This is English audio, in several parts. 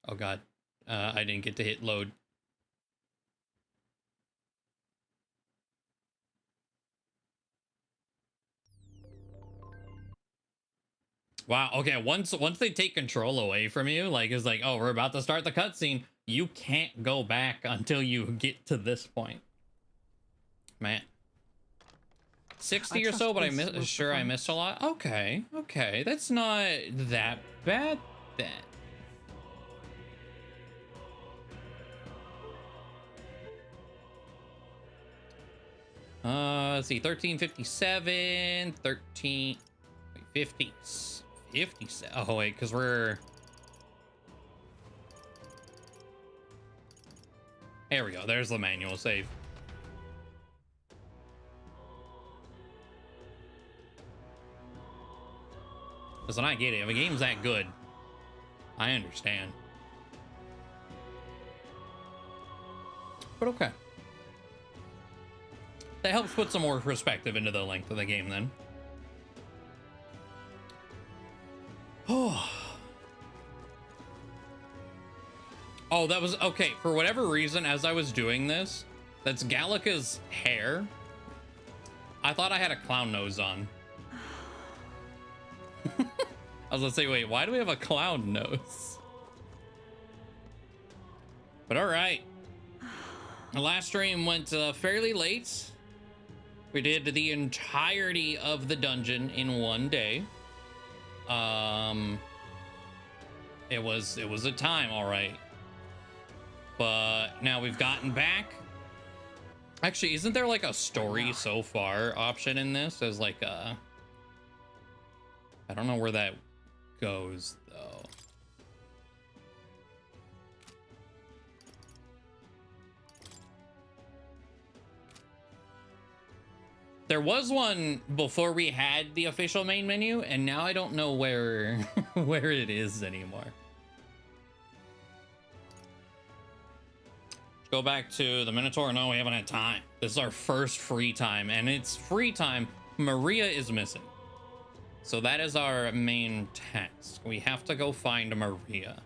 Oh god. I didn't get to hit load. Wow. Okay. Once they take control away from you, like it's like, oh, we're about to start the cutscene. You can't go back until you get to this point. Man. 60 or so, but I missed a lot. Okay. Okay. That's not that bad then. Let's see. 1357, 50s. 57. Oh wait, because we're, there we go. There's the manual save. Listen, I get it. If a game's that good, I understand. But okay. That helps put some more perspective into the length of the game then. Oh. Oh, that was okay. For whatever reason, as I was doing this, that's Gallica's hair. I thought I had a clown nose on. I was gonna say, wait, why do we have a clown nose? But all right. The last stream went fairly late. We did the entirety of the dungeon in one day. It was a time, all right. But now we've gotten back. Actually, isn't there like a story so far option in this as like a, I don't know where that goes though. There was one before we had the official main menu, and now I don't know where where it is anymore. Go back to the Minotaur. No, we haven't had time. This is our first free time, and it's free time. Maria is missing. So that is our main task. We have to go find Maria.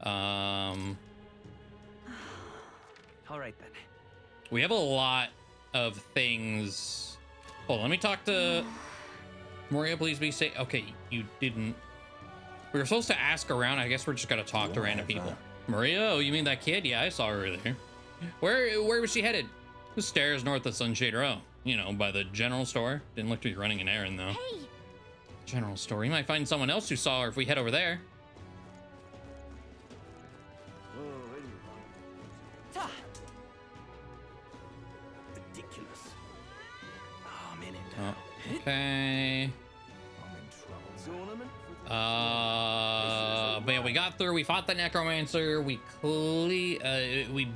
All right then. We have a lot of things. Hold on, let me talk to Maria. Please be safe. Okay, you didn't. We were supposed to ask around. I guess we're just gonna talk to random people. Maria? Oh, you mean that kid? Yeah, I saw her earlier. Where was she headed? The stairs north of Sunshade Row. You know, by the general store. Didn't look to be running an errand though. Hey. General store. You might find someone else who saw her if we head over there. Ridiculous. Oh, I'm in it now. Oh, okay. I'm in trouble. But yeah, we got through. We fought the necromancer. We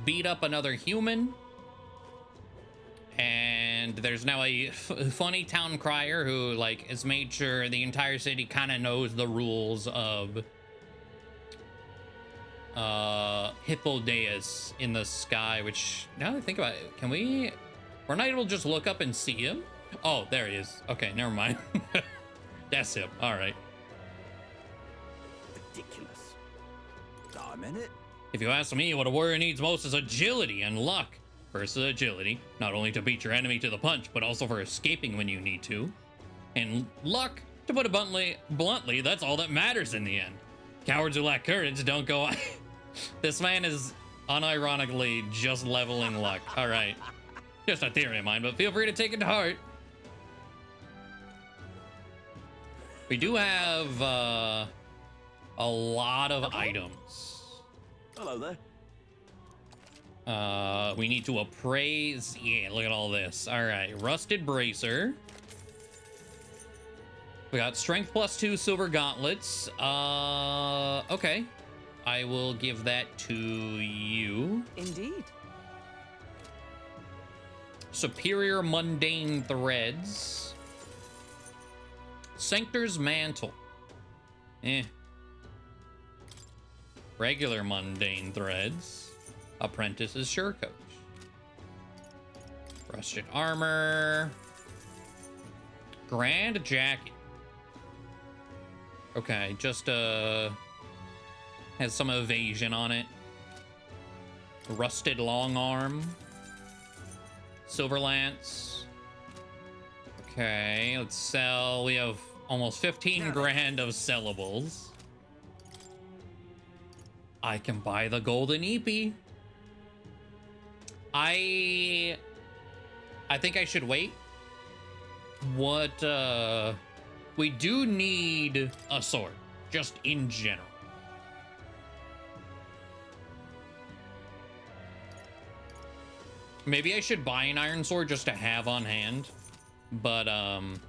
beat up another human. And there's now a funny town crier who like has made sure the entire city kind of knows the rules of Hippodeus in the sky, which now that I think about it, we're not able to just look up and see him. Oh, there he is. Okay, never mind. That's him. All right. Ridiculous. I'm in it. If you ask me, what a warrior needs most is agility and luck. Versus agility, not only to beat your enemy to the punch, but also for escaping when you need to. And luck, to put it bluntly, that's all that matters in the end. Cowards who lack courage don't go. This man is unironically just leveling luck. All right. Just a theory of mine, but feel free to take it to heart. We do have a lot of items. Hello there. We need to appraise. Yeah, look at all this. All right, rusted bracer. We got strength +2 silver gauntlets. Okay. I will give that to you. Indeed. Superior mundane threads. Sanctor's mantle. Regular mundane threads. Apprentice's surecoat. Rusted armor. Grand jacket. Okay, just Has some evasion on it. Rusted long arm. Silver lance. Okay, let's sell. We have almost 15 grand of sellables. I can buy the golden epee. I think I should wait. What, we do need a sword, just in general. Maybe I should buy an iron sword just to have on hand, but I'm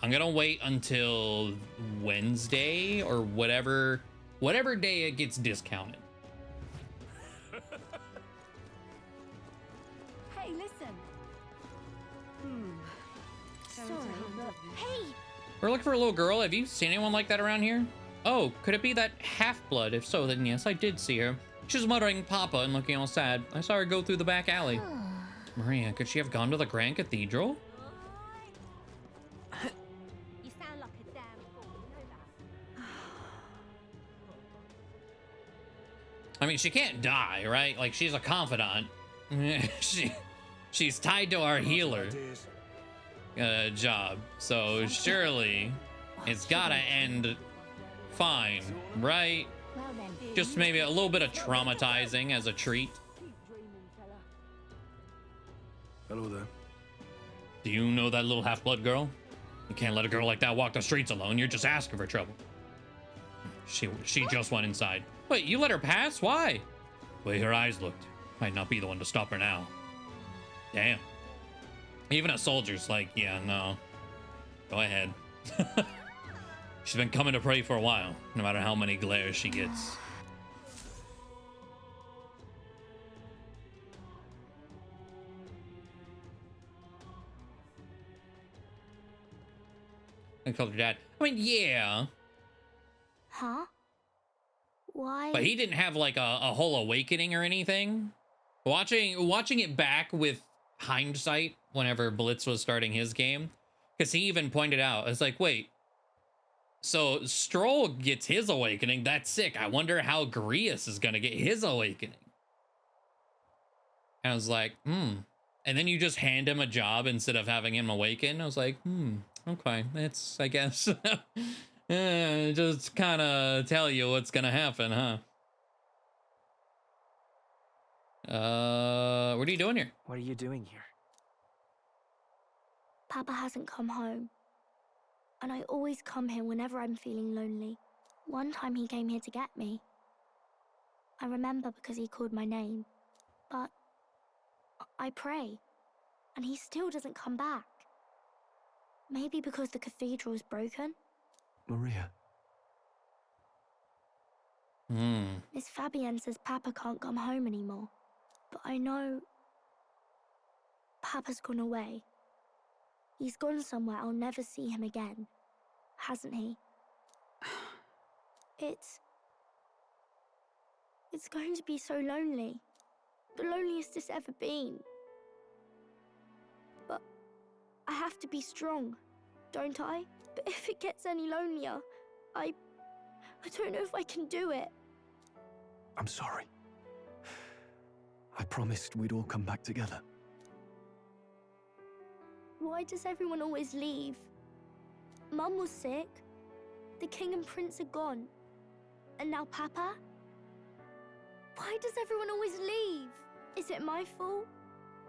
gonna wait until Wednesday or whatever day it gets discounted. Hey, listen. Sorry, but hey! We're looking for a little girl. Have you seen anyone like that around here? Oh, could it be that half-blood? If so, then yes, I did see her. She was muttering Papa and looking all sad. I saw her go through the back alley. Maria, could she have gone to the Grand Cathedral? You sound like a damn fool, you know that. I mean, she can't die, right? Like, she's a confidant. She's tied to our healer job. So surely it's gotta end fine, right? Well then. Just maybe a little bit of traumatizing as a treat. Hello there. Do you know that little half-blood girl? You can't let a girl like that walk the streets alone. You're just asking for trouble. She just went inside. Wait, you let her pass? Why? The way her eyes looked. Might not be the one to stop her now. Damn. Even a soldier's like, yeah, no. Go ahead. She's been coming to pray for a while, no matter how many glares she gets. I called her dad. I mean, yeah. Huh? Why? But he didn't have like a whole awakening or anything. Watching it back with hindsight, whenever Blitz was starting his game, because he even pointed out, it's like, wait, so Stroll gets his awakening. That's sick. I wonder how Grius is gonna get his awakening. And I was like, And then you just hand him a job instead of having him awaken. I was like, okay, it's, I guess, just kind of tell you what's gonna happen, huh? What are you doing here? What are you doing here? Papa hasn't come home. And I always come here whenever I'm feeling lonely. One time he came here to get me. I remember because he called my name. But I pray, and he still doesn't come back. Maybe because the cathedral's broken? Maria. Miss Fabienne says Papa can't come home anymore. But I know Papa's gone away. He's gone somewhere I'll never see him again, hasn't he? It's going to be so lonely. The loneliest it's ever been. But I have to be strong, don't I? But if it gets any lonelier, I don't know if I can do it. I'm sorry. I promised we'd all come back together. Why does everyone always leave? Mum was sick. The king and prince are gone. And now Papa? Why does everyone always leave? Is it my fault?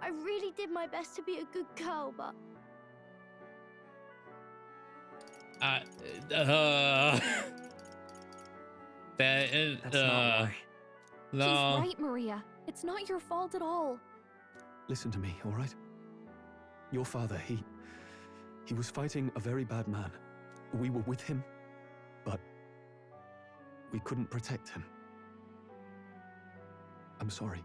I really did my best to be a good girl, but... That is, That's not why. no. She's right, Maria. It's not your fault at all. Listen to me, all right? Your father, he was fighting a very bad man. We were with him, but we couldn't protect him. I'm sorry.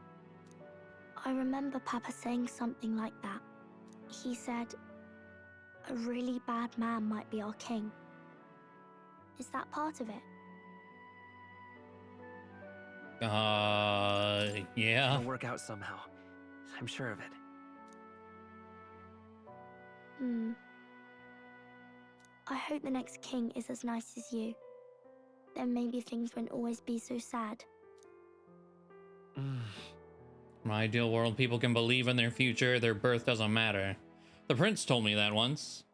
I remember Papa saying something like that. He said, a really bad man might be our king. Is that part of it? Yeah. It'll work out somehow. I'm sure of it. I hope the next king is as nice as you. then maybe things won't always be so sad. In my ideal world, people can believe in their future, their birth doesn't matter. The prince told me that once.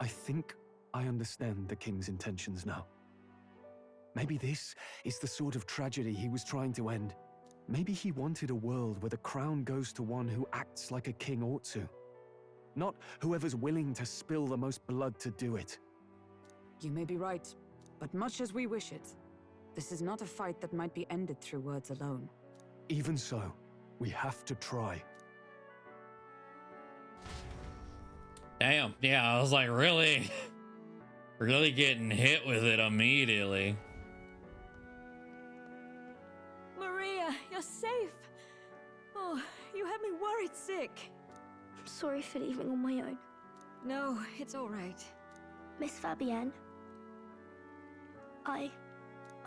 I think I understand the king's intentions now. Maybe this is the sort of tragedy he was trying to end. Maybe he wanted a world where the crown goes to one who acts like a king ought to. Not whoever's willing to spill the most blood to do it. You may be right, but much as we wish it, this is not a fight that might be ended through words alone. Even so, we have to try. Damn, yeah, I was like, really, really getting hit with it immediately. Maria, you're safe. Oh, you had me worried sick. I'm sorry for leaving on my own. No, it's all right. Miss Fabienne, I'm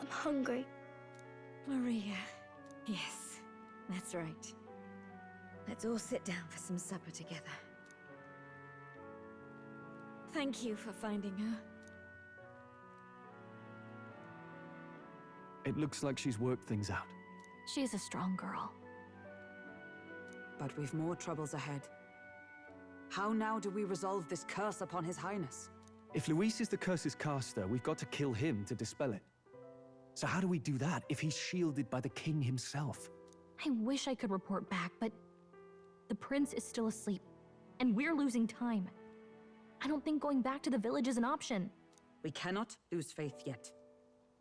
hungry. Maria, yes, that's right. Let's all sit down for some supper together. Thank you for finding her. It looks like she's worked things out. She's a strong girl. But we've more troubles ahead. How now do we resolve this curse upon His Highness? If Luis is the curse's caster, we've got to kill him to dispel it. So how do we do that if he's shielded by the king himself? I wish I could report back, but the prince is still asleep, and we're losing time. I don't think going back to the village is an option. We cannot lose faith yet.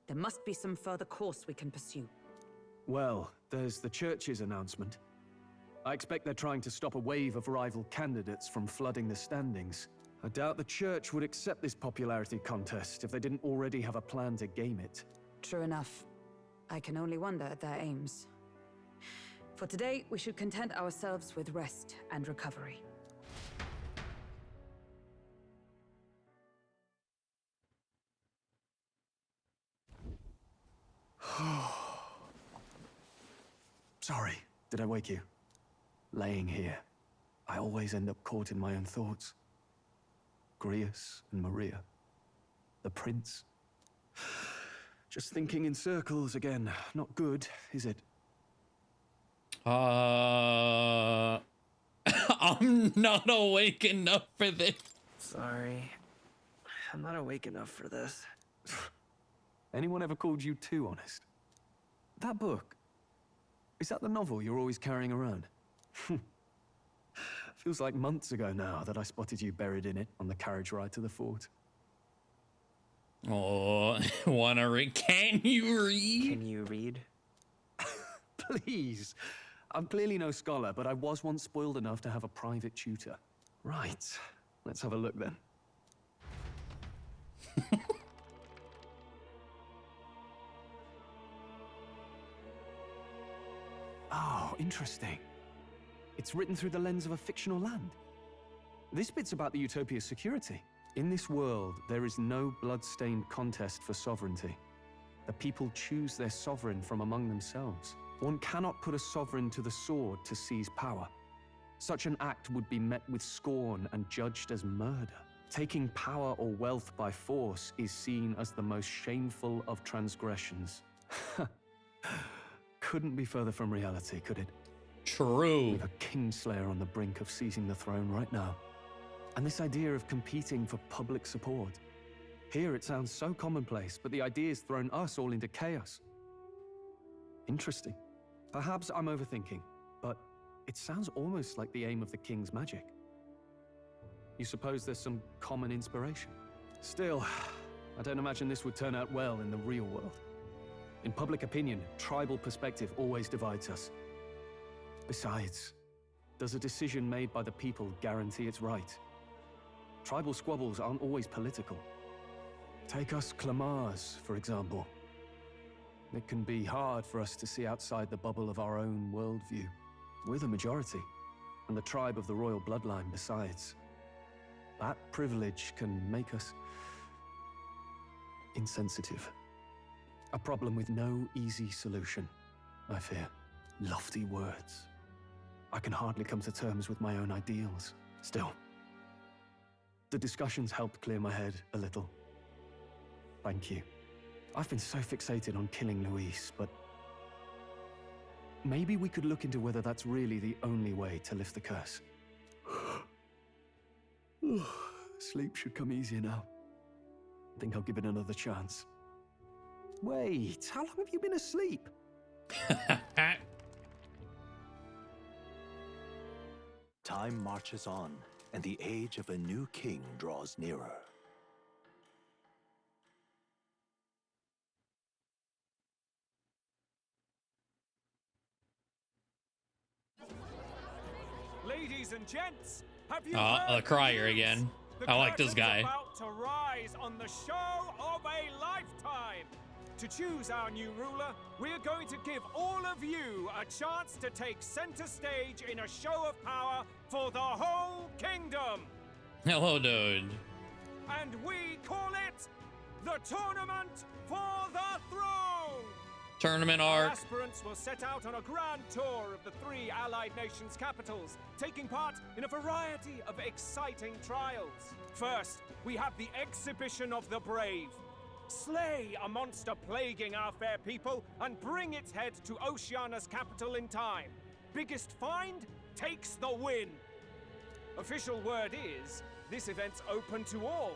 There must be some further course we can pursue. Well, there's the church's announcement. I expect they're trying to stop a wave of rival candidates from flooding the standings. I doubt the church would accept this popularity contest if they didn't already have a plan to game it. True enough. I can only wonder at their aims. For today, we should content ourselves with rest and recovery. Sorry, did I wake you? Laying here, I always end up caught in my own thoughts. Grius and Maria. The prince. Just thinking in circles again. Not good, is it? I'm not awake enough for this. Sorry. I'm not awake enough for this. Anyone ever called you too honest? That book, is that the novel you're always carrying around? Feels like months ago now that I spotted you buried in it on the carriage ride to the fort. Oh, wanna read? Can you read? Can you read? Please. I'm clearly no scholar, but I was once spoiled enough to have a private tutor. Right. Let's have a look then. Oh, interesting. It's written through the lens of a fictional land. This bit's about the Utopia's security. In this world, there is no blood-stained contest for sovereignty. The people choose their sovereign from among themselves. One cannot put a sovereign to the sword to seize power. Such an act would be met with scorn and judged as murder. Taking power or wealth by force is seen as the most shameful of transgressions. Couldn't be further from reality, could it? True. With a kingslayer on the brink of seizing the throne right now. And this idea of competing for public support. Here it sounds so commonplace, but the idea's thrown us all into chaos. Interesting. Perhaps I'm overthinking, but it sounds almost like the aim of the king's magic. You suppose there's some common inspiration? Still, I don't imagine this would turn out well in the real world. In public opinion, tribal perspective always divides us. Besides, does a decision made by the people guarantee it's right? Tribal squabbles aren't always political. Take us Clamars, for example. It can be hard for us to see outside the bubble of our own worldview. We're the majority, and the tribe of the royal bloodline besides. That privilege can make us insensitive. A problem with no easy solution, I fear. Lofty words. I can hardly come to terms with my own ideals. Still, The discussions helped clear my head a little. Thank you. I've been so fixated on killing Luis, but maybe we could look into whether that's really the only way to lift the curse. Sleep should come easier now. I think I'll give it another chance. Wait, how long have you been asleep? Time marches on, and the age of a new king draws nearer. Ladies and gents, have you the heard crier the news? again. The I like this curtain's guy. about to rise on the show of a lifetime. To choose our new ruler, we're going to give all of you a chance to take center stage in a show of power for the whole kingdom. Hello, dude. And we call it the Tournament for the Throne. Tournament Our arc. aspirants will set out on a grand tour of the 3 allied nations' capitals, taking part in a variety of exciting trials. First, we have the Exhibition of the Brave. Slay a monster plaguing our fair people and bring its head to Oceania's capital in time. Biggest find takes the win. Official word is, this event's open to all.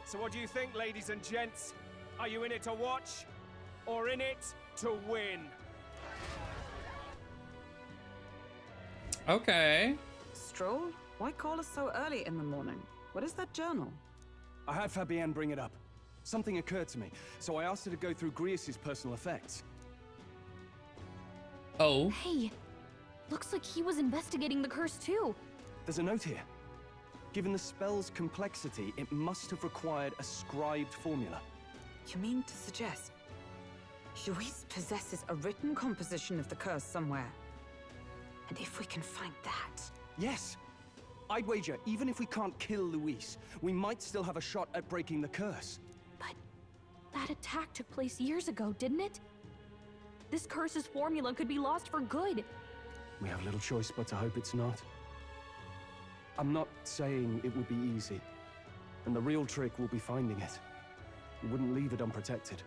So what do you think, ladies and gents? Are you in it to watch or in it to win? Okay. Stroll? Why call us so early in the morning? What is that journal? I had Fabienne bring it up. Something occurred to me, so I asked her to go through Grius's personal effects. Oh. Hey, looks like he was investigating the curse too. There's a note here. Given the spell's complexity, it must have required a scribed formula. You mean to suggest Luis possesses a written composition of the curse somewhere? And if we can find that... Yes! I'd wager, even if we can't kill Luis, we might still have a shot at breaking the curse. But that attack took place years ago, didn't it? This curse's formula could be lost for good. We have little choice but to hope it's not. I'm not saying it would be easy. And the real trick will be finding it. We wouldn't leave it unprotected.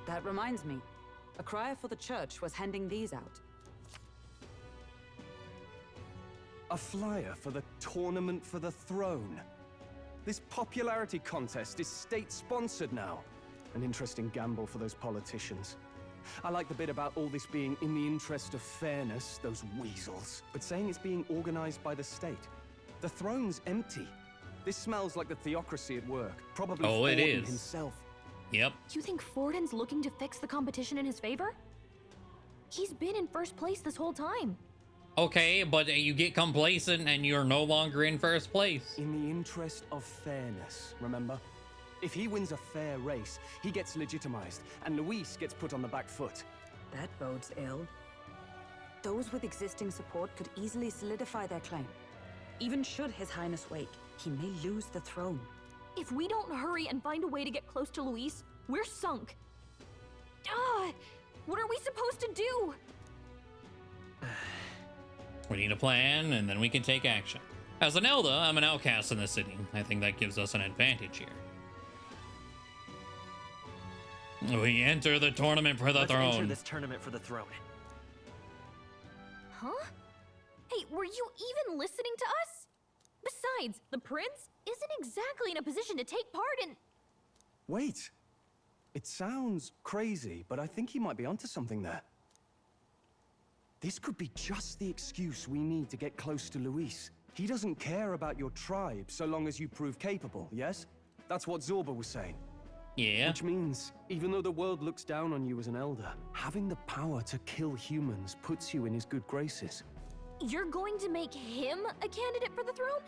That reminds me. A crier for the church was handing these out. A flyer for the Tournament for the Throne. This popularity contest is state-sponsored now. An interesting gamble for those politicians. I like the bit about all this being in the interest of fairness, those weasels. But saying it's being organized by the state. The throne's empty. This smells like the theocracy at work. Probably it Forden is. himself. Yep. You think Forden's looking to fix the competition in his favor? He's been in first place this whole time. Okay, but you get complacent and you're no longer in first place. In the interest of fairness, remember? If he wins a fair race, he gets legitimized, and Luis gets put on the back foot. That bodes ill. Those with existing support could easily solidify their claim. Even should His Highness wake, he may lose the throne. If we don't hurry and find a way to get close to Luis, we're sunk. What are we supposed to do? We need a plan, and then we can take action. As an Elder, I'm an outcast in the city. I think that gives us an advantage here. We enter the tournament for the Let's throne. enter this tournament for the throne. Huh? Hey, were you even listening to us? Besides, the prince isn't exactly in a position to take part in... Wait. It sounds crazy, but I think he might be onto something there. This could be just the excuse we need to get close to Luis. He doesn't care about your tribe so long as you prove capable, yes? That's what Zorba was saying. Yeah. Which means, even though the world looks down on you as an elder, having the power to kill humans puts you in his good graces. You're going to make him a candidate for the throne?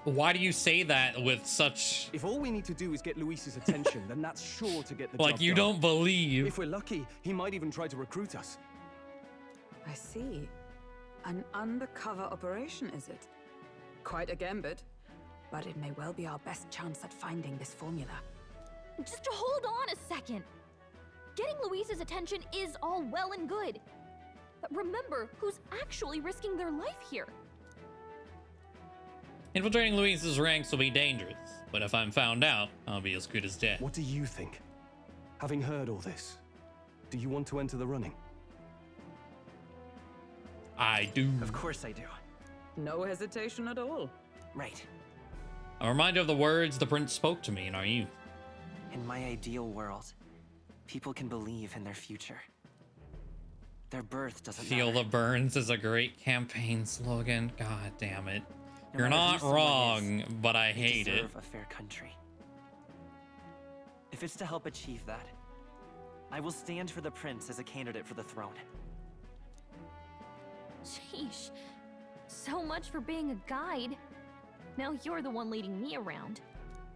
Why do you say that with such... If all we need to do is get Luis's attention, then that's sure to get the like job you done. don't believe? If we're lucky, he might even try to recruit us. I see. An undercover operation, is it? Quite a gambit. But it may well be our best chance at finding this formula. Just hold on a second. Getting Luis's attention is all well and good. Remember who's actually risking their life here. Infiltrating Louise's ranks will be dangerous, but if I'm found out, I'll be as good as dead. What do you think? Having heard all this, do you want to enter the running? I do. Of course I do. No hesitation at all. Right. I'm reminded of the words the prince spoke to me in our youth. In my ideal world, people can believe in their future. Their birth doesn't Feel matter. the burns is a great campaign slogan. God damn it. No You're matter not who someone wrong, is, but I they hate it. deserve a fair country. If it's to help achieve that, I will stand for the prince as a candidate for the throne. Sheesh. So much for being a guide. Now you're the one leading me around.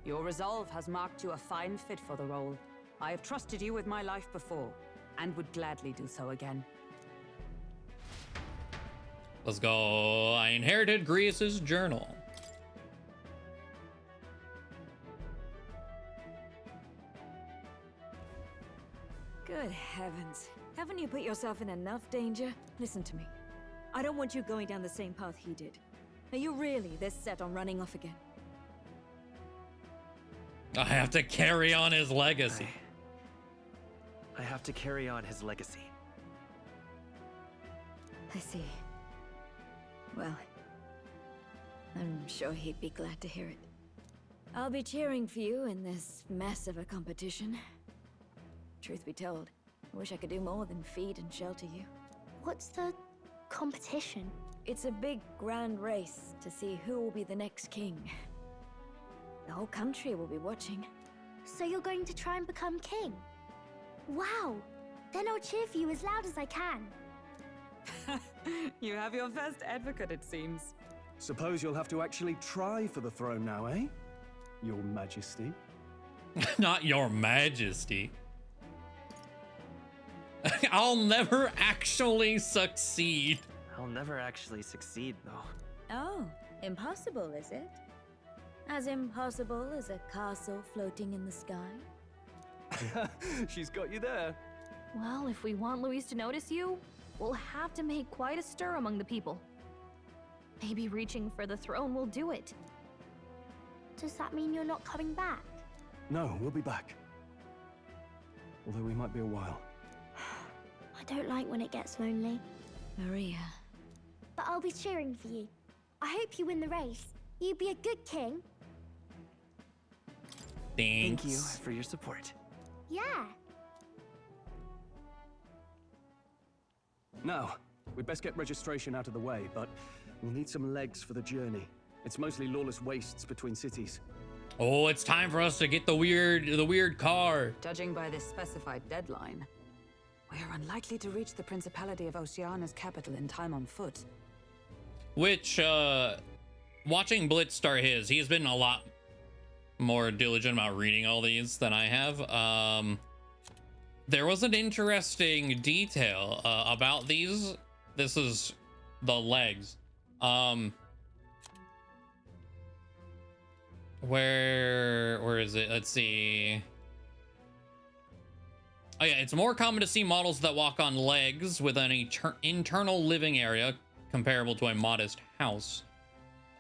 Your resolve has marked you a fine fit for the role. I have trusted you with my life before, and would gladly do so again. Let's go. I inherited Grease's journal. Good heavens. Haven't you put yourself in enough danger? Listen to me. I don't want you going down the same path he did. Are you really this set on running off again? I have to carry on his legacy. I have to carry on his legacy. I see. Well, I'm sure he'd be glad to hear it. I'll be cheering for you in this mess of a competition. Truth be told, I wish I could do more than feed and shelter you. What's the competition? It's a big, grand race to see who will be the next king. The whole country will be watching. So you're going to try and become king? Wow! Then I'll cheer for you as loud as I can. You have your first advocate, it seems. Suppose you'll have to actually try for the throne now, eh? Your Majesty. Not your majesty. I'll never actually succeed. I'll never actually succeed, though. Oh, impossible, is it? As impossible as a castle floating in the sky? She's got you there. Well, if we want Louise to notice you, we'll have to make quite a stir among the people. Maybe reaching for the throne will do it. Does that mean you're not coming back? No, we'll be back. Although we might be a while. I don't like when it gets lonely. Maria. But I'll be cheering for you. I hope you win the race. You'd be a good king. Thanks. Thank you for your support. Yeah. Now, we'd best get registration out of the way, but we'll need some legs for the journey. It's mostly lawless wastes between cities. Oh, it's time for us to get the weird car. Judging by this specified deadline, we are unlikely to reach the Principality of Oceana's capital in time on foot. Which, watching Blitz start his, he's been a lot more diligent about reading all these than I have. There was an interesting detail about these. This is the legs. Where is it? Let's see. Oh yeah, it's more common to see models that walk on legs with an internal living area comparable to a modest house.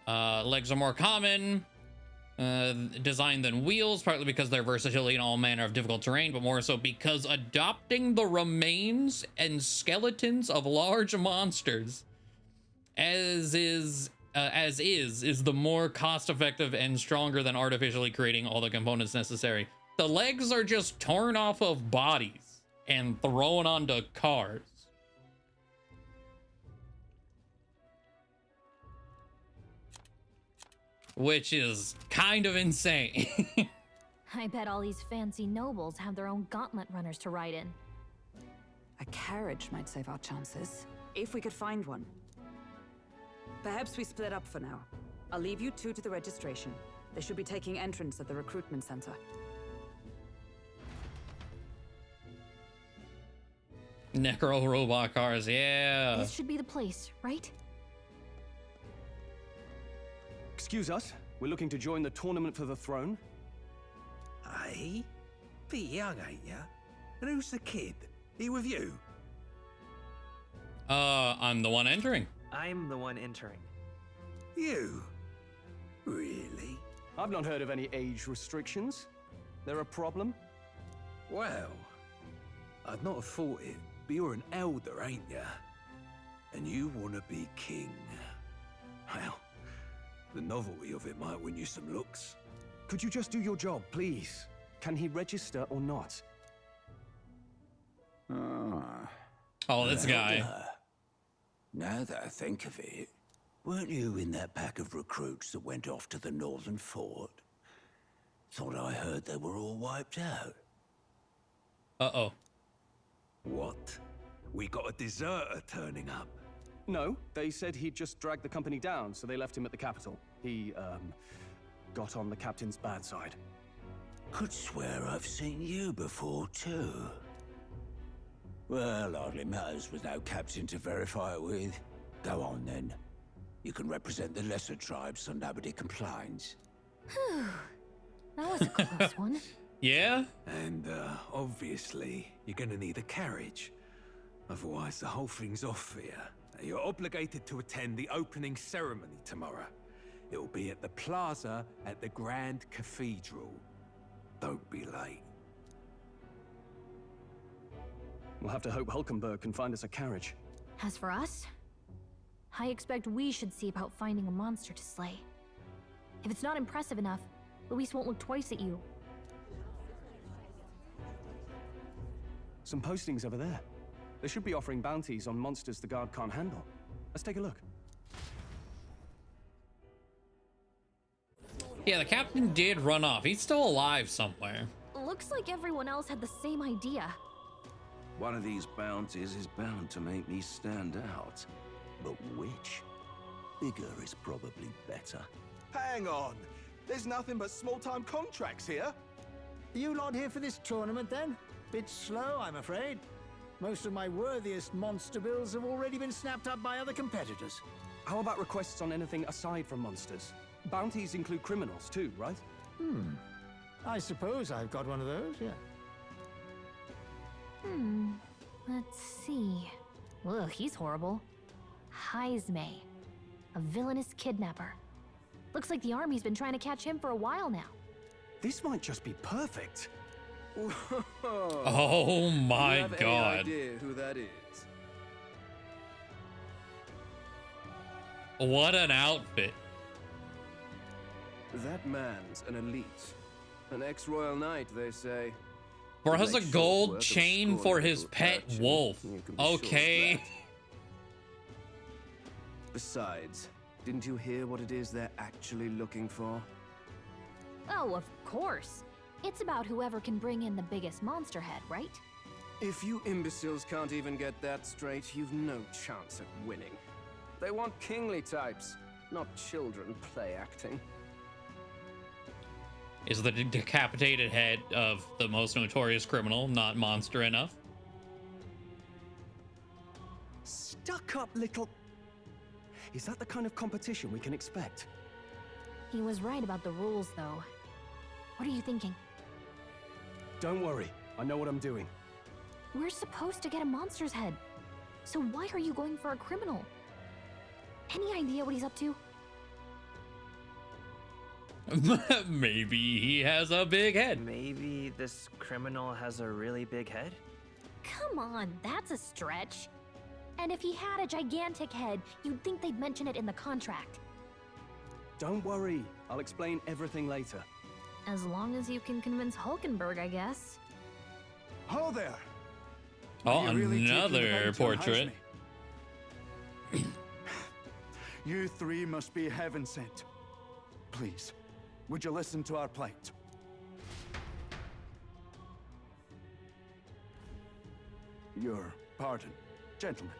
Legs are more common design than wheels, partly because their versatility in all manner of difficult terrain, but more so because adopting the remains and skeletons of large monsters as is the more cost-effective and stronger than artificially creating all the components necessary. The legs are just torn off of bodies and thrown onto cars. Which is kind of insane. I bet all these fancy nobles have their own gauntlet runners to ride in. A carriage might save our chances, if we could find one. Perhaps we split up for now. I'll leave you two to the registration. They should be taking entrance at the recruitment center. Necro robot cars, yeah. This should be the place, right? Excuse us, we're looking to join the tournament for the throne. Aye? Bit young, ain't ya? And who's the kid? He with you? I'm the one entering. I'm the one entering. You? Really? I've not heard of any age restrictions. They're a problem? Well, I'd not have thought it, but you're an elder, ain't ya? And you want to be king. Well, the novelty of it might win you some looks. Could you just do your job, please? Can he register or not? Oh, this guy. Now that I think of it, weren't you in that pack of recruits that went off to the northern fort? Thought I heard they were all wiped out. Uh-oh. What? We got a deserter turning up. No, they said he'd just dragged the company down, so they left him at the capital. He, got on the captain's bad side. Could swear I've seen you before, too. Well, hardly matters with no captain to verify it with. Go on, then. You can represent the lesser tribes so nobody complains. Whew. That was a close one. Yeah? And, obviously, you're gonna need a carriage. Otherwise, the whole thing's off for you. You're obligated to attend the opening ceremony tomorrow. It'll be at the plaza at the Grand Cathedral. Don't be late. We'll have to hope Hulkenberg can find us a carriage. As for us, I expect we should see about finding a monster to slay. If it's not impressive enough, Luis won't look twice at you. Some postings over there. They should be offering bounties on monsters the guard can't handle. Let's take a look. Yeah, the captain did run off. He's still alive somewhere. Looks like everyone else had the same idea. One of these bounties is bound to make me stand out. But which? Bigger is probably better. Hang on. There's nothing but small-time contracts here. You lot here for this tournament, then? Bit slow, I'm afraid. Most of my worthiest monster bills have already been snapped up by other competitors. How about requests on anything aside from monsters? Bounties include criminals too, right? I suppose I've got one of those, yeah. Let's see. Ugh, he's horrible. Heisme, a villainous kidnapper. Looks like the army's been trying to catch him for a while now. This might just be perfect. Oh my You have god. any idea who that is? What an outfit. That man's an elite. An ex-royal knight, they say. Bro has a Make short gold work of chain scoring for a his little pet action. wolf. You can be sure of Okay. that. Besides, didn't you hear what it is they're actually looking for? Oh, of course. It's about whoever can bring in the biggest monster head, right? If you imbeciles can't even get that straight, you've no chance at winning. They want kingly types, not children play acting. Is the decapitated head of the most notorious criminal not monster enough? Stuck-up little... Is that the kind of competition we can expect? He was right about the rules, though. What are you thinking? Don't worry, I know what I'm doing. We're supposed to get a monster's head. So why are you going for a criminal? Any idea what he's up to? Maybe he has a big head. Maybe this criminal has a really big head? Come on, that's a stretch. And if he had a gigantic head, you'd think they'd mention it in the contract. Don't worry, I'll explain everything later. As long as you can convince Hulkenberg, I guess. Ho there! Oh, Are you really taking the another bounty on portrait. Heisme? You three must be heaven sent. Please, would you listen to our plight? Your pardon, gentlemen.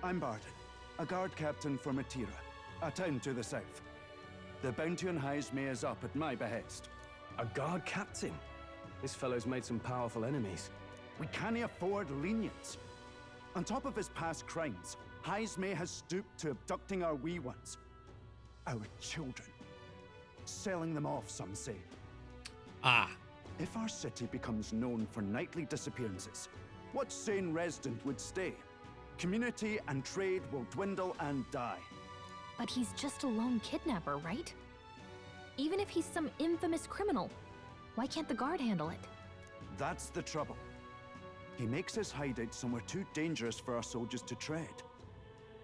I'm Barton, a guard captain for Matira, a town to the south. The bounty on Heisme is up at my behest. A guard captain? This fellow's made some powerful enemies. We can't afford lenience. On top of his past crimes, Heisme has stooped to abducting our wee ones. Our children. Selling them off, some say. Ah. If our city becomes known for nightly disappearances, what sane resident would stay? Community and trade will dwindle and die. But he's just a lone kidnapper, right? Even if he's some infamous criminal, why can't the guard handle it? That's the trouble. He makes his hideout somewhere too dangerous for our soldiers to tread.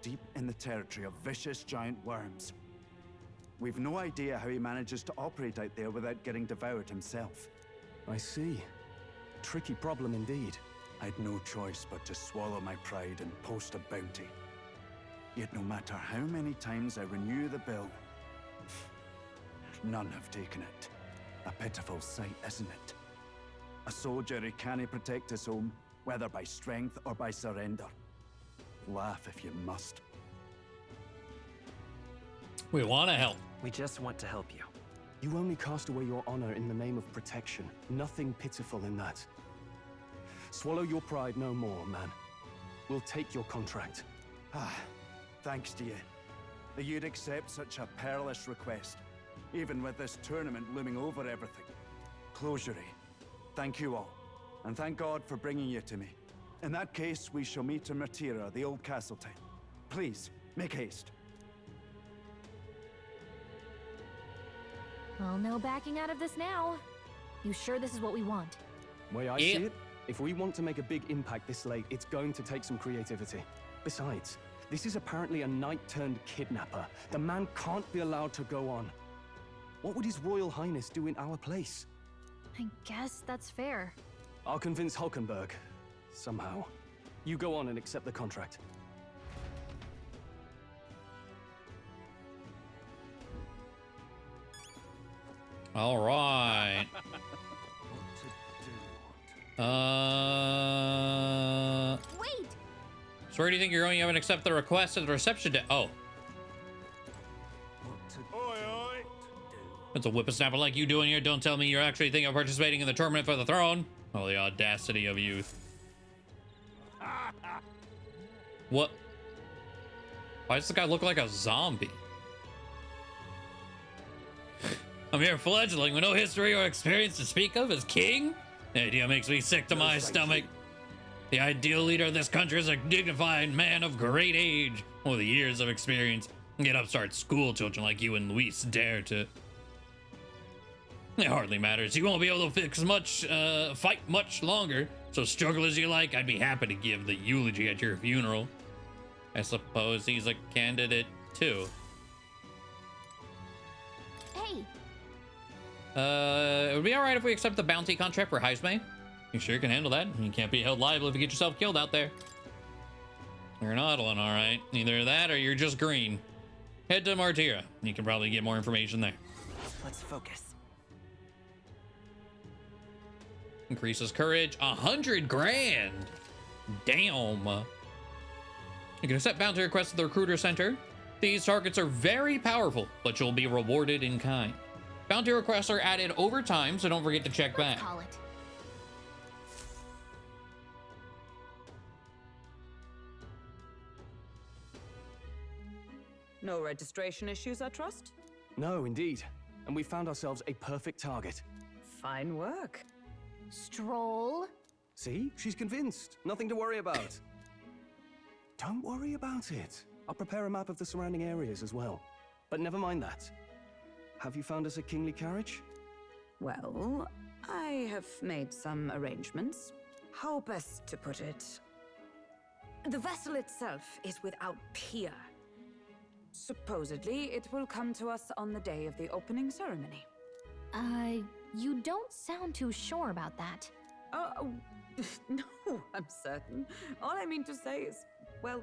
Deep in the territory of vicious giant worms. We've no idea how he manages to operate out there without getting devoured himself. I see. Tricky problem indeed. I'd no choice but to swallow my pride and post a bounty. Yet no matter how many times I renew the bill, none have taken it. A pitiful sight, isn't it? A soldier who can't protect his home, whether by strength or by surrender. Laugh if you must. We want to help. We just want to help you. You only cast away your honor in the name of protection. Nothing pitiful in that. Swallow your pride no more, man. We'll take your contract. Thanks to you. That you'd accept such a perilous request, even with this tournament looming over everything. Closure. Thank you all, and thank God for bringing you to me. In that case, we shall meet in Martira, the old castle town. Please, make haste. Well, no backing out of this now. You sure this is what we want? Way I see it, if we want to make a big impact this late, it's going to take some creativity. Besides, this is apparently a knight-turned-kidnapper. The man can't be allowed to go on. What would His Royal Highness do in our place? I guess that's fair. I'll convince Hulkenberg. Somehow. You go on and accept the contract. All right. Wait! So where do you think you're going? You haven't accepted the request at the reception desk. Oh. That's a whippersnapper like you doing here. Don't tell me you're actually thinking of participating in the tournament for the throne. Oh, the audacity of youth. What? Why does this guy look like a zombie? I'm here fledgling with no history or experience to speak of as king? The idea makes me sick to my stomach. The ideal leader of this country is a dignified man of great age with years of experience. Get upstart school children like you and Luis dare to. It hardly matters. You won't be able to fight much longer. So struggle as you like. I'd be happy to give the eulogy at your funeral. I suppose he's a candidate too. Hey. It would be all right if we accept the bounty contract for Heisme. You sure can handle that? You can't be held liable if you get yourself killed out there. You're an Odlin, all right. Either that or you're just green. Head to Martira. You can probably get more information there. Let's focus. Increases courage 100 grand. Damn. You can accept bounty requests at the recruiter center. These targets are very powerful, but you'll be rewarded in kind. Bounty requests are added over time, so don't forget to check back. Call it. No registration issues, I trust? No, indeed. And we found ourselves a perfect target. Fine work. Stroll. See? She's convinced. Nothing to worry about. Don't worry about it. I'll prepare a map of the surrounding areas as well. But never mind that. Have you found us a kingly carriage? Well, I have made some arrangements. How best to put it? The vessel itself is without peer. Supposedly, it will come to us on the day of the opening ceremony. You don't sound too sure about that. No, I'm certain. All I mean to say is, well,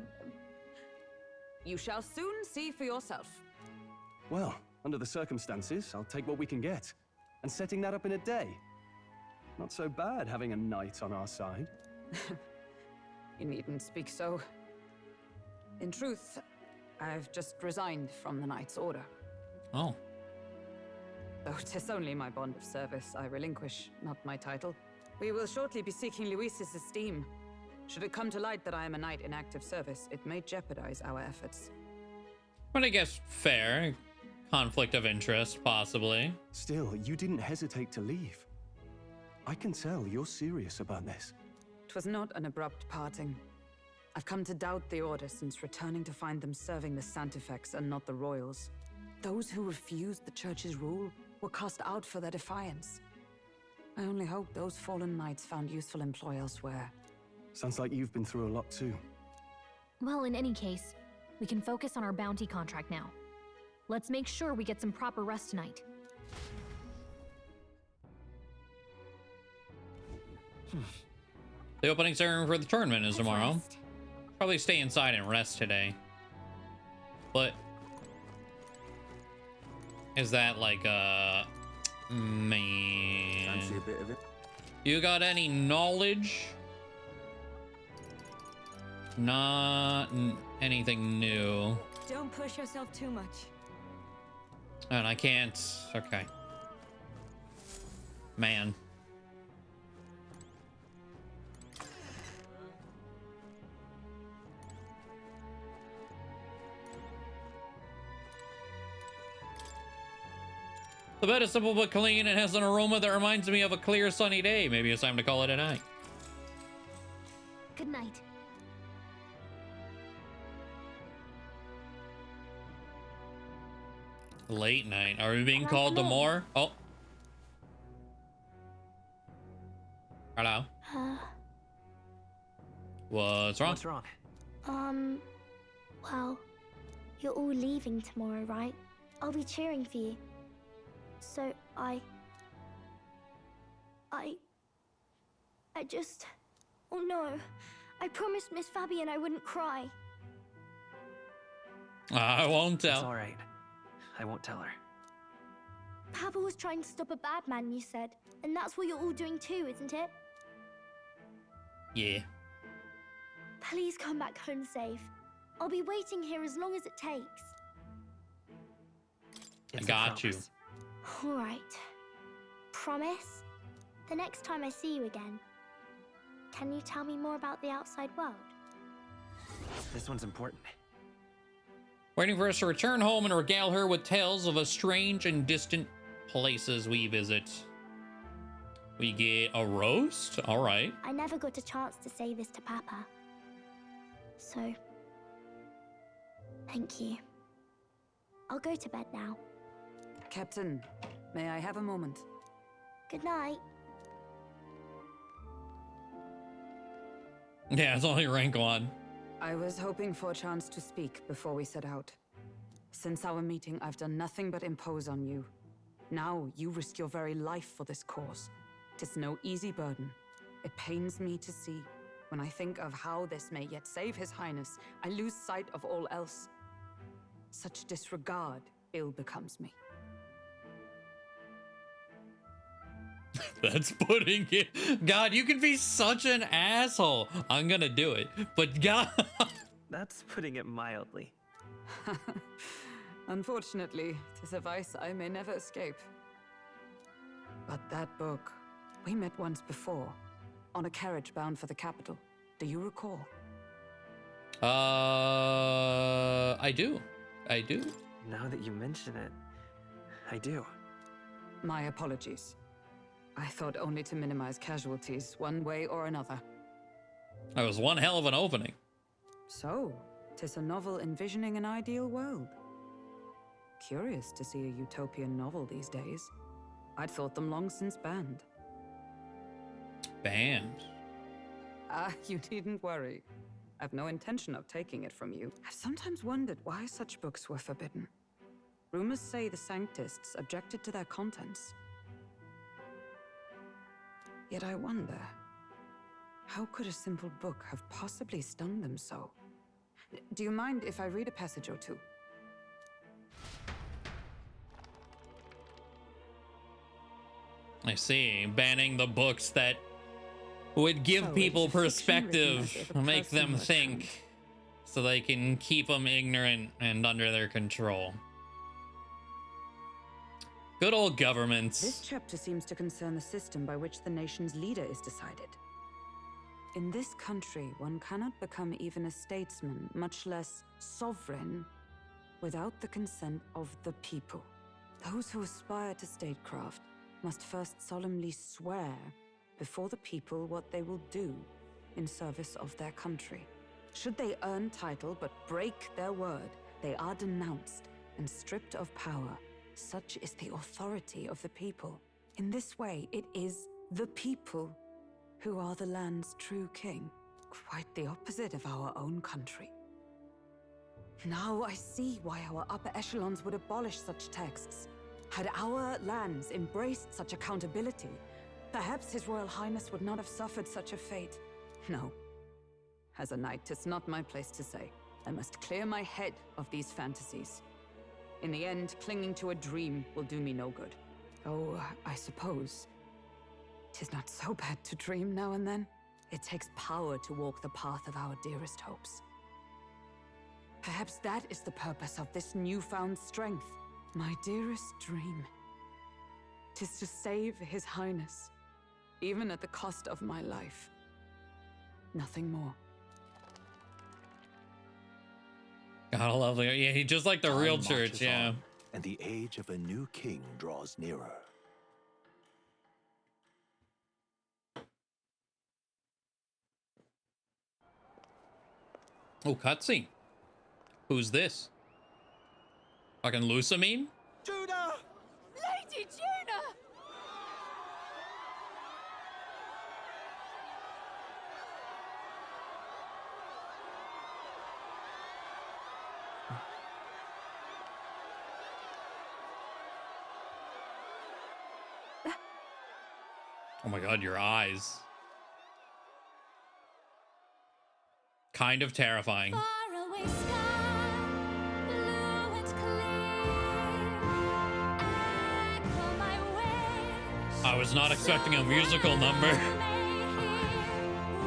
you shall soon see for yourself. Well, under the circumstances, I'll take what we can get. And setting that up in a day. Not so bad having a knight on our side. You needn't speak so. In truth, I've just resigned from the Knight's Order. Oh. Though 'tis only my bond of service I relinquish, not my title. We will shortly be seeking Luis's esteem. Should it come to light that I am a knight in active service, it may jeopardize our efforts. But I guess fair. Conflict of interest, possibly. Still, you didn't hesitate to leave. I can tell you're serious about this. 'Twas not an abrupt parting. I've come to doubt the Order since returning to find them serving the Santifex and not the Royals. Those who refused the Church's rule were cast out for their defiance. I only hope those fallen knights found useful employ elsewhere. Sounds like you've been through a lot too. Well, in any case, we can focus on our bounty contract now. Let's make sure we get some proper rest tonight. The opening ceremony for the tournament is tomorrow. Probably stay inside and rest today. But is that like man? Fancy a bit of it? You got any knowledge? Not anything new. Don't push yourself too much. And I can't. Okay. Man. The bed is simple but clean and has an aroma that reminds me of a clear sunny day. Maybe it's time to call it a night. Good night. Late night. Are we being called to more? Oh. Hello. What's wrong? What's wrong? Well, you're all leaving tomorrow, right? I'll be cheering for you. So I just... Oh no. I promised Miss Fabian I wouldn't cry. I won't tell. It's all right. I won't tell her. Papa was trying to stop a bad man, you said. And that's what you're all doing too, isn't it? Yeah. Please come back home safe. I'll be waiting here as long as it takes. I got you. All right. Promise? The next time I see you again, can you tell me more about the outside world? This one's important. Waiting for us to return home and regale her with tales of the strange and distant places we visit. We get a roast? All right. I never got a chance to say this to Papa. So, thank you. I'll go to bed now. Captain, may I have a moment? Good night. Yeah, it's only rank 1. I was hoping for a chance to speak before we set out. Since our meeting, I've done nothing but impose on you. Now you risk your very life for this cause. 'Tis no easy burden. It pains me to see. When I think of how this may yet save His Highness, I lose sight of all else. Such disregard ill becomes me. That's putting it. God, you can be such an asshole. I'm gonna do it. But God. That's putting it mildly. Unfortunately, 'tis a vice I may never escape. But that book, we met once before, on a carriage bound for the capital. Do you recall? I do. I do. Now that you mention it, I do. My apologies. I thought only to minimize casualties, one way or another. That was one hell of an opening. So, 'tis a novel envisioning an ideal world. Curious to see a utopian novel these days. I'd thought them long since banned. Banned? You needn't worry. I've no intention of taking it from you. I've sometimes wondered why such books were forbidden. Rumors say the Sanctists objected to their contents. Yet I wonder, how could a simple book have possibly stung them so? Do you mind if I read a passage or two? I see. Banning the books that would give people perspective, make them think, so they can keep them ignorant and under their control. Good old governments. This chapter seems to concern the system by which the nation's leader is decided. In this country, one cannot become even a statesman, much less sovereign, without the consent of the people. Those who aspire to statecraft must first solemnly swear before the people what they will do in service of their country. Should they earn title but break their word, they are denounced and stripped of power. Such is the authority of the people. In this way, it is the people who are the land's true king. Quite the opposite of our own country. Now I see why our upper echelons would abolish such texts. Had our lands embraced such accountability, perhaps His Royal Highness would not have suffered such a fate. No. As a knight, 'tis not my place to say. I must clear my head of these fantasies. In the end, clinging to a dream will do me no good. Oh, I suppose 'tis not so bad to dream now and then. It takes power to walk the path of our dearest hopes. Perhaps that is the purpose of this newfound strength. My dearest dream. 'Tis to save His Highness, even at the cost of my life. Nothing more. God, lovely. Yeah, he just like the Time real church, marches yeah. on, and the age of a new king draws nearer. Oh, cutscene. Who's this? Fucking Lusamine? Judah! Lady Judah! Oh my god, your eyes. Kind of terrifying. Faraway sky, blue and clear. Echo my wish. I was not expecting a musical number.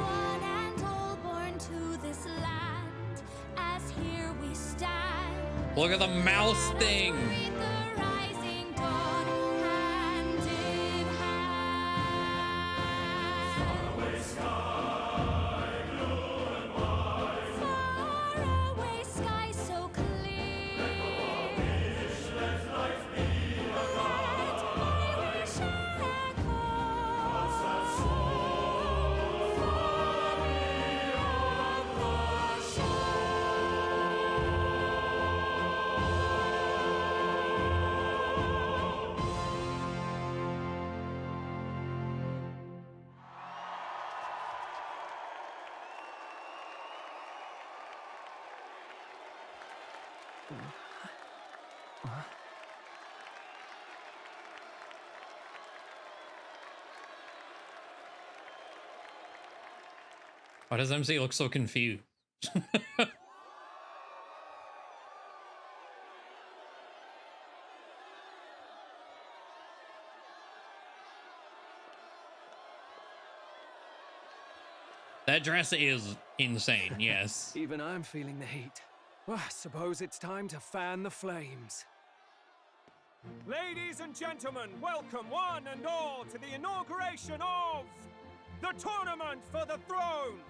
One and all born to this land, as here we stand. Look at the mouse thing. Greet the rising dawn, hand in hand. Faraway sky so clear. Let my wish echo. Why does MC look so confused? That dress is insane, yes. Even I'm feeling the heat. Well, I suppose it's time to fan the flames. Ladies and gentlemen, welcome one and all to the inauguration of the Tournament for the Throne!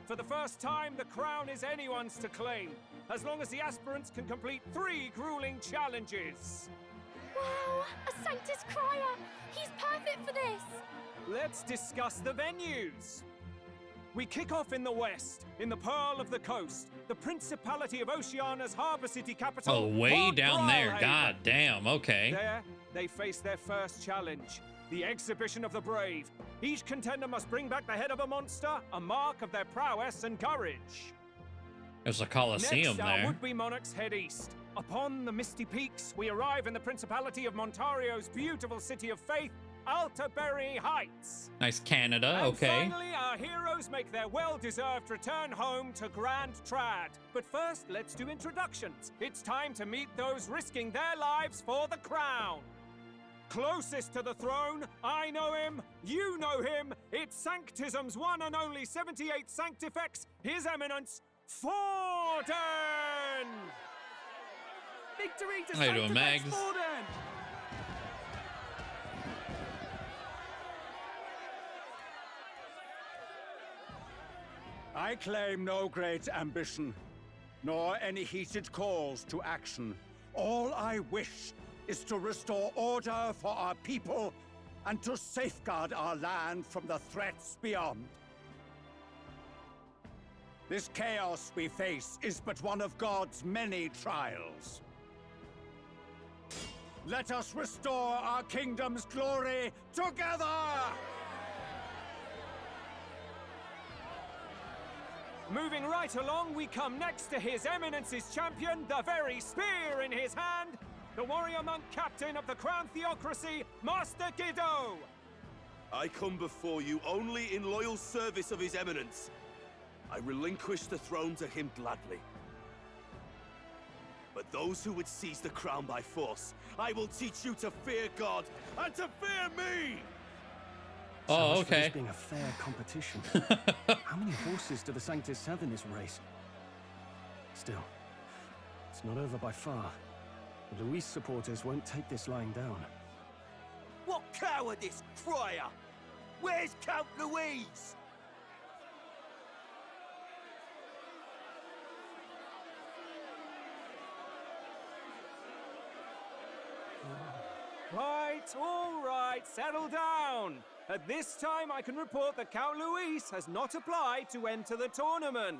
For the first time, the crown is anyone's to claim, as long as the aspirants can complete 3 grueling challenges. Wow, a Sanctus Crier! He's perfect for this! Let's discuss the venues. We kick off in the west, in the Pearl of the Coast, the Principality of Oceania's harbour city capital. Oh, way Port down there. Bralhaven. God damn, okay. There, they face their first challenge, the Exhibition of the Brave. Each contender must bring back the head of a monster, a mark of their prowess and courage. There's a Colosseum Next, our there. would-be monarchs head east. Upon the misty peaks, we arrive in the Principality of Montario's beautiful city of faith, Altaberry Heights. Nice Canada, And okay. finally, our heroes make their well-deserved return home to Grand Trad. But first, let's do introductions. It's time to meet those risking their lives for the crown. Closest to the throne, I know him, you know him. It's Sanctism's one and only 78th Sanctifex, His Eminence, Forden! Victory to How you doing, Sanctifex Mags? Forden! I claim no great ambition, nor any heated calls to action. All I wish is to restore order for our people and to safeguard our land from the threats beyond. This chaos we face is but one of God's many trials. Let us restore our kingdom's glory together! Moving right along, we come next to His Eminence's champion, the very spear in his hand, the warrior monk captain of the Crown Theocracy, Master Giddo! I come before you only in loyal service of His Eminence. I relinquish the throne to him gladly. But those who would seize the crown by force, I will teach you to fear God and to fear me! Oh, so much for okay. this being a fair competition. How many horses do the Sanctus have in this race? Still, it's not over by far. The Luis supporters won't take this lying down. What cowardice, crier! Where's Count Louise? All right, settle down. At this time, I can report that Count Luis has not applied to enter the tournament.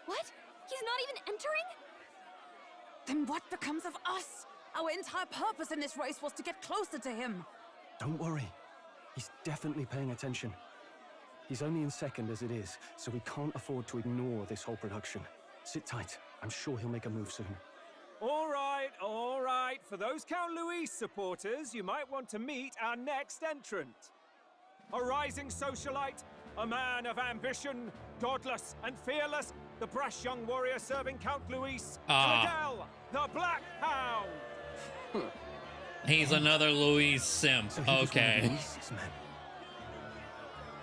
What? He's not even entering? Then what becomes of us? Our entire purpose in this race was to get closer to him. Don't worry. He's definitely paying attention. He's only in second as it is, so we can't afford to ignore this whole production. Sit tight. I'm sure he'll make a move soon. All right, all right. For those Count Luis supporters, you might want to meet our next entrant. A rising socialite, a man of ambition, godless and fearless, the brash young warrior serving Count Luis, Cladel, the Black Hound. He's another Luis simp. Okay.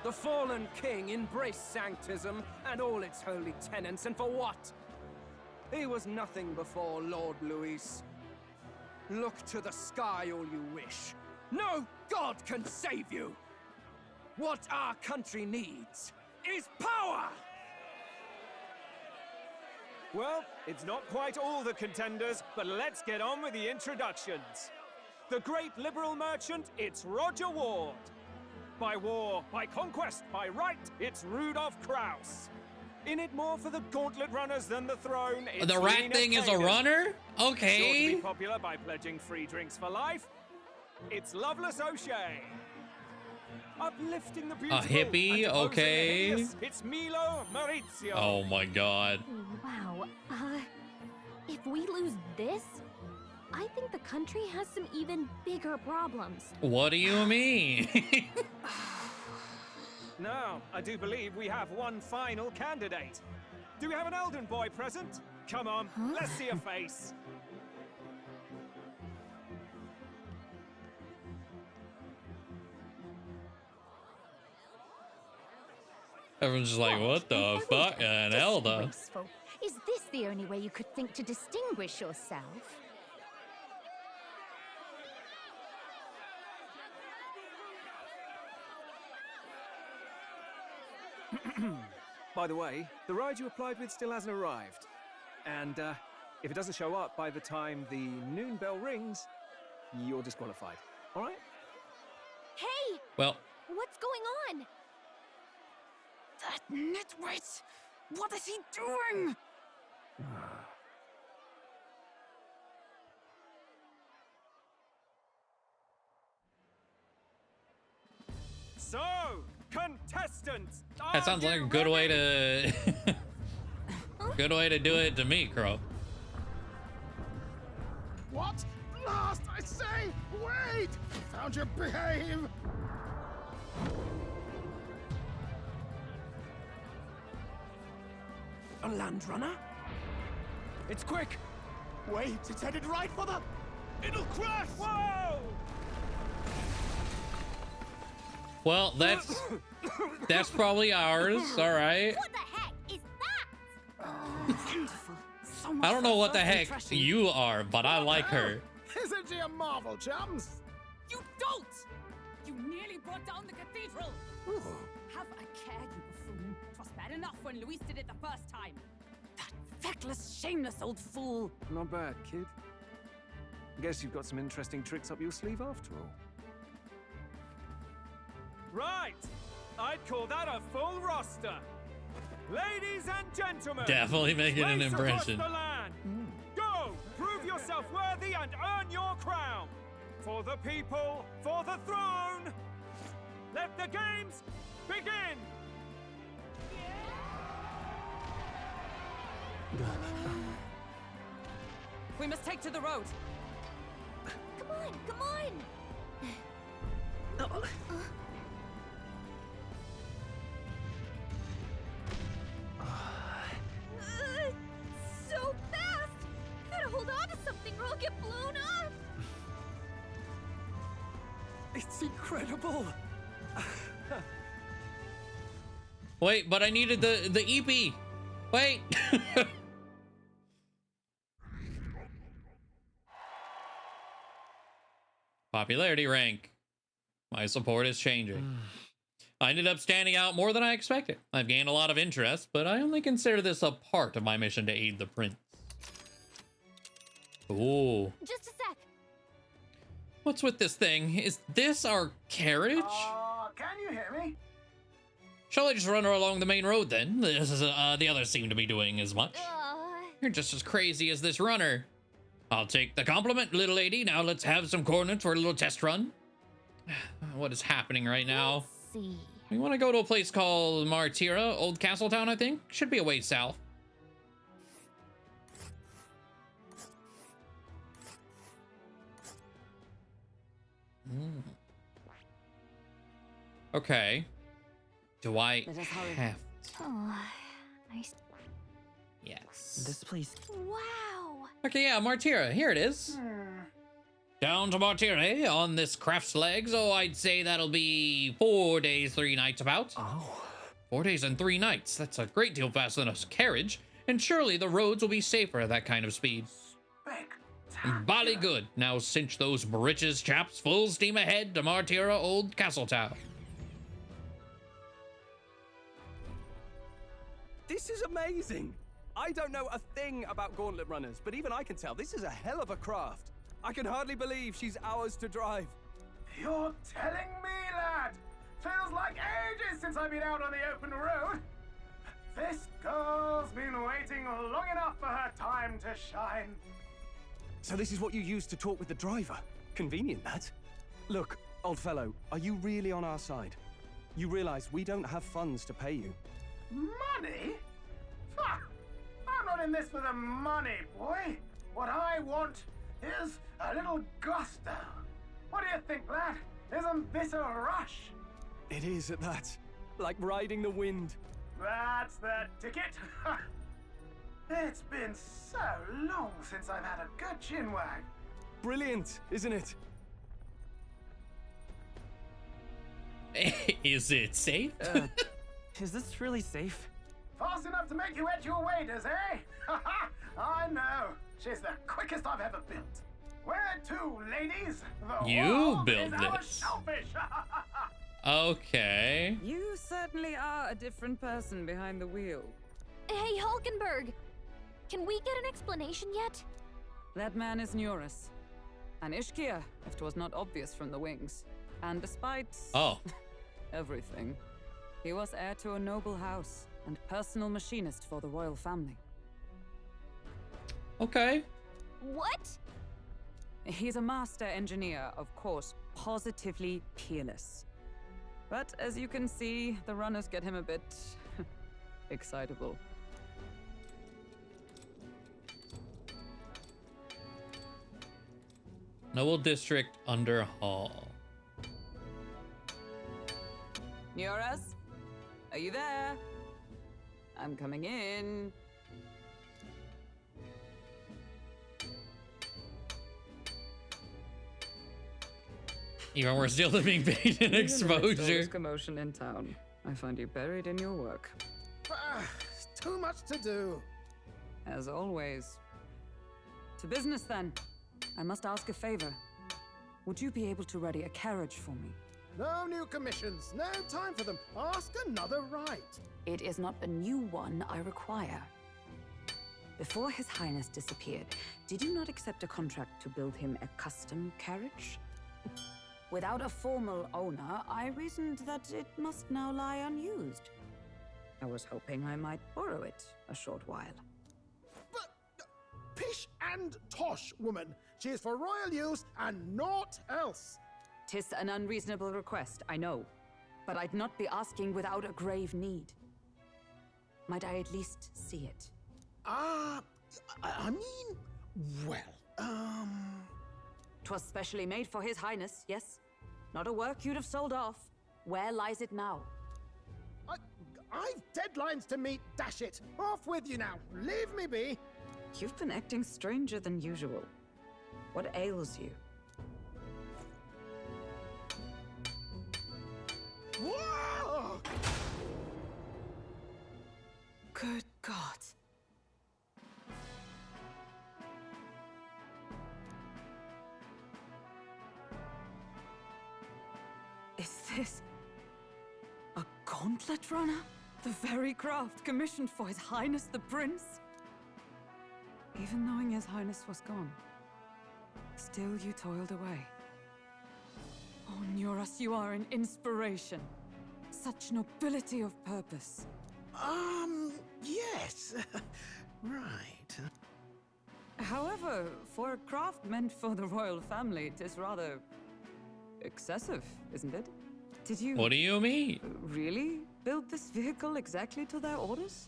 The fallen king embraced sanctism and all its holy tenets, and for what? He was nothing before Lord Luis. Look to the sky all you wish. No god can save you! What our country needs is power! Well, it's not quite all the contenders, but let's get on with the introductions. The great liberal merchant, it's Roger Ward. By war, by conquest, by right, it's Rudolph Krauss. In it more for the gauntlet runners than the throne. It's The rat Lena thing is a Kagan. runner? Sure to Okay. be popular by pledging free drinks for life. It's Loveless O'Shea. Uplifting the beautiful. hippie? and opposing the Okay. hideous, it's Milo Maurizio. Oh my god. Wow. If we lose this, I think the country has some even bigger problems. What do you mean? Now, I do believe we have one final candidate. Do we have an Elden boy present? Come on, let's see a face. Everyone's just like, what the fuck? An Elder. Disgraceful. Is this the only way you could think to distinguish yourself? By the way, the ride you applied with still hasn't arrived. And if it doesn't show up by the time the noon bell rings, you're disqualified. All right? Hey! Well, What's going on? That nitwit! What is he doing? So, contestants! that sounds like a good way to good way to do it to me, Crow. What? Blast, I say! Wait! Found your behave! A land runner? It's quick! Wait, it's headed right for the... It'll crash! Whoa! Well, that's probably ours. All right. What the heck is that? Wonderful. So much I don't know for what the first heck impression. you are, but I like her. Isn't she a marvel, chums? You don't! You nearly brought down the cathedral! Have a care, you buffoon. 'Twas bad enough when Luis did it the first time. That feckless, shameless old fool. Not bad, kid. Guess you've got some interesting tricks up your sleeve after all. Right! I'd call that a full roster. Ladies and gentlemen, Definitely making an race across impression. the land. Go, prove yourself worthy and earn your crown. For the people, for the throne. Let the games begin. We must take to the road. Come on, come on! So fast! Gotta hold on to something or I'll get blown up! It's incredible. Wait, but I needed the EP. Wait. Popularity rank. My support is changing. I ended up standing out more than I expected. I've gained a lot of interest, but I only consider this a part of my mission to aid the prince. Ooh. Just a sec. What's with this thing? Is this our carriage? Can you hear me? Shall I just run her along the main road then? This is the others seem to be doing as much. You're just as crazy as this runner. I'll take the compliment, little lady. Now let's have some coordinates for a little test run. What is happening right now? Let's see. We want to go to a place called Martira, Old Castletown, I think. Should be a ways south. Okay. Do I have to? Oh, nice. Yes. This place. Wow! Okay, yeah, Martira. Here it is. Down to Martira on this craft's legs. Oh, I'd say that'll be 4 days, 3 nights about. Oh. 4 days and 3 nights. That's a great deal faster than a carriage. And surely the roads will be safer at that kind of speed. Bally good. Now cinch those britches, chaps. Full steam ahead to Martira, Old Castletown. This is amazing. I don't know a thing about gauntlet runners, but even I can tell this is a hell of a craft. I can hardly believe she's ours to drive. You're telling me, lad? Feels like ages since I've been out on the open road. This girl's been waiting long enough for her time to shine. So this is what you use to talk with the driver? Convenient, that. Look, old fellow, are you really on our side? You realize we don't have funds to pay you. Money? Ha! I'm not in this for the money, boy. What I want is a little gusto. What do you think, lad? Isn't this a rush? It is at that. Like riding the wind. That's the ticket. It's been so long since I've had a good chinwag. Brilliant, isn't it? Is it safe? Is this really safe? Fast enough to make you edge your waders, eh? I know. She's the quickest I've ever built. Where to, ladies? The You world built is our this. shellfish. Okay. You certainly are a different person behind the wheel. Hey, Hulkenberg! Can we get an explanation yet? That man is Neurus. An Ishkia, if 'twas not obvious from the wings. And despite everything, he was heir to a noble house and personal machinist for the royal family. Okay. What? He's a master engineer, of course, positively peerless. But as you can see, the runners get him a bit excitable. Noble District under Hall. Neurus? Are you there? I'm coming in. Even worse deal than being paid in exposure. Commotion in town. I find you buried in your work. Too much to do. As always. To business then. I must ask a favor. Would you be able to ready a carriage for me? No new commissions. No time for them. Ask another right. It is not a new one I require. Before His Highness disappeared, did you not accept a contract to build him a custom carriage? Without a formal owner, I reasoned that it must now lie unused. I was hoping I might borrow it a short while. Pish and tosh, woman. She is for royal use and naught else. 'Tis an unreasonable request, I know. But I'd not be asking without a grave need. Might I at least see it? I mean, well, 'Twas specially made for His Highness, yes? Not a work you'd have sold off. Where lies it now? I've deadlines to meet, dash it. Off with you now. Leave me be. You've been acting stranger than usual. What ails you? Whoa! Good God. Is this a gauntlet runner? The very craft commissioned for His Highness the Prince? Even knowing His Highness was gone, still you toiled away. Oh, Nuras, you are an inspiration. Such nobility of purpose. Yes. Right. However, for a craft meant for the royal family, it is rather excessive, isn't it? Did you... What do you mean? Really build this vehicle exactly to their orders?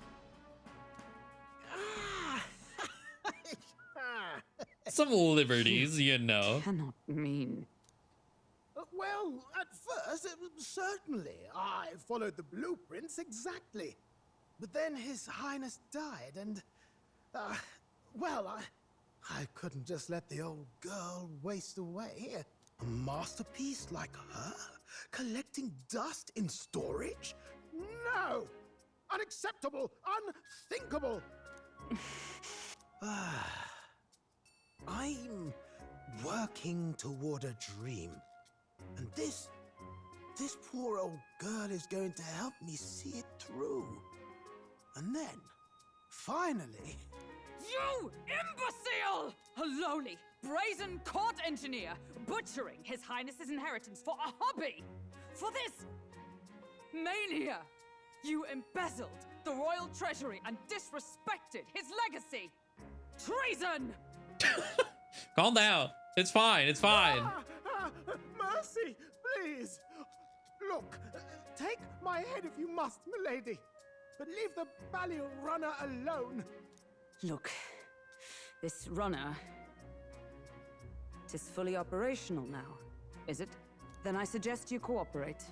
Some liberties, you know. Cannot mean. Well, at first, certainly. I followed the blueprints exactly. But then His Highness died, and... well, I couldn't just let the old girl waste away. A masterpiece like her? Collecting dust in storage? No! Unacceptable! Unthinkable! I'm working toward a dream. And this poor old girl is going to help me see it through. And then, finally... You imbecile! A lowly, brazen court engineer butchering His Highness's inheritance for a hobby! For this mania! You embezzled the royal treasury and disrespected his legacy! Treason! Calm down. It's fine. It's fine. Mercy, please. Look, take my head if you must, milady. But leave the Balliol runner alone. Look, this runner... Tis fully operational now, is it? Then I suggest you cooperate,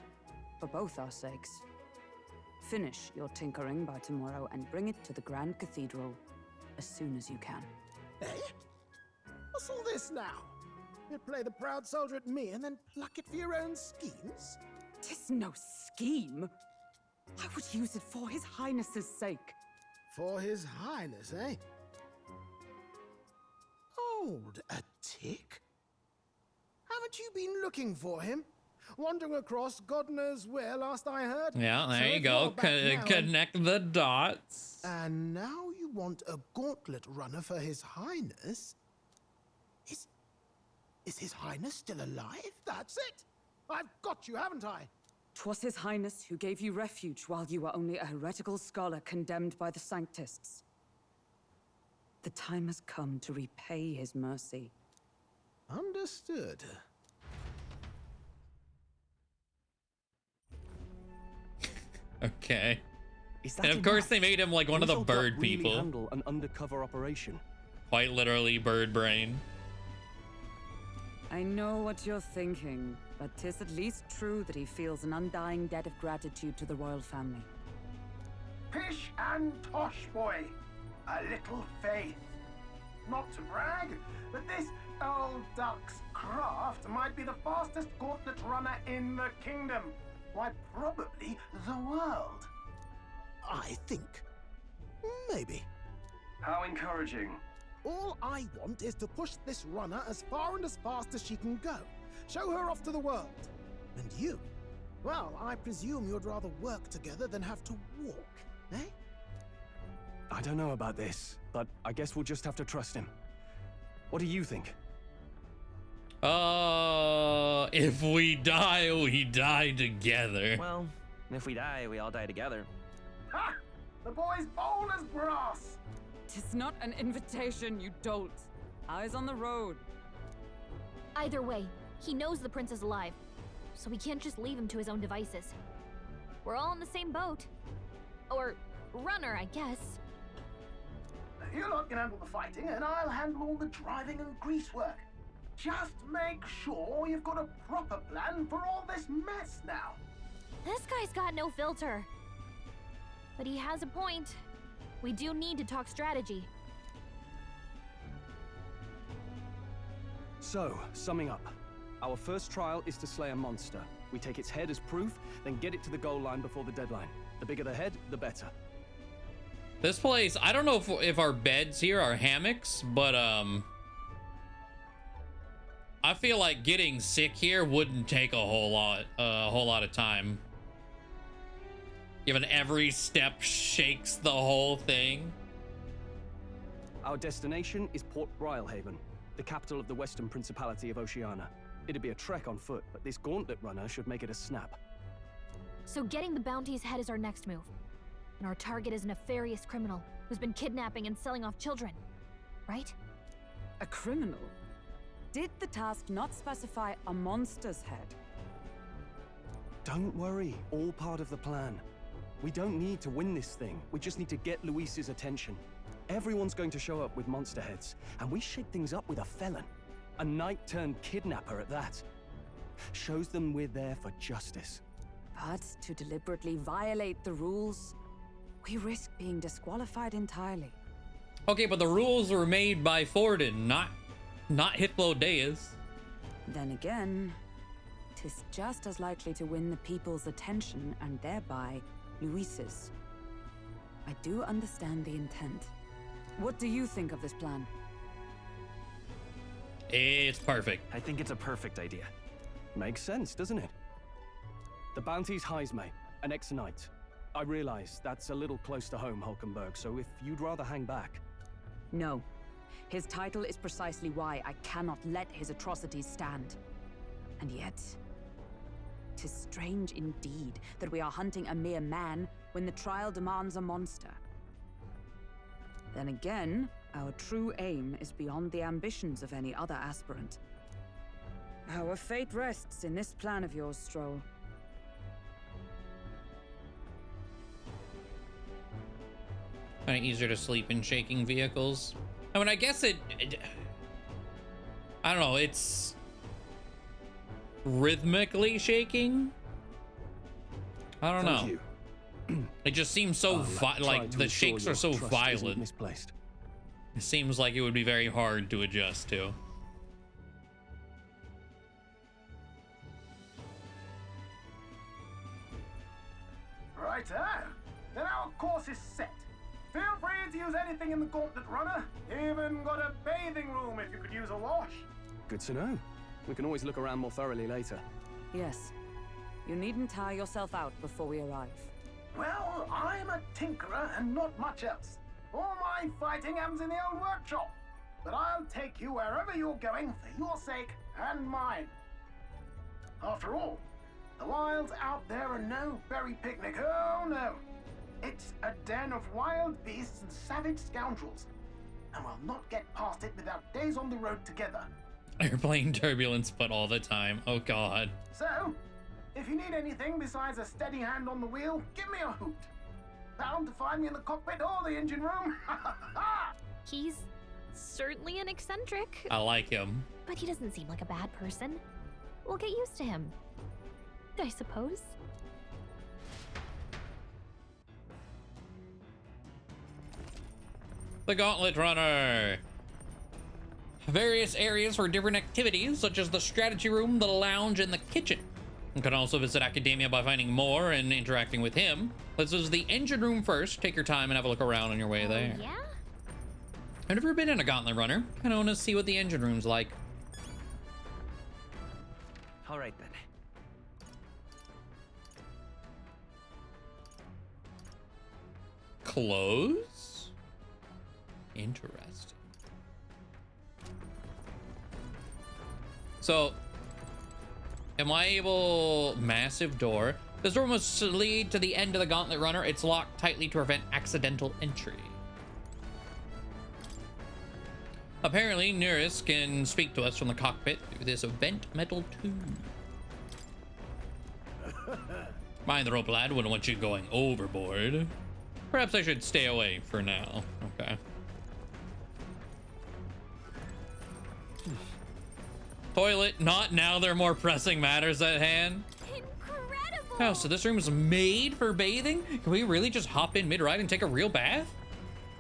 for both our sakes. Finish your tinkering by tomorrow and bring it to the Grand Cathedral as soon as you can. Eh? What's all this now? You play the proud soldier at me and then pluck it for your own schemes? 'Tis no scheme. I would use it for His Highness's sake. For His Highness, eh? Hold a tick. Haven't you been looking for him? Wandering across God knows where last I heard? Yeah, there So you if go. you're back now Connect the dots. And now you want a gauntlet runner for His Highness? Is His Highness still alive? That's it! I've got you, haven't I? 'Twas His Highness who gave you refuge while you were only a heretical scholar condemned by the Sanctists. The time has come to repay His mercy. Understood. Okay. Is that And of course enough? they made him like one of the Can this old bird duck really people. handle an undercover operation? Quite literally bird brain. I know what you're thinking, but 'tis at least true that he feels an undying debt of gratitude to the royal family. Pish and tosh, boy. A little faith. Not to brag, but this old duck's craft might be the fastest gauntlet runner in the kingdom. Why, probably the world. I think. Maybe. How encouraging. All I want is to push this runner as far and as fast as she can go. Show her off to the world. And you? Well, I presume you'd rather work together than have to walk, eh? I don't know about this, but I guess we'll just have to trust him. What do you think? If we die, we die together. Well, if we die, we all die together. Ha! The boy's bold as brass. 'Tis not an invitation, you dolt. Eyes on the road. Either way, he knows the prince is alive, so we can't just leave him to his own devices. We're all in the same boat. Or runner, I guess. You lot can handle the fighting, and I'll handle all the driving and grease work. Just make sure you've got a proper plan for all this mess now. This guy's got no filter. But he has a point. We do need to talk strategy. So, summing up. Our first trial is to slay a monster. We take its head as proof, then get it to the goal line before the deadline. The bigger the head, the better. This place, I don't know if our beds here are hammocks, but I feel like getting sick here wouldn't take a whole lot of time. Given every step shakes the whole thing. Our destination is Port Brylehaven, the capital of the Western Principality of Oceania. It'd be a trek on foot, but this gauntlet runner should make it a snap. So getting the bounty's head is our next move. And our target is a nefarious criminal who's been kidnapping and selling off children, right? A criminal? Did the task not specify a monster's head? Don't worry, all part of the plan. We don't need to win this thing. We just need to get Luis's attention. Everyone's going to show up with monster heads, and we shake things up with a felon. A knight-turned-kidnapper at that. Shows them we're there for justice. But to deliberately violate the rules, we risk being disqualified entirely. Okay, but the rules were made by Forden, not Hitflow Deus. Then again, 'tis just as likely to win the people's attention and thereby Luis's. I do understand the intent. What do you think of this plan? It's perfect. I think it's a perfect idea. Makes sense, doesn't it? The bounty's Heisme, an ex-knight. I realize that's a little close to home, Hulkenberg, so if you'd rather hang back... No. His title is precisely why I cannot let his atrocities stand. And yet, 'tis strange indeed that we are hunting a mere man when the trial demands a monster. Then again, our true aim is beyond the ambitions of any other aspirant. Our fate rests in this plan of yours, Stroll. Kind of easier to sleep in shaking vehicles. I mean, I guess I don't know, it's rhythmically shaking? I don't know. It just seems so like the shakes are so violent. Misplaced. It seems like it would be very hard to adjust to. Righto. Then our course is set. Feel free to use anything in the gauntlet runner. Even got a bathing room if you could use a wash. Good to know. We can always look around more thoroughly later. Yes. You needn't tire yourself out before we arrive. Well, I'm a tinkerer and not much else. All my fighting happens in the old workshop. But I'll take you wherever you're going for your sake and mine. After all, the wilds out there are no berry picnic. Oh no. It's a den of wild beasts and savage scoundrels. And we'll not get past it without days on the road together. Airplane turbulence, but all the time. Oh god. So, if you need anything besides a steady hand on the wheel, give me a hoot. Bound to find me in the cockpit or the engine room. He's certainly an eccentric. I like him. But he doesn't seem like a bad person. We'll get used to him, I suppose. The Gauntlet Runner. Various areas for different activities, such as the strategy room, the lounge, and the kitchen. You can also visit Academia by finding more and interacting with him. Let's visit the engine room first. Take your time and have a look around on your way there. Yeah? I've never been in a Gauntlet Runner. Kind of want to see what the engine room's like. All right then. Close? Interesting. So, am I able... Massive door. This door must lead to the end of the Gauntlet Runner. It's locked tightly to prevent accidental entry. Apparently, Nearest can speak to us from the cockpit through this vent metal tube. Mind the rope, lad. Wouldn't want you going overboard. Perhaps I should stay away for now. Okay. Toilet, not now. There are more pressing matters at hand. Incredible! Oh, so this room is made for bathing? Can we really just hop in mid-ride and take a real bath?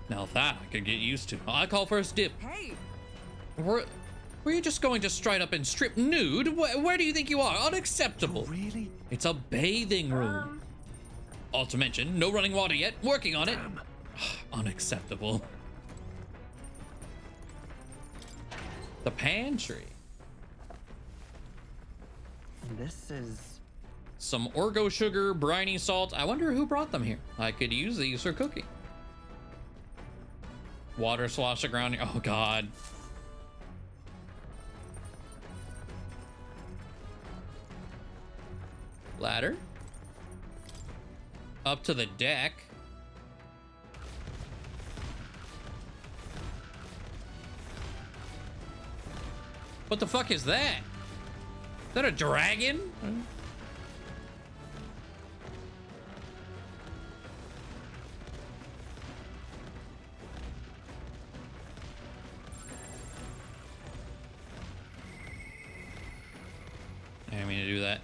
Now that I could get used to. I call first dip. Hey! Were you just going to straight up and strip nude? Where do you think you are? Unacceptable. Oh, really? It's a bathing room. All to mention, no running water yet. Working on it. Unacceptable. The pantry. This is... Some Orgo sugar, briny salt. I wonder who brought them here. I could use these for cooking. Water sloshing around here. Oh, God. Ladder. Up to the deck. What the fuck is that? Is that a dragon? I didn't mean to do that.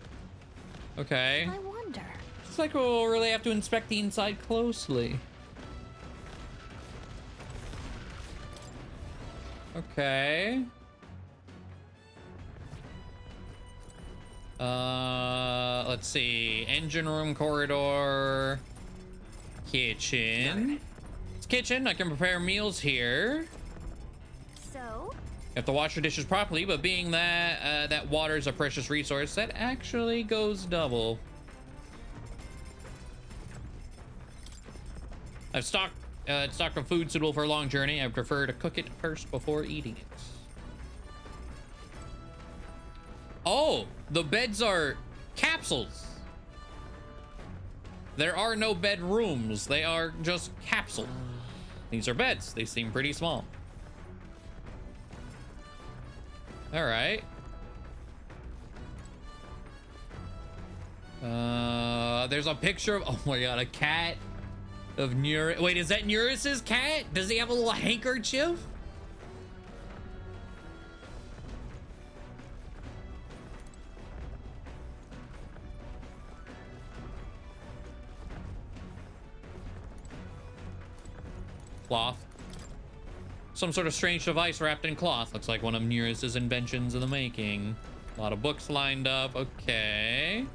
Okay. I wonder. Looks like we'll really have to inspect the inside closely. Okay. Let's see. Engine room, corridor, kitchen. It's kitchen. I can prepare meals here. So? You have to wash your dishes properly, but being that that water is a precious resource, that actually goes double. I've stocked a food suitable for a long journey. I prefer to cook it first before eating it. Oh, the beds are capsules. There are no bedrooms. They are just capsules. These are beds. They seem pretty small. All right. There's a picture of, oh my God, a cat of Nearest. Wait, is that Nearest's cat? Does he have a little handkerchief? Cloth. Some sort of strange device wrapped in cloth. Looks like one of Nearest's inventions in the making. A lot of books lined up. Okay.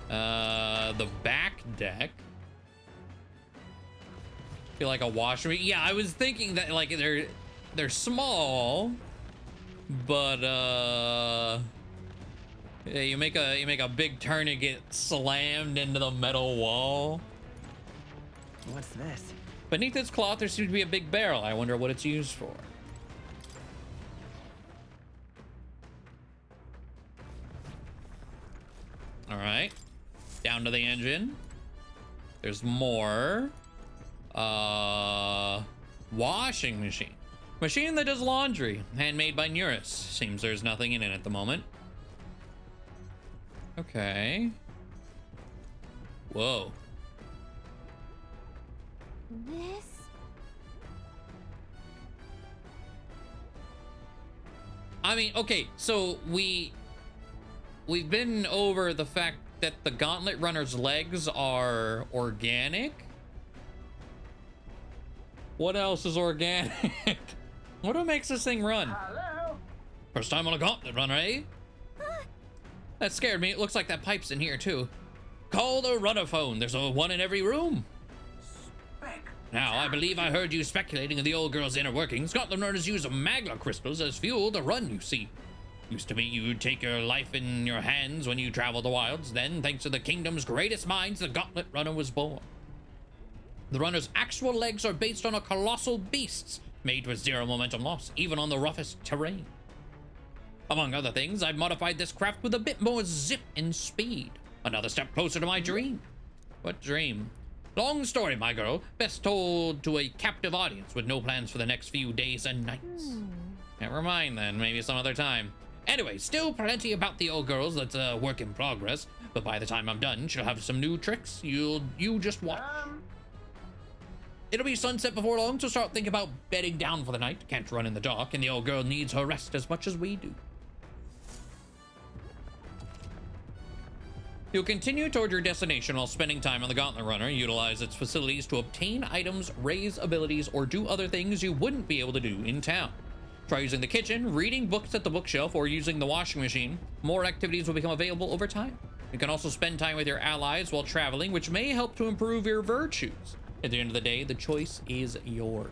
The back deck. Feel like a washroom. Yeah, I was thinking that like they're small, but yeah, you make a big turn and get slammed into the metal wall. What's this? Beneath this cloth, there seems to be a big barrel. I wonder what it's used for. All right, down to the engine. There's more. Washing machine. Machine that does laundry. Handmade by Nearest. Seems there's nothing in it at the moment. Okay. Whoa. This? I mean, okay, so we've been over the fact that the Gauntlet Runner's legs are organic. What else is organic? What makes this thing run? Hello? First time on a Gauntlet Runner, eh? That scared me. It looks like that pipe's in here too. Call the runner phone. There's one in every room. Now, I believe I heard you speculating in the old girl's inner workings. Gauntlet Runners use magma crystals as fuel to run, you see. Used to be you'd take your life in your hands when you traveled the wilds. Then, thanks to the kingdom's greatest minds, the Gauntlet Runner was born. The runner's actual legs are based on a colossal beasts, made with zero momentum loss, even on the roughest terrain. Among other things, I've modified this craft with a bit more zip and speed. Another step closer to my dream. What dream? Long story, my girl. Best told to a captive audience with no plans for the next few days and nights. Never mind then, maybe some other time. Anyway, still plenty about the old girls that's a work in progress, but by the time I'm done, she'll have some new tricks. You just watch. It'll be sunset before long, so start thinking about bedding down for the night. Can't run in the dark, and the old girl needs her rest as much as we do. You'll continue toward your destination while spending time on the Gauntlet Runner. Utilize its facilities to obtain items, raise abilities, or do other things you wouldn't be able to do in town. Try using the kitchen, reading books at the bookshelf, or using the washing machine. More activities will become available over time. You can also spend time with your allies while traveling, which may help to improve your virtues. At the end of the day, the choice is yours.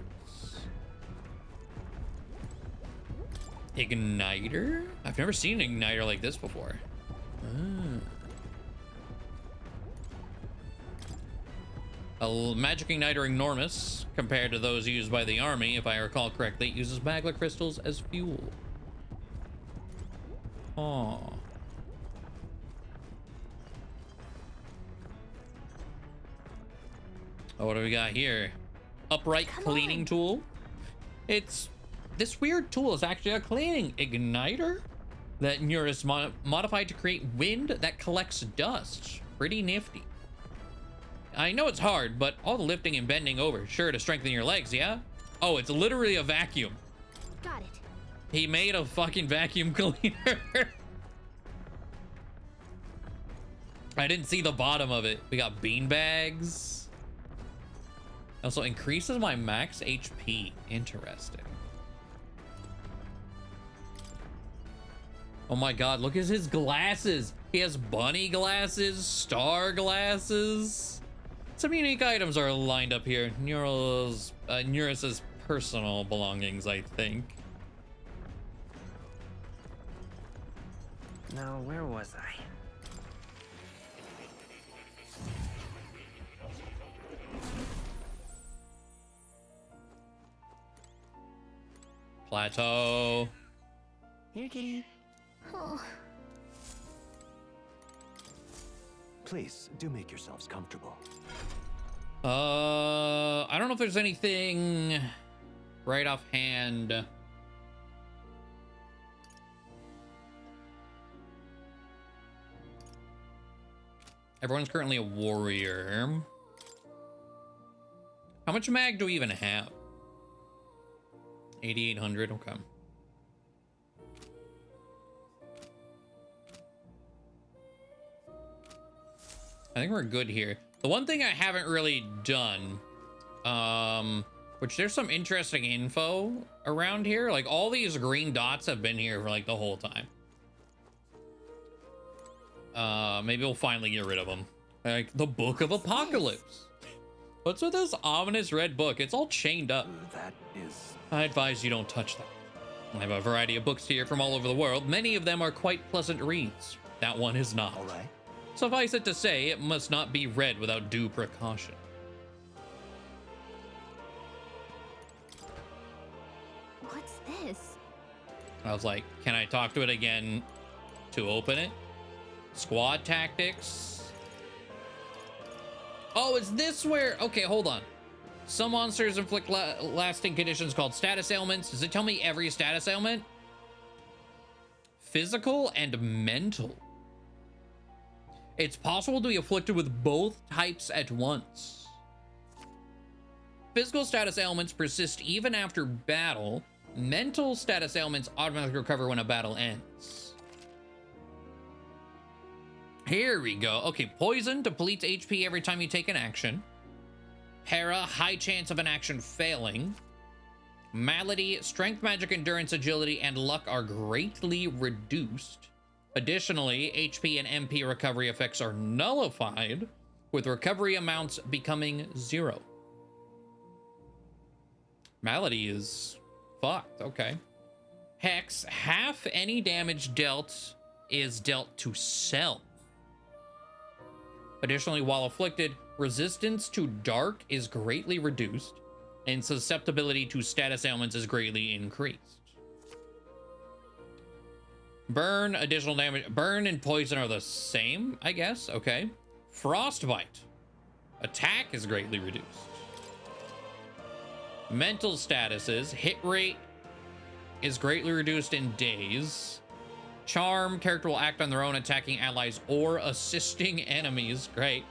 Igniter? I've never seen an igniter like this before. A magic igniter enormous compared to those used by the army. If I recall correctly, it uses magma crystals as fuel. Oh. Oh, what do we got here? Upright cleaning tool. This weird tool is actually a cleaning igniter that Eurus modified to create wind that collects dust. Pretty nifty. I know it's hard, but all the lifting and bending over, sure to strengthen your legs, yeah? Oh, it's literally a vacuum. Got it. He made a fucking vacuum cleaner. I didn't see the bottom of it. We got bean bags. Also increases my max HP. Interesting. Oh my god, look at his glasses. He has bunny glasses, star glasses. Some unique items are lined up here. Neurus's personal belongings, I think. Now, where was I? Plateau. Here, kitty. Oh. Please, do make yourselves comfortable. I don't know if there's anything right offhand. Everyone's currently a warrior. How much mag do we even have? 8,800, okay. I think we're good here. The one thing I haven't really done, which there's some interesting info around here. Like all these green dots have been here for like the whole time. Maybe we'll finally get rid of them. Like the Book of Apocalypse. What's with this ominous red book? It's all chained up. That is... I advise you don't touch that. I have a variety of books here from all over the world. Many of them are quite pleasant reads. That one is not. All right. Suffice it to say, it must not be read without due precaution. What's this? I was like, can I talk to it again to open it? Squad tactics. Oh, is this where... Okay, hold on. Some monsters inflict lasting conditions called status ailments. Does it tell me every status ailment? Physical and mental. It's possible to be afflicted with both types at once. Physical status ailments persist even after battle. Mental status ailments automatically recover when a battle ends. Here we go. Okay, poison depletes HP every time you take an action. Para, high chance of an action failing. Malady, strength, magic, endurance, agility, and luck are greatly reduced. Additionally, HP and MP recovery effects are nullified, with recovery amounts becoming 0. Malady is fucked, okay. Hex, half any damage dealt is dealt to self. Additionally, while afflicted, resistance to dark is greatly reduced, and susceptibility to status ailments is greatly increased. Burn, additional damage. Burn and poison are the same, I guess. Okay. Frostbite. Attack is greatly reduced. Mental statuses. Hit rate is greatly reduced in days. Charm, character will act on their own, attacking allies or assisting enemies. Great.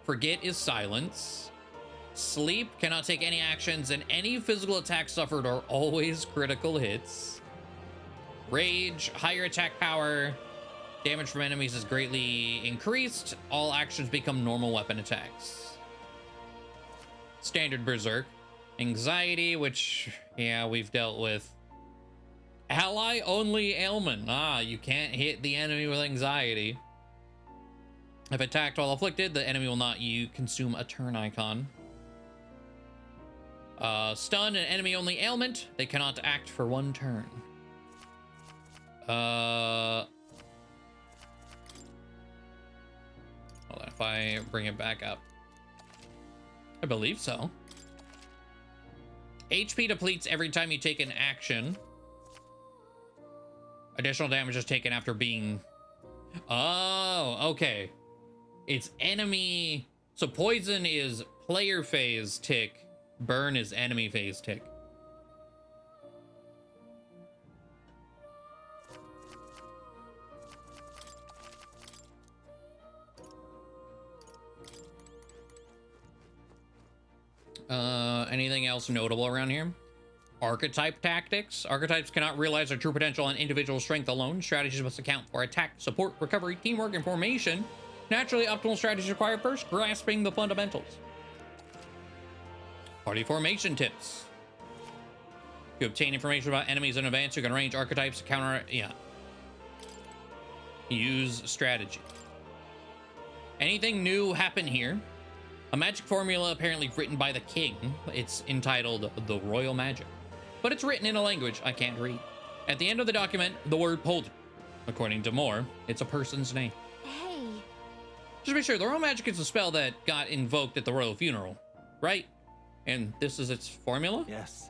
Forget is silence. Sleep, cannot take any actions, and any physical attacks suffered are always critical hits. Rage, higher attack power. Damage from enemies is greatly increased. All actions become normal weapon attacks. Standard Berserk. Anxiety, which, yeah, we've dealt with. Ally only ailment. Ah, you can't hit the enemy with anxiety. If attacked while afflicted, the enemy will not consume a turn icon. Stun, an enemy only ailment. They cannot act for 1 turn. Hold on, if I bring it back up. I believe so. HP depletes every time you take an action. Additional damage is taken after being... Oh, okay. It's enemy... So poison is player phase tick. Burn is enemy phase tick. Anything else notable around here? Archetype tactics. Archetypes cannot realize their true potential on individual strength alone. Strategies must account for attack, support, recovery, teamwork, and formation. Naturally, optimal strategies required first, grasping the fundamentals. Party formation tips. You obtain information about enemies in advance. You can arrange archetypes to counter... Yeah. Use strategy. Anything new happen here? A magic formula apparently written by the king. It's entitled The Royal Magic. But it's written in a language I can't read. At the end of the document, the word poledoo. According to Moore, it's a person's name. Hey. Just to be sure, the Royal Magic is a spell that got invoked at the royal funeral, right? And this is its formula? Yes.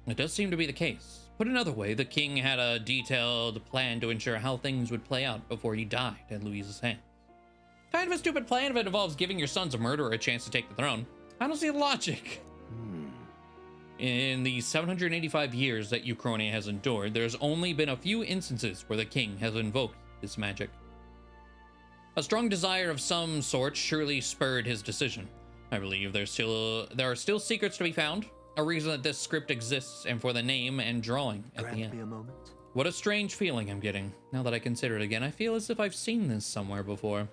It does seem to be the case. Put another way, the king had a detailed plan to ensure how things would play out before he died at Louise's hands. Kind of a stupid plan if it involves giving your sons a murderer a chance to take the throne. I don't see the logic. In the 785 years that Ukraine has endured, there's only been a few instances where the king has invoked this magic. A strong desire of some sort surely spurred his decision. I believe there are still secrets to be found, a reason that this script exists, and for the name and drawing at the end. Grant me a moment. What a strange feeling I'm getting. Now that I consider it again, I feel as if I've seen this somewhere before.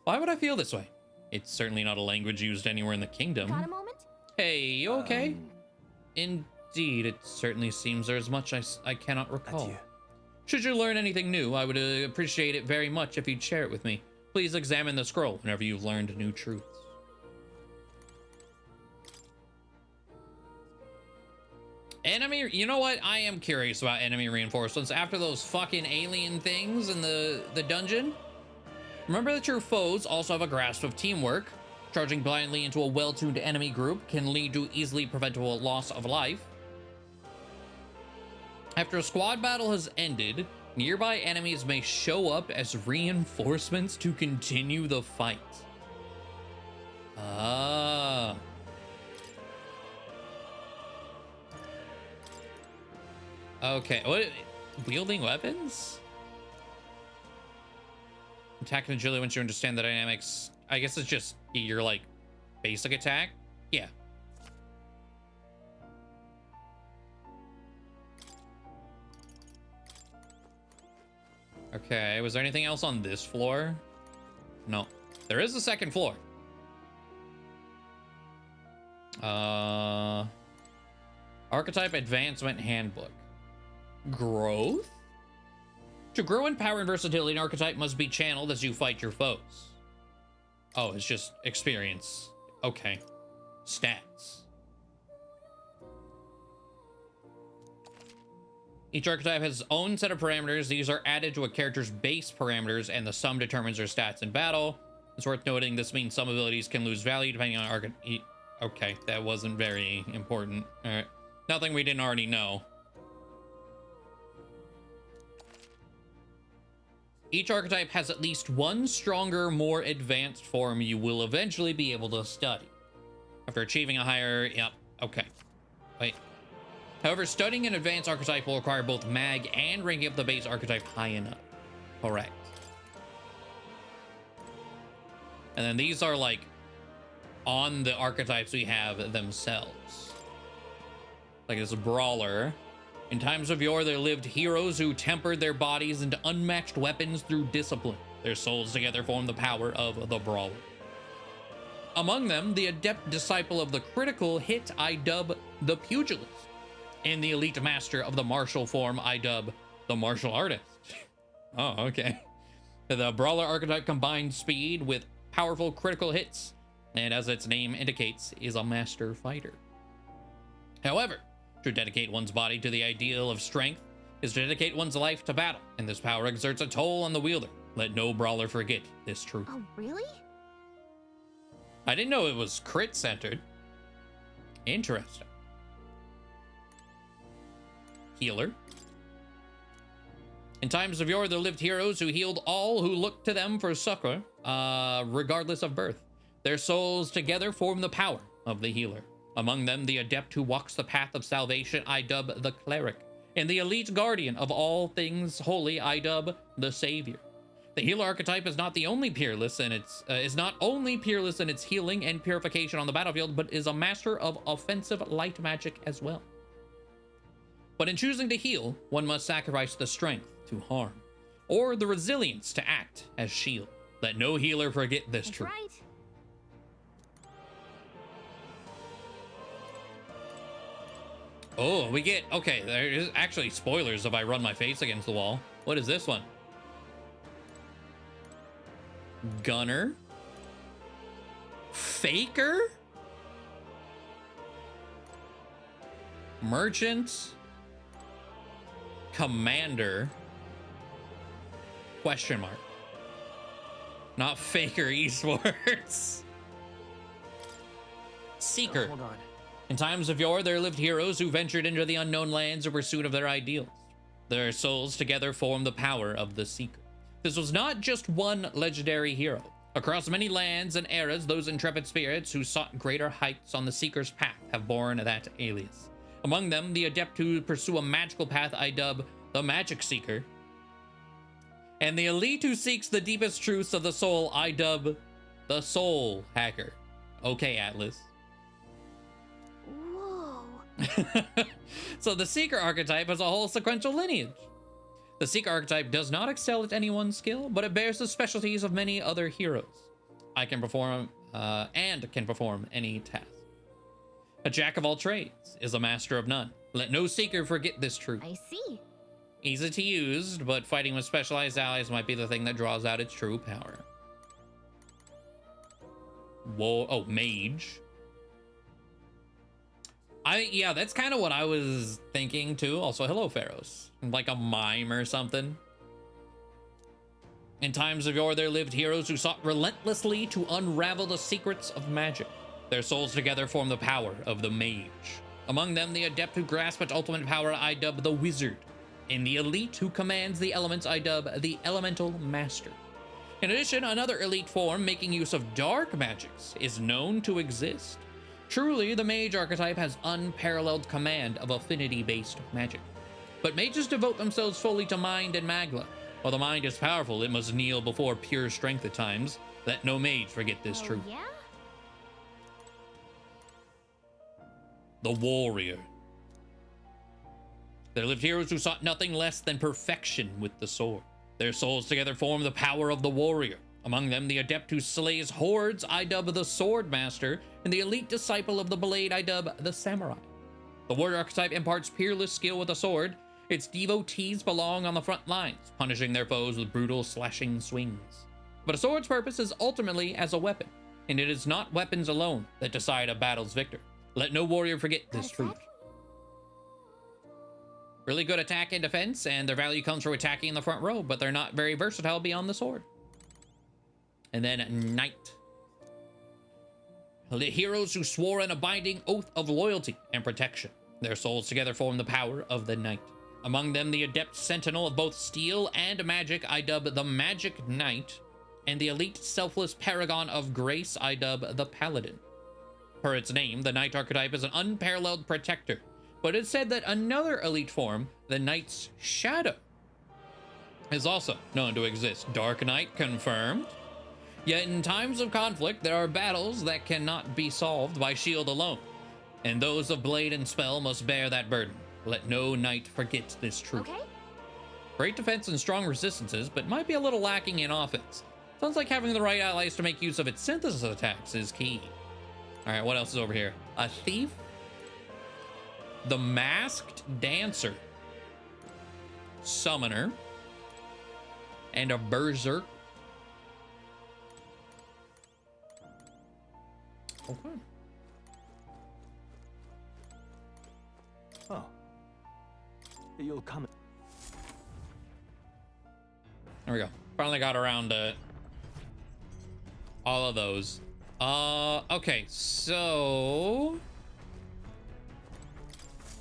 Why would I feel this way? It's certainly not a language used anywhere in the kingdom. Got a moment? Hey, you okay? Indeed, it certainly seems there's much I cannot recall. Adieu. Should you learn anything new, I would appreciate it very much if you'd share it with me. Please examine the scroll whenever you've learned new truths. Enemy, you know what? I am curious about enemy reinforcements after those fucking alien things in the dungeon. Remember that your foes also have a grasp of teamwork. Charging blindly into a well-tuned enemy group can lead to easily preventable loss of life. After a squad battle has ended, nearby enemies may show up as reinforcements to continue the fight. Ah. Okay, what? Wielding weapons? Attack and agility once you understand the dynamics. I guess it's just your, like, basic attack? Yeah. Okay, was there anything else on this floor? No. There is a second floor. Archetype Advancement Handbook. Growth? To grow in power and versatility, an archetype must be channeled as you fight your foes. Oh, it's just experience. Okay. Stats. Each archetype has its own set of parameters. These are added to a character's base parameters, and the sum determines their stats in battle. It's worth noting this means some abilities can lose value depending on archetype. Okay, that wasn't very important. All right. Nothing we didn't already know. Each archetype has at least one stronger, more advanced form you will eventually be able to study. After achieving a higher... Yep, okay. Wait. However, studying an advanced archetype will require both mag and ranking up the base archetype high enough. Correct. And then these are like on the archetypes we have themselves. Like this brawler. In times of yore, there lived heroes who tempered their bodies into unmatched weapons through discipline. Their souls together formed the power of the brawler. Among them, the adept disciple of the critical hit I dub the pugilist. And the elite master of the martial form I dub the martial artist. Oh, okay. The brawler archetype combines speed with powerful critical hits, and as its name indicates, is a master fighter. However, to dedicate one's body to the ideal of strength is to dedicate one's life to battle, and this power exerts a toll on the wielder. Let no brawler forget this truth. Oh, really? I didn't know it was crit centered. Interesting. Healer. In times of yore, there lived heroes who healed all who looked to them for succor, regardless of birth. Their souls together form the power of the healer. Among them, the adept who walks the path of salvation, I dub the cleric. And the elite guardian of all things holy, I dub the savior. The healer archetype is not only peerless in its healing and purification on the battlefield, but is a master of offensive light magic as well. But in choosing to heal, one must sacrifice the strength to harm, or the resilience to act as shield. Let no healer forget this truth. Right. Oh, we get, okay, there is actually spoilers if I run my face against the wall. What is this one? Gunner? Faker? Merchant? Commander? Question mark. Not Faker Esports. Seeker. Hold on. In times of yore, there lived heroes who ventured into the unknown lands in pursuit of their ideals. Their souls together formed the power of the Seeker. This was not just one legendary hero. Across many lands and eras, those intrepid spirits who sought greater heights on the Seeker's path have borne that alias. Among them, the adept who pursue a magical path I dub the Magic Seeker. And the elite who seeks the deepest truths of the soul I dub the Soul Hacker. Okay, Atlas. Whoa. So the Seeker archetype has a whole sequential lineage. The Seeker archetype does not excel at any one skill, but it bears the specialties of many other heroes. I can perform any task. A jack of all trades is a master of none. Let no Seeker forget this truth. I see. Easy to use, but fighting with specialized allies might be the thing that draws out its true power. Whoa, oh, mage. Yeah, that's kind of what I was thinking too. Also, hello, Pharaohs. Like a mime or something. In times of yore, there lived heroes who sought relentlessly to unravel the secrets of magic. Their souls together form the power of the mage. Among them, the adept who grasps its ultimate power, I dub the wizard. And the elite who commands the elements, I dub the elemental master. In addition, another elite form making use of dark magics is known to exist. Truly, the mage archetype has unparalleled command of affinity-based magic. But mages devote themselves fully to mind and magla. While the mind is powerful, it must kneel before pure strength at times. Let no mage forget this truth. Yeah? The warrior. There lived heroes who sought nothing less than perfection with the sword. Their souls together form the power of the warrior. Among them, the adept who slays hordes, I dub the sword master, and the elite disciple of the blade, I dub the samurai. The warrior archetype imparts peerless skill with a sword. Its devotees belong on the front lines, punishing their foes with brutal slashing swings. But a sword's purpose is ultimately as a weapon, and it is not weapons alone that decide a battle's victor. Let no warrior forget this truth. Really good attack and defense, and their value comes from attacking in the front row, but they're not very versatile beyond the sword. And then Knight. The heroes who swore an abiding oath of loyalty and protection. Their souls together form the power of the Knight. Among them, the adept sentinel of both steel and magic, I dub the Magic Knight, and the elite selfless paragon of grace, I dub the Paladin. Per its name, the Knight archetype is an unparalleled protector, but it's said that another elite form, the Knight's Shadow, is also known to exist. Dark Knight confirmed. Yet in times of conflict, there are battles that cannot be solved by shield alone, and those of blade and spell must bear that burden. Let no knight forget this truth. Okay. Great defense and strong resistances, but might be a little lacking in offense. Sounds like having the right allies to make use of its synthesis attacks is key. All right, what else is over here? A thief, the masked dancer, summoner, and a berserk. Okay. Oh. You'll come. There we go. Finally got around to all of those. Okay, so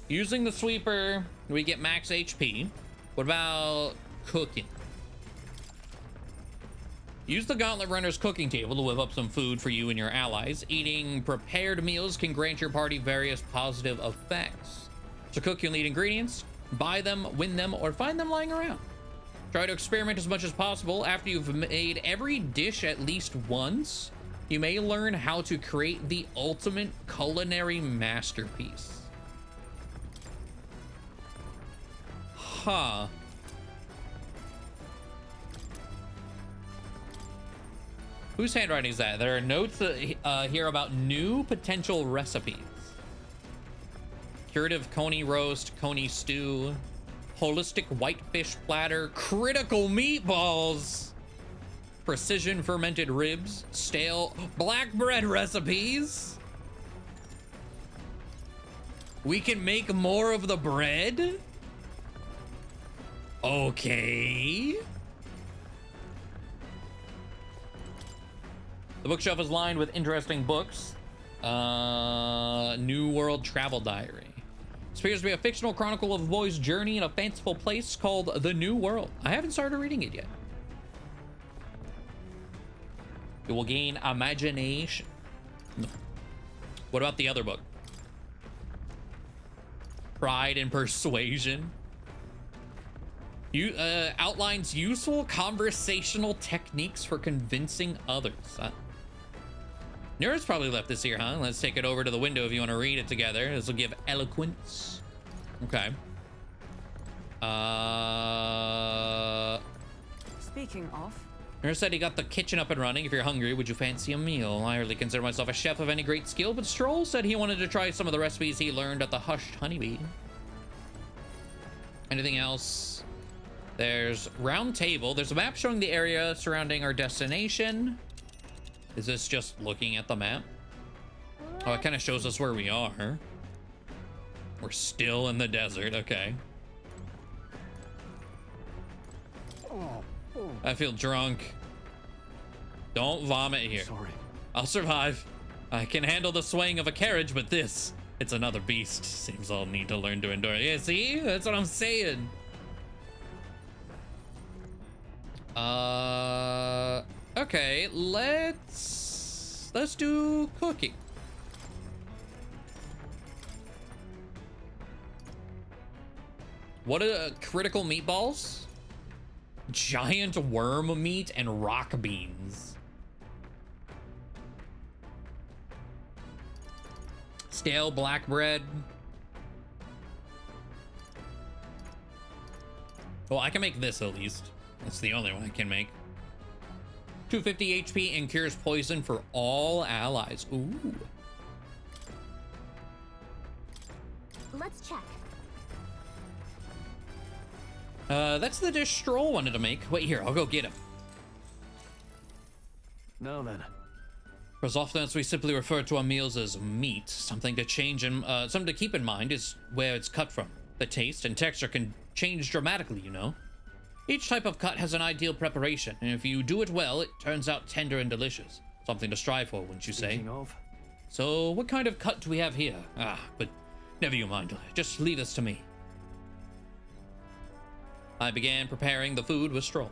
using the sweeper, we get max HP. What about cooking? Use the Gauntlet Runner's cooking table to whip up some food for you and your allies. Eating prepared meals can grant your party various positive effects. So cook your lead ingredients, buy them, win them, or find them lying around. Try to experiment as much as possible. After you've made every dish at least once, you may learn how to create the ultimate culinary masterpiece. Huh. Whose handwriting is that? There are notes here about new potential recipes. Curative coney roast, coney stew, holistic whitefish platter, critical meatballs, precision fermented ribs, stale black bread recipes. We can make more of the bread? Okay. The bookshelf is lined with interesting books. New World Travel Diary. This appears to be a fictional chronicle of a boy's journey in a fanciful place called the New World. I haven't started reading it yet. You will gain imagination. What about the other book? Pride and Persuasion. You outlines useful conversational techniques for convincing others. Nura's probably left this here, huh? Let's take it over to the window if you want to read it together. This will give eloquence. Okay. Speaking of, Nura said he got the kitchen up and running. If you're hungry, would you fancy a meal? I hardly consider myself a chef of any great skill, but Stroll said he wanted to try some of the recipes he learned at the Hushed Honeybee. Anything else? There's round table. There's a map showing the area surrounding our destination. Is this just looking at the map? Oh, it kind of shows us where we are. We're still in the desert. Okay. I feel drunk. Don't vomit here. Sorry. I'll survive. I can handle the swaying of a carriage, but this, it's another beast. Seems I'll need to learn to endure it. Yeah, see? That's what I'm saying. Okay, let's do cooking. What are critical meatballs? Giant worm meat and rock beans. Stale black bread. Well, I can make this at least. That's the only one I can make. 250 HP and cures poison for all allies. Ooh. Let's check. That's the dish Stroll wanted to make. Wait here, I'll go get him. Now then. For as often as we simply refer to our meals as meat, something to keep in mind is where it's cut from. The taste and texture can change dramatically, you know. Each type of cut has an ideal preparation, and if you do it well, it turns out tender and delicious. Something to strive for, wouldn't you say? Speaking of. So, what kind of cut do we have here? But never you mind. Just leave this to me. I began preparing the food with Stroll.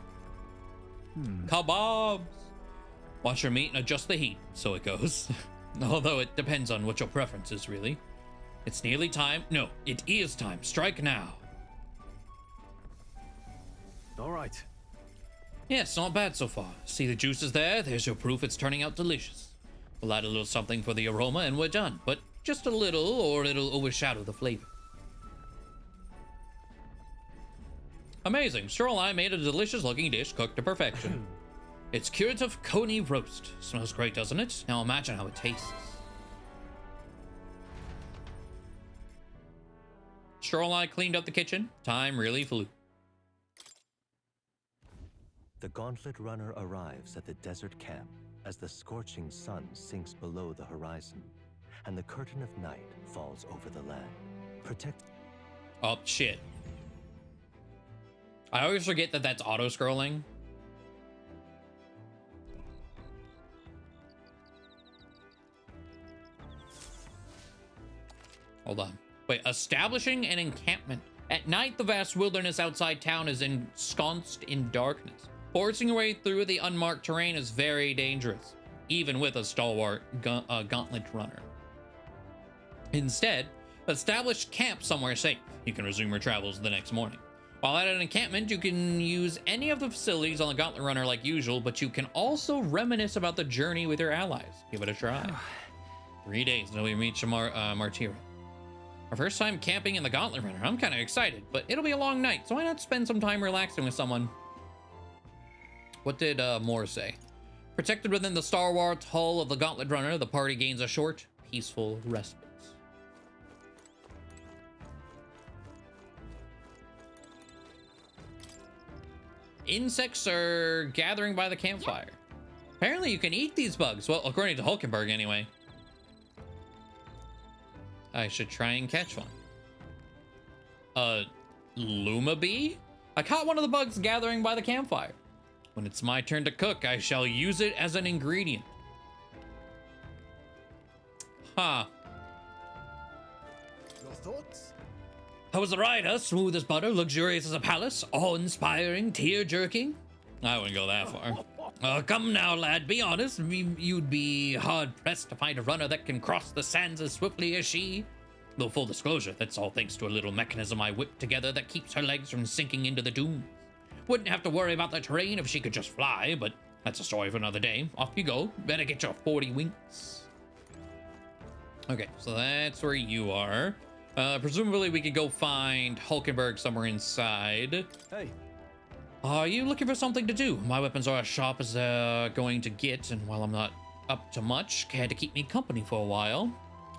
Kebabs! Watch your meat and adjust the heat, so it goes. Although it depends on what your preference is, really. It's nearly time. No, it is time. Strike now. All right. Yes, not bad so far. See the juices there? There's your proof it's turning out delicious. We'll add a little something for the aroma and we're done. But just a little, or it'll overshadow the flavor. Amazing. Stroll and I made a delicious looking dish cooked to perfection. It's curative coney roast. Smells great, doesn't it? Now imagine how it tastes. Stroll and I cleaned up the kitchen. Time really flew. The Gauntlet Runner arrives at the desert camp as the scorching sun sinks below the horizon, and the curtain of night falls over the land. Oh, shit. I always forget that that's auto-scrolling. Hold on. Wait, establishing an encampment. At night, the vast wilderness outside town is ensconced in darkness. Forcing your way through the unmarked terrain is very dangerous, even with a stalwart gauntlet runner. Instead, establish camp somewhere safe. You can resume your travels the next morning. While at an encampment, you can use any of the facilities on the gauntlet runner like usual, but you can also reminisce about the journey with your allies. Give it a try. 3 days until we reach Martyra. Our first time camping in the gauntlet runner. I'm kind of excited, but it'll be a long night, so why not spend some time relaxing with someone? What did Moore say? Protected within the stalwart hull of the gauntlet runner, the party gains a short, peaceful respite. Insects are gathering by the campfire. Apparently you can eat these bugs. Well, according to Hulkenberg anyway. I should try and catch one. Luma bee? I caught one of the bugs gathering by the campfire. When it's my turn to cook, I shall use it as an ingredient. Huh. Your thoughts? How was the ride, huh? Smooth as butter, luxurious as a palace, awe-inspiring, tear-jerking? I wouldn't go that far. Come now, lad, be honest. You'd be hard-pressed to find a runner that can cross the sands as swiftly as she. Though full disclosure, that's all thanks to a little mechanism I whipped together that keeps her legs from sinking into the dunes. Wouldn't have to worry about the terrain if she could just fly, but that's a story for another day. Off you go. Better get your 40 winks. Okay, so that's where you are. Presumably we could go find Hulkenberg somewhere inside. Hey. Are you looking for something to do? My weapons are as sharp as they're going to get, and while I'm not up to much, care to keep me company for a while.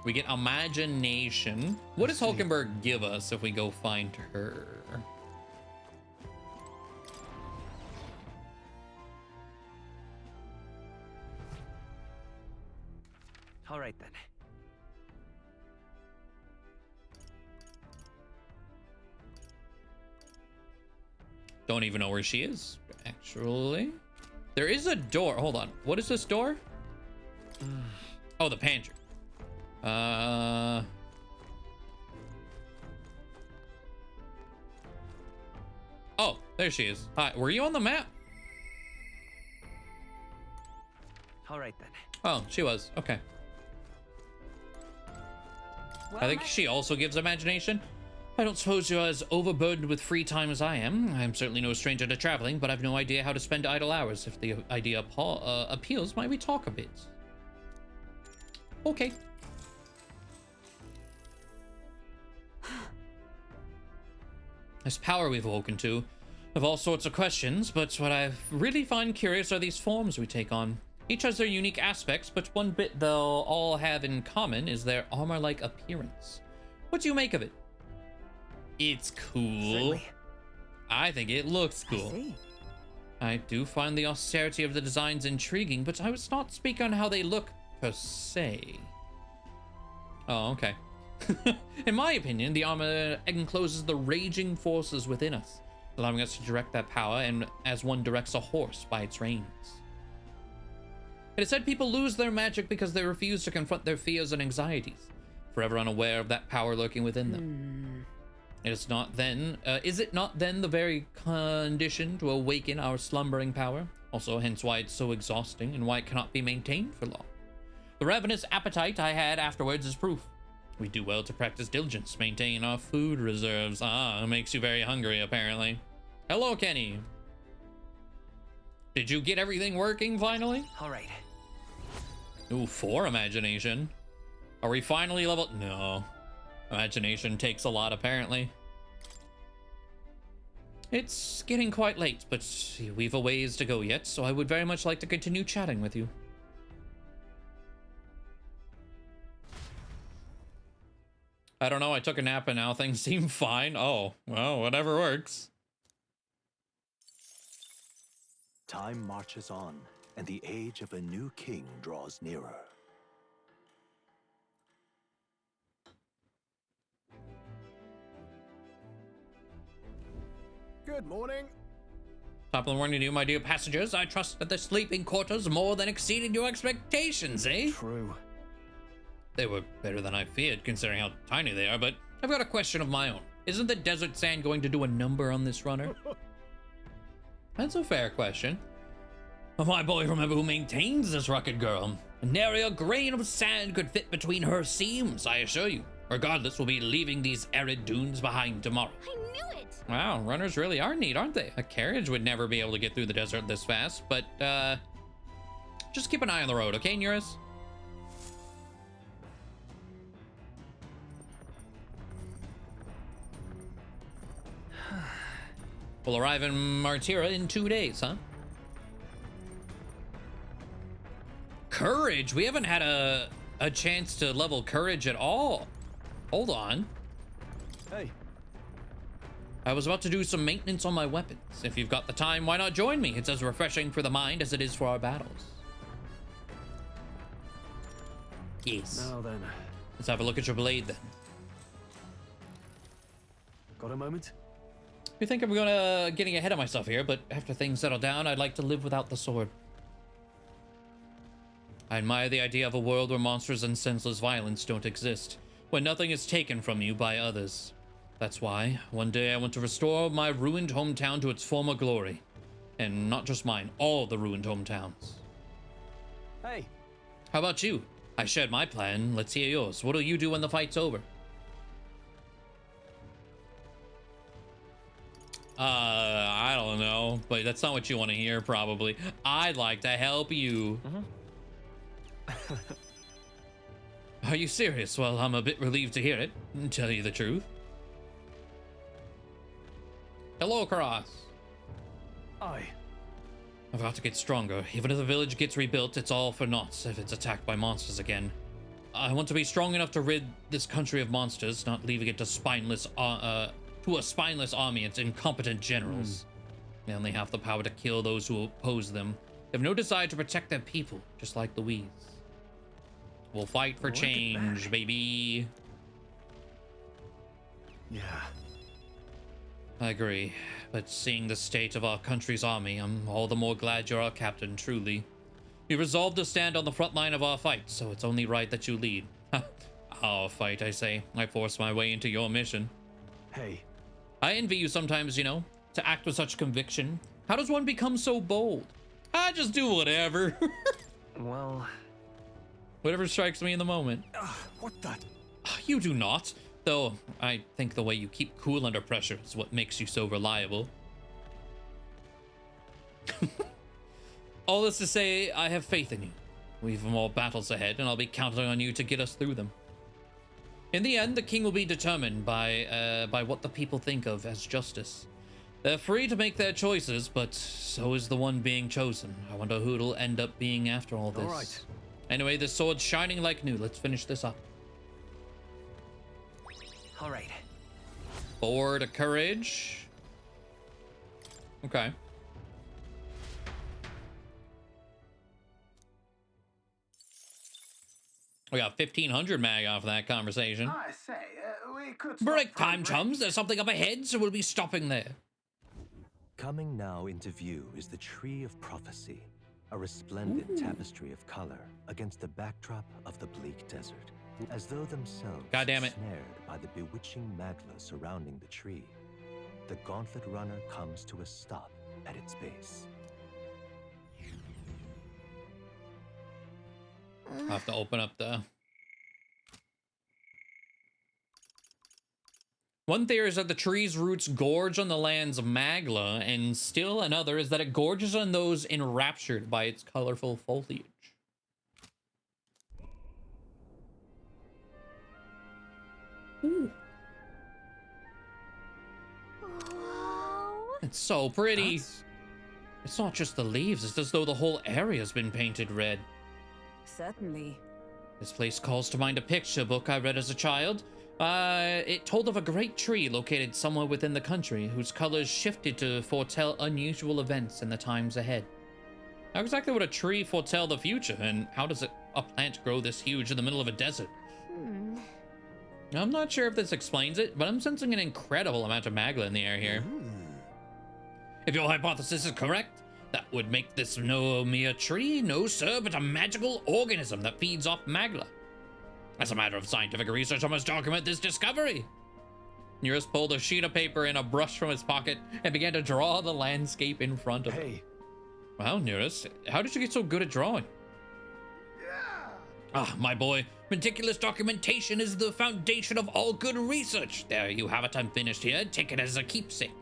We get imagination. What does Hulkenberg give us if we go find her? All right then. Don't even know where she is, actually. There is a door. Hold on. What is this door? Oh, the pantry. Oh, there she is. Hi, were you on the map? All right then. Oh, she was. Okay. Well, I think she also gives imagination. I don't suppose you're as overburdened with free time as I am. I'm certainly no stranger to traveling, but I've no idea how to spend idle hours. If the idea appeals, might we talk a bit? Okay. This power we've awoken to, of all sorts of questions, but what I really find curious are these forms we take on. Each has their unique aspects, but one bit they'll all have in common is their armor-like appearance. What do you make of it? It's cool. Certainly. I think it looks cool. I do find the austerity of the designs intriguing, but I was not speaking on how they look per se. Oh, okay. In my opinion, the armor encloses the raging forces within us, allowing us to direct that power and as one directs a horse by its reins. It is said people lose their magic because they refuse to confront their fears and anxieties, forever unaware of that power lurking within them. Is it not then the very condition to awaken our slumbering power? Also, hence why it's so exhausting and why it cannot be maintained for long. The ravenous appetite I had afterwards is proof. We do well to practice diligence, maintain our food reserves. Ah, it makes you very hungry, apparently. Hello, Kenny. Did you get everything working finally? All right. Ooh, 4 imagination. Are we finally leveled? No. Imagination takes a lot, apparently. It's getting quite late, but we've a ways to go yet, so I would very much like to continue chatting with you. I don't know, I took a nap and now things seem fine. Oh, well, whatever works. Time marches on, and the age of a new king draws nearer. Good morning. Top of the morning to you, my dear passengers. I trust that the sleeping quarters more than exceeded your expectations, eh? True. They were better than I feared, considering how tiny they are, but I've got a question of my own. Isn't the desert sand going to do a number on this runner? That's a fair question. My boy, remember who maintains this rugged girl. Nary a grain of sand could fit between her seams, I assure you. Regardless, we'll be leaving these arid dunes behind tomorrow. I knew it! Wow, runners really are neat, aren't they? A carriage would never be able to get through the desert this fast, but, just keep an eye on the road, okay, Neurus? We'll arrive in Martira in 2 days, huh? Courage? We haven't had a chance to level courage at all. Hold on. Hey. I was about to do some maintenance on my weapons. If you've got the time, why not join me? It's as refreshing for the mind as it is for our battles. Yes. Now then. Let's have a look at your blade then. Got a moment? You think I'm getting ahead of myself here, but after things settle down, I'd like to live without the sword. I admire the idea of a world where monsters and senseless violence don't exist, where nothing is taken from you by others. That's why, one day I want to restore my ruined hometown to its former glory. And not just mine, all the ruined hometowns. Hey. How about you? I shared my plan, let's hear yours. What'll you do when the fight's over? I don't know, but that's not what you want to hear, probably. I'd like to help you. Are you serious? Well, I'm a bit relieved to hear it, to tell you the truth. Hello, Cross. Aye. I've got to get stronger. Even if the village gets rebuilt, it's all for naught if it's attacked by monsters again. I want to be strong enough to rid this country of monsters, not leaving it to a spineless army and incompetent generals. They only have the power to kill those who oppose them. They have no desire to protect their people, just like Louise. We'll fight for change, baby. Yeah. I agree, but seeing the state of our country's army, I'm all the more glad you're our captain, truly. You resolved to stand on the front line of our fight, so it's only right that you lead. Our fight, I say. I forced my way into your mission. Hey. I envy you sometimes, you know, to act with such conviction. How does one become so bold? I just do whatever. Well... Whatever strikes me in the moment. What the... You do not. Though, I think the way you keep cool under pressure is what makes you so reliable. All this to say, I have faith in you. We've more battles ahead, and I'll be counting on you to get us through them. In the end, the king will be determined by what the people think of as justice. They're free to make their choices, but so is the one being chosen. I wonder who it'll end up being after all this. All right. Anyway, this sword's shining like new. Let's finish this up. All right. 4 to courage. Okay. We got 1,500 mag off that conversation. I say, we could... Break time, chums. There's something up ahead, so we'll be stopping there. Coming now into view is the Tree of Prophecy, a resplendent tapestry of color against the backdrop of the bleak desert. as though themselves God damn it. snared by the bewitching magla surrounding the tree. The Gauntlet Runner comes to a stop at its base. I'll have to open up the... One theory is that the tree's roots gorge on the land's magla, and still another is that it gorges on those enraptured by its colorful foliage. Ooh. It's so pretty. It's not just the leaves, it's as though the whole area's been painted red. Certainly. This place calls to mind a picture book I read as a child. It told of a great tree located somewhere within the country whose colors shifted to foretell unusual events in the times ahead. How exactly would a tree foretell the future, and how does a plant grow this huge in the middle of a desert? I'm not sure if this explains it, but I'm sensing an incredible amount of magla in the air here. If your hypothesis is correct, that would make this no mere tree, no sir, but a magical organism that feeds off magla. As a matter of scientific research, I must document this discovery. Nearus pulled a sheet of paper and a brush from his pocket and began to draw the landscape in front of him. Well, Nearus, how did you get so good at drawing? Ah, my boy, meticulous documentation is the foundation of all good research. There you have it, I'm finished here. Take it as a keepsake.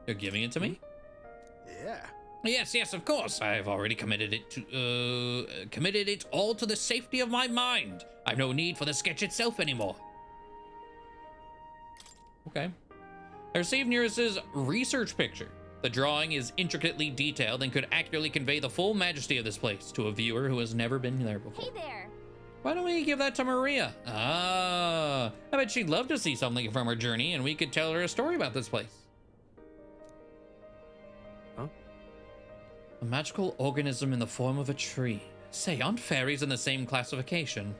You're giving it to me? Yeah. Yes, of course. I've already committed it all to the safety of my mind. I've no need for the sketch itself anymore. Okay. I received Nearus's research picture. The drawing is intricately detailed and could accurately convey the full majesty of this place to a viewer who has never been there before. Hey there. Why don't we give that to Maria? Ah, I bet she'd love to see something from her journey, and we could tell her a story about this place. A magical organism in the form of a tree. Say, aren't fairies in the same classification?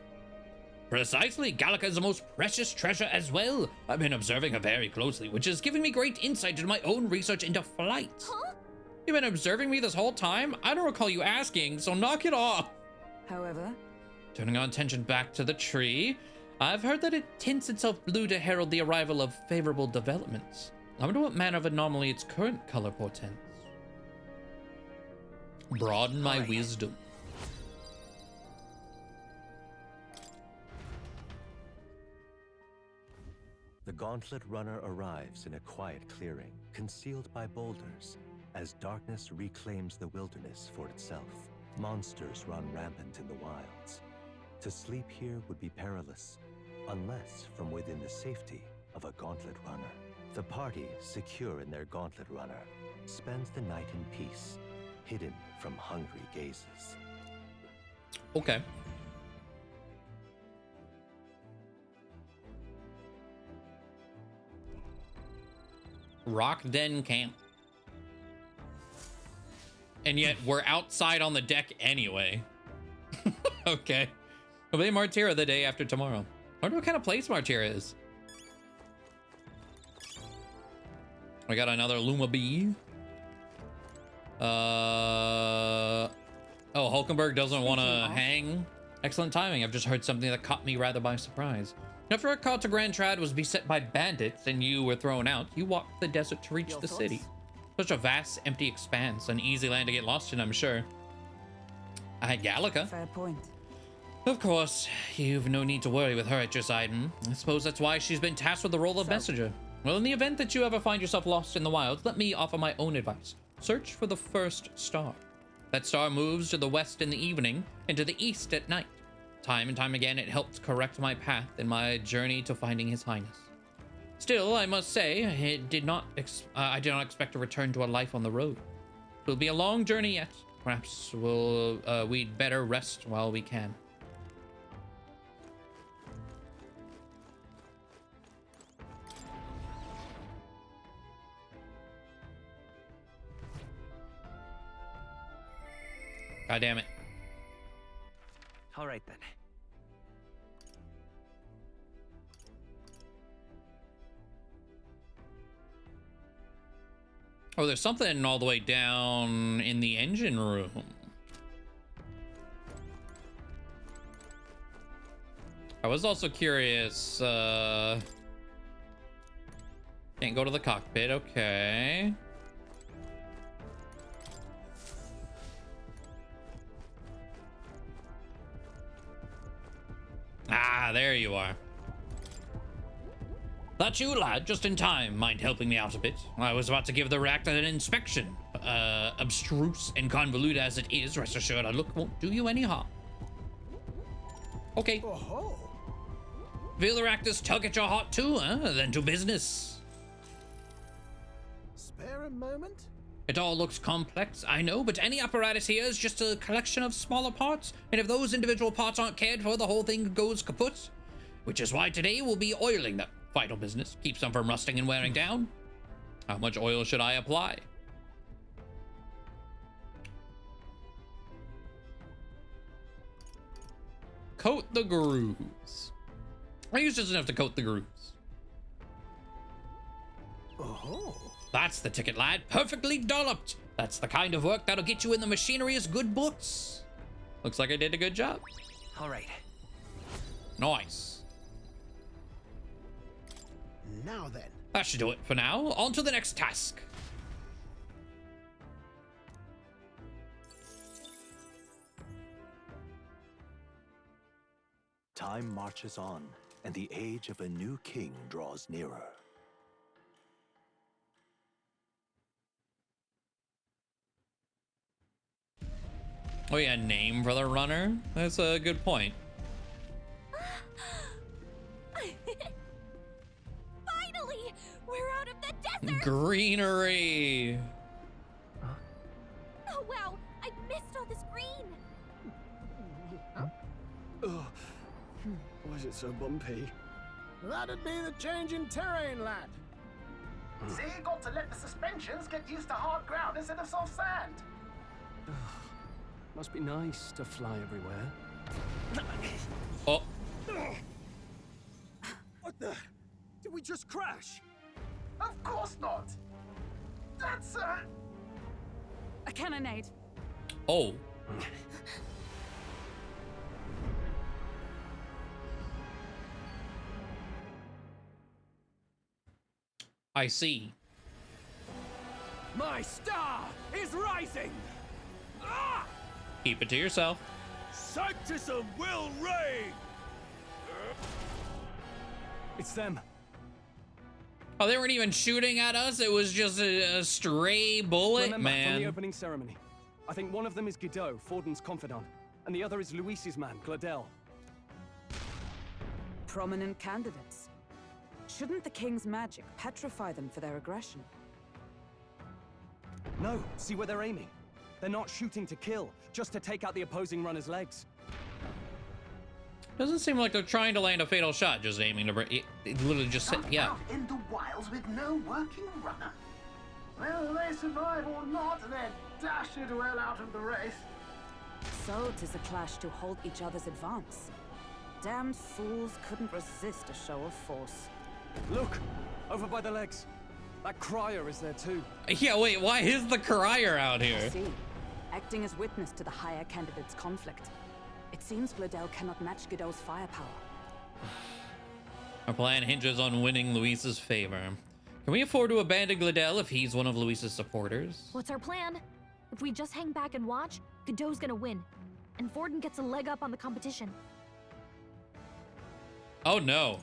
Precisely, Gallica is the most precious treasure as well. I've been observing her very closely, which is giving me great insight into my own research into flight. Huh? You've been observing me this whole time? I don't recall you asking, so knock it off. However, turning our attention back to the tree, I've heard that it tints itself blue to herald the arrival of favorable developments. I wonder what manner of anomaly its current color portends. Broaden my wisdom. The Gauntlet Runner arrives in a quiet clearing, concealed by boulders, as darkness reclaims the wilderness for itself. Monsters run rampant in the wilds. To sleep here would be perilous, unless from within the safety of a Gauntlet Runner. The party, secure in their Gauntlet Runner, spends the night in peace, hidden from hungry gazes. Okay. Rock Den Camp. And yet we're outside on the deck anyway. Okay. We'll be Martira the day after tomorrow. I wonder what kind of place Martira is. We got another Luma Bee. Oh, Hulkenberg doesn't want to hang. Excellent timing. I've just heard something that caught me rather by surprise. After our call to Grand Trad was beset by bandits and you were thrown out, you walked the desert to reach the city. Such a vast, empty expanse, an easy land to get lost in, I'm sure. Gallica. Fair point. Of course, you've no need to worry with her at your side. I suppose that's why she's been tasked with the role of messenger. Well, in the event that you ever find yourself lost in the wilds, let me offer my own advice. Search for the first star. That star moves to the west in the evening and to the east at night. Time and time again, it helped correct my path in my journey to finding His Highness. Still, I must say, I did not expect to return to a life on the road. It will be a long journey yet. Perhaps we'd better rest while we can. God damn it. All right then. Oh, there's something all the way down in the engine room. I was also curious, can't go to the cockpit, okay. Ah, there you are. That's you, lad, just in time. Mind helping me out a bit? I was about to give the reactor an inspection. Abstruse and convoluted as it is, rest assured a look won't do you any harm. Okay. Feel the reactors tug at your heart too, huh? Then to business. Spare a moment? It all looks complex, I know, but any apparatus here is just a collection of smaller parts, and if those individual parts aren't cared for, the whole thing goes kaput. Which is why today we'll be oiling them. Vital business. Keeps them from rusting and wearing down. How much oil should I apply? Coat the grooves. I use just enough to coat the grooves. Oh. That's the ticket, lad. Perfectly dolloped. That's the kind of work that'll get you in the machinery's good books. Looks like I did a good job. All right. Nice. Now then. That should do it for now. On to the next task. Time marches on, and the age of a new king draws nearer. Oh yeah, name for the runner? That's a good point. Finally! We're out of the desert! Greenery! Oh wow, I missed all this green! Ugh. Why is it so bumpy? That'd be the change in terrain, lad. See, you got to let the suspensions get used to hard ground instead of soft sand. Must be nice to fly everywhere. Oh. What the? Did we just crash? Of course not. That's a cannonade. Oh. I see. My star is rising! Ah! Keep it to yourself. Sanctism will reign! It's them. Oh, they weren't even shooting at us. It was just a stray bullet, Remember, man. from the opening ceremony. I think one of them is Godot, Forden's confidant, and the other is Luis's man, Gladel. Prominent candidates. Shouldn't the king's magic petrify them for their aggression? No, see where they're aiming. They're not shooting to kill, just to take out the opposing runner's legs. Doesn't seem like they're trying to land a fatal shot, just aiming to break. It literally just said, yeah. Out in the wilds with no working runner. Whether they survive or not, they're dashed well out of the race. So 'tis a clash to halt each other's advance. Damned fools couldn't resist a show of force. Look, over by the legs. That crier is there too. Yeah, wait, why is the crier out here? I see. Acting as witness to the higher candidate's conflict. It seems Gladel cannot match Godot's firepower. Our plan hinges on winning Luis's favor. Can we afford to abandon Gladel if he's one of Luis's supporters? What's our plan? If we just hang back and watch, Godot's gonna win. And Forden gets a leg up on the competition. Oh no.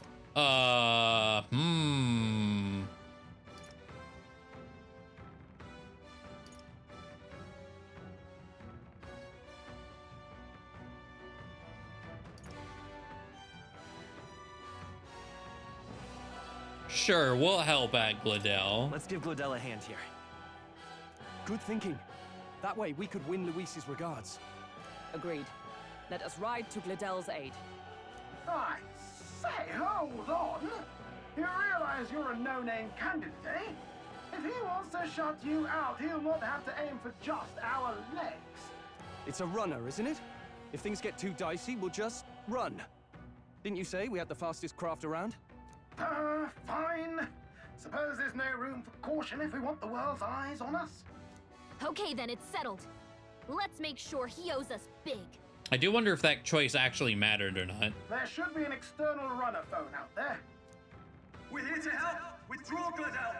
Sure, we'll help at Gladel. Let's give Gladel a hand here. Good thinking. That way we could win Luis's regards. Agreed. Let us ride to Gladel's aid. I say, hold on. You realize you're a no-name candidate, eh? If he wants to shut you out, he'll not have to aim for just our legs. It's a runner, isn't it? If things get too dicey, we'll just run. Didn't you say we had the fastest craft around? Fine. Suppose there's no room for caution if we want the world's eyes on us. Okay then, it's settled. Let's make sure he owes us big. I do wonder if that choice actually mattered or not. There should be an external runner phone out there. We're here to help! Withdraw, Gladel!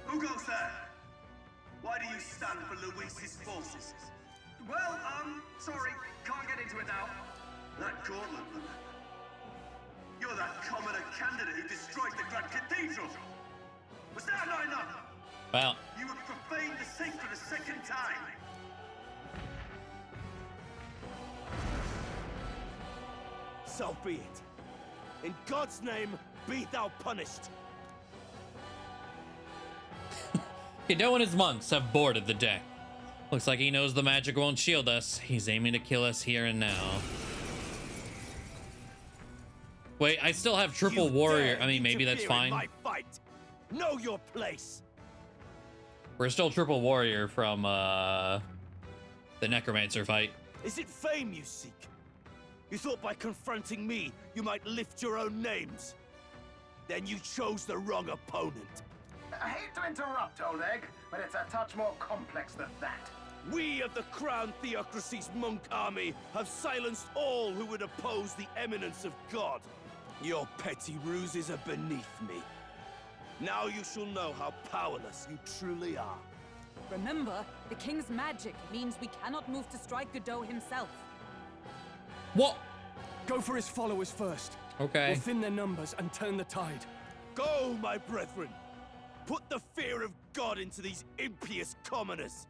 Who goes there? Why do you stand for Luis's forces? Well, sorry, can't get into it now. That gauntlet runner. You're that commoner candidate who destroyed the Grand Cathedral! Was that not enough? Well, You have profaned the sacred a second time! So be it. In God's name, be thou punished. Godot and his monks have boarded the deck. Looks like he knows the magic won't shield us. He's aiming to kill us here and now. Wait, I still have triple warrior. I mean, maybe that's fine. My fight. Know your place. We're still triple warrior from the necromancer fight. Is it fame you seek? You thought by confronting me, you might lift your own names. Then you chose the wrong opponent. I hate to interrupt, Old Egg, but it's a touch more complex than that. We of the Crown Theocracy's monk army have silenced all who would oppose the eminence of God. Your petty ruses are beneath me. Now you shall know how powerless you truly are. Remember, the king's magic means we cannot move to strike Godot himself. What? Go for his followers first. Okay. We'll thin their numbers and turn the tide. Go, my brethren. Put the fear of God into these impious commoners.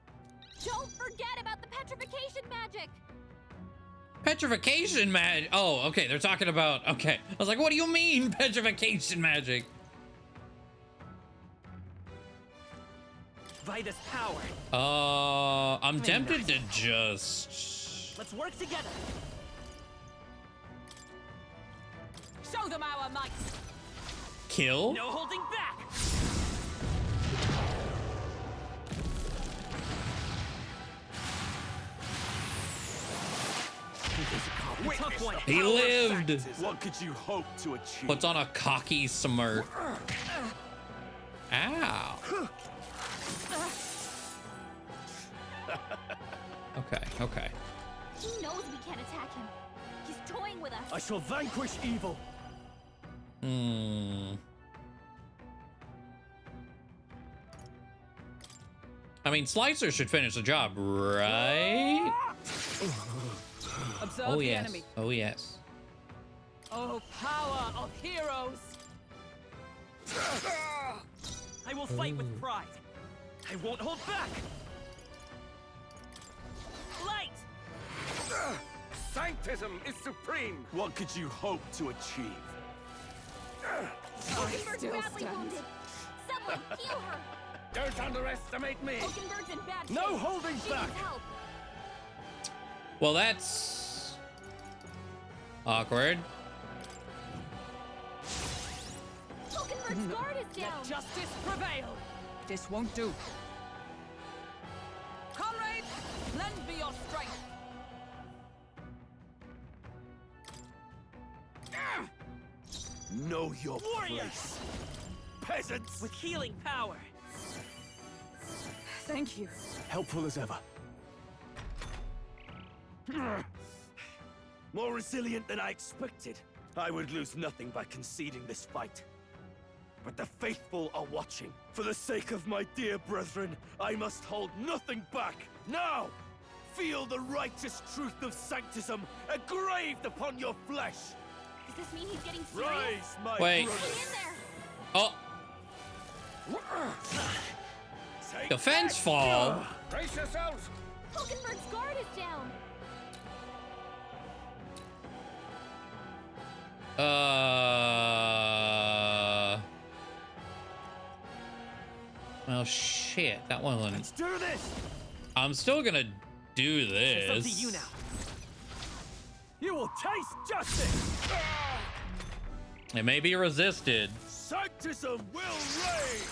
Don't forget about the petrification magic! Petrification magic. Oh, okay. They're talking about. Okay. I was like, what do you mean, petrification magic? Vitus power. I'm tempted to just. Let's work together. Show them our might. Kill? No holding back. Tough one. He lived. What could you hope to achieve? Puts on a cocky smirk. Ow. Okay. He knows we can't attack him. He's toying with us. I shall vanquish evil. I mean, Slicer should finish the job, right? Observe Oh the yes. enemy. Oh yes. Oh, power of heroes! I will fight with pride. I won't hold back. Light! Sanctism is supreme! What could you hope to achieve? Oakenberg's still badly stand. wounded. Someone heal her. Don't underestimate me! Oakenberg's in bad shape. No holding She back. needs help. Well, that's awkward. Oakenberg's guard is down. Let justice prevail. This won't do. Comrades, lend me your strength. Know your Warriors! place. Peasants! With healing power. Thank you. Helpful as ever. More resilient than I expected. I would lose nothing by conceding this fight. But the faithful are watching. For the sake of my dear brethren, I must hold nothing back. Now! Feel the righteous truth of sanctism engraved upon your flesh! Does this mean he's getting serious? Rise, my Wait. brothers! Hang in there. Oh, Take defense that! fall. Brace yourselves! Oakenberg's guard is down. Well, shit. That one. Let's do this. I'm still gonna do It's up to this. you now. You will taste justice. It may be resisted. Sanctism will reign!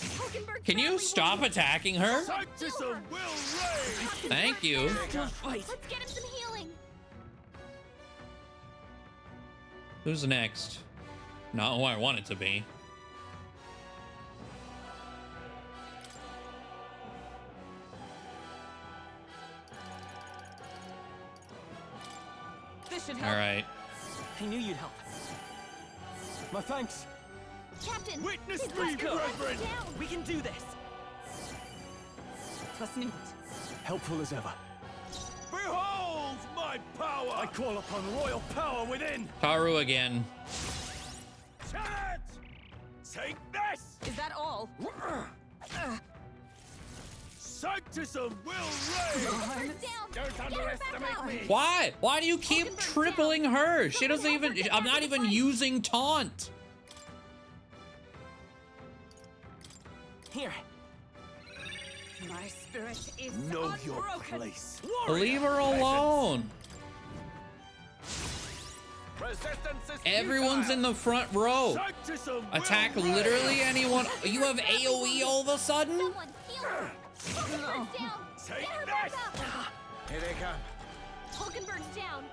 Oakenberg's Can you badly stop wounded. attacking her? Sanctism will reign! Thank you. Let's get him some healing. Who's next? Not who I want it to be. This should All help. right. I knew you'd help. My thanks. Captain! Witness his me, cluster burns brethren! down! We can do this. Trust needed. Helpful as ever. Behold my power! I call upon royal power within. Taru again. Chad! Take this! Is that all? Sanctism will reign! Don't underestimate me! Why? Why do you keep tripling her? She doesn't even. I'm not even using taunt. Here. My spirit is Know your unbroken. place. Leave her alone. Resistance is Everyone's in the front row. Sanctism Attack will literally reign! anyone. You have AoE all of a sudden? Someone heal her! Hulkenberg's down! Take Get her back this! up! Here they come. Hulkenberg's down!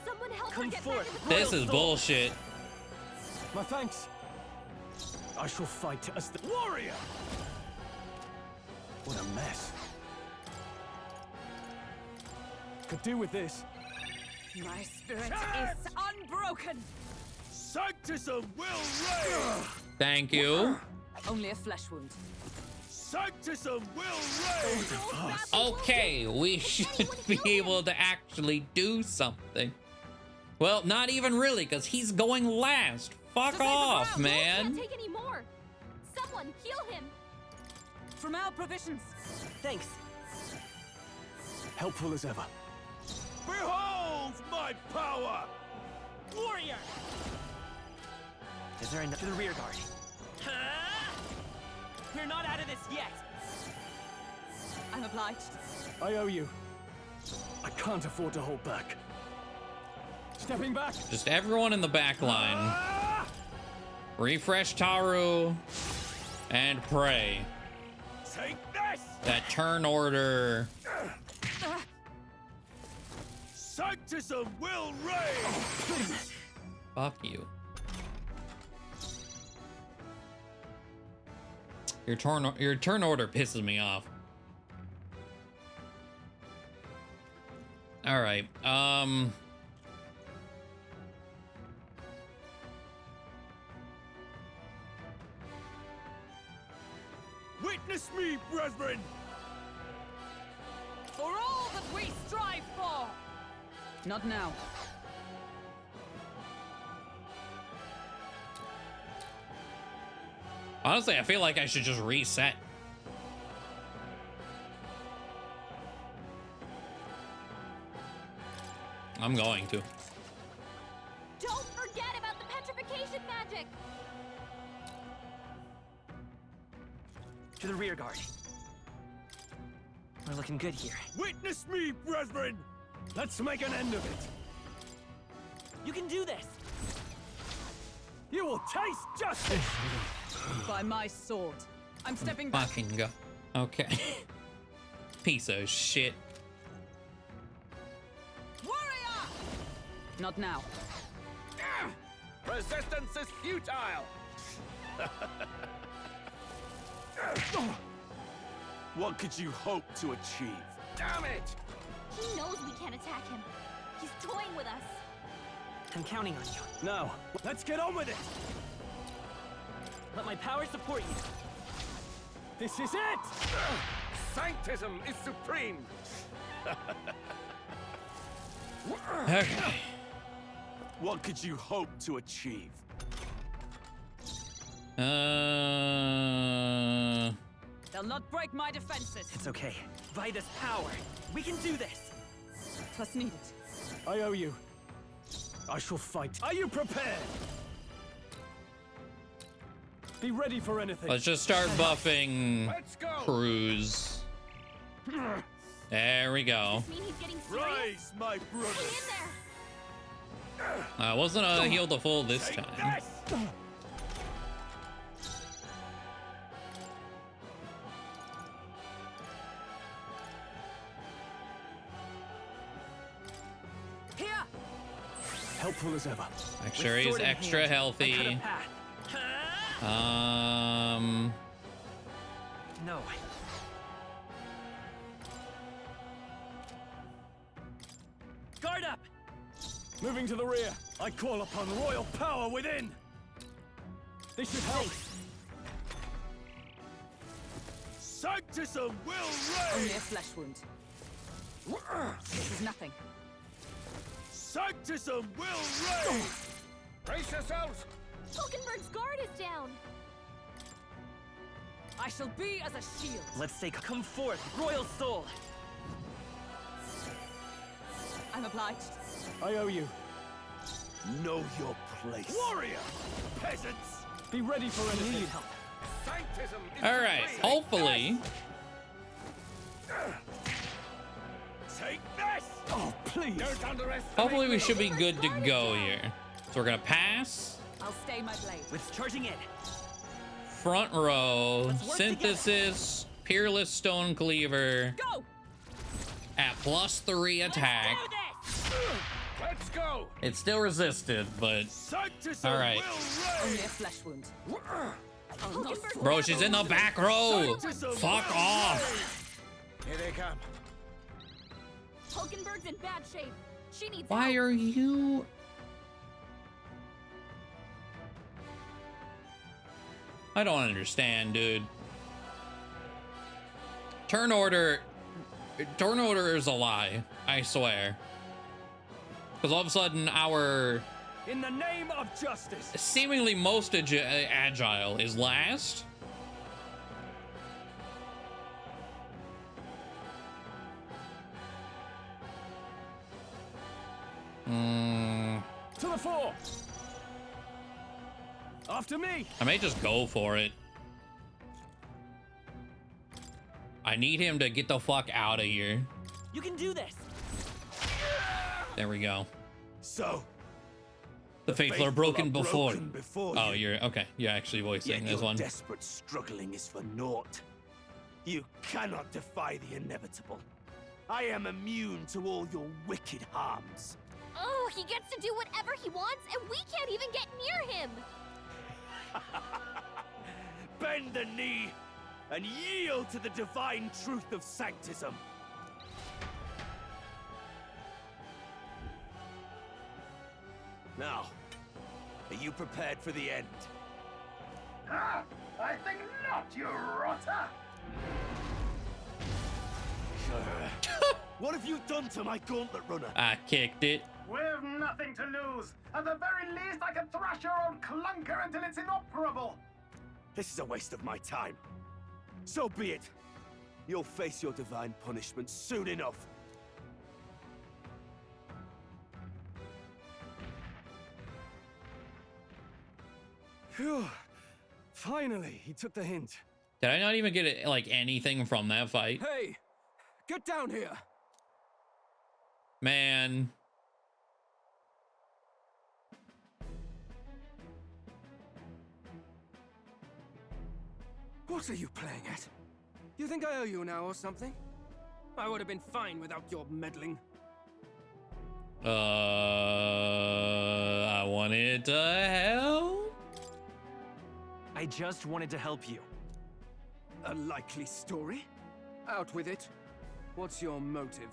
Someone help her Come get forth. back to the This is bullshit. My thanks. I shall fight as the Warrior! What a mess. Could do with this. My spirit is unbroken. Sanctism will reign! Thank you. Only a flesh wound. Sanctism will reign! Okay, we should be able to actually do something. Well, not even really, because he's going last. Fuck off, man. Can't take any more! Someone heal him! From our provisions. Thanks. Helpful as ever. Behold my power! Warrior! Is there enough to the rear guard? We're not out of this yet. I'm obliged. I owe you. I can't afford to hold back. Stepping back. Just everyone in the back line. Refresh Taru and pray Take this! that turn order. Sanctism will reign! Fuck you. Your turn order pisses me off. All right. Witness me, brethren! For all that we strive for! Not now. Honestly, I feel like I should just reset. I'm going to. Don't forget about the petrification magic! To the rear guard. We're looking good here. Witness me, brethren! Let's make an end of it. You can do this! You will taste justice! By my sword. I'm stepping back. Fucking go. Okay. Piece of shit. Warrior! Not now. Resistance is futile! What could you hope to achieve? Damn it! He knows we can't attack him. He's toying with us. I'm counting on you. Now, let's get on with it. Let my power support you. This is it! Sanctism is supreme! Okay. What could you hope to achieve? They'll not break my defenses. It's okay. By this power, we can do this. Trust needed. I owe you. I shall fight. Are you prepared? Be ready for anything. Let's just start buffing Let's go. Cruz. There we go. Does this mean he's getting serious? Rise, my brother! Hang in there! I wasn't heal the full this Take time. this! Here! Helpful as ever. Make sure he's extra healthy. No. Guard up! Moving to the rear. I call upon royal power within. This should help. Sanctism will reign! Only a flesh wound. This is nothing. Sanctism will reign! Brace yourselves! Hulkenberg's guard is down. I shall be as a shield. Let's say, come forth, royal soul! I'm obliged. I owe you. Know your place. Warrior! Peasants! Be ready for any need. Sanctism is All right, supreme. hopefully. Take this! Oh, please! Don't underestimate Hopefully we me. should be good to go here. So we're gonna pass. I'll stay my blade. Let's charging in. Front row. Let's work Synthesis. Peerless Stone Cleaver. Go! At +3 attack. Let's go! It's still resisted, but all right. Only a flesh wound. Bro, she's in the back row. Fuck off. Here they come. Hulkenberg's in bad shape. She needs Why help. are you? I don't understand, dude. Turn order is a lie. I swear. Because all of a sudden, our In the name of justice. seemingly most agile is last. To the fore. After me. I may just go for it. I need him to get the fuck out of here. You can do this! There we go. So, The faithful are broken before. before Oh, you. you're okay. You're actually voicing Yet this your one. desperate struggling is for naught. You cannot defy the inevitable. I am immune to all your wicked harms. Oh, he gets to do whatever he wants, and we can't even get near him. Bend the knee and yield to the divine truth of sanctism. Now, are you prepared for the end? Ah, I think not, you rotter! What have you done to my gauntlet runner? I kicked it. We've nothing to lose. At the very least, I can thrash your old clunker until it's inoperable. This is a waste of my time. So be it. You'll face your divine punishment soon enough. Phew. Finally, he took the hint. Did I not even get like anything from that fight? Hey, get down here. Man. What are you playing at? You think I owe you now or something? I would have been fine without your meddling. I wanted to help. I just wanted to help you. A likely story? Out with it. What's your motive?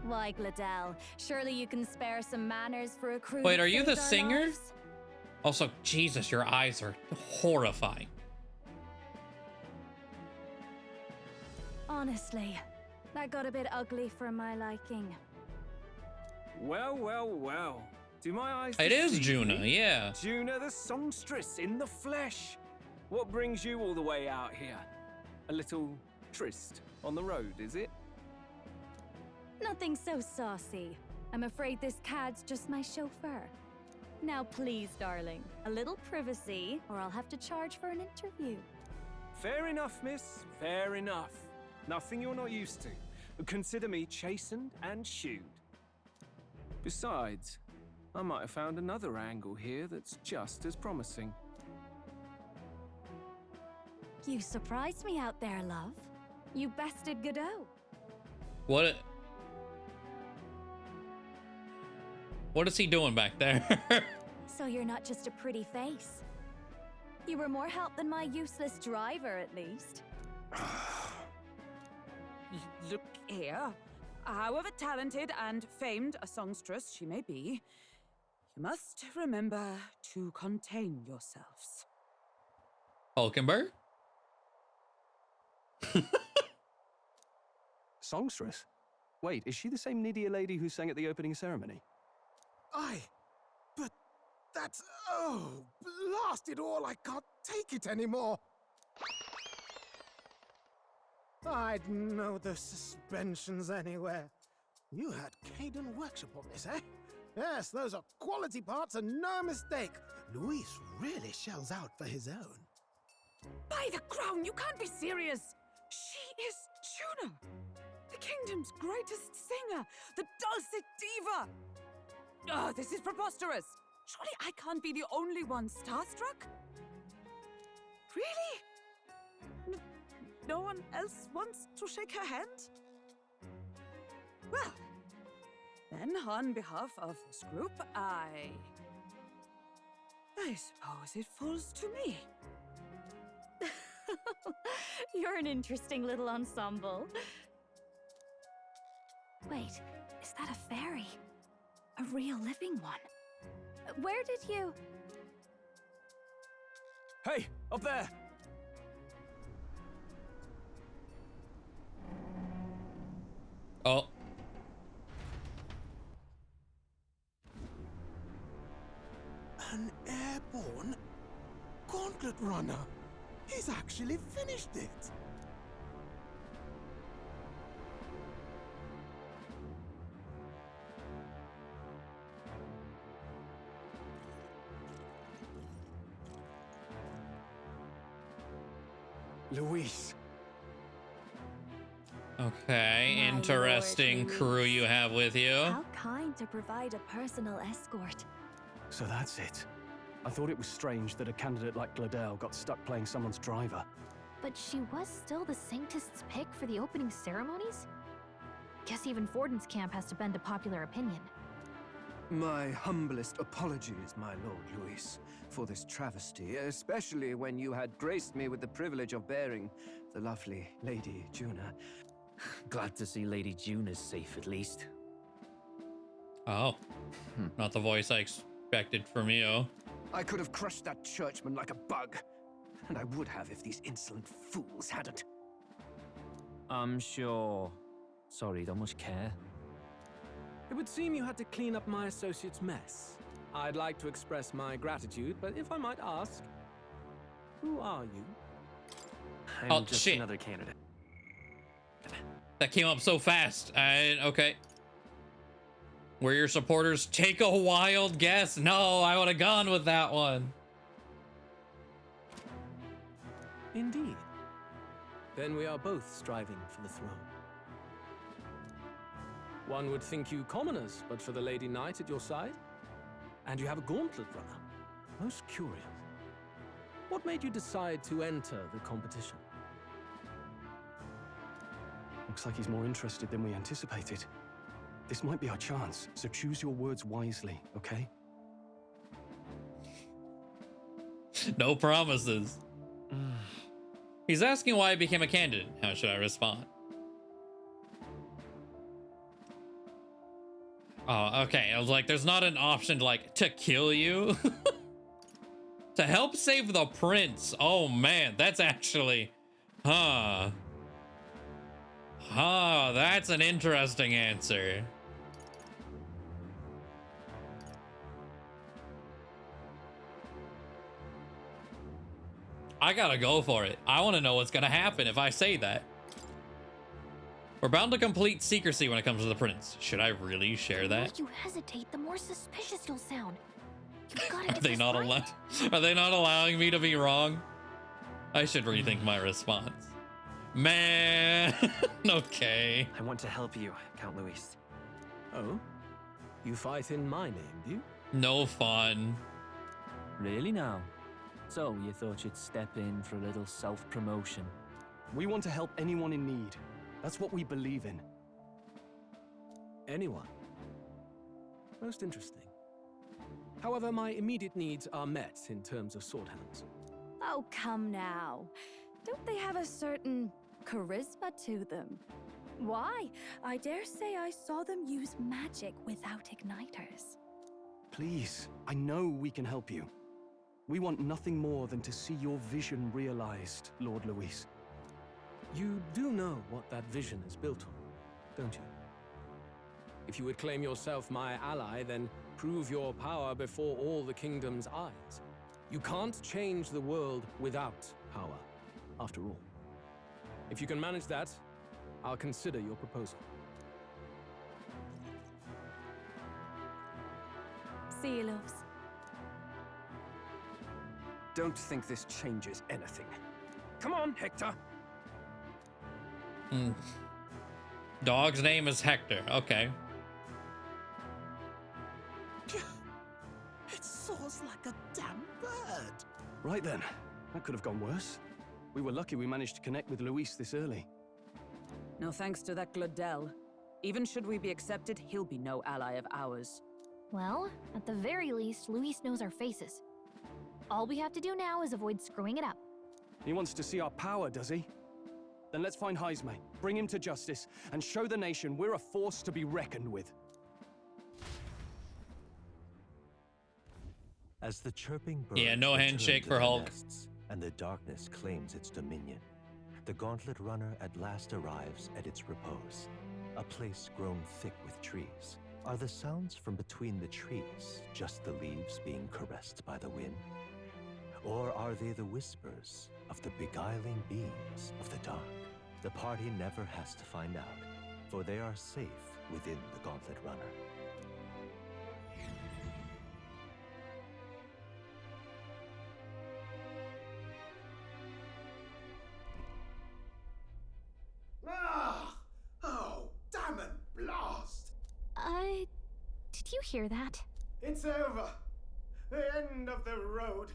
Why, Gladell, surely you can spare some manners for a crew. Wait, that are you the saved our singer? lives? Also, Jesus, your eyes are horrifying. Honestly, that got a bit ugly for my liking. Well, well, well. Do my eyes It is deceive Juna, me? yeah. Juna the songstress in the flesh. What brings you all the way out here? A little tryst on the road, is it? Nothing so saucy. I'm afraid this cad's just my chauffeur. Now please, darling, a little privacy, or I'll have to charge for an interview. Fair enough, miss. Fair enough. Nothing you're not used to. Consider me chastened and shooed. Besides, I might have found another angle here that's just as promising. You surprised me out there, love. You bested Godot. What is he doing back there? So you're not just a pretty face. You were more help than my useless driver, at least. Look here. However talented and famed a songstress she may be, you must remember to contain yourselves. Hulkenberg? Songstress? Wait, is she the same Nydia lady who sang at the opening ceremony? Aye, but that's... oh, blast it all, I can't take it anymore. I'd know the suspensions anywhere. You had Caden workshop on this, eh? Yes, those are quality parts and no mistake. Luis really shells out for his own. By the crown, you can't be serious! She is Juna, the kingdom's greatest singer, the dulcet diva! Oh, this is preposterous! Surely I can't be the only one starstruck? Really? No one else wants to shake her hand? Well, then on behalf of this group, I suppose it falls to me. You're an interesting little ensemble. Wait, is that a fairy? A real living one? Where did you... Hey, up there! Oh. An airborne gauntlet runner. He's actually finished it. Luis. Okay, My interesting lord, crew you have with you. How kind to provide a personal escort. So that's it. I thought it was strange that a candidate like Gladel got stuck playing someone's driver. But she was still the Sanctist's pick for the opening ceremonies? Guess even Forden's camp has to bend to popular opinion. My humblest apologies, my Lord Luis, for this travesty, especially when you had graced me with the privilege of bearing the lovely Lady Juna. Glad to see Lady Juna's safe, at least. Oh, not the voice I expected from you. I could have crushed that churchman like a bug, and I would have if these insolent fools hadn't. I'm sure. Sorry, don't much care. It would seem you had to clean up my associate's mess. I'd like to express my gratitude, but if I might ask, who are you? I'm just another candidate. That came up so fast. Okay. Were your supporters? Take a wild guess. No, I would have gone with that one. Indeed. Then we are both striving for the throne. One would think you commoners, but for the Lady Knight at your side. And you have a gauntlet runner. Most curious. What made you decide to enter the competition? Looks like he's more interested than we anticipated. This might be our chance, so choose your words wisely, okay? No promises. He's asking why I became a candidate. How should I respond? Oh, okay. I was like, there's not an option to like, to kill you. To help save the prince. Oh man, that's actually, that's an interesting answer. I gotta go for it. I want to know what's gonna happen if I say that. We're bound to complete secrecy when it comes to the prince. Should I really share that? The more you hesitate, the more suspicious you'll sound. You've gotta Are get they this not right. Are they not allowing me to be wrong? I should rethink my response. Man, okay. I want to help you, Count Luis. Oh? You fight in my name, do you? No fun. Really now? So, you thought you'd step in for a little self-promotion? We want to help anyone in need. That's what we believe in. Anyone? Most interesting. However, my immediate needs are met in terms of sword hands. Oh, come now. Don't they have a certain charisma to them? Why? I dare say I saw them use magic without igniters. Please, I know we can help you. We want nothing more than to see your vision realized, Lord Luis. You do know what that vision is built on, don't you? If you would claim yourself my ally, then prove your power before all the kingdom's eyes. You can't change the world without power, after all. If you can manage that, I'll consider your proposal. See you, loves. Don't think this changes anything. Come on, Hector! Dog's name is Hector. Okay. It soars like a damn bird. Right then, that could have gone worse. We were lucky we managed to connect with Luis this early. No thanks to that Glodell. Even should we be accepted, he'll be no ally of ours. Well, at the very least, Luis knows our faces. All we have to do now is avoid screwing it up. He wants to see our power, does he? Then let's find Heisme, bring him to justice, and show the nation we're a force to be reckoned with. As the chirping birds Yeah, no return handshake to for their Hulk. nests, and the darkness claims its dominion, the Gauntlet Runner at last arrives at its repose, a place grown thick with trees. Are the sounds from between the trees just the leaves being caressed by the wind? Or are they the whispers of the beguiling beams of the dark? The party never has to find out, for they are safe within the Gauntlet Runner. Oh, damn it, blast! Did you hear that? It's over. The end of the road.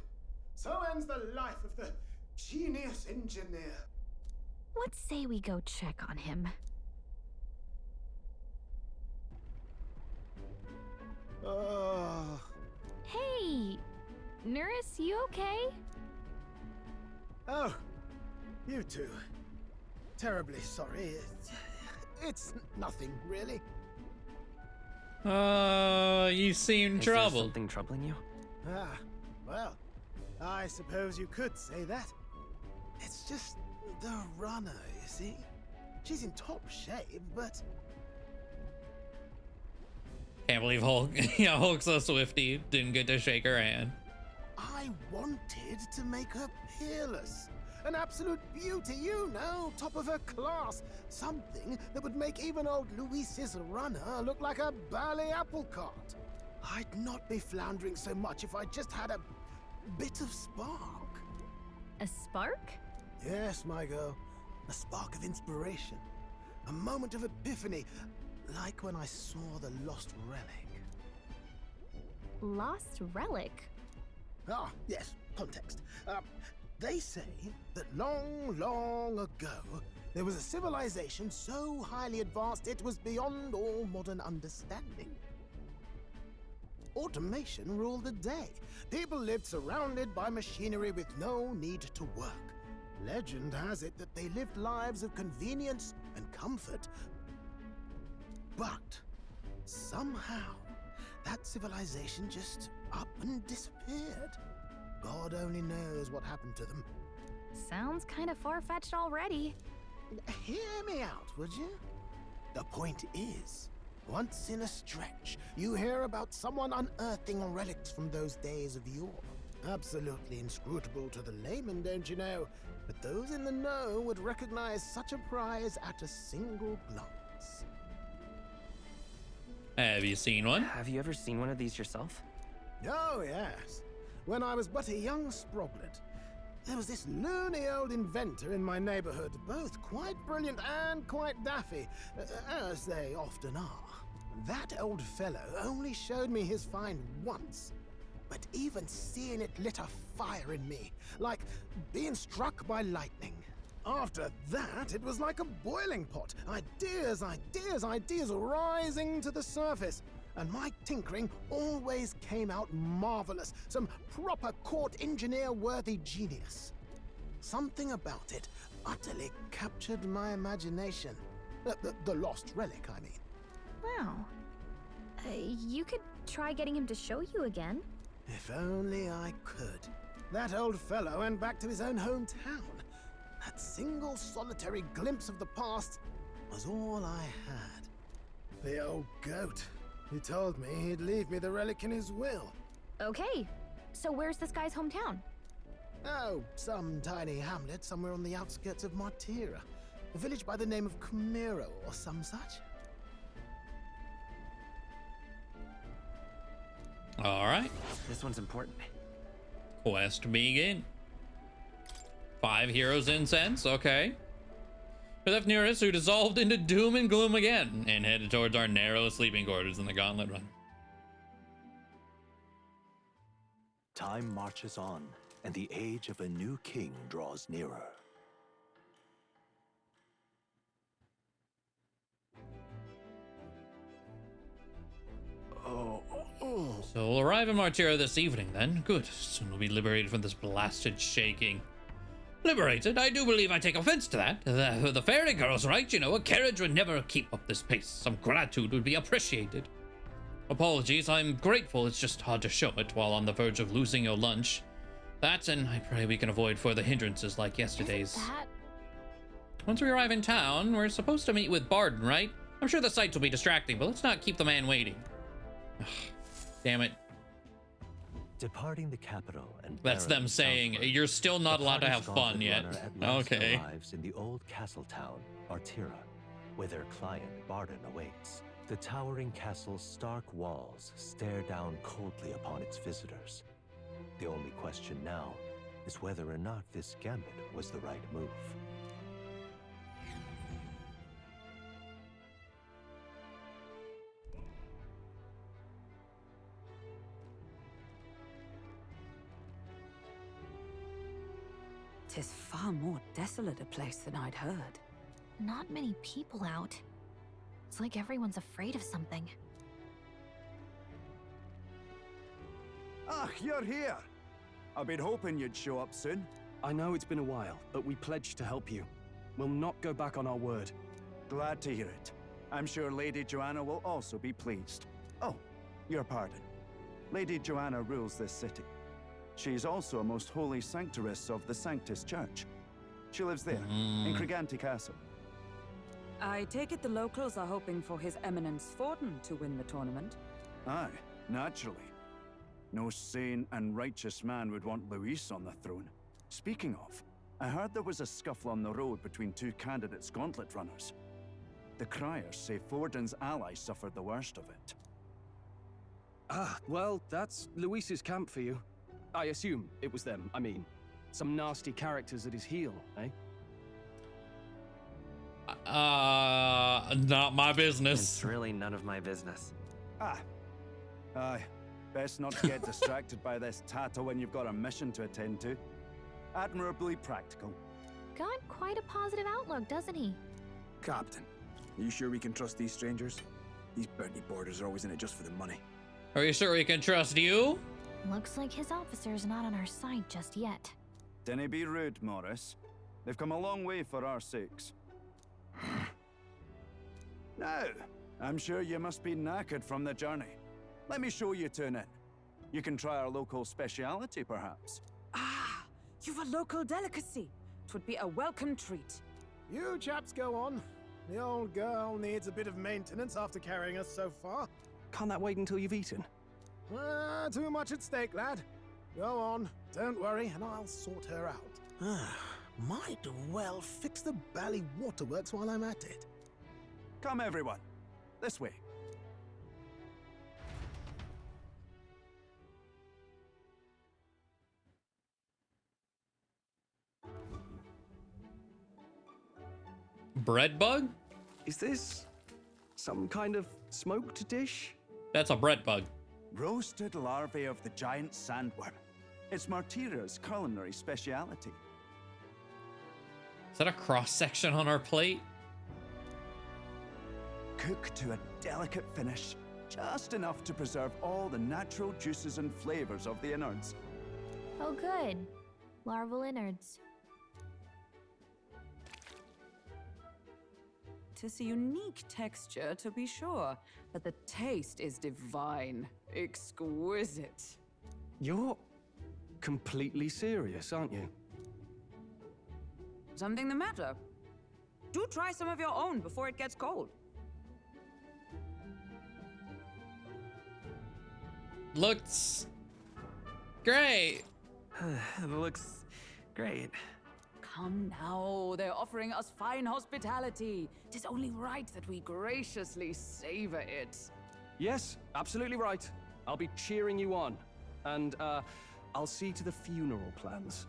So ends the life of the genius engineer. Let's say we go check on him. Oh. Hey! Nurse, you okay? Oh, you two. Terribly sorry. It's nothing, really. You seem Is there troubled. something troubling you? Ah, well, I suppose you could say that. It's just the runner, you see? She's in top shape, but... Can't believe Hulk. Yeah, Hulk's so swifty. Didn't get to shake her hand. I wanted to make her peerless. An absolute beauty, you know, top of her class. Something that would make even old Luis's runner look like a bally apple cart. I'd not be floundering so much if I just had a bit of spark. A spark? Yes, my girl. A spark of inspiration. A moment of epiphany, like when I saw the lost relic. Lost relic? Ah, yes, context. They say that long, long ago, there was a civilization so highly advanced it was beyond all modern understanding. Automation ruled the day. People lived surrounded by machinery with no need to work. Legend has it that they lived lives of convenience and comfort. But somehow, that civilization just up and disappeared. God only knows what happened to them. Sounds kind of far-fetched already. Hear me out, would you? The point is, once in a stretch, you hear about someone unearthing relics from those days of yore. Absolutely inscrutable to the layman, don't you know? But those in the know would recognize such a prize at a single glance. Have you seen one? Have you ever seen one of these yourself? Oh, yes. When I was but a young sproglet, there was this loony old inventor in my neighborhood, both quite brilliant and quite daffy, as they often are. That old fellow only showed me his find once, but even seeing it lit a fire in me, like being struck by lightning. After that, it was like a boiling pot. Ideas, ideas, ideas rising to the surface. And my tinkering always came out marvelous. Some proper court engineer-worthy genius. Something about it utterly captured my imagination. The lost relic, I mean. Wow. You could try getting him to show you again. If only I could. That old fellow went back to his own hometown. That single solitary glimpse of the past was all I had. The old goat. He told me he'd leave me the relic in his will. Okay, so where's this guy's hometown? Oh, some tiny hamlet somewhere on the outskirts of Martira. A village by the name of Camiro or some such. All right. This one's important. Quest begin. 5 heroes incense, okay. We left Nearest, who dissolved into doom and gloom again, and headed towards our narrow sleeping quarters in the Gauntlet Run. Time marches on, and the age of a new king draws nearer. So we'll arrive in Martira this evening then. Good. Soon we'll be liberated from this blasted shaking. Liberated? I do believe I take offense to that. The fairy girl's right, you know. A carriage would never keep up this pace. Some gratitude would be appreciated. Apologies, I'm grateful. It's just hard to show it while on the verge of losing your lunch. That, and I pray we can avoid further hindrances like yesterday's. Once we arrive in town, we're supposed to meet with Barden, right? I'm sure the sights will be distracting, but let's not keep the man waiting. Ugh, damn it. Departing the capital and that's them saying you're still not allowed to have fun yet. Okay. Arrives in the old castle town, Artira, where their client Barden awaits. The towering castle's stark walls stare down coldly upon its visitors. The only question now is whether or not this gambit was the right move. Tis far more desolate a place than I'd heard. Not many people out. It's like everyone's afraid of something. Ah, you're here! I've been hoping you'd show up soon. I know it's been a while, but we pledged to help you. We'll not go back on our word. Glad to hear it. I'm sure Lady Joanna will also be pleased. Oh, your pardon. Lady Joanna rules this city. She's also a most holy sanctoress of the Sanctus Church. She lives there, in Criganti Castle. I take it the locals are hoping for His Eminence Forden to win the tournament? Aye, naturally. No sane and righteous man would want Luis on the throne. Speaking of, I heard there was a scuffle on the road between 2 candidates gauntlet runners. The criers say Forden's allies suffered the worst of it. Ah, well, that's Luis's camp for you. I assume it was them, I mean. Some nasty characters at his heel, eh? Not my business. It's really none of my business. Ah. Aye. Best not to get distracted by this tattle when you've got a mission to attend to. Admirably practical. Got quite a positive outlook, doesn't he? Captain, are you sure we can trust these strangers? These bounty boarders are always in it just for the money. Are you sure we can trust you? Looks like his officer's not on our side just yet. Dinna be rude, Morris. They've come a long way for our sakes. Now, I'm sure you must be knackered from the journey. Let me show you to an inn. You can try our local speciality, perhaps. Ah, you've a local delicacy. 'Twould be a welcome treat. You chaps go on. The old girl needs a bit of maintenance after carrying us so far. Can't that wait until you've eaten? Too much at stake, lad. Go on, don't worry, and I'll sort her out. Might well fix the bally waterworks while I'm at it. Come, everyone. This way. Bread bug? Is this some kind of smoked dish? That's a bread bug. Roasted larvae of the giant sandworm. It's Martira's culinary speciality. Is that a cross-section on our plate? Cooked to a delicate finish, just enough to preserve all the natural juices and flavors of the innards. Oh good. Larval innards. It's a unique texture, to be sure, but the taste is divine. Exquisite. You're completely serious, aren't you? Something the matter? Do try some of your own before it gets cold. Looks great. Looks great. Come now, they're offering us fine hospitality. 'Tis only right that we graciously savor it. Yes, absolutely right. I'll be cheering you on. And, I'll see to the funeral plans.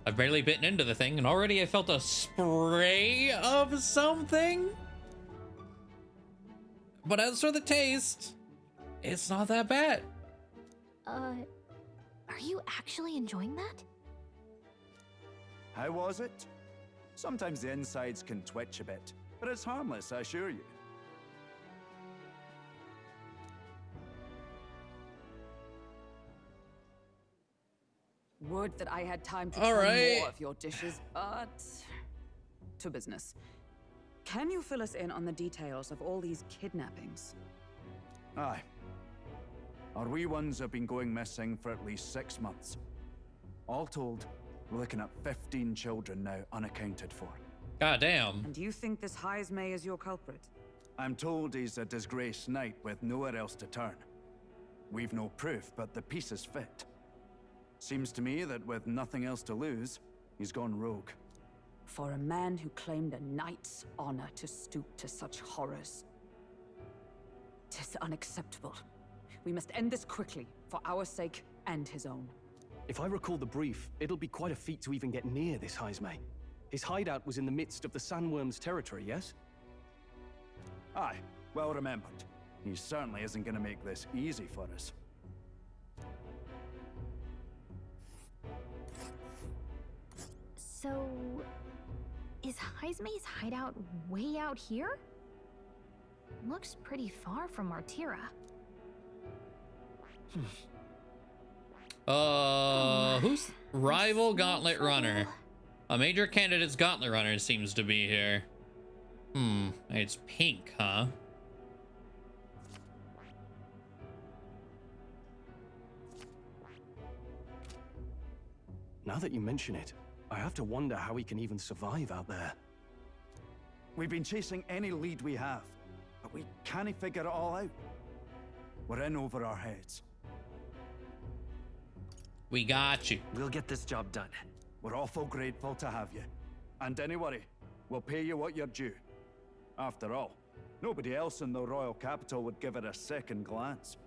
I've barely bitten into the thing, and already I felt a spray of something. But as for the taste, it's not that bad. Are you actually enjoying that? How was it? Sometimes the insides can twitch a bit, but it's harmless, I assure you. Would that I had time to All try right. more of your dishes, but to business. Can you fill us in on the details of all these kidnappings? Aye. Our wee ones have been going missing for at least 6 months. All told, we're looking at 15 children now unaccounted for. God damn. And you think this Heismay is your culprit? I'm told he's a disgraced knight with nowhere else to turn. We've no proof, but the pieces fit. Seems to me that with nothing else to lose, he's gone rogue. For a man who claimed a knight's honor to stoop to such horrors. 'Tis unacceptable. We must end this quickly, for our sake and his own. If I recall the brief, it'll be quite a feat to even get near this Heismay. His hideout was in the midst of the sandworm's territory, yes? Aye, well remembered. He certainly isn't going to make this easy for us. So, is Heismay's hideout way out here? Looks pretty far from Martira. Who's rival gauntlet runner? A major candidate's gauntlet runner seems to be here. It's pink, huh? Now that you mention it, I have to wonder how he can even survive out there. We've been chasing any lead we have, but we can't figure it all out. We're in over our heads. We got you. We'll get this job done. We're awful grateful to have you. And don't worry, we'll pay you what you're due. After all, nobody else in the royal capital would give it a second glance.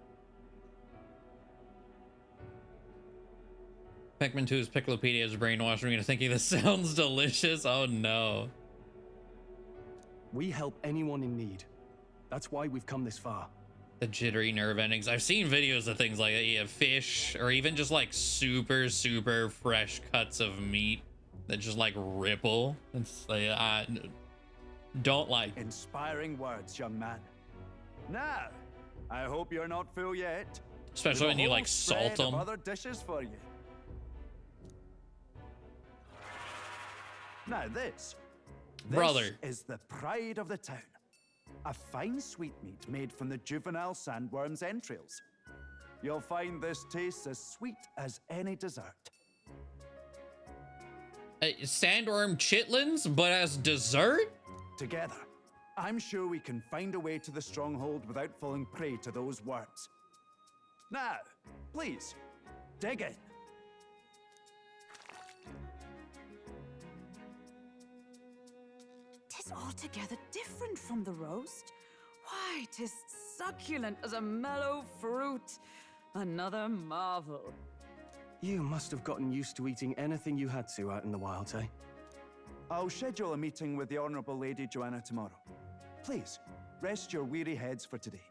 Pikmin 2's Piccolopedia is brainwashing me into thinking this sounds delicious. Oh no. We help anyone in need. That's why we've come this far. The jittery nerve endings. I've seen videos of things like that. You have fish or even just like super fresh cuts of meat that just like ripple. It's like, I don't like. Inspiring words, young man. Now, I hope you're not full yet. Especially when you like salt them. Other dishes for you. Now this Brother. is the pride of the town. A fine sweetmeat made from the juvenile sandworm's entrails. You'll find this tastes as sweet as any dessert. Sandworm chitlins, but as dessert? Together, I'm sure we can find a way to the stronghold without falling prey to those worms. Now, please, dig in. Tis altogether different from the roast. Why, 'tis succulent as a mellow fruit. Another marvel. You must have gotten used to eating anything you had to out in the wild, eh? I'll schedule a meeting with the Honourable Lady Joanna tomorrow. Please, rest your weary heads for today.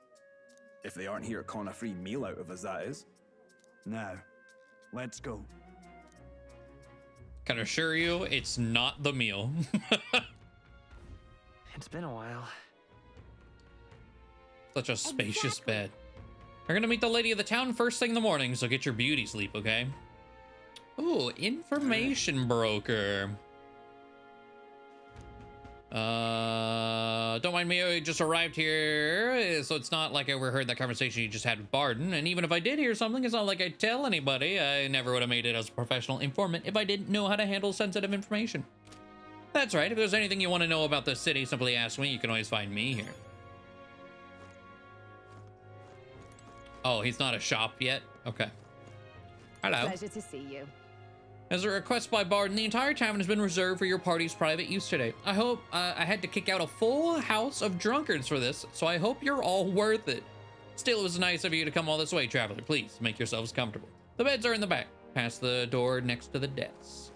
If they aren't here calling a free meal out of us, that is. Now, let's go. Can assure you, it's not the meal. It's been a while. Such a spacious bed. We're gonna meet the lady of the town first thing in the morning, so get your beauty sleep, okay? Ooh, information broker. Don't mind me, I just arrived here, so it's not like I overheard that conversation you just had with Barden, and even if I did hear something, it's not like I'd tell anybody. I never would have made it as a professional informant if I didn't know how to handle sensitive information. That's right, if there's anything you want to know about the city, simply ask me. You can always find me here. Oh, he's not a shop yet? Okay. Hello. Pleasure to see you. As a request by Barden, the entire tavern has been reserved for your party's private use today. I hope I had to kick out a full house of drunkards for this, so I hope you're all worth it. Still, it was nice of you to come all this way, traveler. Please, make yourselves comfortable. The beds are in the back, past the door next to the desk.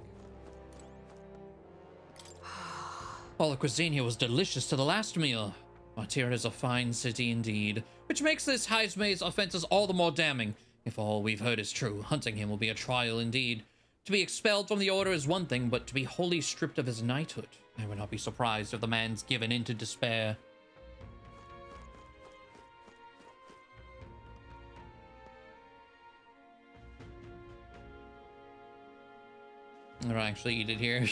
All the cuisine here was delicious to the last meal. Martyr is a fine city indeed, which makes this Heismay's offenses all the more damning. If all we've heard is true, hunting him will be a trial indeed. To be expelled from the order is one thing, but to be wholly stripped of his knighthood, I would not be surprised if the man's given in to despair. Or actually eat it here?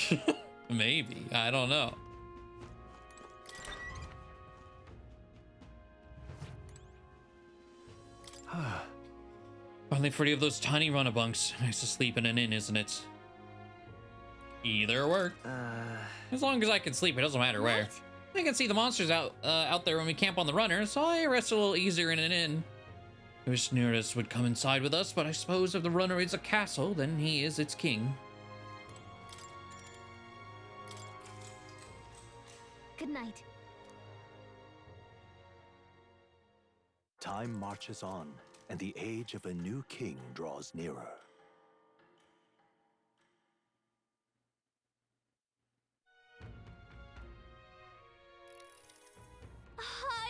Maybe, I don't know. Finally free of those tiny runabunks. Nice to sleep in an inn, isn't it? Either work. As long as I can sleep, it doesn't matter where. I can see the monsters out there when we camp on the runner, so I rest a little easier in an inn. I wish Nearest would come inside with us, but I suppose if the runner is a castle, then he is its king. Good night. Time marches on, and the age of a new king draws nearer.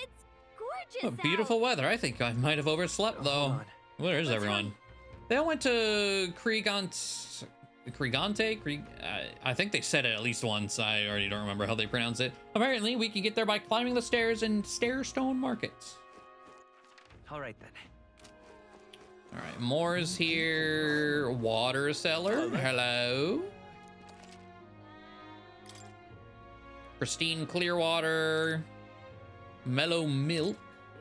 It's gorgeous. Oh, beautiful weather. I think I might have overslept though. Where is everyone? They all went to Kriegante. I think they said it at least once. I already don't remember how they pronounce it. Apparently, we can get there by climbing the stairs in Stairstone Markets. All right then. All right, Moore's here. Water cellar. Hello. Pristine clear water. Mellow milk.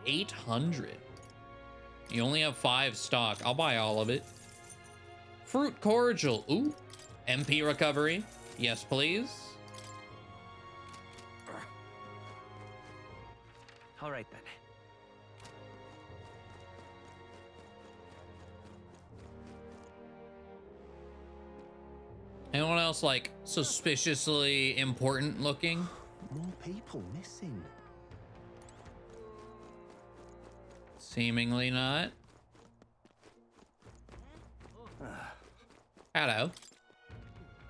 800. You only have 5 stock. I'll buy all of it. Fruit cordial. Ooh. MP recovery. Yes, please. All right then. Anyone else like suspiciously important looking? More people missing. Seemingly not. Hello.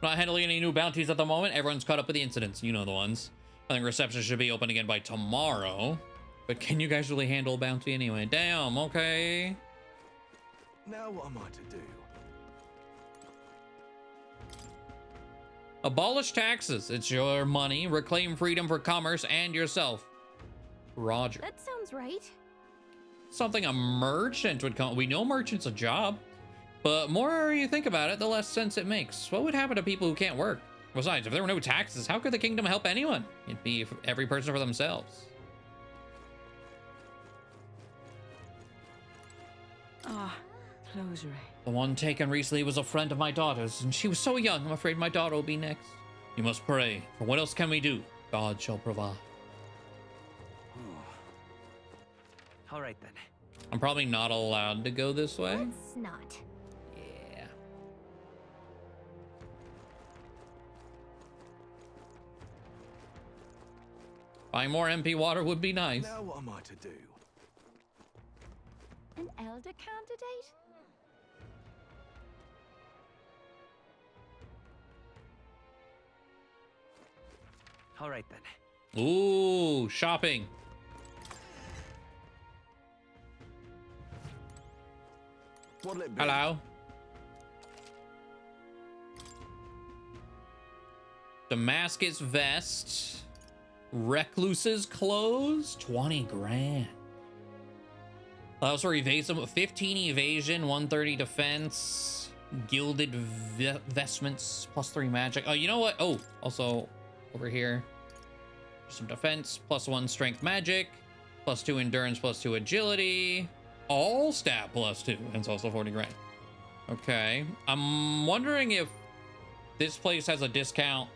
Not handling any new bounties at the moment. Everyone's caught up with the incidents. You know the ones. I think reception should be open again by tomorrow. But can you guys really handle a bounty anyway? Damn, okay. Now what am I to do? Abolish taxes. It's your money. Reclaim freedom for commerce and yourself. Roger. That sounds right. Something a merchant would come. We know merchant's a job. But more you think about it, the less sense it makes. What would happen to people who can't work? Besides, if there were no taxes, how could the kingdom help anyone? It'd be every person for themselves. Closure. The one taken recently was a friend of my daughter's, and she was so young, I'm afraid my daughter will be next. You must pray, for what else can we do? God shall provide. All right then. I'm probably not allowed to go this way. Let's not. Yeah. Buying more MP water would be nice. Now what am I to do? An elder candidate? All right then. Ooh, shopping. What'll it be? Hello. Damascus vest. Recluse's clothes. 20 grand. Allows for evasive. 15 evasion. 130 defense. Gilded vestments, +3 magic. Oh, you know what? Oh, also over here, some defense, +1 strength magic, +2 endurance, +2 agility, all stat +2, and it's also 40 grand. Okay, I'm wondering if this place has a discount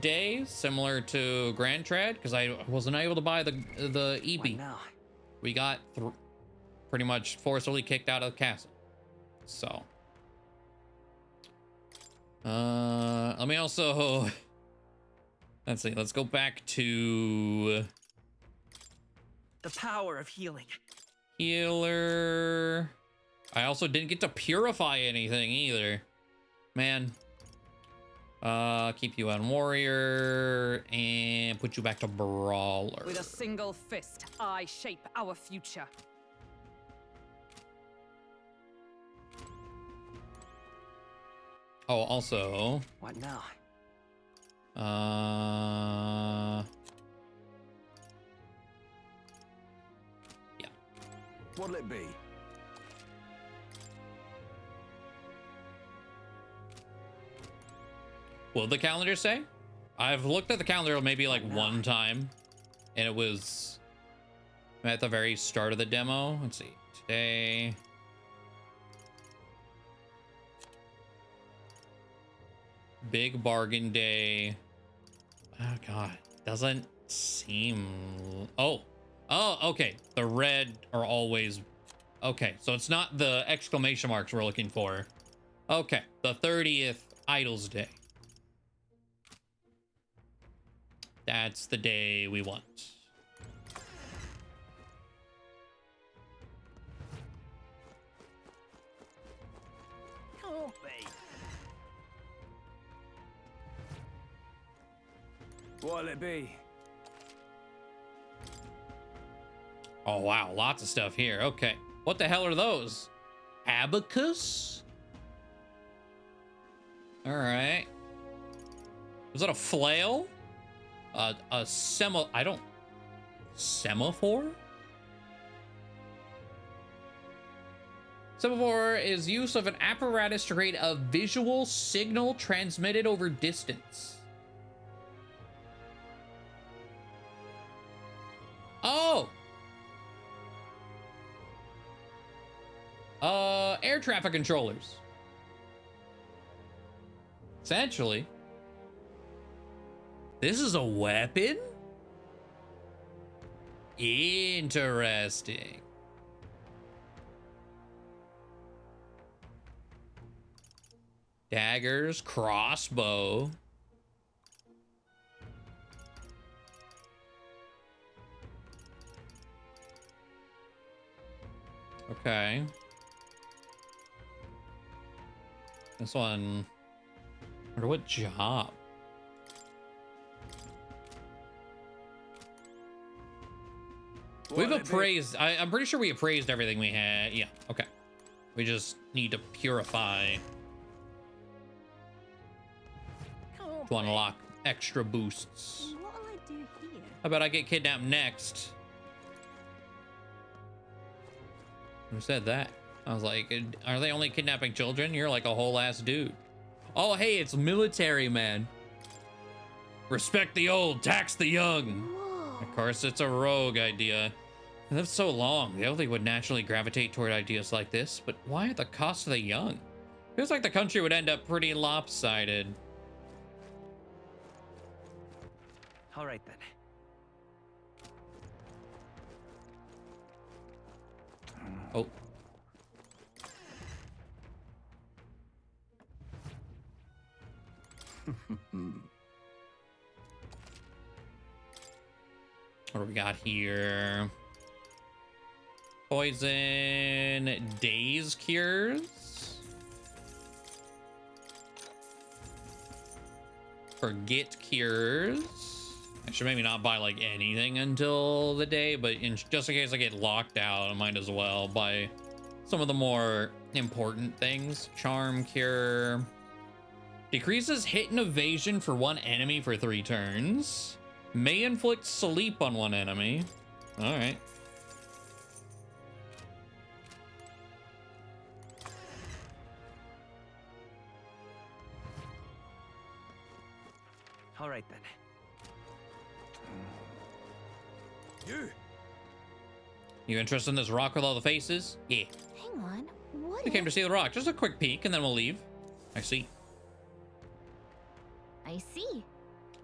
day similar to Grand Trad, because I wasn't able to buy the EB. We got pretty much forcibly kicked out of the castle. So let me also let's see, let's go back to the power of healing. Healer. I also didn't get to purify anything either, man. Keep you on warrior and put you back to brawler. With a single fist, I shape our future. Oh, also. What now? Yeah. What'll it be? Will the calendar say? I've looked at the calendar maybe like one time, and it was at the very start of the demo. Let's see. Today. Big bargain day. Oh god, doesn't seem. Oh, okay. The red are always okay. So it's not the exclamation marks we're looking for. Okay, the 30th Idols Day. That's the day we want. Can't be. What'll it be? Oh wow, lots of stuff here. Okay, what the hell are those? Abacus? All right. Was that a flail? A semaphore? Semaphore is use of an apparatus to create a visual signal transmitted over distance. Oh! Air traffic controllers. Essentially. This is a weapon? Interesting. Daggers, crossbow. Okay. This one. I wonder what job. We've appraised. I'm pretty sure we appraised everything we had. Yeah. Okay. We just need to purify to unlock extra boosts. What'll I do here? How about I get kidnapped next? Who said that? I was like, are they only kidnapping children? You're like a whole ass dude. Oh, hey, it's military, man. Respect the old, tax the young. Whoa. Of course, it's a rogue idea. They live so long, the elderly would naturally gravitate toward ideas like this, but why at the cost of the young? Feels like the country would end up pretty lopsided. All right then. Oh. What do we got here? Poison, daze cures. Forget cures. I should maybe not buy like anything until the day, but just in case I get locked out, I might as well buy some of the more important things. Charm cure. Decreases hit and evasion for one enemy for 3 turns. May inflict sleep on one enemy. All right. All right then. You interested in this rock with all the faces? Yeah. Hang on. What We came to see the rock. Just a quick peek, and then we'll leave. I see. I see.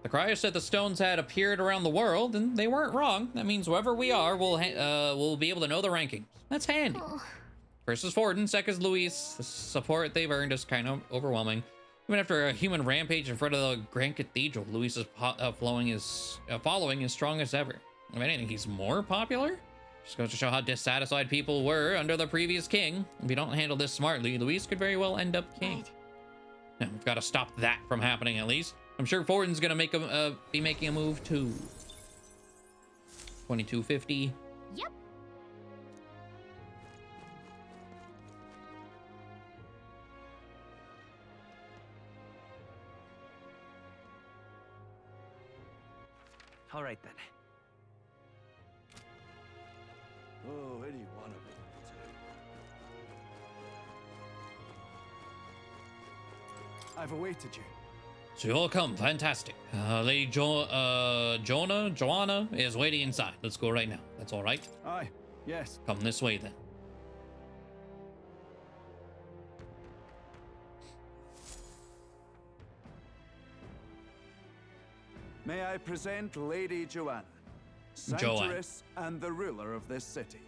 The crier said the stones had appeared around the world, and they weren't wrong. That means wherever we are, we'll be able to know the rankings. That's handy. First is Forden, second is Luis. The support they've earned is kind of overwhelming. Even after a human rampage in front of the Grand Cathedral, Luis's following is strong as ever. If anything, he's more popular. Just goes to show how dissatisfied people were under the previous king. If you don't handle this smartly, Luis could very well end up king. Now, we've got to stop that from happening at least. I'm sure Forden's gonna be making a move too. 2250. Yep. All right then. Oh, where do you want to be? I've awaited you. So you all come, fantastic. Lady Joanna is waiting inside. Let's go right now. That's all right? Aye, yes. Come this way then. May I present Lady Joanna, Sanctress and the ruler of this city.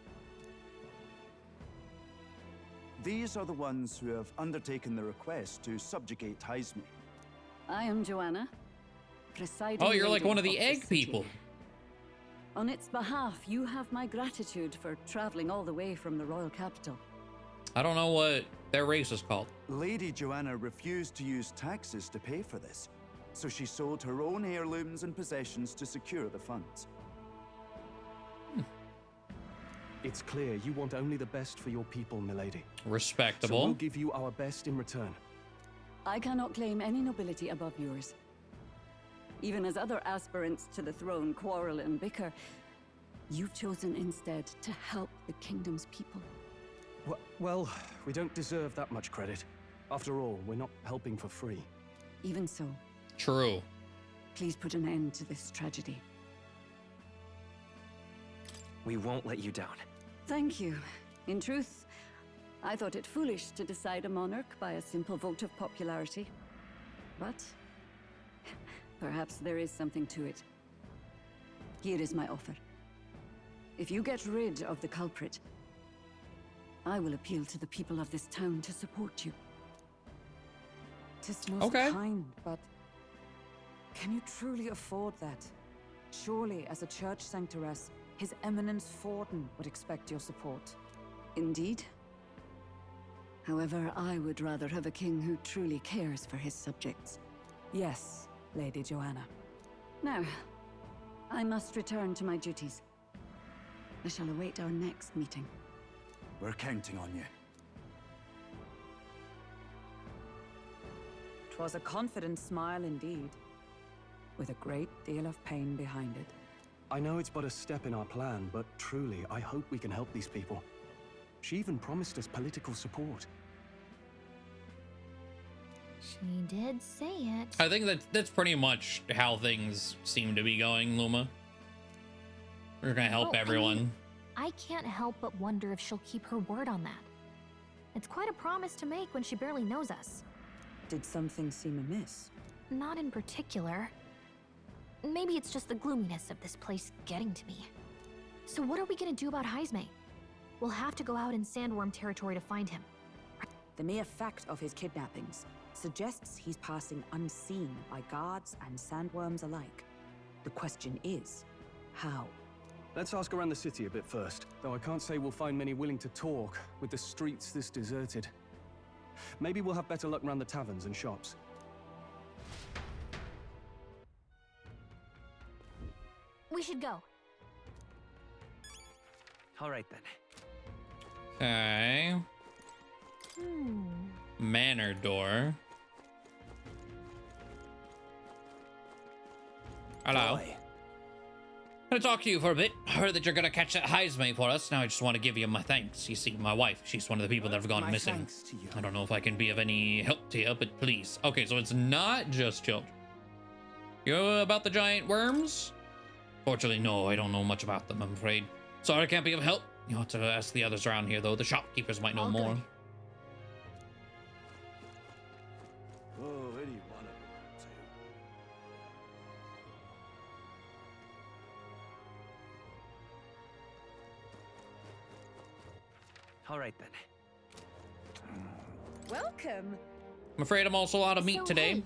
These are the ones who have undertaken the request to subjugate Heisme. I am Joanna, presiding. Oh, you're like lady one of the this egg city. people. On its behalf, you have my gratitude for traveling all the way from the royal capital. I don't know what their race is called. Lady Joanna refused to use taxes to pay for this, so she sold her own heirlooms and possessions to secure the funds. It's clear you want only the best for your people, milady. Respectable. So we'll give you our best in return. I cannot claim any nobility above yours. Even as other aspirants to the throne quarrel and bicker, you've chosen instead to help the kingdom's people. Well, we don't deserve that much credit. After all, we're not helping for free. Even so. True. Please put an end to this tragedy. We won't let you down. Thank you. In truth, I thought it foolish to decide a monarch by a simple vote of popularity. But perhaps there is something to it. Here is my offer. If you get rid of the culprit, I will appeal to the people of this town to support you. 'Tis most kind, but can you truly afford that? Surely, as a church sanctoress, His Eminence Forden would expect your support. Indeed. However, I would rather have a king who truly cares for his subjects. Yes, Lady Joanna. Now, I must return to my duties. I shall await our next meeting. We're counting on you. 'Twas a confident smile indeed, with a great deal of pain behind it. I know it's but a step in our plan, but truly, I hope we can help these people. She even promised us political support. She did say it. I think that's pretty much how things seem to be going, Luma. We're gonna help everyone. I can't help but wonder if she'll keep her word on that. It's quite a promise to make when she barely knows us. Did something seem amiss? Not in particular. Maybe it's just the gloominess of this place getting to me. So what are we gonna do about Heisme? We'll have to go out in Sandworm territory to find him. The mere fact of his kidnappings suggests he's passing unseen by guards and sandworms alike. The question is, how? Let's ask around the city a bit first, though I can't say we'll find many willing to talk with the streets this deserted. Maybe we'll have better luck around the taverns and shops. We should go. All right then. Okay. Manor door. Hello. Boy. I'm gonna talk to you for a bit. I heard that you're gonna catch that Heisme for us. Now I just want to give you my thanks. You see, my wife, she's one of the people that have gone My missing. thanks to you. I don't know if I can be of any help to you, but please. Okay, so it's not just children. You know about the giant worms? Fortunately, no, I don't know much about them, I'm afraid. Sorry I can't be of help. You'll have to ask the others around here, though. The shopkeepers might know more. Oh, any one of All right then. Welcome. I'm afraid I'm also out of meat So today. hey.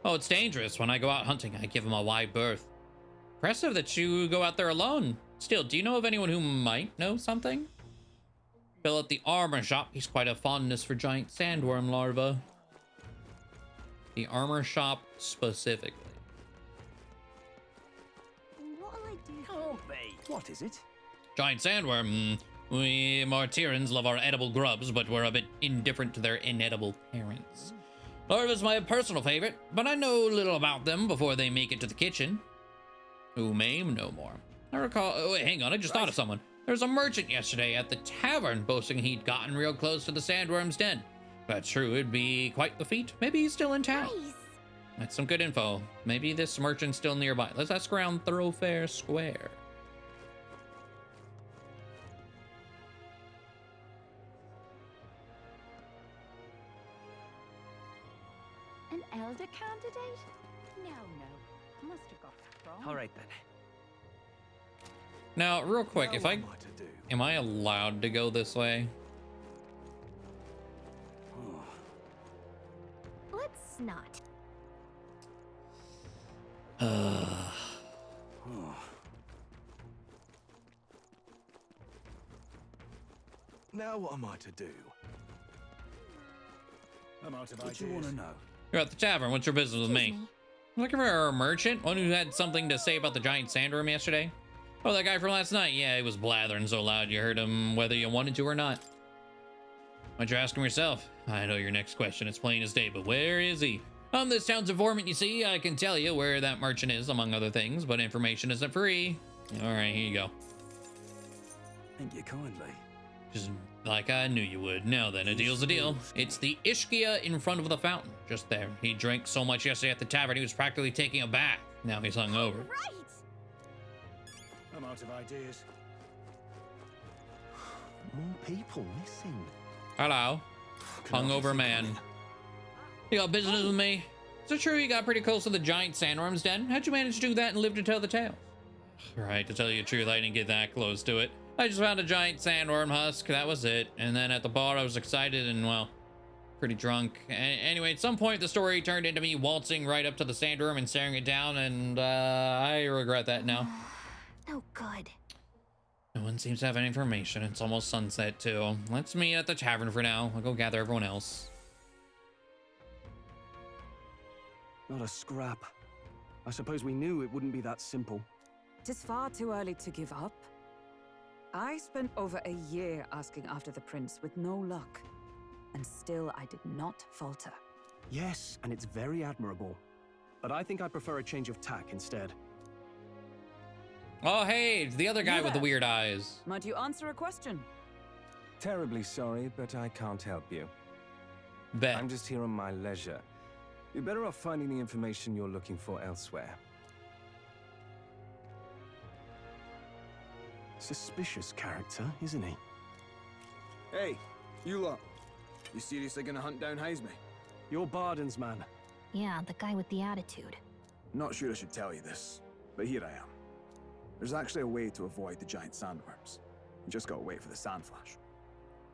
Oh, it's dangerous. When I go out hunting, I give them a wide berth. Impressive that you go out there alone. Still, do you know of anyone who might know something? Bill at the armor shop. He's quite a fondness for giant sandworm larvae. The armor shop specifically. What'll I do? Can't be. What is it? Giant sandworm. We Martyrans love our edible grubs, but we're a bit indifferent to their inedible parents. Larva's my personal favorite, but I know little about them before they make it to the kitchen. Who may know more. I recall. Oh, wait, hang on, I just thought of someone. There was a merchant yesterday at the tavern boasting he'd gotten real close to the sandworm's den. If that's true, it'd be quite the feat. Maybe he's still in town. Nice. That's some good info. Maybe this merchant's still nearby. Let's ask around Thoroughfare Square. An elder candidate? No. Must have got that wrong. All right then. Now, real quick, if I am I allowed to go this way? Let's not. Now what am I to do? I'm out of What do you want to know? You're at the tavern. What's your business with me? Looking for a merchant? One who had something to say about the giant sandworm yesterday? Oh, that guy from last night. Yeah, he was blathering so loud you heard him whether you wanted to or not. Why'd you ask him yourself? I know your next question is plain as day, but where is he? I'm this town's informant, you see. I can tell you where that merchant is, among other things, but information isn't free. All right, here you go. Thank you kindly. Just like I knew you would. Now then, a deal's a deal. It's the Ishkia in front of the fountain, just there. He drank so much yesterday at the tavern, he was practically taking a bath. Now he's hungover. Right. I'm out of ideas. More people missing. Hello. Hungover man. You got business with me? Is it true you got pretty close to the giant sandworm's den? How'd you manage to do that and live to tell the tale? Right, to tell you the truth, I didn't get that close to it. I just found a giant sandworm husk, that was it. And then at the bar, I was excited and, well, pretty drunk. Anyway, at some point, the story turned into me waltzing right up to the sandworm and staring it down, and I regret that now. No good. No one seems to have any information. It's almost sunset, too. Let's meet at the tavern for now. I'll go gather everyone else. Not a scrap. I suppose we knew it wouldn't be that simple. Tis far too early to give up. I spent over a year asking after the prince with no luck, and still I did not falter. Yes, and it's very admirable. But I think I prefer a change of tack instead. Oh, hey, it's the other guy with the weird eyes. Might you answer a question? Terribly sorry, but I can't help you. Bet. I'm just here on my leisure. You're better off finding the information you're looking for elsewhere. Suspicious character, isn't he? Hey, you lot. You seriously gonna hunt down Heisme? You're Barden's man. Yeah, the guy with the attitude. Not sure I should tell you this, but here I am. There's actually a way to avoid the giant sandworms. You just gotta wait for the sand flash.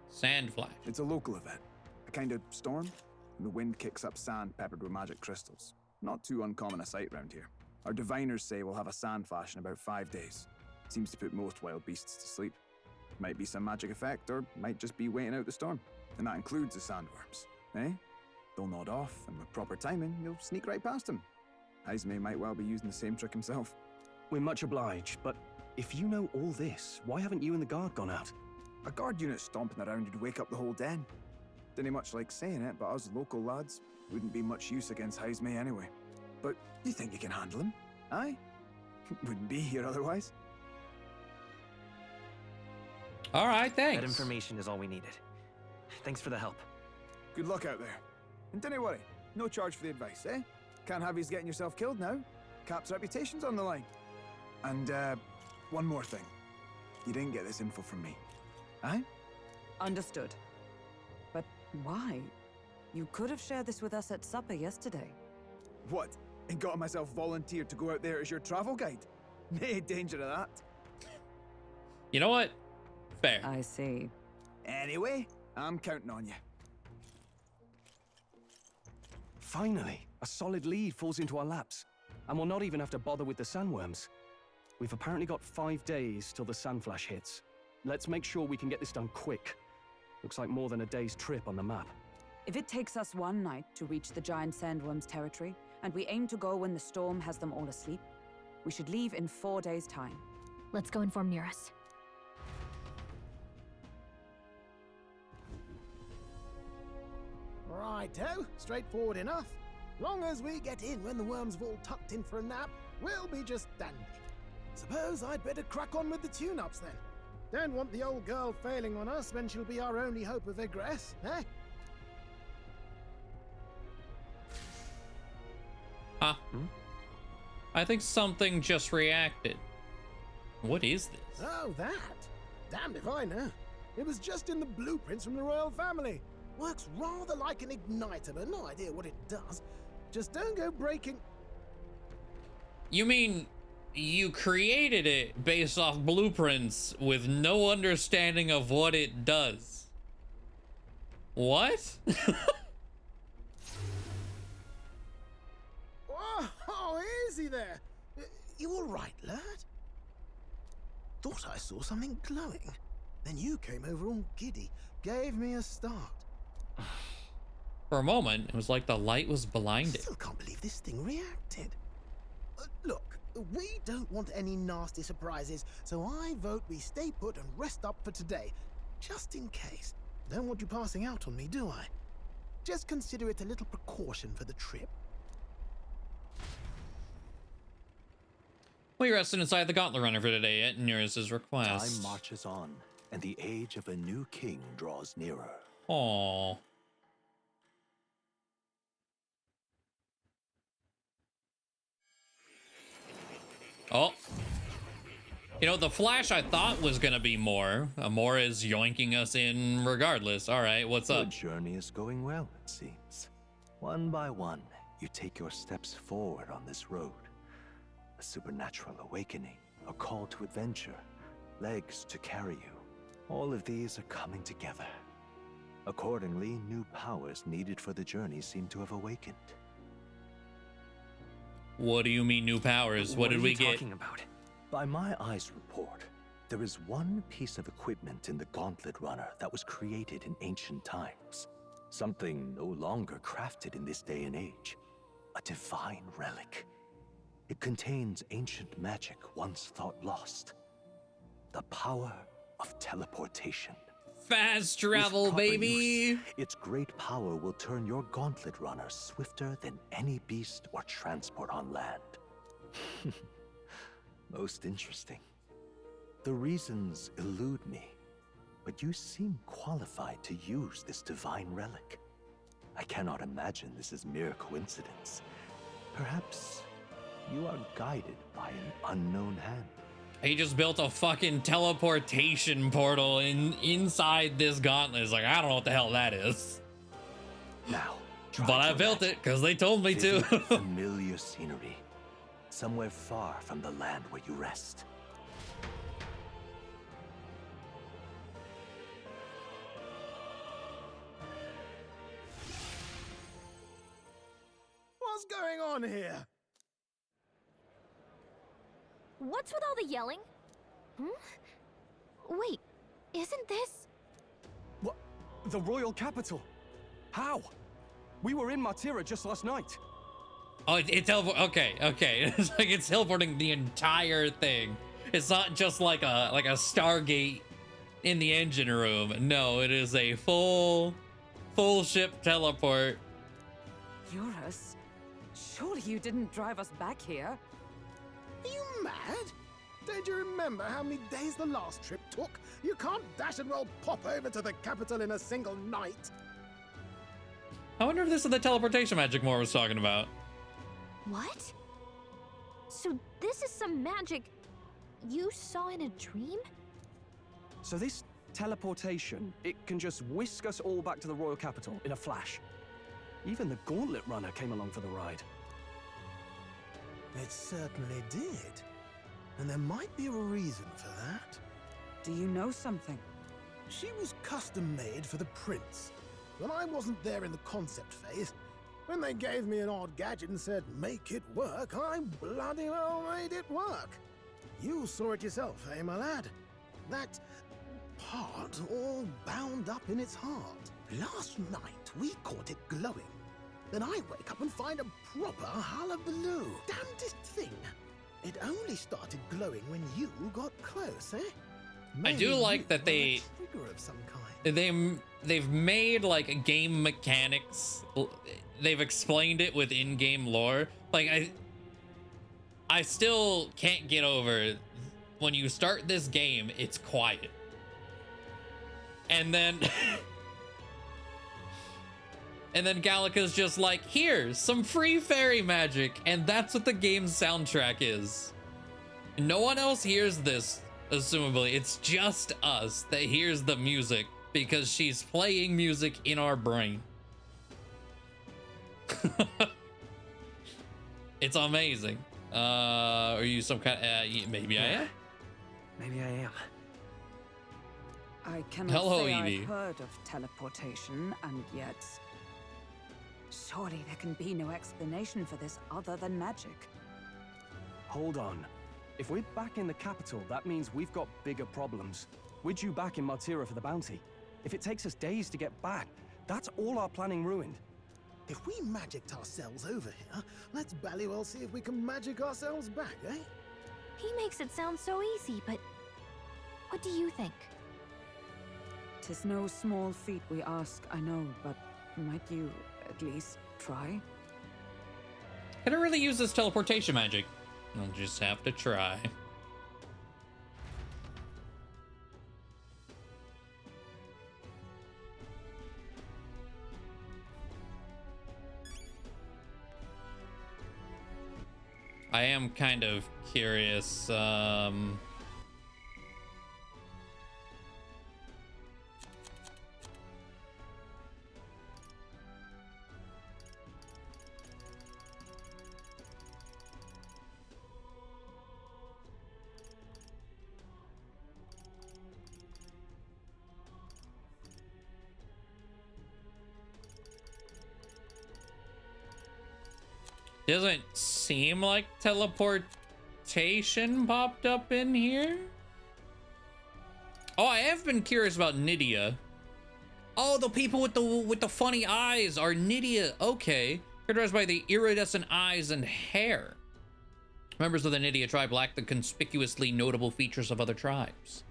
Sand flash? It's a local event. A kind of storm, and the wind kicks up sand peppered with magic crystals. Not too uncommon a sight round here. Our diviners say we'll have a sand flash in about 5 days. Seems to put most wild beasts to sleep. Might be some magic effect, or might just be waiting out the storm. And that includes the sandworms, eh? They'll nod off, and with proper timing, you'll sneak right past them. Heisme might well be using the same trick himself. We're much obliged, but if you know all this, why haven't you and the guard gone out? A guard unit stomping around would wake up the whole den. Didn't much like saying it, but us local lads wouldn't be much use against Heisme anyway. But you think you can handle him? Aye? Wouldn't be here otherwise. All right, thanks. That information is all we needed. Thanks for the help. Good luck out there. And don't worry, no charge for the advice, eh? Can't have you getting yourself killed now. Cap's reputation's on the line. And, one more thing. You didn't get this info from me. Aye? Understood. But why? You could have shared this with us at supper yesterday. What? And got myself volunteered to go out there as your travel guide? No danger of that. You know what? Fair. I see. Anyway, I'm counting on you. Finally, a solid lead falls into our laps. And we'll not even have to bother with the sandworms. We've apparently got 5 days till the sandflash hits. Let's make sure we can get this done quick. Looks like more than a day's trip on the map. If it takes us one night to reach the giant sandworm's territory, and we aim to go when the storm has them all asleep, we should leave in 4 days' time. Let's go inform Nearest. Righto, straightforward enough. Long as we get in when the worms have all tucked in for a nap, we'll be just dandy. Suppose I'd better crack on with the tune-ups then. Don't want the old girl failing on us when she'll be our only hope of egress, eh? Huh? I think something just reacted. What is this? Oh, that? Damned if I know. It was just in the blueprints from the royal family. Works rather like an igniter, but no idea what it does. Just don't go breaking... You mean you created it based off blueprints with no understanding of what it does? What? Oh, easy there. You all right, lad? Thought I saw something glowing. Then you came over all giddy, gave me a start. For a moment, it was like the light was blinded. Still can't believe this thing reacted. Look, we don't want any nasty surprises, so I vote we stay put and rest up for today, just in case. Don't want you passing out on me, do I? Just consider it a little precaution for the trip. We rested inside the Gauntlet Runner for today at Nearest's request. Time marches on, and the age of a new king draws nearer. Aww. Oh. You know, the flash I thought was gonna be more. More is yoinking us in regardless. All right, what's up? The journey is going well, it seems. One by one, you take your steps forward on this road. A supernatural awakening, a call to adventure, legs to carry you. All of these are coming together. Accordingly, new powers needed for the journey seem to have awakened. What do you mean new powers? What did we get? About? By my eyes report, there is one piece of equipment in the Gauntlet Runner that was created in ancient times. Something no longer crafted in this day and age. A divine relic. It contains ancient magic once thought lost. The power of teleportation. Fast travel, baby! Use, its great power will turn your Gauntlet Runner swifter than any beast or transport on land. Most interesting. The reasons elude me, but you seem qualified to use this divine relic. I cannot imagine this is mere coincidence. Perhaps you are guided by an unknown hand. He just built a fucking teleportation portal inside this gauntlet. It's like, I don't know what the hell that is. Now, but I built it because they told me to. Familiar scenery, somewhere far from the land where you rest. What's going on here? What's with all the yelling? Wait, isn't this... What? The royal capital? How? We were in Matira just last night. Oh, it teleported. Okay. It's like it's teleporting the entire thing. It's not just like a Stargate in the engine room. No, it is a full ship teleport. Eurus, surely you didn't drive us back here? Are you mad? Don't you remember how many days the last trip took? You can't dash and roll pop over to the capital in a single night. I wonder if this is the teleportation magic Moore was talking about. What? So this is some magic you saw in a dream? So this teleportation, it can just whisk us all back to the royal capital in a flash. Even the gauntlet runner came along for the ride. It certainly did. And there might be a reason for that. Do you know something? She was custom made for the prince. When I wasn't there in the concept phase, when they gave me an odd gadget and said, make it work, I bloody well made it work. You saw it yourself, eh, my lad? That part all bound up in its heart. Last night, we caught it glowing. Then I wake up and find a proper hullabaloo. Damnedest thing. It only started glowing when you got close, eh? I do like that they trigger of some kind. they've made like game mechanics. They've explained it with in-game lore. Like I still can't get over when you start this game, it's quiet. And then and then Gallica's just like, here's some free fairy magic, and that's what the game's soundtrack is. No one else hears this, assumably. It's just us that hears the music because she's playing music in our brain. It's amazing. Are you some kind of, maybe I am? Maybe I am. I cannot Hello, say Evie. I've heard of teleportation, and yet... surely there can be no explanation for this other than magic. Hold on. If we're back in the capital, that means we've got bigger problems. We're due back in Martira for the bounty. If it takes us days to get back, that's all our planning ruined. If we magicked ourselves over here, let's bally well see if we can magic ourselves back, eh? He makes it sound so easy, but what do you think? 'Tis no small feat we ask, I know, but might you at least try? I don't really use this teleportation magic. I'll just have to try. I am kind of curious. Doesn't seem like teleportation popped up in here. Oh, I have been curious about Nydia. Oh, the people with the funny eyes are Nydia. Okay, characterized by the iridescent eyes and hair. Members of the Nydia tribe lack the conspicuously notable features of other tribes.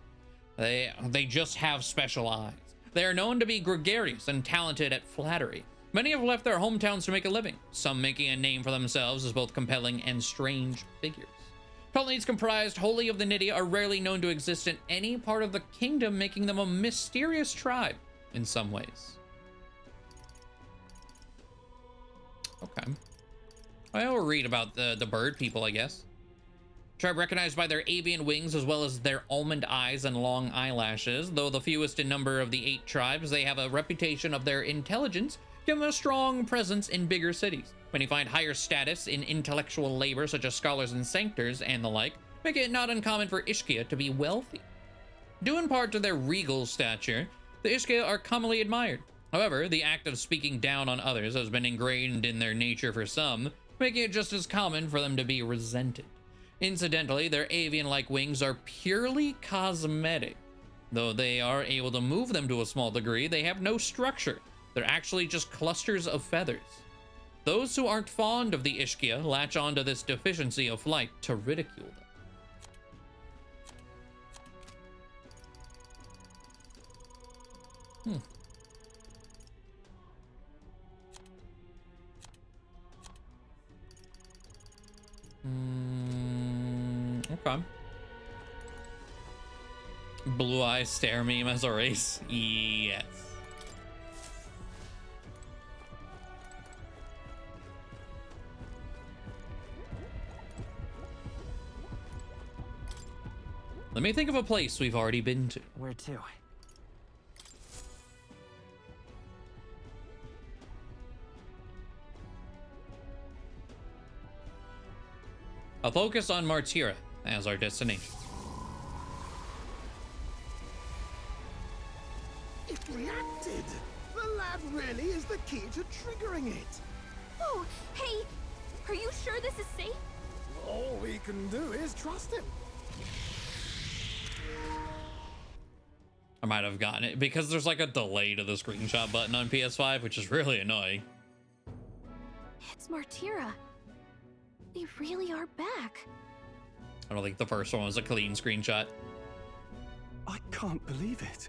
They just have special eyes. They are known to be gregarious and talented at flattery. Many have left their hometowns to make a living, some making a name for themselves as both compelling and strange figures. Colonies comprised wholly of the Nydia are rarely known to exist in any part of the kingdom, making them a mysterious tribe in some ways. Okay. Well, we'll read about the bird people, I guess. Tribe recognized by their avian wings as well as their almond eyes and long eyelashes. Though the fewest in number of the 8 tribes, they have a reputation of their intelligence, give them a strong presence in bigger cities. Many find higher status in intellectual labor, such as scholars and sanctors and the like, make it not uncommon for Ishkia to be wealthy. Due in part to their regal stature, the Ishkia are commonly admired. However, the act of speaking down on others has been ingrained in their nature for some, making it just as common for them to be resented. Incidentally, their avian-like wings are purely cosmetic. Though they are able to move them to a small degree, they have no structure. They're actually just clusters of feathers. Those who aren't fond of the Ishkia latch onto this deficiency of flight to ridicule them. Okay. Blue eyes stare meme as a race. Yes. Let me think of a place we've already been to. Where to? I'll focus on Martira as our destination. It reacted! The lad really is the key to triggering it! Oh, hey! Are you sure this is safe? All we can do is trust him. I might have gotten it because there's like a delay to the screenshot button on PS5, which is really annoying. It's Martira. We really are back. I don't think the first one was a clean screenshot. I can't believe it.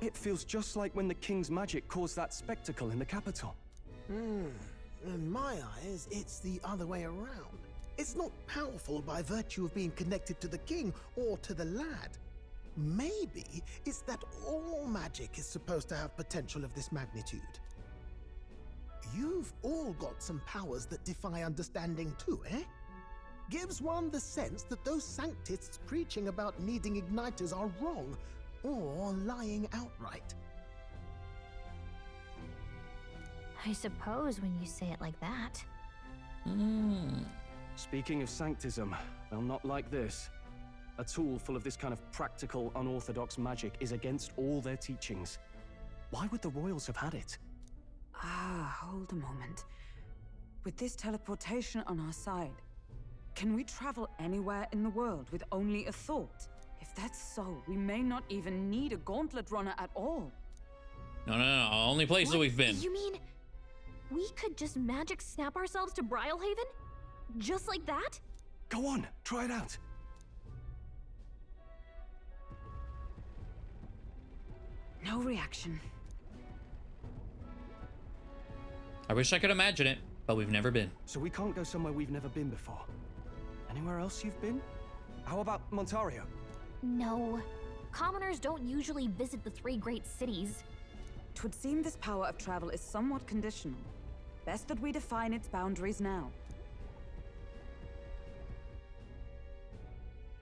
It feels just like when the king's magic caused that spectacle in the capital. In my eyes, it's the other way around. It's not powerful by virtue of being connected to the king or to the lad. Maybe it's that all magic is supposed to have potential of this magnitude. You've all got some powers that defy understanding too, eh? Gives one the sense that those sanctists preaching about needing igniters are wrong, or lying outright. I suppose when you say it like that. Speaking of sanctism, well, not like this. A tool full of this kind of practical, unorthodox magic is against all their teachings. Why would the royals have had it? Hold a moment. With this teleportation on our side, can we travel anywhere in the world with only a thought? If that's so, we may not even need a gauntlet runner at all. No. Only places we've been. You mean we could just magic snap ourselves to Brylehaven? Just like that? Go on, try it out. No reaction. I wish I could imagine it, but we've never been. So we can't go somewhere we've never been before. Anywhere else you've been? How about Montario? No. Commoners don't usually visit the 3 great cities. 'Twould seem this power of travel is somewhat conditional. Best that we define its boundaries now.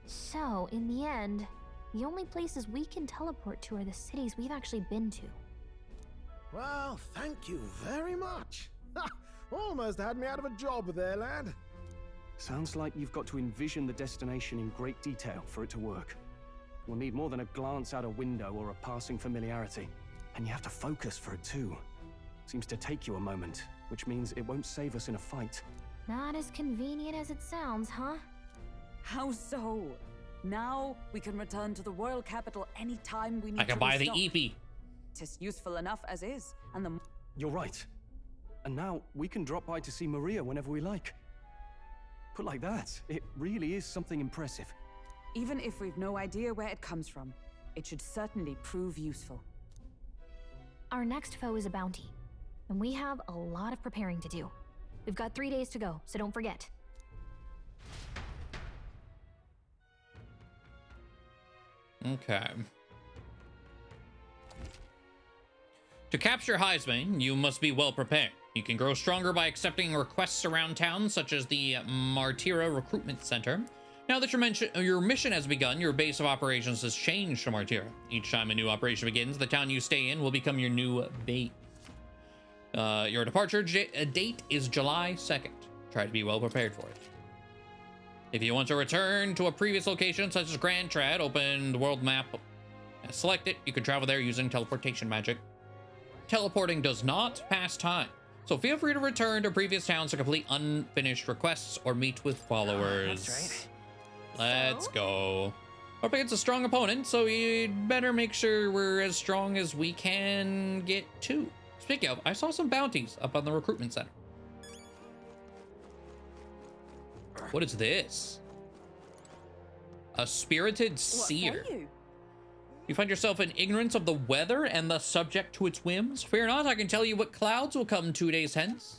So, in the end, the only places we can teleport to are the cities we've actually been to. Well, thank you very much. Almost had me out of a job there, lad. Sounds like you've got to envision the destination in great detail for it to work. We'll need more than a glance out a window or a passing familiarity. And you have to focus for it too. Seems to take you a moment, which means it won't save us in a fight. Not as convenient as it sounds, huh? How so? Now we can return to the royal capital anytime we need to. I can buy restock. the EP. Tis useful enough as is, and the... You're right. And now we can drop by to see Maria whenever we like. Put like that, it really is something impressive. Even if we've no idea where it comes from, it should certainly prove useful. Our next foe is a bounty, and we have a lot of preparing to do. We've got 3 days to go, so don't forget. Okay. To capture Heisman, you must be well prepared. You can grow stronger by accepting requests around town, such as the Martira Recruitment Center. Now that your mission has begun, your base of operations has changed to Martira. Each time a new operation begins, the town you stay in will become your new base. Your departure date is July 2nd. Try to be well prepared for it. If you want to return to a previous location, such as Grand Trad, open the world map and select it. You can travel there using teleportation magic. Teleporting does not pass time, so feel free to return to previous towns to complete unfinished requests or meet with followers. That's right. Let's go. Up against a strong opponent, so you'd better make sure we're as strong as we can get to. Speaking of, I saw some bounties up on the recruitment center. What is this? A spirited seer. You find yourself in ignorance of the weather and thus subject to its whims? Fear not, I can tell you what clouds will come 2 days hence.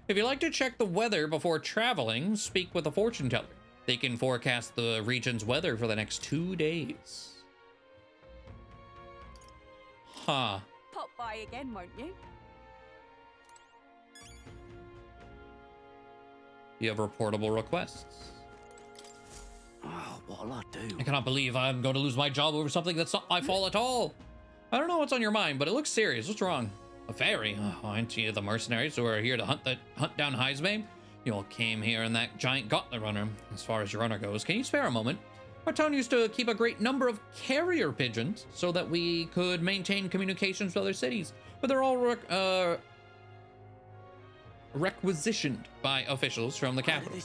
If you like to check the weather before traveling, speak with a fortune teller. They can forecast the region's weather for the next 2 days. Huh. Pop by again, won't you? You have reportable requests. Oh, boy. what'll I do? I cannot believe I'm going to lose my job over something that's not my fault at all. I don't know what's on your mind, but it looks serious. What's wrong? A fairy? Oh, aren't you the mercenaries who are here to hunt down Heismay? You all came here in that giant gauntlet runner. As far as your runner goes, can you spare a moment? Our town used to keep a great number of carrier pigeons so that we could maintain communications with other cities, but they're all requisitioned by officials from the capital.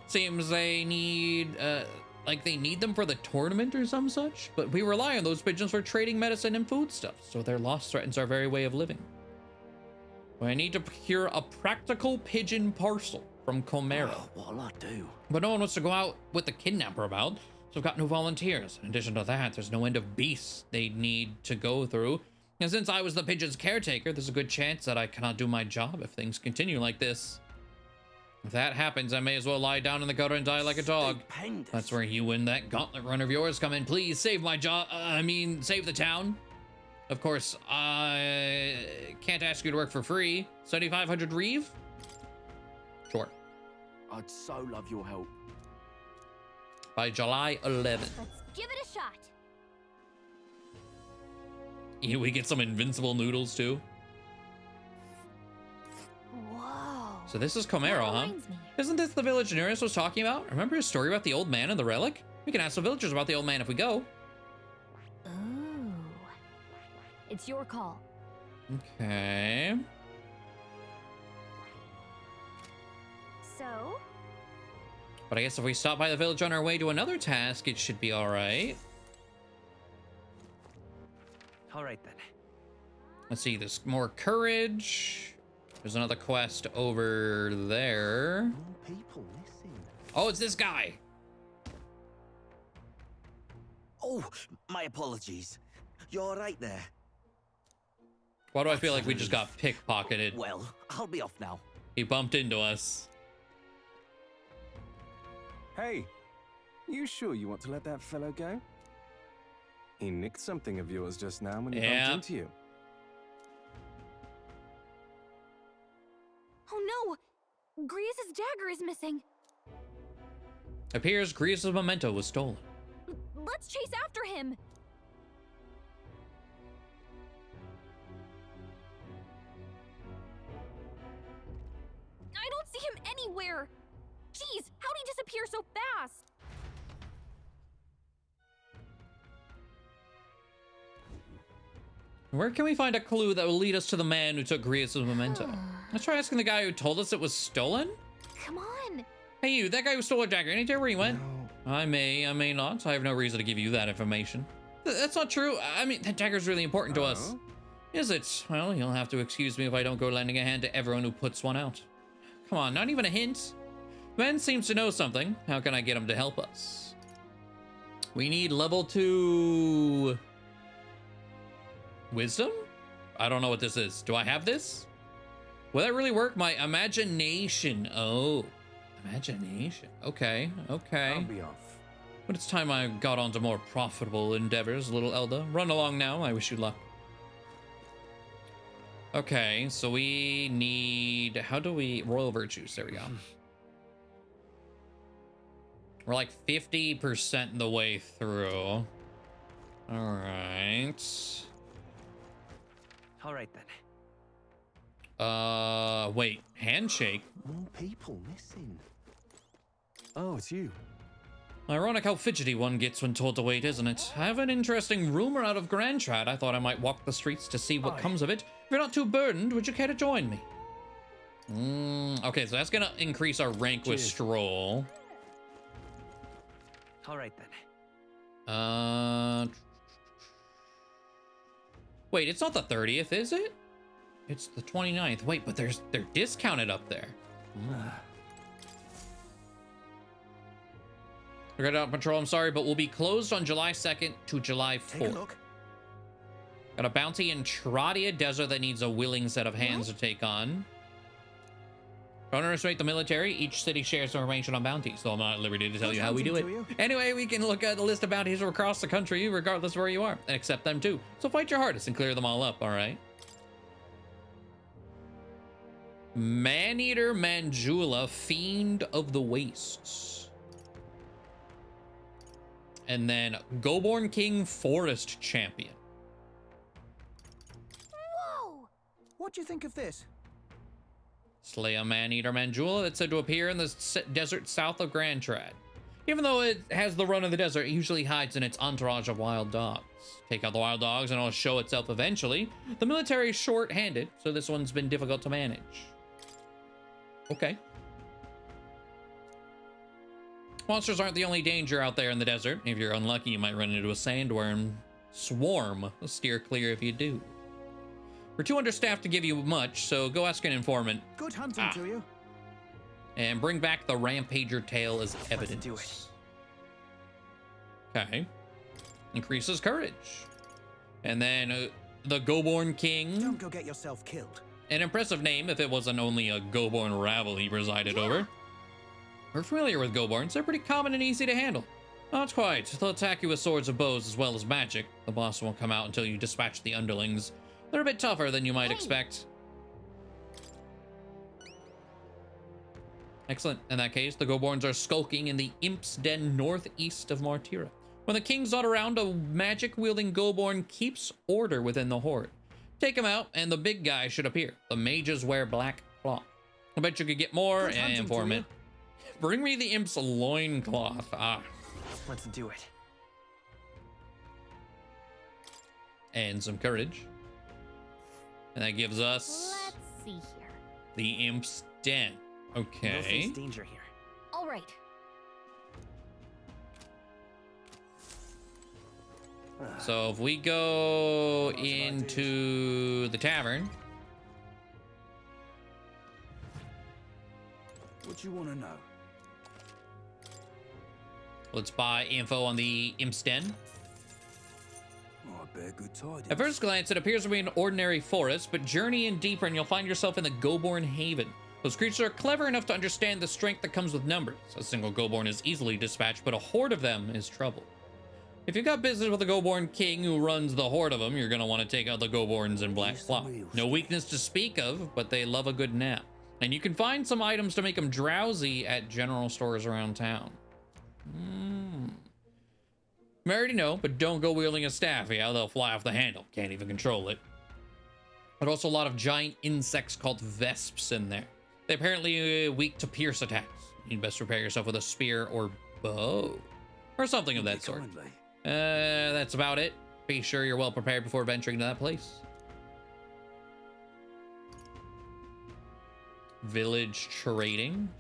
Seems they need, they need them for the tournament or some such, but we rely on those pigeons for trading medicine and foodstuffs, so their loss threatens our very way of living. I need to procure a practical pigeon parcel from Comero. Oh, what'll I do? But no one wants to go out with the kidnapper about, so I've got no volunteers. In addition to that, there's no end of beasts they'd need to go through. And since I was the pigeon's caretaker, there's a good chance that I cannot do my job if things continue like this. If that happens, I may as well lie down in the gutter and die like a dog. That's where you and that gauntlet runner of yours come in. Please save my job. Save the town. Of course, I can't ask you to work for free. 7,500 reeve? Sure. I'd so love your help. By July 11th. Let's give it a shot. We get some invincible noodles too. Whoa. So this is Comero, huh? Isn't this the village Nereus was talking about? Remember his story about the old man and the relic? We can ask the villagers about the old man if we go. Ooh. It's your call. Okay. So? But I guess if we stop by the village on our way to another task, it should be all right. All right then. Let's see, there's more courage. There's another quest over there. People missing. Oh, it's this guy. Oh, my apologies. You're all right there. Why do I feel like we just got pickpocketed? Well, I'll be off now. He bumped into us. Hey, you sure you want to let that fellow go? He nicked something of yours just now when he bumped into you. Oh no! Griez's dagger is missing. Appears Griez's memento was stolen. Let's chase after him. I don't see him anywhere. Jeez, how'd he disappear so fast? Where can we find a clue that will lead us to the man who took Griez's memento? Let's try asking the guy who told us it was stolen. Come on. Hey you, that guy who stole a dagger, any idea where he went? No. I may not. I have no reason to give you that information. That's not true. I mean, that dagger's really important to us. Is it? Well, you'll have to excuse me if I don't go lending a hand to everyone who puts one out. Come on, not even a hint. Ben seems to know something. How can I get him to help us? We need level 2... Wisdom? I don't know what this is. Do I have this? Will that really work? My imagination. Oh, imagination. Okay, okay. I'll be off. But it's time I got on to more profitable endeavors, little Elda. Run along now. I wish you luck. Okay, so we need... How do we... Royal Virtues. There we go. We're like 50% the way through. All right. All right then. Wait, handshake? More people missing. Oh, it's you. Ironic how fidgety one gets when told to wait, isn't it? I have an interesting rumor out of Grand Trad. I thought I might walk the streets to see what comes of it. If you're not too burdened, would you care to join me? Okay, so that's gonna increase our rank with Stroll. All right then. Wait, it's not the 30th, is it? It's the 29th. Wait, but they're discounted up there. Red Out Patrol, I'm sorry, but we'll be closed on July 2nd to July 4th. Take a look. Got a bounty in Tradia Desert that needs a willing set of hands to take on. Don't underestimate the military. Each city shares information on bounties, so I'm not at liberty to tell you how we do it. Anyway, we can look at the list of bounties across the country, regardless of where you are, and accept them too. So fight your hardest and clear them all up, all right? Maneater Manjula, Fiend of the Wastes. and then Goborn King Forest Champion. Whoa! What do you think of this? Slay a man-eater Manjula that's said to appear in the desert south of Grand Trad. Even though it has the run of the desert, it usually hides in its entourage of wild dogs. Take out the wild dogs and it'll show itself eventually. The military is short-handed, so this one's been difficult to manage. Okay. Monsters aren't the only danger out there in the desert. If you're unlucky, you might run into a sandworm swarm. Steer clear if you do. We're too understaffed to give you much, so go ask an informant. Good hunting to you. And bring back the Rampager tail as evidence. Do it. Okay. Increases courage. And then the Goborn King. Don't go get yourself killed. An impressive name if it wasn't only a Goborn rabble he presided over. We're familiar with Goborns. They're pretty common and easy to handle. Not quite. They'll attack you with swords and bows as well as magic. The boss won't come out until you dispatch the underlings. They're a bit tougher than you might expect. Excellent. In that case, the Goborns are skulking in the Imp's Den northeast of Martira. When the king's not around, a magic-wielding Goborn keeps order within the horde. Take him out, and the big guy should appear. The mages wear black cloth. I bet you could get more and informant. Bring me the Imp's loincloth. Let's do it. And some courage. And that gives us... Let's see here. The Imp's Den. Okay. No face danger here. All right. So if we go into the tavern. What you want to know? Let's buy info on the Imp's Den. Oh, I bear good tidings. At first glance, it appears to be an ordinary forest, but journey in deeper and you'll find yourself in the Goborn Haven. Those creatures are clever enough to understand the strength that comes with numbers. A single Goborn is easily dispatched, but a horde of them is trouble. If you've got business with the Goborn King who runs the horde of them, you're going to want to take out the Goborns in black cloth. No weakness to speak of, but they love a good nap. And you can find some items to make them drowsy at general stores around town. I already know, but don't go wielding a staff. Yeah, they'll fly off the handle. Can't even control it. But also a lot of giant insects called vesps in there. They're apparently weak to pierce attacks. You'd best prepare yourself with a spear or bow. Or something of that sort. That's about it. Be sure you're well prepared before venturing to that place. Village trading.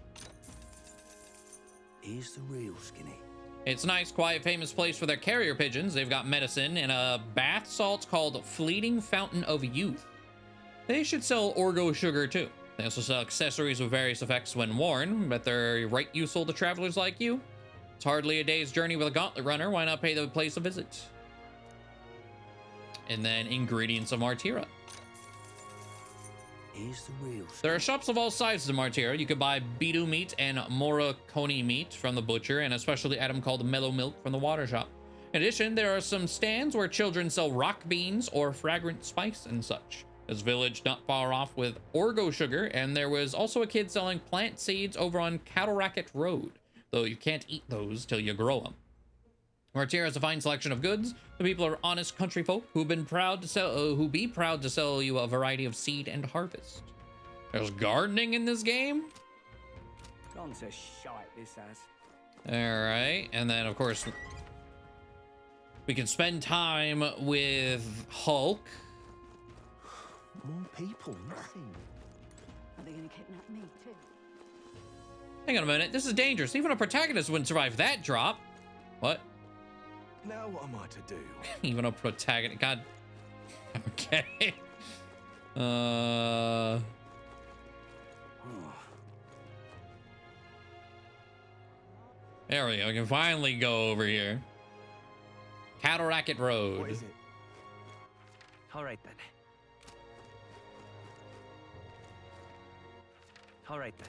Here's the real skinny. It's a nice, quiet, famous place for their carrier pigeons. They've got medicine and a bath salts called Fleeting Fountain of Youth. They should sell Orgo sugar too. They also sell accessories with various effects when worn, but they're right useful to travelers like you. It's hardly a day's journey with a gauntlet runner. Why not pay the place a visit? And then ingredients of Martira. Here's the real skinny. There are shops of all sizes in Martira. You can buy Bidu meat and Morakoni meat from the butcher, and a specialty item called Mellow Milk from the water shop. In addition, there are some stands where children sell rock beans or fragrant spice and such. This village not far off with Orgo sugar, and there was also a kid selling plant seeds over on Cattle Racket Road, though you can't eat those till you grow them. Martira has a fine selection of goods. The people are honest country folk who've been proud to sell, be proud to sell you a variety of seed and harvest. There's gardening in this game. Gone to shite this has. All right, and then of course we can spend time with Hulk. More people, nothing. Are they gonna kidnap me too? Hang on a minute, this is dangerous. Even a protagonist wouldn't survive that drop. What? Now what am I to do? Even a protagonist. God. Okay. There we go. We can finally go over here. Cattle Racket Road. What is it? All right then. All right then.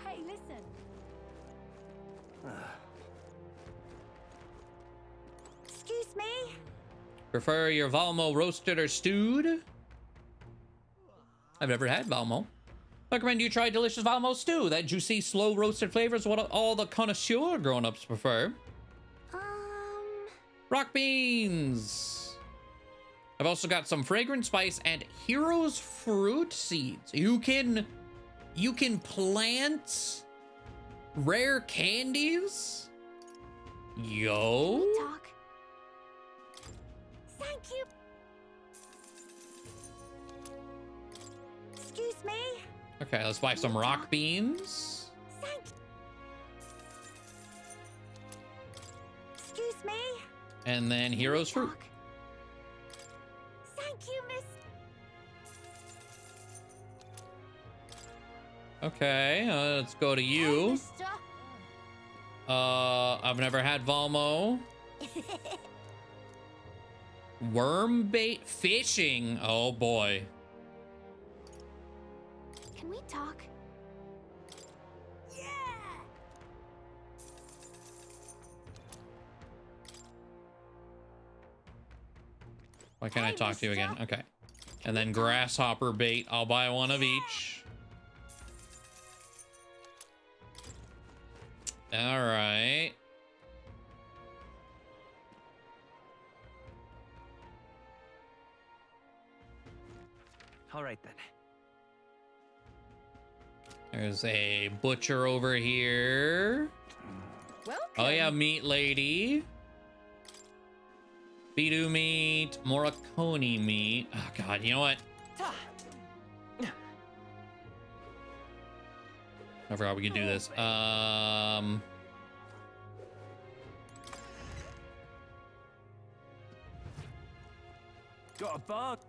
Hey, listen. Excuse me? Prefer your Valmo roasted or stewed? I've never had Valmo. Recommend you try delicious Valmo stew. That juicy, slow roasted flavor is what all the connoisseur grown-ups prefer. Rock beans. I've also got some fragrant spice and heroes fruit seeds. You can plant rare candies. Yo. Talk. Thank you. Excuse me. Okay, let's buy some rock beans. Thank. Excuse me. And then heroes fruit. Thank you, miss. Okay, let's go to you. I've never had Valmo. Worm bait fishing. Oh boy. Can we talk? Why can't I talk to you again? Okay. And then grasshopper bait. I'll buy one of each. All right. All right then. There's a butcher over here. Welcome. Oh yeah, meat lady. Poledoo meat, Morricone meat. Oh god, you know what? I forgot we could do this. Got a bug.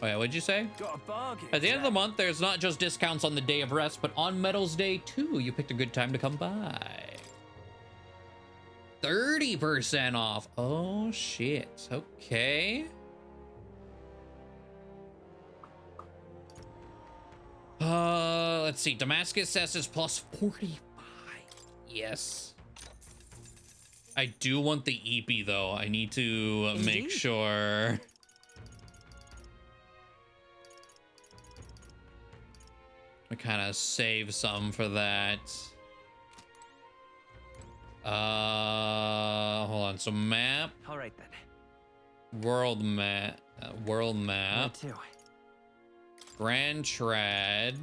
Oh yeah, what'd you say? Got a bargain. At the end of the month, there's not just discounts on the day of rest, but on Metals Day too. You picked a good time to come by. 30% off. Oh shit. Okay. Let's see. Damascus says is plus 45. Yes. I do want the EP though. I need to make sure. I kind of save some for that. Hold on. So map. All right then. World map. World map. Me too. Grand Trad.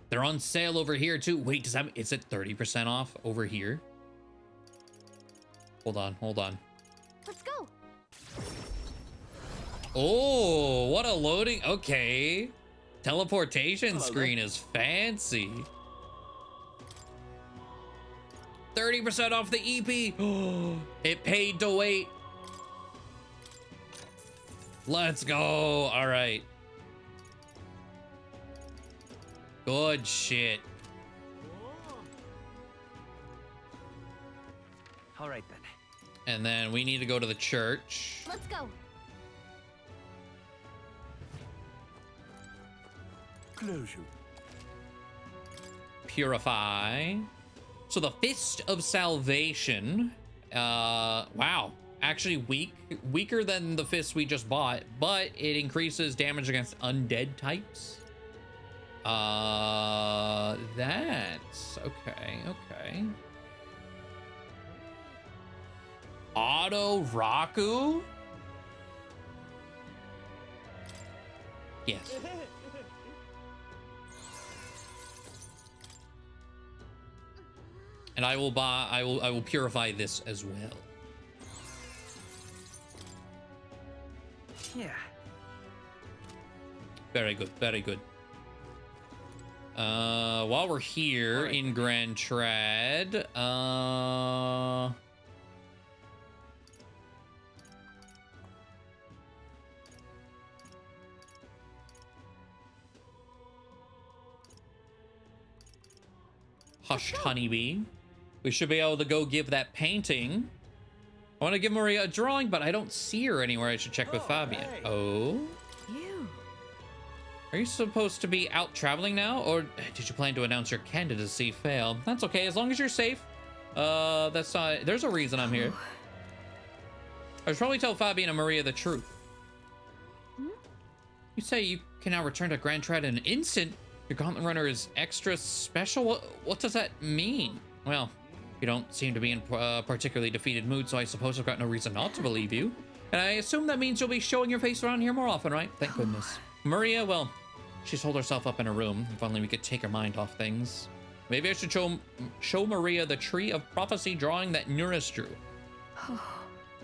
They're on sale over here too. Wait, does that is it 30% off over here? Hold on, hold on. Let's go. Oh, what a loading. Okay. Teleportation screen is fancy. 30% off the EP. Oh, it paid to wait. Let's go. All right. Good shit. All right then. And then we need to go to the church. Let's go. Closure. Purify. So the Fist of Salvation. Wow. Actually weaker than the fist we just bought, but it increases damage against undead types. That's okay. Okay. Auto Raku? Yes. And I will purify this as well. Yeah. Very good, very good. While we're here in Grand Trad, Hushed Honeybee. We should be able to go give that painting. I want to give Maria a drawing, but I don't see her anywhere. I should check with Fabian. Hey. Oh? You. Are you supposed to be out traveling now? Or did you plan to announce your candidacy fail? That's okay, as long as you're safe. That's not... There's a reason I'm here. I should probably tell Fabian and Maria the truth. You say you can now return to Grand Tread in an instant? Your Gauntlet Runner is extra special? What does that mean? Well, you don't seem to be in a particularly defeated mood, so I suppose I've got no reason not to believe you. And I assume that means you'll be showing your face around here more often, right? Thank goodness. Maria, well, she's holed herself up in her room. If only we could take her mind off things. Maybe I should show Maria the Tree of Prophecy drawing that Nuris drew. You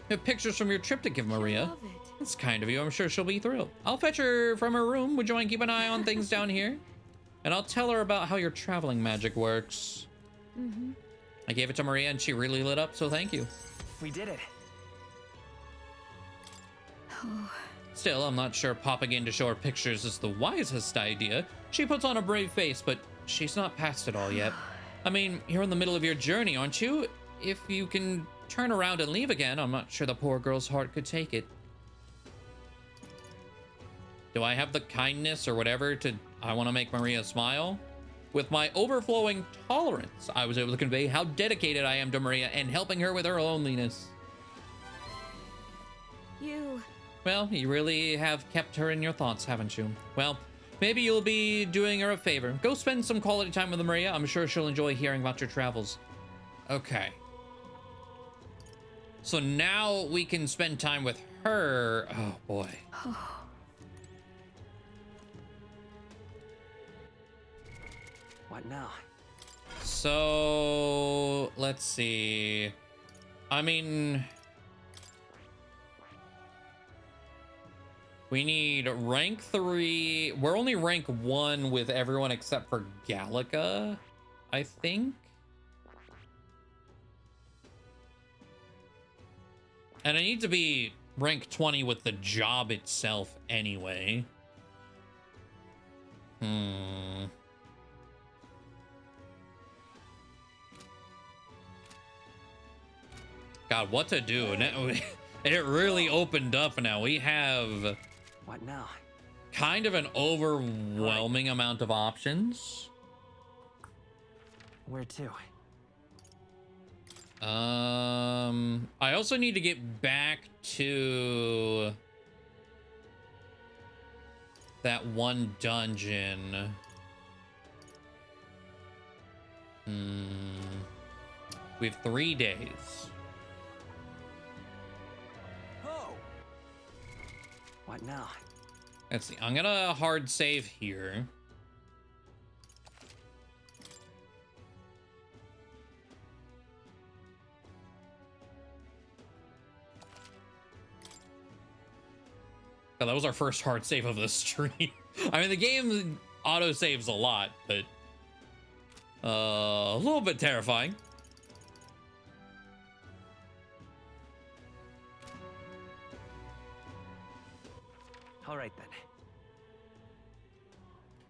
have pictures from your trip to give Maria. That's kind of you. I'm sure she'll be thrilled. I'll fetch her from her room. Would you mind keep an eye on things down here? And I'll tell her about how your traveling magic works. I gave it to Maria and she really lit up, so thank you. We did it. Still, I'm not sure popping in to show her pictures is the wisest idea. She puts on a brave face, but she's not past it all yet. I mean, you're in the middle of your journey, aren't you? If you can turn around and leave again, I'm not sure the poor girl's heart could take it. Do I have the kindness or whatever to... I want to make Maria smile? With my overflowing tolerance, I was able to convey how dedicated I am to Maria and helping her with her loneliness. Well, you really have kept her in your thoughts, haven't you? Well, maybe you'll be doing her a favor. Go spend some quality time with Maria. I'm sure she'll enjoy hearing about your travels. Okay. So now we can spend time with her. Oh, boy. What now? So, let's see. I mean... we need rank 3. We're only rank 1 with everyone except for Gallica, I think. And I need to be rank 20 with the job itself anyway. God, what to do? It really opened up now. We have... What now? Kind of an overwhelming amount of options. Where to? I also need to get back to that one dungeon. We have 3 days. What now? Let's see. I'm gonna hard save here. Oh, that was our first hard save of the stream. I mean, the game auto saves a lot, but a little bit terrifying. All right then.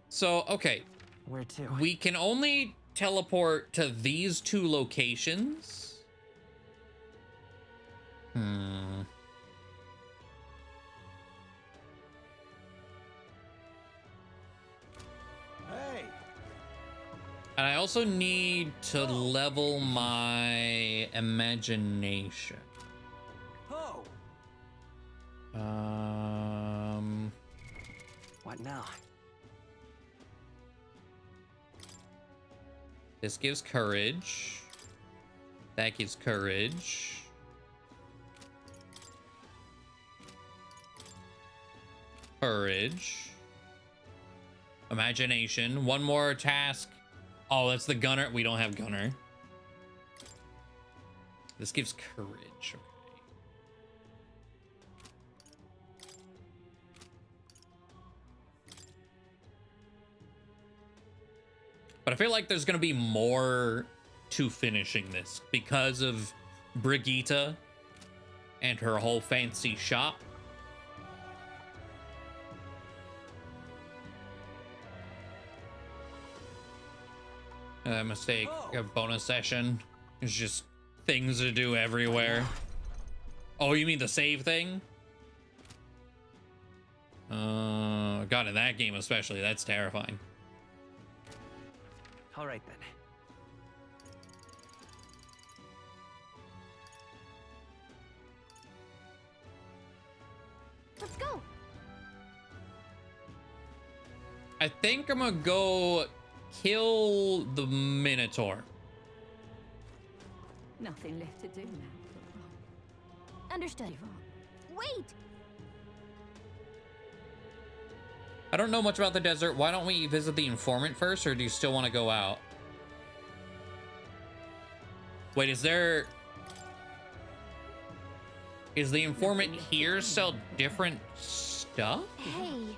So, okay. Where to? We can only teleport to these 2 locations. Hey. And I also need to level my imagination. What now? This gives courage. That gives courage. Courage. Imagination. One more task. Oh, that's the gunner. We don't have gunner. This gives courage. Okay. But I feel like there's going to be more to finishing this because of Brigitte and her whole fancy shop. Mistake. A bonus session. It's just things to do everywhere. Oh, you mean the save thing? God, in that game especially, that's terrifying. All right then. Let's go. I think I'm gonna go kill the Minotaur. Nothing left to do now. Understood. Wait! I don't know much about the desert. Why don't we visit the informant first, or do you still want to go out? Wait, is the informant here sell different stuff? Hey.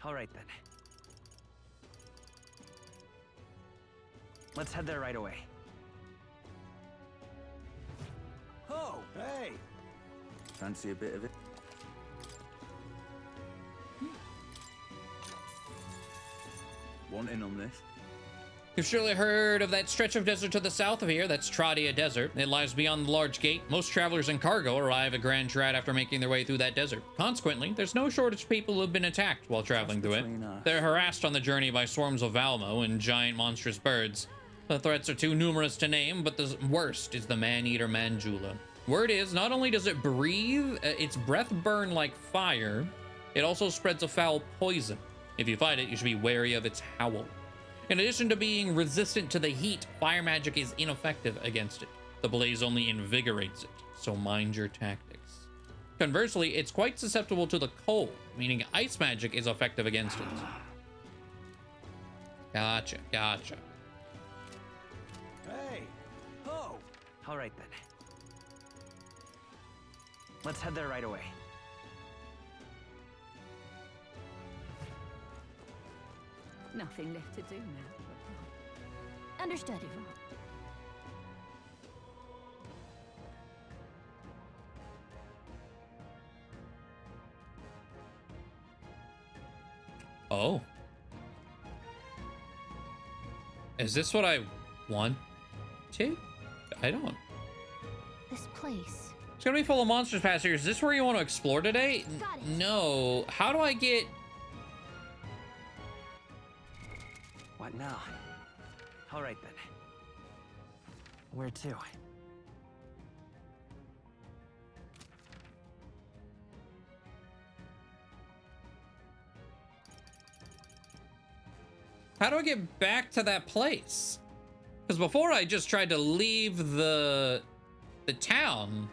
All right then. Let's head there right away. Oh, hey! Fancy a bit of it? Want in on this? You've surely heard of that stretch of desert to the south of here. That's Tradia Desert. It lies beyond the large gate. Most travelers and cargo arrive at Grand Trad after making their way through that desert. Consequently, there's no shortage of people who have been attacked while traveling through it. They're harassed on the journey by swarms of Valmo and giant monstrous birds. The threats are too numerous to name, but the worst is the man-eater Manjula. Word is, not only does it breathe, its breath burn like fire, it also spreads a foul poison. If you fight it, you should be wary of its howl. In addition to being resistant to the heat, fire magic is ineffective against it. The blaze only invigorates it, so mind your tactics. Conversely, it's quite susceptible to the cold, meaning ice magic is effective against it. Gotcha. Hey! Oh! All right then. Let's head there right away. Nothing left to do now. Understood. Oh. Is this what I want to? I don't. This place. It's gonna be full of monsters past here. Is this where you want to explore today? No. How do I get... What now? All right then. Where to? How do I get back to that place? Because before I just tried to leave the town.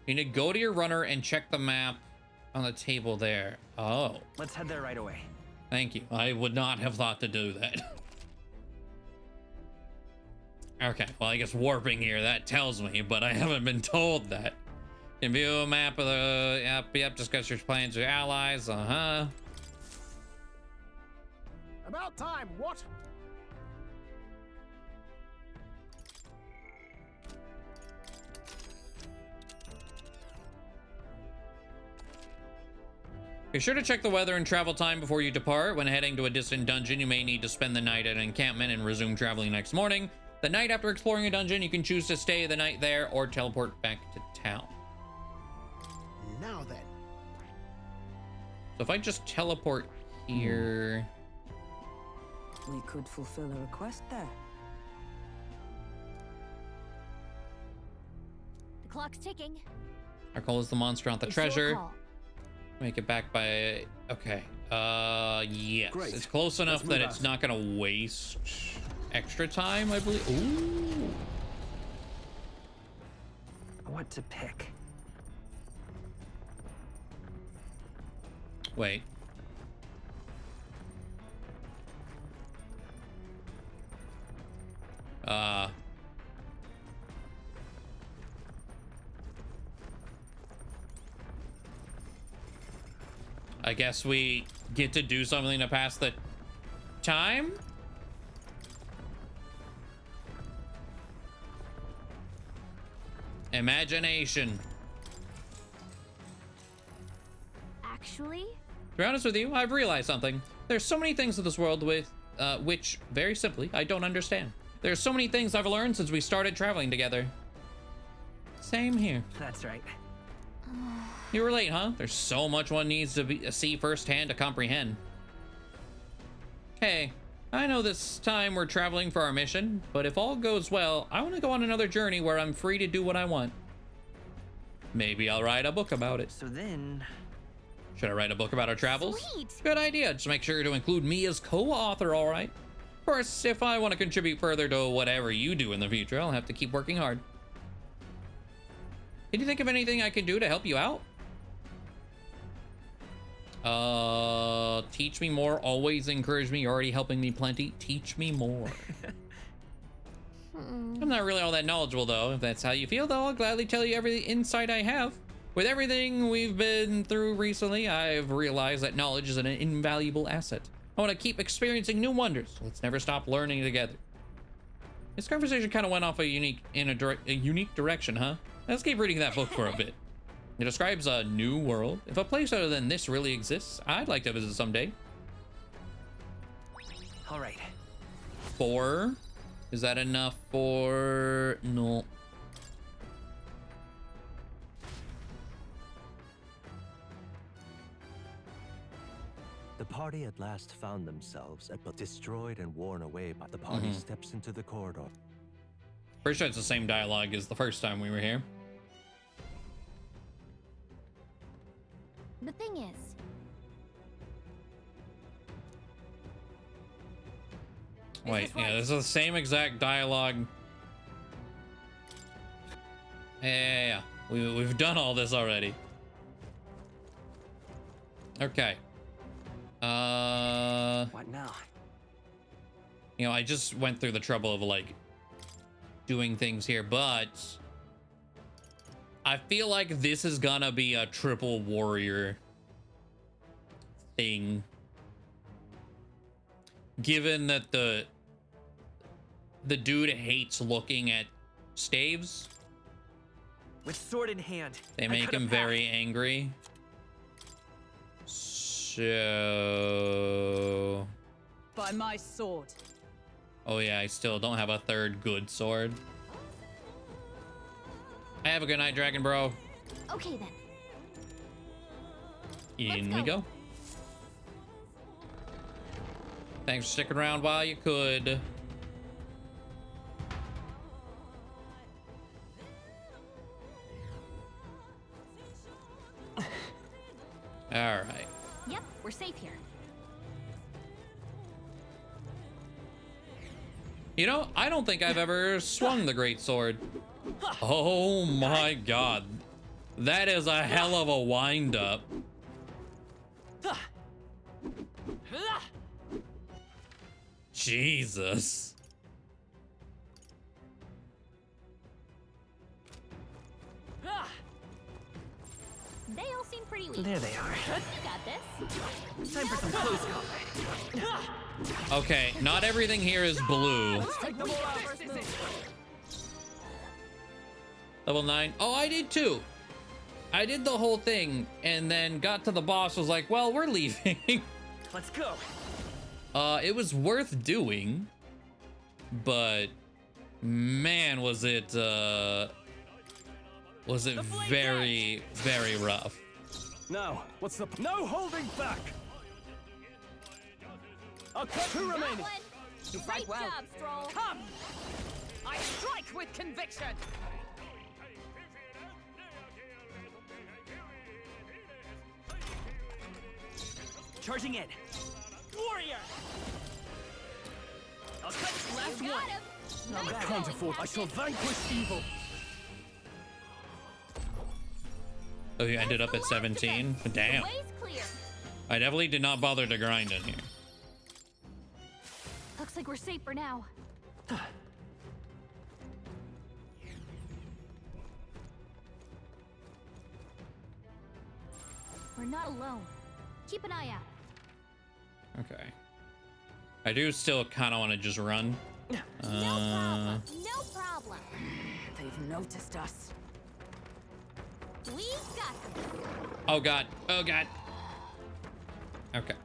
You need to go to your runner and check the map on the table there. Oh. Let's head there right away. Thank you. I would not have thought to do that. Okay, well, I guess warping here, that tells me, but I haven't been told that. Can view a map of the... Yep, discuss your plans with your allies, About time, what? Be sure to check the weather and travel time before you depart. When heading to a distant dungeon, you may need to spend the night at an encampment and resume traveling next morning. The night after exploring a dungeon, you can choose to stay the night there or teleport back to town. Now then. So if I just teleport here... We could fulfill a request there. The clock's ticking. Our goal is the monster, not the It's your treasure. call. Make it back by... Okay. Yes. Great. It's close enough Let's that move it's out. not going to waste extra time, I believe. Ooh. What to pick? Wait. I guess we get to do something to pass the time? Imagination. Actually? To be honest with you, I've realized something. There's so many things in this world with, which, very simply, I don't understand. There's so many things I've learned since we started traveling together. Same here. That's right. You were late, huh? There's so much one needs to see firsthand to comprehend. Hey, I know this time we're traveling for our mission, but if all goes well, I want to go on another journey where I'm free to do what I want. Maybe I'll write a book about it. So then... Should I write a book about our travels? Sweet. Good idea. Just make sure to include me as co-author, all right? Of course, if I want to contribute further to whatever you do in the future, I'll have to keep working hard. Can you think of anything I can do to help you out? Teach me more. Always encourage me. You're already helping me plenty. Teach me more. I'm not really all that knowledgeable, though. If that's how you feel, though, I'll gladly tell you every insight I have. With everything we've been through recently, I've realized that knowledge is an invaluable asset. I want to keep experiencing new wonders. Let's never stop learning together. This conversation kind of went off a unique direction, huh? Let's keep reading that book for a bit. It describes a new world. If a place other than this really exists, I'd like to visit someday. All right. 4. Is that enough for... No. The party at last found themselves but destroyed and worn away by the party steps into the corridor. Pretty sure it's the same dialogue as the first time we were here. The thing is, Wait, yeah, this is the same exact dialogue. Yeah. We've done all this already. Okay. What now? You know, I just went through the trouble of like doing things here, but I feel like this is gonna be a triple warrior thing. Given that the dude hates looking at staves. With sword in hand. They make him very angry. So... By my sword. Oh yeah, I still don't have a third good sword. Have a good night, Dragon Bro. okay then. In we go. Thanks for sticking around while you could. All right. Yep, we're safe here. You know, I don't think I've ever swung the great sword. Oh my god. That is a hell of a wind up. Jesus. They all seem pretty weak. There they are. You got this. Time for some close combat. Okay, not everything here is blue. Level 9. Oh, I did too. I did the whole thing and then got to the boss, was like, well, we're leaving. Let's go. It was worth doing, but man, was it very, very rough. Now, what's the... No holding back! A two remaining. You fight well. Job, Stroll. Come! I strike with conviction! Charging in. Warrior! I'll cut last one. I can't afford... I shall vanquish evil. Oh, you ended up at 17? Damn. I definitely did not bother to grind in here. Looks like we're safe for now. We're not alone. Keep an eye out. Okay. I do still kind of want to just run. No problem. No problem. They've noticed us. We got this. Oh god. Oh god. Okay.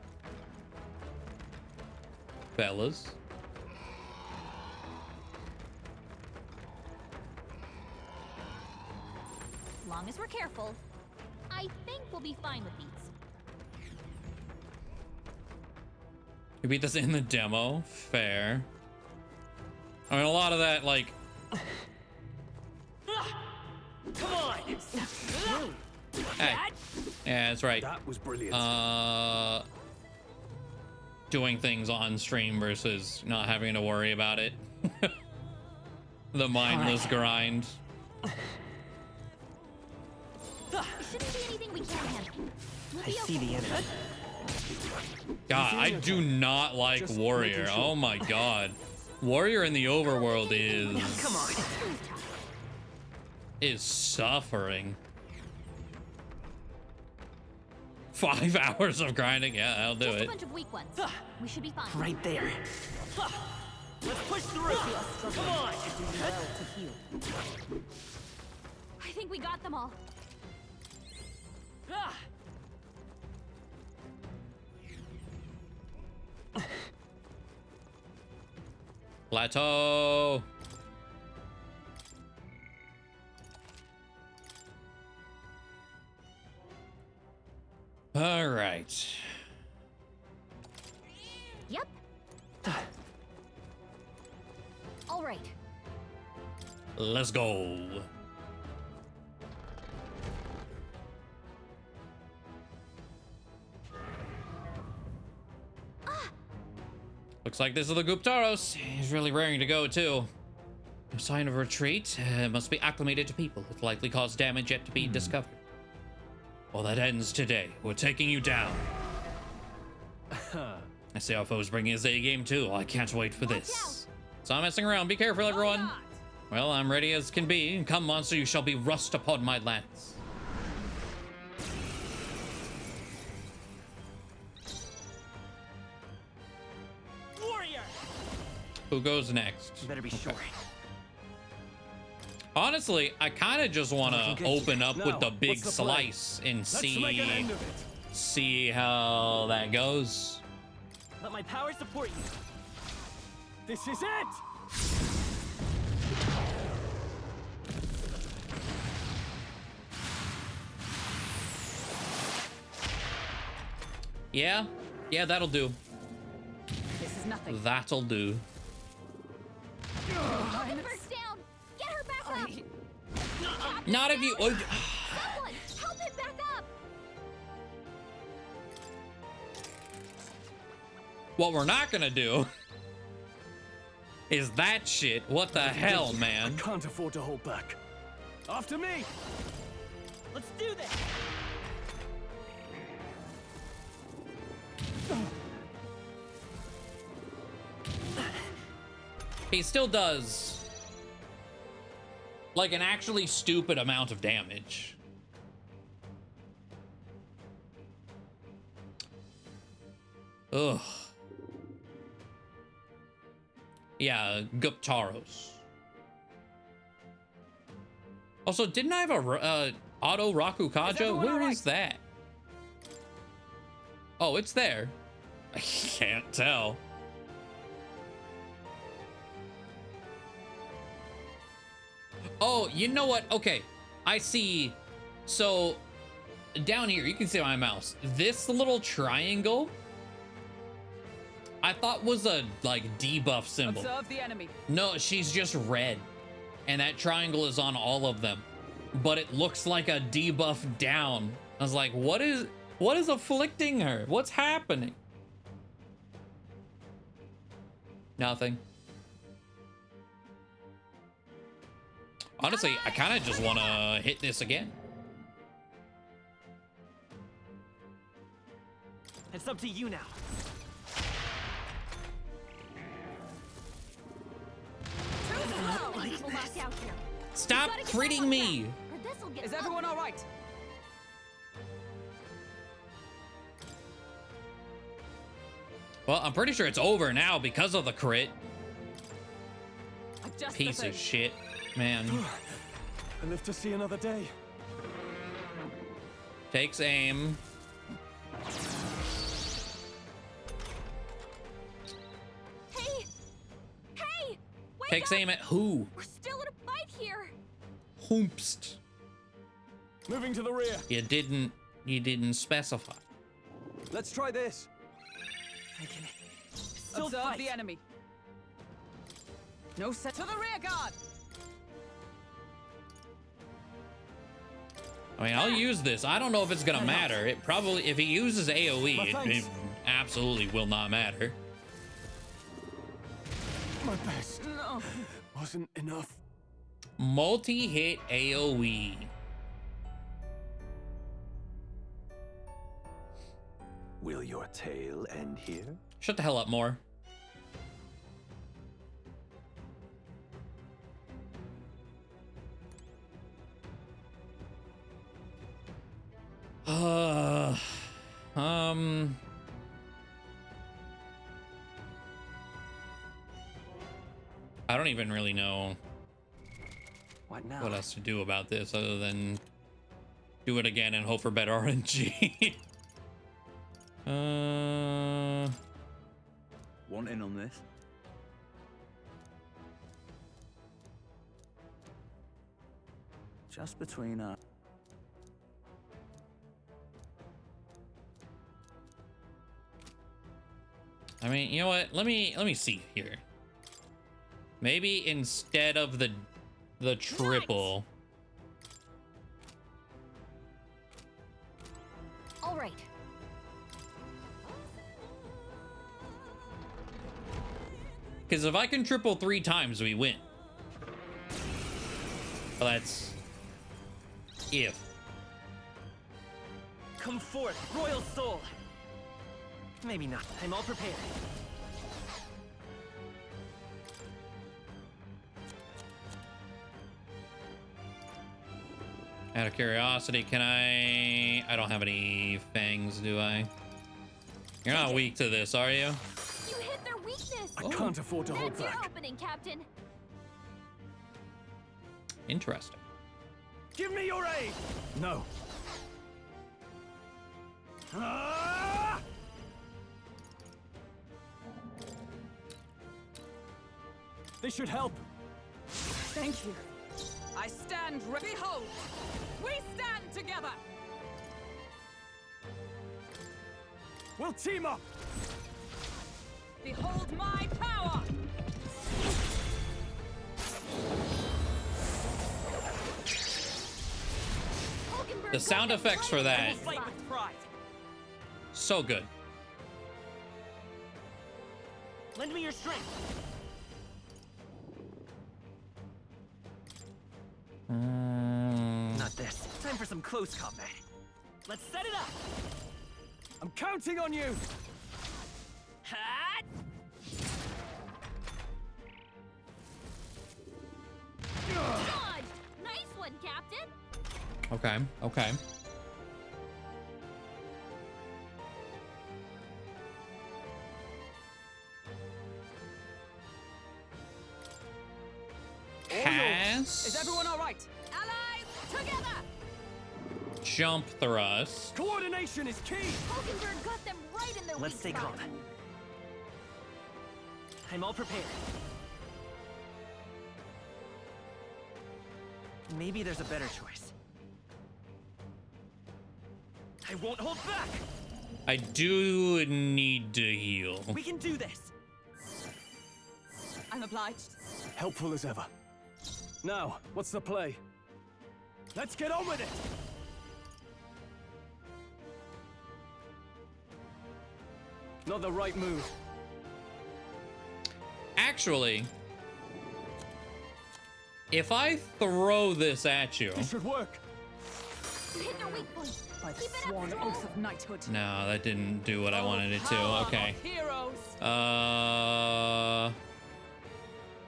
Fellas. Long as we're careful, I think we'll be fine with these. You beat this in the demo. Fair. I mean, a lot of that, like... Come on! Hey. Yeah, that's right. That was brilliant. Doing things on stream versus not having to worry about it. The mindless grind. Shouldn't be anything we can't handle. I see the enemy. God, I do not like Just Warrior. making sure. Oh my god. Warrior in the overworld Come on. is suffering. 5 hours of grinding. Yeah, I'll do Just a it. bunch of weak ones. We should be fine. Right there. Let's push through! Come on! I think we got them all. Plateau. All right. Yep. All right. Let's go. Looks like this is the Guptaros. He's really raring to go too. No sign of retreat. Must be acclimated to people. It likely caused damage yet to be discovered. Well, that ends today. We're taking you down. I see our foes bringing his A game too. I can't wait for this. Stop messing around. Be careful, everyone. Well, I'm ready as can be. Come, monster, you shall be rust upon my lance. Warrior! Who goes next? You better be sure. Honestly, I kind of just want to open up with the big what's the plan? slice and Let's make an end of it. see how that goes. Let my power support you. This is it! Yeah, that'll do. This is nothing. That'll do. I'll get first down. Get her back up. Not if you. Oh, Someone, help him back up. what we're not gonna do is that shit. What the hell, man? I can't afford to hold back. After me! Let's do this! He still does like an actually stupid amount of damage. Ugh. Yeah, Guptaros. Also, didn't I have a auto Rakukaja? Where is that? Oh, it's there. I can't tell. Oh, you know what? Okay, I see. So down here, you can see my mouse. This little triangle, I thought was a like debuff symbol. Observe the enemy. No, she's just red, and that triangle is on all of them, but it looks like a debuff down. I was like, what is afflicting her? What's happening? Nothing. Honestly, I kind of just want to hit this again. It's up to you now. People knocked out here. Stop critting me. Or this'll get Is everyone all right? Well, I'm pretty sure it's over now because of the crit. Just Piece of shit, man. I live to see another day. Takes aim. Hey! Hey! Wake Takes up! aim at who? We're still in a fight here. Hoomst. Moving to the rear. You didn't specify. Let's try this. still fight. The enemy. No set to the rear guard. I mean, I'll use this. I don't know if it's gonna matter. It probably, if he uses AoE, it absolutely will not matter. My best wasn't enough. Multi-hit AoE. Will your tale end here? Shut the hell up, more. I don't even really know what now? What else to do about this other than do it again and hope for better RNG. Want in on this? Just between us. I mean, you know what? Let me see here. Maybe instead of the triple. All right. Because if I can triple 3 times, we win. Well, that's if. Come forth, royal soul. Maybe not. I'm all prepared. Out of curiosity, can I don't have any fangs, do I? You're not weak to this, are you? You hit their weakness. I can't afford to hold That's your back. opening, Captain. Interesting. Give me your aid! No. Ah! This should help. Thank you. I stand ready. Behold, we stand together. We'll team up. Behold my power. The sound effects for that, Fight with pride. so good. Lend me your strength. Not this. Time for some close combat. Let's set it up. I'm counting on you. Hat. Dodge! Nice one, Captain. Okay, okay. Pass. Is everyone all right? Allies, together. Jump thrust. Coordination is key. Hulkenberg got them right in their Let's stay weak calm. spot. I'm all prepared. Maybe there's a better choice. I won't hold back. I do need to heal. We can do this. I'm obliged. Helpful as ever. Now, what's the play? Let's get on with it. Not the right move. Actually, if I throw this at you, This should work. You hit their weak point. By the Keep it sworn up, oath of knighthood. no, that didn't do what I wanted it to. Power Okay. of heroes.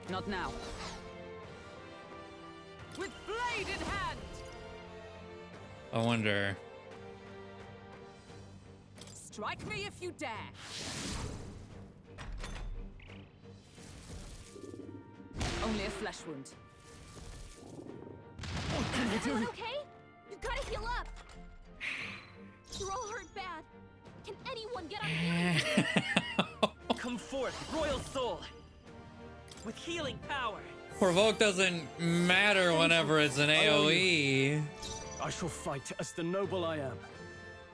Not now. With blade in hand. I wonder. Strike me if you dare. Only a flesh wound. What can you Everyone do? okay? You gotta heal up. You're all hurt bad. Can anyone get on healing? Come forth, royal soul. With healing power. Provoke doesn't matter whenever it's an AoE. I shall fight as the noble I am.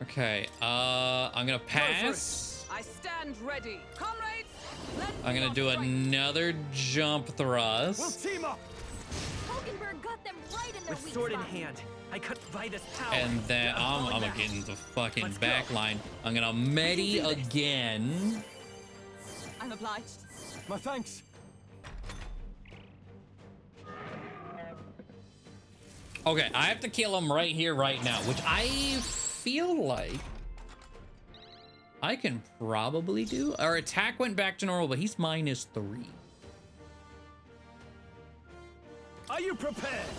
Okay, I'm gonna pass. I stand ready. Comrades, I'm gonna do another jump thrust. We'll team up. Hulkenberg got them right in their With weak sword in spot. hand, I cut Vida's power. And then I'm gonna get into the fucking back line. I'm gonna Medi again. I'm obliged. My thanks. Okay, I have to kill him right here, right now, which I feel like I can probably do. Our attack went back to normal, but he's -3. Are you prepared?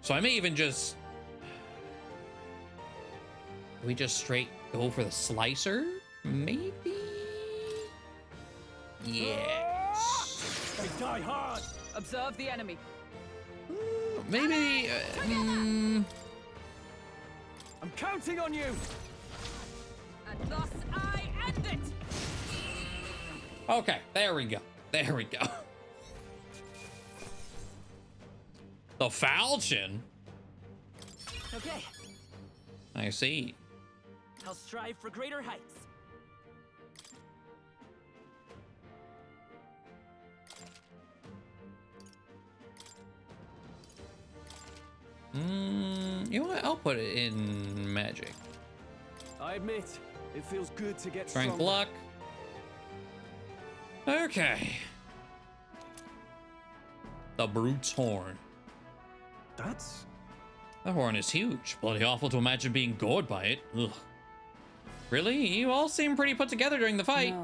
So I may even just... We just straight go for the slicer? Maybe? Yes. They die hard. Observe the enemy. Maybe... I'm counting on you. And thus I end it. Okay, there we go. There we go. The falchion? Okay, I see. I'll strive for greater heights. You know what? I'll put it in magic. I admit, it feels good to get Strength stronger. luck. Okay. The brute's horn. That horn is huge. Bloody awful to imagine being gored by it. Ugh. Really? You all seem pretty put together during the fight.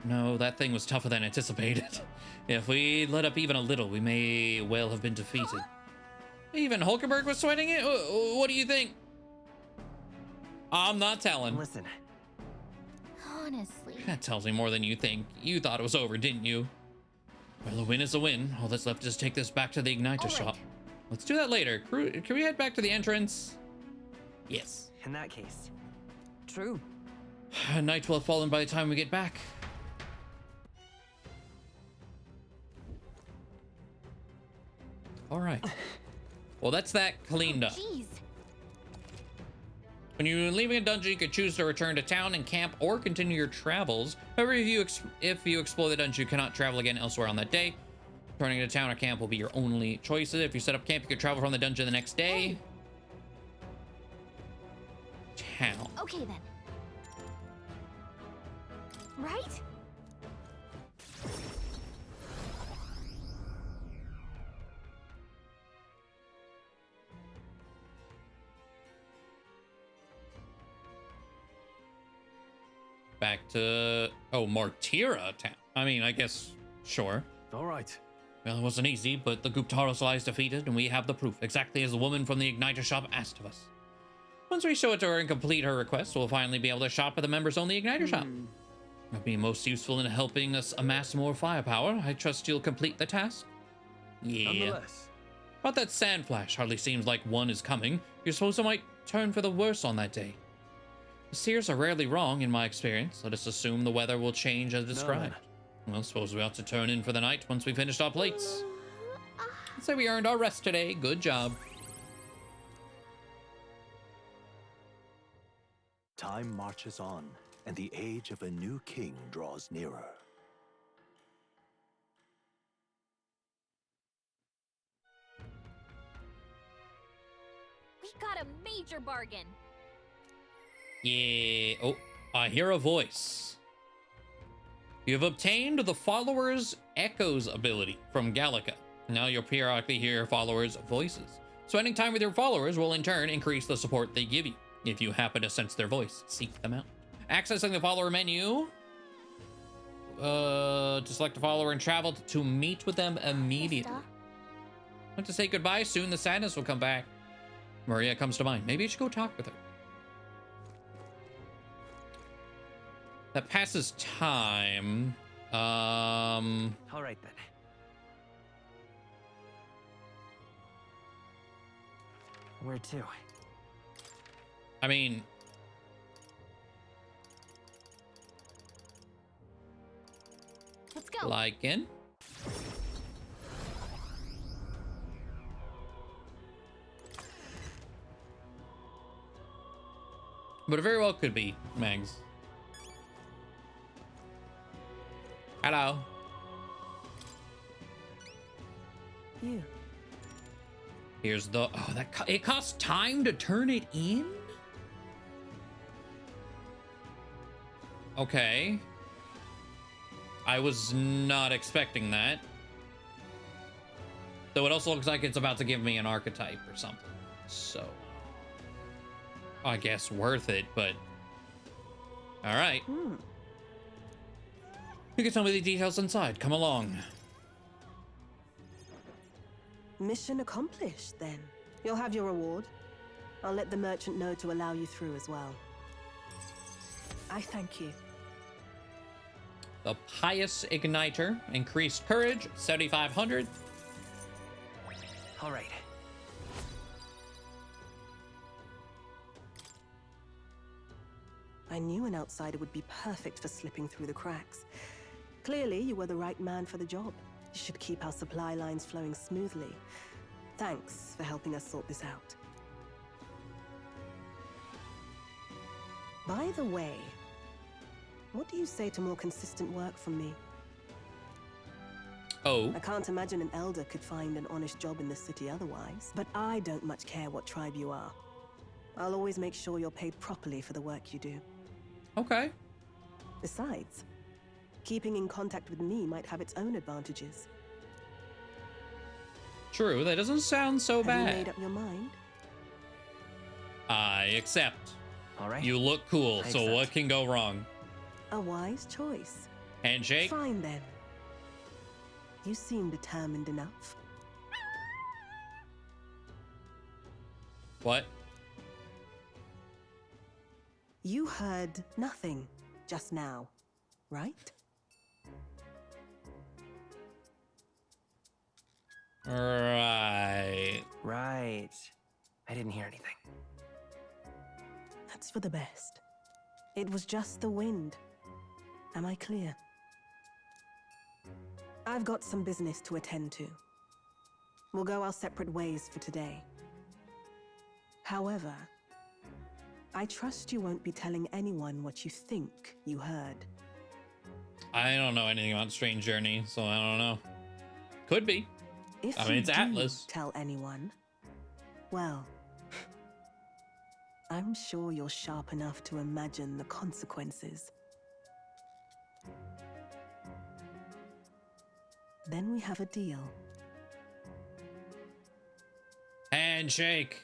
No, that thing was tougher than anticipated. If we let up even a little, we may well have been defeated. Even Hulkenberg was sweating it? What do you think? I'm not telling. Listen. Honestly. That tells me more than you think. You thought it was over, didn't you? Well, a win is a win. All that's left is take this back to the Igniter shop. Let's do that later. Can we head back to the entrance? Yes. In that case. True. Night will have fallen by the time we get back. All right. Well, that's that cleaned up. Jeez. When you're leaving a dungeon, you could choose to return to town and camp or continue your travels. However, if you explore the dungeon, you cannot travel again elsewhere on that day. Returning to town or camp will be your only choices. If you set up camp, you could travel from the dungeon the next day. Town. Okay then. Right? Back to... Oh, Martira town. I mean, I guess, sure. All right. Well, it wasn't easy, but the Guptaros lies defeated, and we have the proof, exactly as the woman from the Igniter shop asked of us. Once we show it to her and complete her request, we'll finally be able to shop at the members-only Igniter shop. It'll be most useful in helping us amass more firepower. I trust you'll complete the task. Yeah. Nonetheless. But that sand flash hardly seems like one is coming. You suppose it might turn for the worse on that day? The seers are rarely wrong, in my experience. Let us assume the weather will change as described. Well, suppose we ought to turn in for the night once we finished our plates. Let's say we earned our rest today. Good job. Time marches on, and the age of a new king draws nearer. We got a major bargain. Yeah. Oh, I hear a voice. You have obtained the Follower's Echoes ability from Gallica. Now you'll periodically hear followers' voices. Spending time with your followers will in turn increase the support they give you. If you happen to sense their voice, seek them out. Accessing the follower menu. To select a follower and travel to meet with them immediately. Want to say goodbye? Soon the sadness will come back. Maria comes to mind. Maybe you should go talk with her. That passes time. All right then. Where to? I mean, Let's go. like in. But it very well could be, Mags. Hello. You. Here's the... Oh, it costs time to turn it in? Okay. I was not expecting that. Though it also looks like it's about to give me an archetype or something. So... I guess worth it, but... Alright. You can tell me the details inside. Come along. Mission accomplished, then. You'll have your reward. I'll let the merchant know to allow you through as well. I thank you. The Pious Igniter. Increased courage, 7,500. All right. I knew an outsider would be perfect for slipping through the cracks. Clearly, you were the right man for the job. You should keep our supply lines flowing smoothly. Thanks for helping us sort this out. By the way, what do you say to more consistent work from me? Oh. I can't imagine an elder could find an honest job in the city otherwise, but I don't much care what tribe you are. I'll always make sure you're paid properly for the work you do. Okay. Besides, keeping in contact with me might have its own advantages. True, that doesn't sound so bad. Have you made up your mind? I accept. All right. You look cool, I so accept. what can go wrong? A wise choice. Handshake? Fine then. You seem determined enough. What? You heard nothing just now, right? Right. Right. I didn't hear anything. That's for the best. It was just the wind. Am I clear? I've got some business to attend to. We'll go our separate ways for today. However, I trust you won't be telling anyone what you think you heard. I don't know anything about Strange Journey, so I don't know. Could be. If I mean, it's you do Atlas. tell anyone, well, I'm sure you're sharp enough to imagine the consequences. Then we have a deal. Handshake.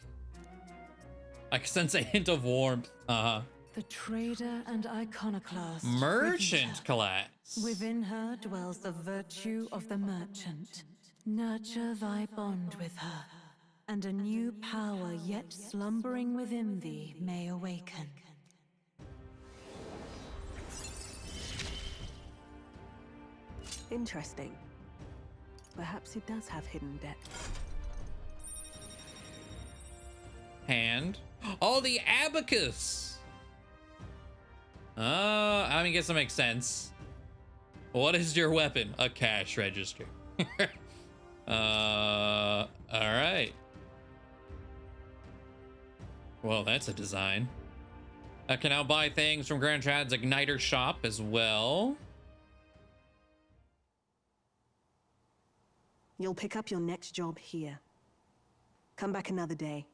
I can sense a hint of warmth. Uh-huh. The trader and iconoclast. Merchant class. Within her dwells the virtue of the merchant. Nurture thy bond with her, and a new power yet slumbering within thee may awaken. Interesting. Perhaps he does have hidden depths. Hand. Oh, the abacus. I mean, I guess that makes sense. What is your weapon? A cash register. All right. Well, that's a design. I can now buy things from Grand Chad's Igniter shop as well. You'll pick up your next job here. Come back another day.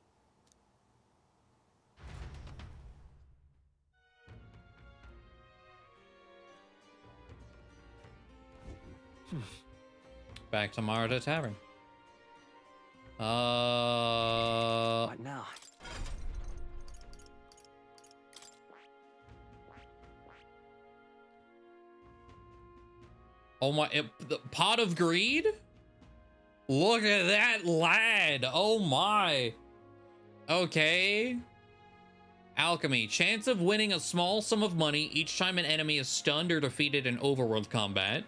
Back to Marta Tavern. What now? Oh my, the pot of greed? Look at that lad. Oh my. Okay. Alchemy. Chance of winning a small sum of money each time an enemy is stunned or defeated in overworld combat.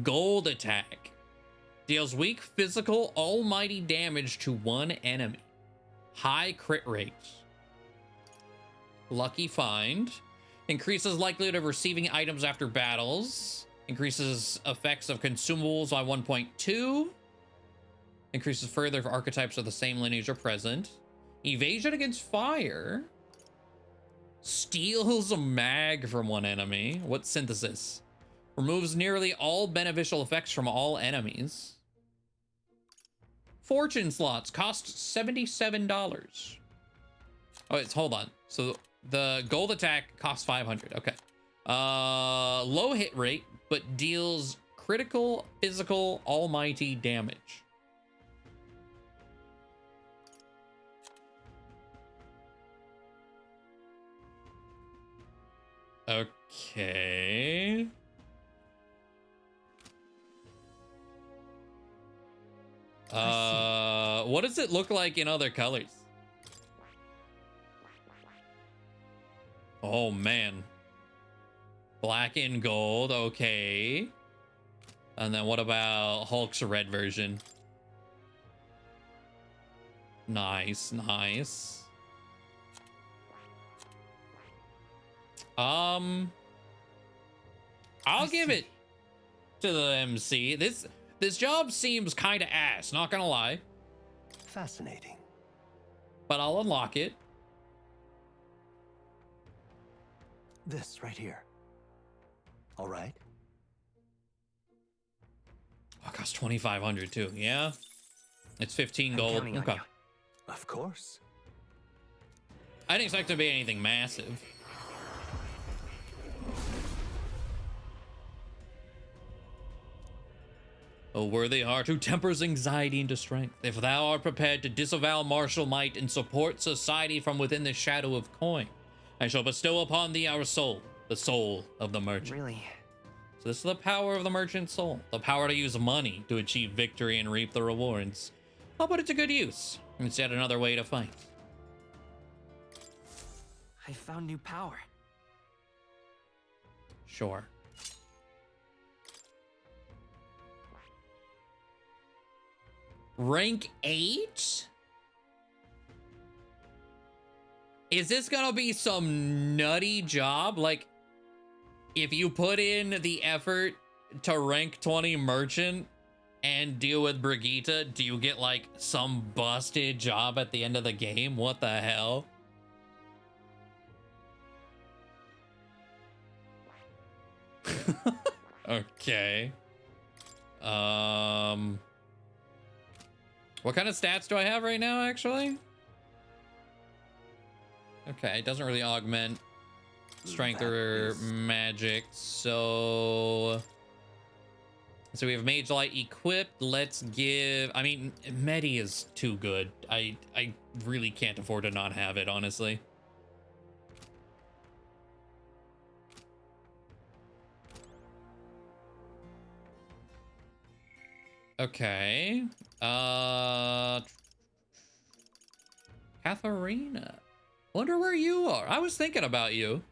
Gold attack. Deals weak physical almighty damage to one enemy. High crit rate. Lucky find. Increases likelihood of receiving items after battles. Increases effects of consumables by 1.2. Increases further if archetypes of the same lineage are present. Evasion against fire. Steals a mag from one enemy. What synthesis? Removes nearly all beneficial effects from all enemies. Fortune slots cost $77. Oh, it's hold on. So the gold attack costs 500. Okay. Low hit rate, but deals critical, physical, almighty damage. Okay. What does it look like in other colors? Oh man. Black and gold, okay. And then what about Hulk's red version? Nice, nice. I'll give it to the MC. This job seems kind of ass, not gonna lie. Fascinating. But I'll unlock it. This right here. All right. Oh, it costs 2,500 too. Yeah. It's 15 gold. Okay. Of course. I didn't expect it to be anything massive. O worthy heart who tempers anxiety into strength, if thou art prepared to disavow martial might and support society from within the shadow of coin, I shall bestow upon thee our soul, the soul of the merchant. Really? So this is the power of the merchant's soul, the power to use money to achieve victory and reap the rewards. I'll put it to good use. It's yet another way to fight. I found new power. Sure. Rank 8? Is this gonna be some nutty job? Like, if you put in the effort to rank 20 merchant and deal with Brigitte, do you get like some busted job at the end of the game? What the hell? Okay. What kind of stats do I have right now, actually? Okay, it doesn't really augment strength or magic, so we have Mage Light equipped. Let's give, I mean, Medi is too good. I really can't afford to not have it, honestly. Okay. Katharina. Wonder where you are. I was thinking about you.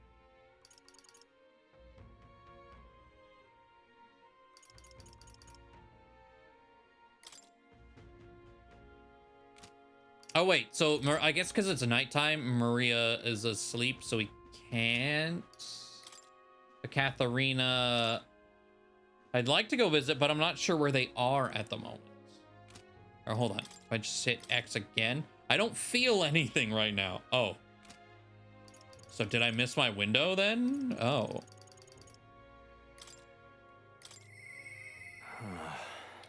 Oh wait, so I guess because it's nighttime, Maria is asleep, so we can't. The Katharina, I'd like to go visit, but I'm not sure where they are at the moment. Or hold on, if I just hit X again, I don't feel anything right now. Oh, so did I miss my window then? Oh.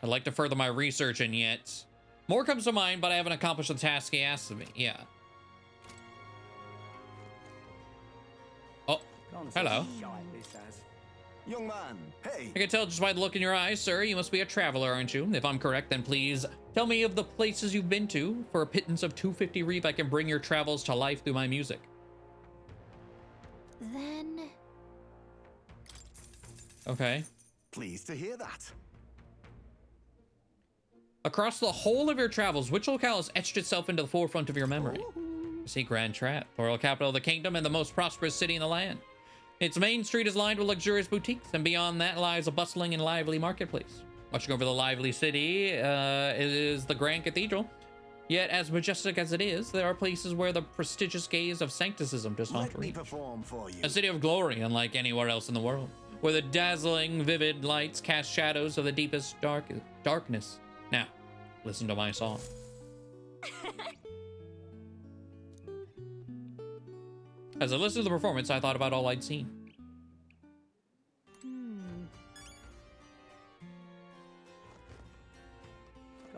I'd like to further my research, and yet more comes to mind, but I haven't accomplished the task he asked of me. Yeah. Oh, hello. Young man, hey. I can tell just by the look in your eyes, sir. You must be a traveler, aren't you? If I'm correct, then please tell me of the places you've been to. For a pittance of 250 reef, I can bring your travels to life through my music. Then... Okay. Pleased to hear that. Across the whole of your travels, which locale has etched itself into the forefront of your memory? See Grand Trap, royal capital of the kingdom and the most prosperous city in the land. Its main street is lined with luxurious boutiques, and beyond that lies a bustling and lively marketplace. Watching over the lively city is the Grand Cathedral. Yet, as majestic as it is, there are places where the prestigious gaze of sancticism does not reach. Perform for you. A city of glory, unlike anywhere else in the world, where the dazzling, vivid lights cast shadows of the deepest darkness. Now, listen to my song. As I listened to the performance, I thought about all I'd seen.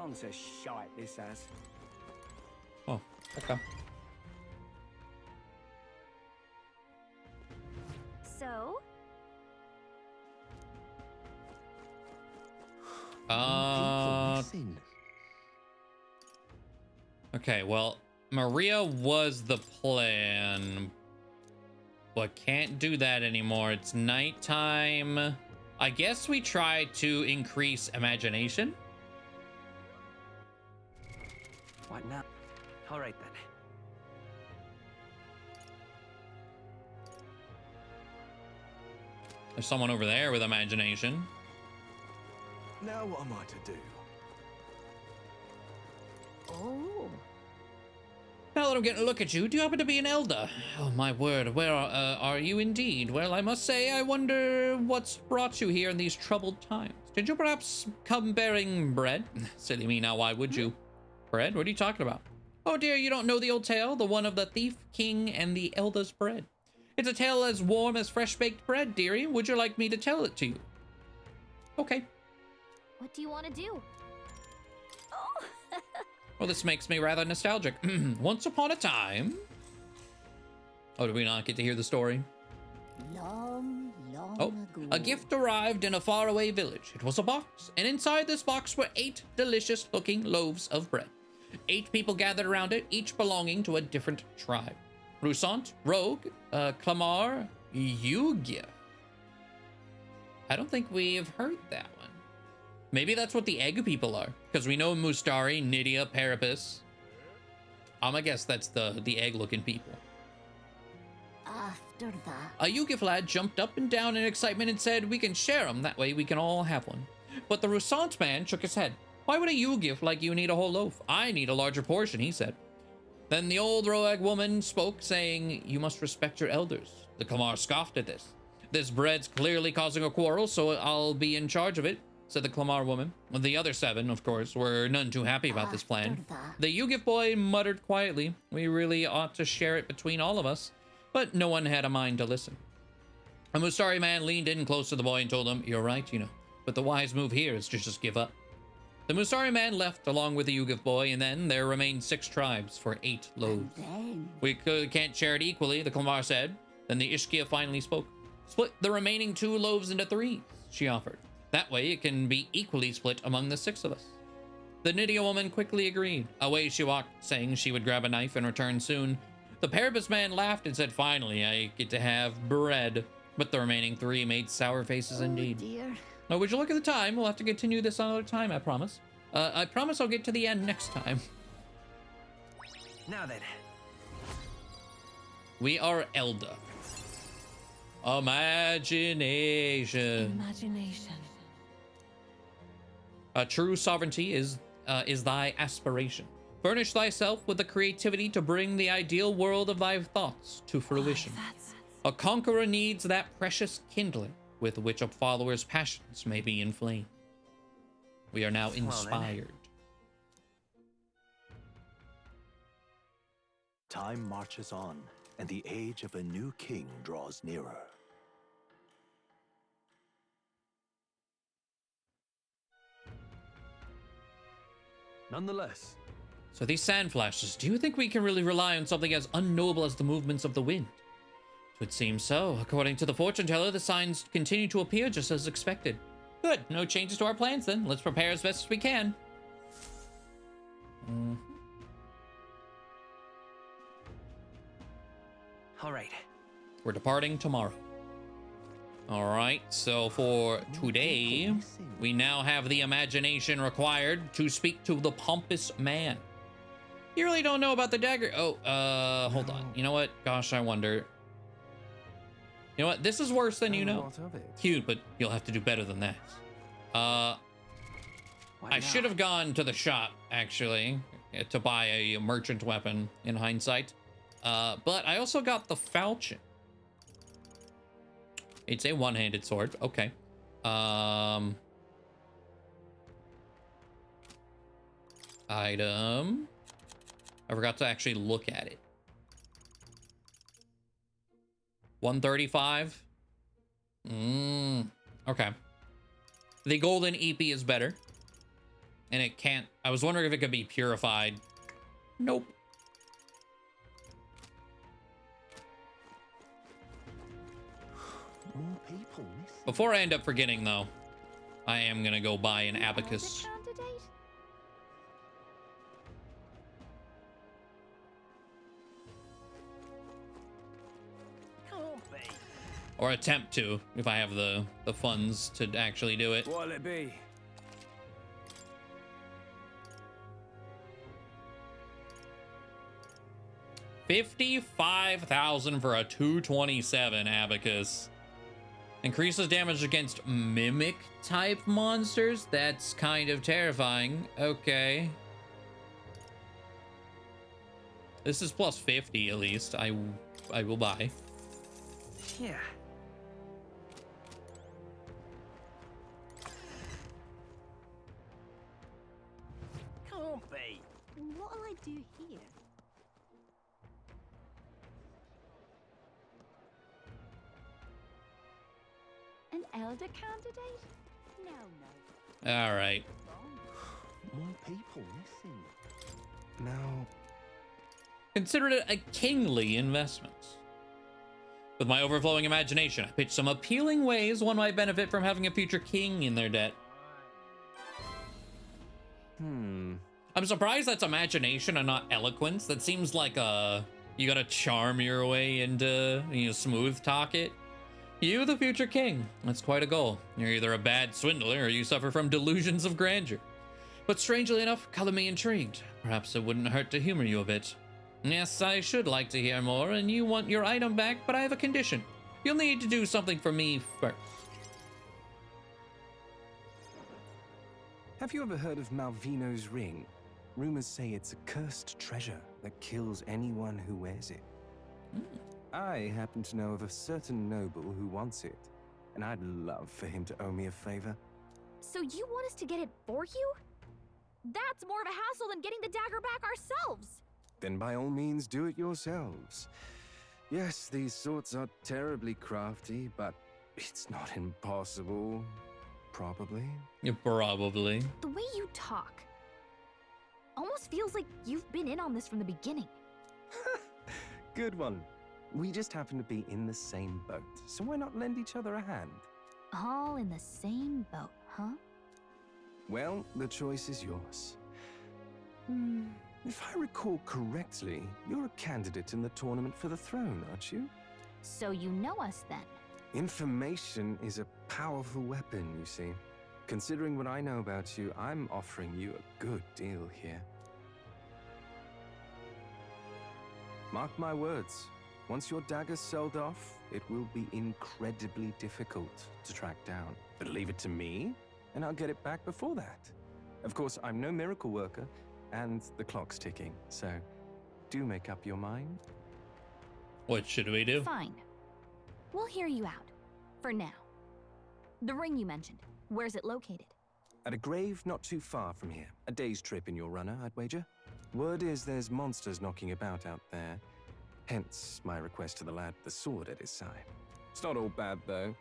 Gone to shite, this has. Oh, okay. So? Okay, well, Maria was the plan, but can't do that anymore. It's nighttime. I guess we try to increase imagination. What now? All right then. There's someone over there with imagination. Now what am I to do? Oh. Now that I'm getting a look at you, do you happen to be an elder? Oh my word, where are you indeed? Well, I must say, I wonder what's brought you here in these troubled times. Did you perhaps come bearing bread? Silly me, now why would you? Bread? What are you talking about? Oh dear, you don't know the old tale? The one of the thief, king, and the elder's bread. It's a tale as warm as fresh-baked bread, dearie. Would you like me to tell it to you? Okay. What do you want to do? Well, this makes me rather nostalgic. Once upon a time... Oh, did we not get to hear the story? Long Oh, ago. a gift arrived in a faraway village. It was a box, and inside this box were 8 delicious-looking loaves of bread. 8 people gathered around it, each belonging to a different tribe. Roussant, Rogue, Clamar, Yugif. I don't think we've heard that one. Maybe that's what the egg people are, because we know Mustari, Nydia, Parapus. I'm gonna guess that's the egg-looking people. After that, A Yugif lad jumped up and down in excitement and said, we can share them, that way we can all have one. But the Roussant man shook his head. Why would a Yugif like you need a whole loaf? I need a larger portion, he said. Then the old Roag woman spoke, saying, you must respect your elders. The Kamar scoffed at this. This bread's clearly causing a quarrel, so I'll be in charge of it, said the Clamar woman. The other 7, of course, were none too happy about this plan. The Yugif boy muttered quietly, we really ought to share it between all of us, but no one had a mind to listen. A Mustari man leaned in close to the boy and told him, you're right, you know, but the wise move here is to just give up. The Mustari man left along with the Yugif boy, and then there remained 6 tribes for 8 loaves. We can't share it equally, the Clamar said. Then the Ishkia finally spoke. Split the remaining 2 loaves into 3, she offered. That way it can be equally split among the 6 of us. The Nydia woman quickly agreed. Away she walked, saying she would grab a knife and return soon. The Parapus man laughed and said, finally, I get to have bread. But the remaining 3 made sour faces indeed. dear. Now, would you look at the time? We'll have to continue this another time, I promise. I promise I'll get to the end next time. Now then. We are Elda. Imagination. Imagination. True sovereignty is thy aspiration. Furnish thyself with the creativity to bring the ideal world of thy thoughts to fruition. A conqueror needs that precious kindling with which a follower's passions may be inflamed. We are now inspired. Time marches on, and the age of a new king draws nearer. Nonetheless. So these sand flashes, do you think we can really rely on something as unknowable as the movements of the wind? It would seem so. According to the fortune teller, the signs continue to appear just as expected. Good. No changes to our plans then. Let's prepare as best as we can. All right. We're departing tomorrow. All right, so for today, we now have the imagination required to speak to the pompous man. You really don't know about the dagger? Oh, hold on. You know what? Gosh, I wonder. You know what? This is worse than you know. Cute, but you'll have to do better than that. I should have gone to the shop, actually, to buy a merchant weapon in hindsight. But I also got the falchion. It's a one-handed sword. Okay. Item. I forgot to actually look at it. 135. Okay. The golden EP is better. and it can't. I was wondering if it could be purified. Nope. More people missing. Before I end up forgetting, though, I am gonna go buy an abacus. Or attempt to, if I have the funds to actually do it. What'll it be? $55,000 for a 227 abacus. Increases damage against mimic type monsters. That's kind of terrifying. Okay. This is plus 50 at least. I will buy. Yeah. Can't be. What'll I do here? An elder candidate? No. All right. More people missing. Now, Consider it a kingly investment. With my overflowing imagination, I pitched some appealing ways one might benefit from having a future king in their debt. I'm surprised that's imagination and not eloquence. That seems like you gotta charm your way into, smooth talk it. You, the future king. That's quite a goal. You're either a bad swindler or you suffer from delusions of grandeur. But strangely enough, color me intrigued. Perhaps it wouldn't hurt to humor you a bit. Yes, I should like to hear more, and you want your item back, but I have a condition. You'll need to do something for me first. have you ever heard of Malvino's ring? Rumors say it's a cursed treasure that kills anyone who wears it. I happen to know of a certain noble who wants it, and I'd love for him to owe me a favor. So you want us to get it for you? That's more of a hassle than getting the dagger back ourselves. Then by all means do it yourselves. Yes, these sorts are terribly crafty, but it's not impossible. Probably. Yeah, probably. The way you talk almost feels like you've been in on this from the beginning. Good one. We just happen to be in the same boat, so why not lend each other a hand? All in the same boat, huh? Well, the choice is yours. If I recall correctly, you're a candidate in the tournament for the throne, aren't you? So you know us then? Information is a powerful weapon, you see. Considering what I know about you, I'm offering you a good deal here. Mark my words. Once your dagger's sold off, it will be incredibly difficult to track down. But leave it to me, and I'll get it back before that. Of course, I'm no miracle worker, and the clock's ticking, so do make up your mind. What should we do? Fine. We'll hear you out. For now. The ring you mentioned, where's it located? At a grave not too far from here. A day's trip in your runner, I'd wager. Word is there's monsters knocking about out there. Hence my request to the lad with the sword at his side. It's not all bad, though.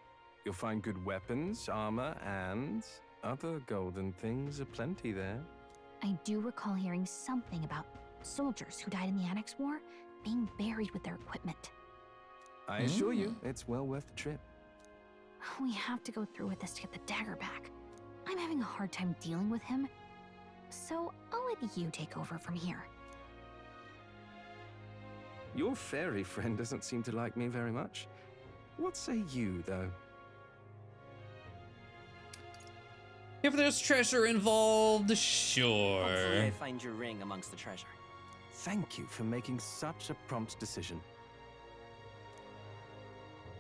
You'll find good weapons, armor, and other golden things aplenty there. I do recall hearing something about soldiers who died in the Annex War being buried with their equipment. I assure you, it's well worth the trip. We have to go through with this to get the dagger back. I'm having a hard time dealing with him, so I'll let you take over from here. Your fairy friend doesn't seem to like me very much. What say you, though? If there's treasure involved, sure. Hopefully I find your ring amongst the treasure. Thank you for making such a prompt decision.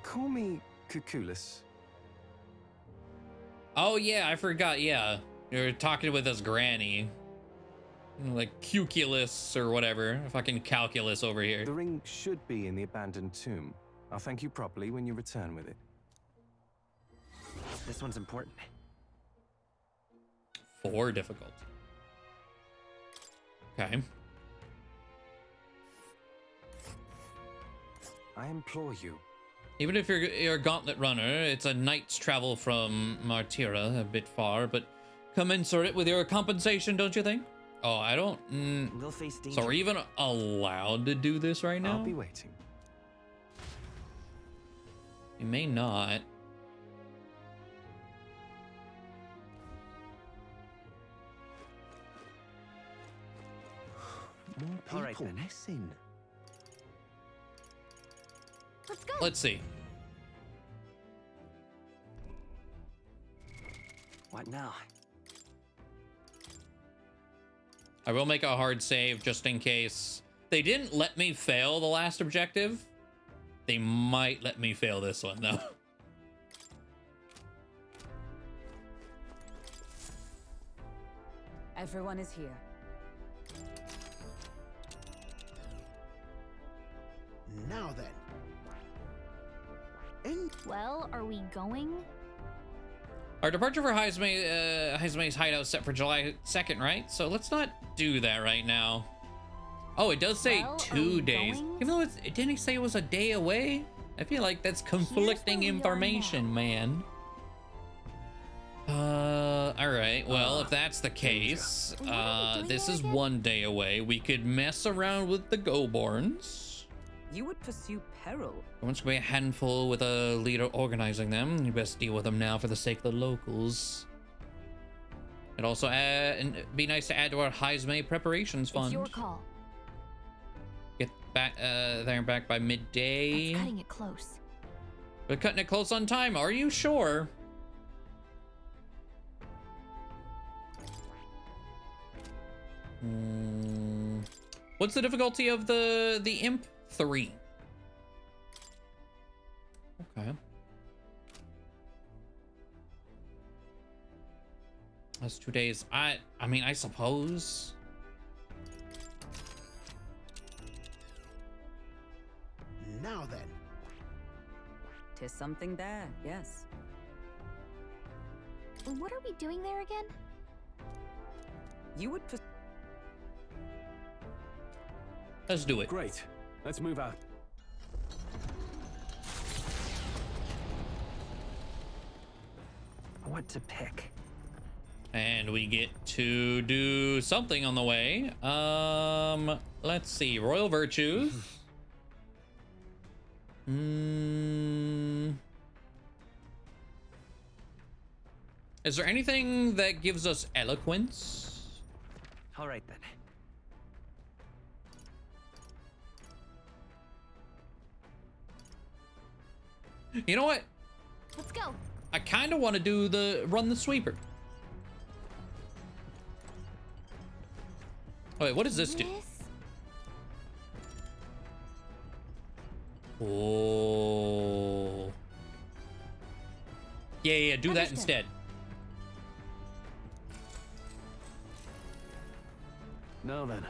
Call me Cuculus. Oh yeah, I forgot, yeah. You're talking with his granny. Like Cuculus or whatever. Fucking calculus over here. The ring should be in the abandoned tomb. I'll thank you properly when you return with it. This one's important. 4 difficult. Okay. I implore you. Even if you're a gauntlet runner, it's a night's travel from Martira, a bit far, but commensurate with your compensation, don't you think? Oh, I don't. We'll face danger. So we're even allowed to do this right now? I'll be waiting. You may not. More people All right, then. missing. Let's go. Let's see. What now? I will make a hard save just in case. They didn't let me fail the last objective. They might let me fail this one, though. Everyone is here. Now then. Well, are we going? Our departure for Heismei's hideout is set for July 2nd, right? So let's not do that right now. Oh, it does say Well, are 2 we days. going? Even though it didn't say it was a day away. I feel like that's conflicting information, man. All right. Well, if that's the case, this is 1 day away. We could mess around with the Go-Borns. You would pursue peril. Once gonna be a handful with a leader organizing them. You best deal with them now for the sake of the locals. It'd also be nice to add to our Heismei preparations fund. It's your call. Get back there and back by midday. That's cutting it close. We're cutting it close on time. Are you sure? What's the difficulty of the Imp? 3. Okay. That's 2 days. I mean, I suppose. Now then. 'Tis something there, yes. What are we doing there again? You would Let's do it. Great. Let's move out. What to pick? And we get to do something on the way. Let's see. Royal Virtues. Is there anything that gives us eloquence? All right then. You know what? Let's go. I kind of want to do run the sweeper. Oh, wait, what does this do? Oh. Yeah, do that instead. Now then.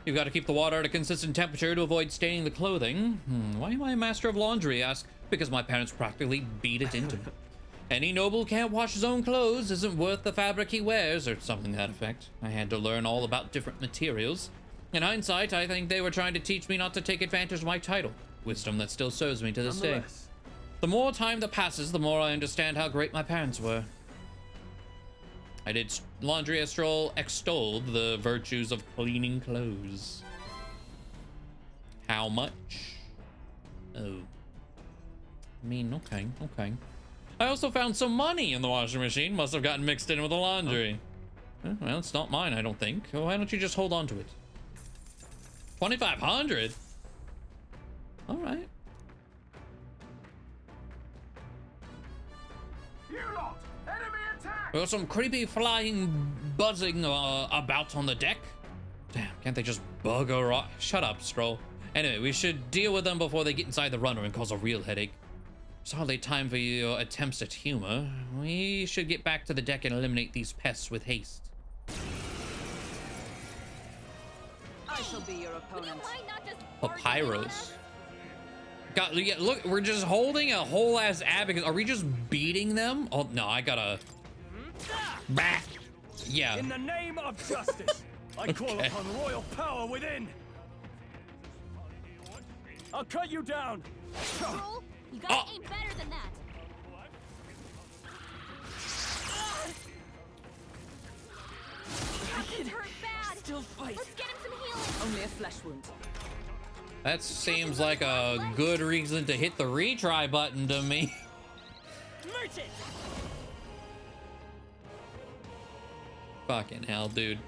You've got to keep the water at a consistent temperature to avoid staining the clothing. Why am I a master of laundry? Ask. Because my parents practically beat it into me. Any noble can't wash his own clothes, isn't worth the fabric he wears, or something to that effect. I had to learn all about different materials. In hindsight, I think they were trying to teach me not to take advantage of my title. Wisdom that still serves me to this day. The more time that passes, the more I understand how great my parents were. I did laundry as Stroll extolled the virtues of cleaning clothes. How much? Oh. I mean, okay. I also found some money in the washing machine. Must have gotten mixed in with the laundry. Well, it's not mine, I don't think. Why don't you just hold on to it? 2,500? All right. You lot! Enemy attack! There was some creepy flying buzzing about on the deck. Damn, can't they just bugger off? Shut up, Stroll. Anyway, we should deal with them before they get inside the runner and cause a real headache. It's hardly time for your attempts at humor. We should get back to the deck and eliminate these pests with haste. I shall be your opponent. Papyrus. God, yeah, look, we're just holding a whole ass abacus. Are we just beating them? Oh no, I gotta. Bah. Yeah. In the name of justice, I call upon royal power within. I'll cut you down. Troll, you gotta aim better than that. still fight. Let's get him some healing. Only a flesh wound. That seems like a good reason to hit the retry button to me. Merchant. Fucking hell, dude.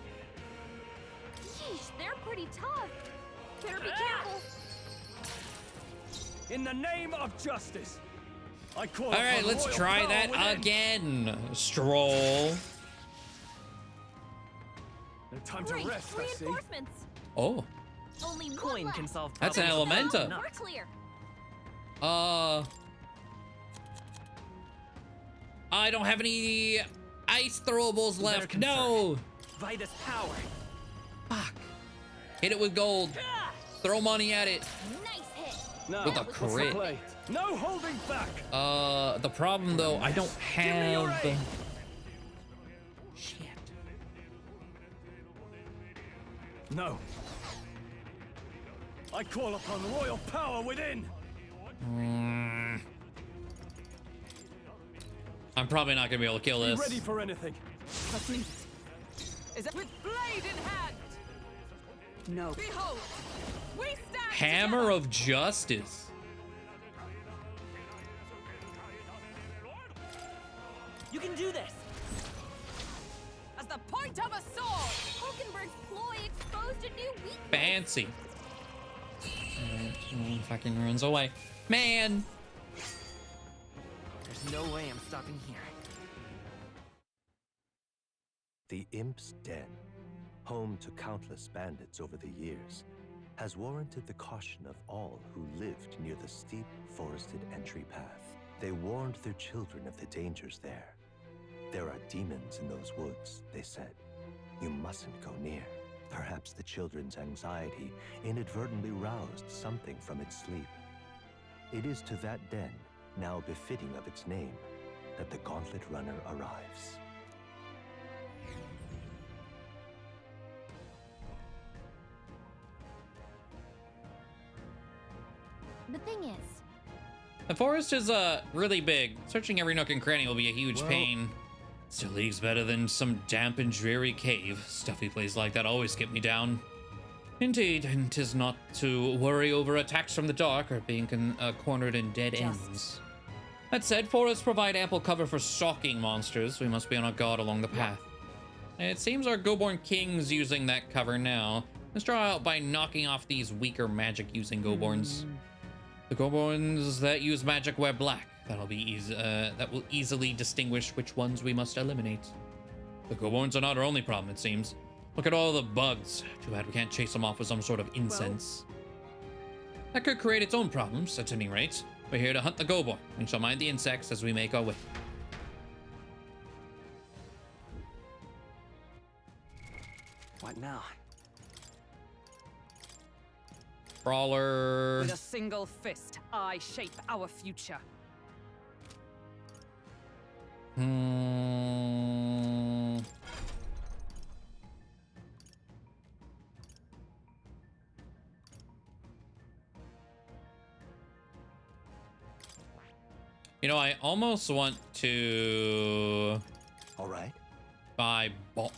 Yeesh, they're pretty tough. Better be careful. In the name of justice, I call All right, upon let's royal try power that within. again. Stroll. No time to Great, rest, I see. reinforcements. Oh, Only Coin one can left. solve that's an problems. Elementa. We're clear. I don't have any ice throwables left. No. Vitus power. Fuck. Hit it with gold. Throw money at it. Nice hit. No, With a what's the crit. play? No holding back. The problem though, I don't have. Shit. No. I call upon royal power within. I'm probably not gonna be able to kill Be this. ready for anything. Let's leave it. Is it with blade in hand? No. Behold, we stand Hammer of Justice. You can do this. as the point of a sword. Hulkenberg's ploy exposed a new weakness. Fancy. Fucking runs away. Man. There's no way I'm stopping here. The Imp's Den, home to countless bandits over the years, has warranted the caution of all who lived near the steep, forested entry path. They warned their children of the dangers there. There are demons in those woods, they said. You mustn't go near. Perhaps the children's anxiety inadvertently roused something from its sleep. It is to that den, now befitting of its name, that the Gauntlet Runner arrives. The thing is, The forest is really big. Searching every nook and cranny will be a huge pain. Still leagues better than some damp and dreary cave. Stuffy places like that always get me down. Indeed, and 'tis not to worry over attacks from the dark or being cornered in dead ends. That said, forests provide ample cover for stalking monsters. We must be on our guard along the path. It seems our Goborn King's using that cover now. Let's draw out by knocking off these weaker magic-using Goborns. The Goborns that use magic wear black. That'll be easy. That will easily distinguish which ones we must eliminate. The Goborns are not our only problem, it seems. Look at all the bugs. Too bad we can't chase them off with some sort of incense. That could create its own problems, at any rate. We're here to hunt the Goborn. We shall mind the insects as we make our way. What now? Brawler. With a single fist, I shape our future. You know, I almost want to... All right. Buy Botch.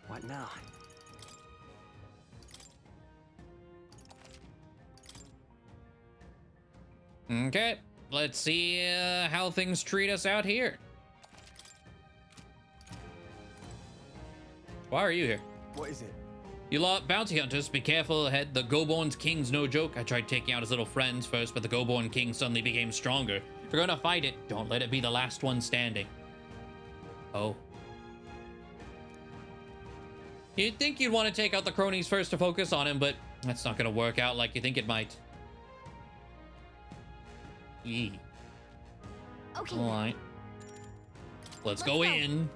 What now? Okay, let's see how things treat us out here. Why are you here? What is it? You lot bounty hunters, be careful ahead. The Goborn's King's no joke. I tried taking out his little friends first, but the Goborn King suddenly became stronger. If you're gonna fight it, don't let it be the last one standing. Oh. You'd think you'd want to take out the cronies first to focus on him, but that's not gonna work out like you think it might. Yee. Okay. All right. Let's go in.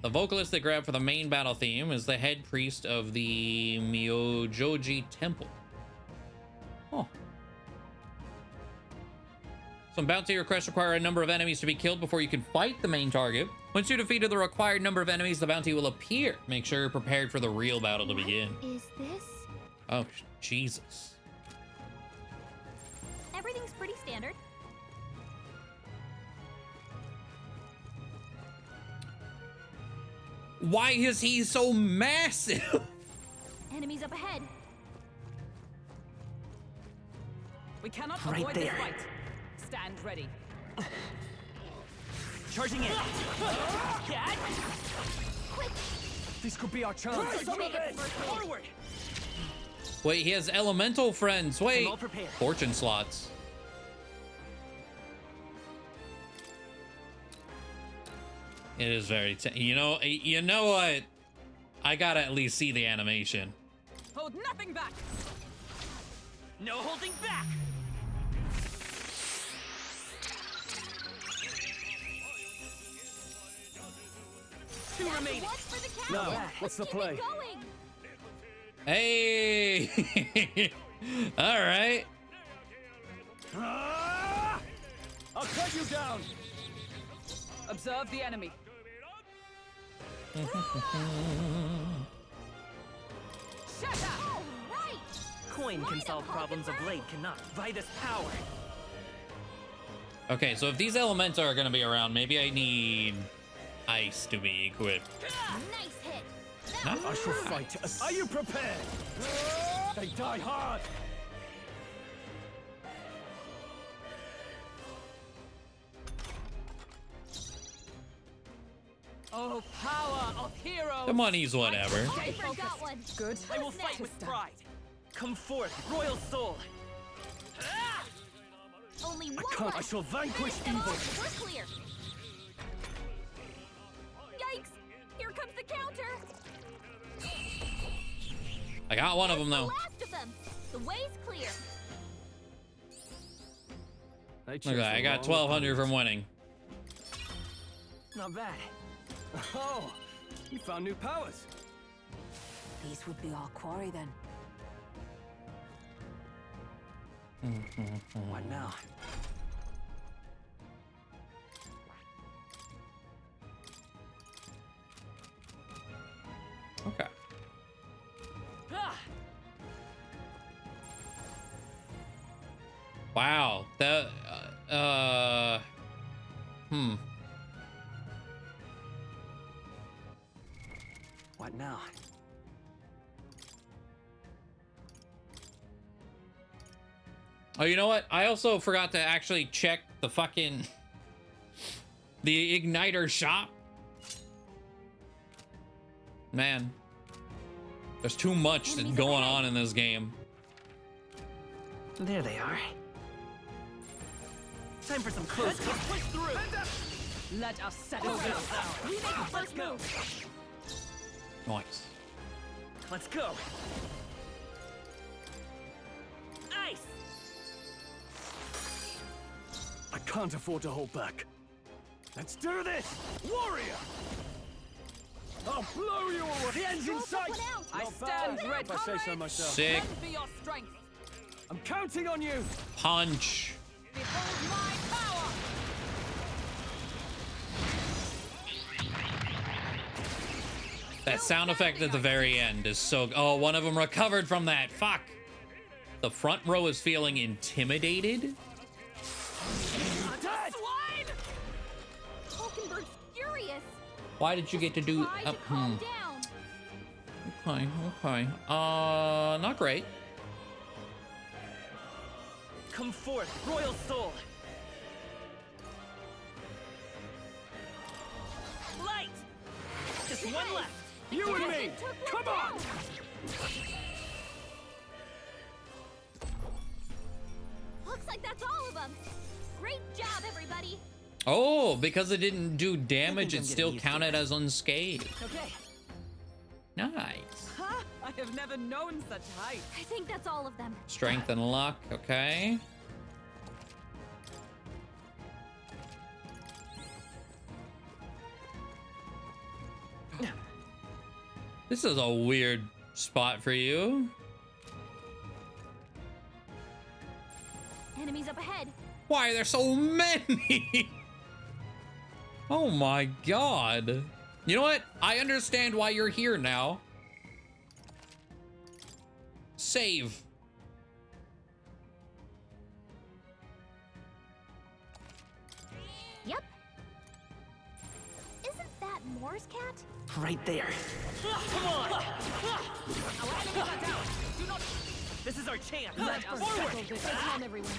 The vocalist they grabbed for the main battle theme is the head priest of the Myojoji Temple. Oh. Some bounty requests require a number of enemies to be killed before you can fight the main target. Once you defeated the required number of enemies, the bounty will appear. Make sure you're prepared for the real battle to begin. Is this? Oh, Jesus. Everything's pretty standard. Why is he so massive? Enemies up ahead. We cannot Right avoid there. this fight. Stand ready. Charging in. Quick! This could be our chance. Forward. Wait, he has elemental friends. Wait. I'm all prepared. Fortune slots. It is very, you know what? I gotta at least see the animation. Hold nothing back. No holding back. Two remaining. One for the count. Now, what's the Keep play? it going. Hey. All right. I'll cut you down. Observe the enemy. Shut up! All right. Coin can Light solve up, problems of blade cannot. Vitus power. Okay, so if these elements are gonna be around, maybe I need ice to be equipped. Nice hit. Nice. I shall fight. Are you prepared? They die hard. Oh, power of heroes! The money's whatever. I forgot one. Good. I will fight with pride. Come forth, royal soul. Only one I left. shall vanquish Finish them evil. off. We're clear. Yikes! Here comes the counter. I got one of them The though. last of them. The way's clear. Look at that, I got 1,200 from winning. Not bad. Oh, you found new powers. These would be our quarry then. What now? Okay. Wow. That. What now? Oh, you know what? I also forgot to actually check the fucking the igniter shop. Man, there's too much going on in this game. There they are. Time for some close. Let's push through. Let us settle this. We make the first move. Nice. Let's go. Ice. I can't afford to hold back. Let's do this, warrior! I'll blow you away. The end's in sight. I stand ready. If I say so myself. Sick. Lend me your strength. I'm counting on you. Punch. Behold my power. That sound effect at the very end is so. Oh, one of them recovered from that. Fuck. The front row is feeling intimidated. Swine! Hulkenberg's furious. Why did you get to do? Try to calm down. Okay. Not great. Come forth, royal soul. Light. Just one left. You and me. Come on. Looks like that's all of them. Great job, everybody. Oh, because it didn't do damage, it still counted as unscathed. Okay. Nice. Ha! I have never known such height. I think that's all of them. Strength and luck. Okay. This is a weird spot for you. Enemies up ahead. Why are there so many? Oh my god. You know what? I understand why you're here now. Save. Yep. Isn't that Moore's cat? Right there. Come on! Our enemies are down! Do not... This is our chance! Forward! Everyone.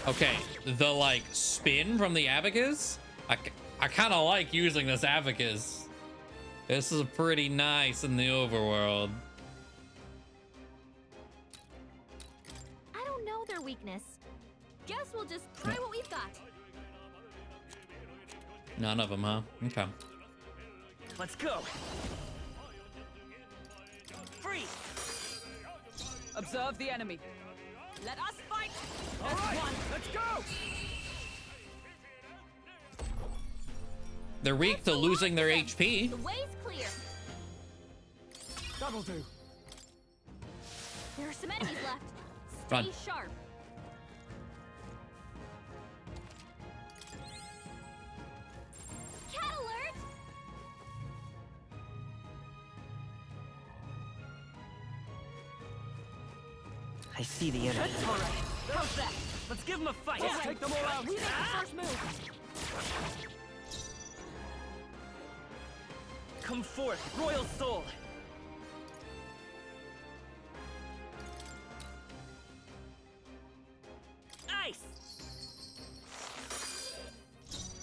Okay, the like spin from the abacus. I kind of like using this abacus. This is pretty nice in the overworld. I don't know their weakness. Guess we'll just try what we've got. None of them, huh? Okay. Let's go! Freeze! Observe the enemy. Let us fight! All right, let's go! They're weak to losing their HP. The way's clear. That'll do. There are some enemies left. Run. Stay sharp. Cat alert! I see the enemy. All right, how's that? Let's give them a fight. Let's take them all out. We make the first move. Come forth, Royal Soul. Ice!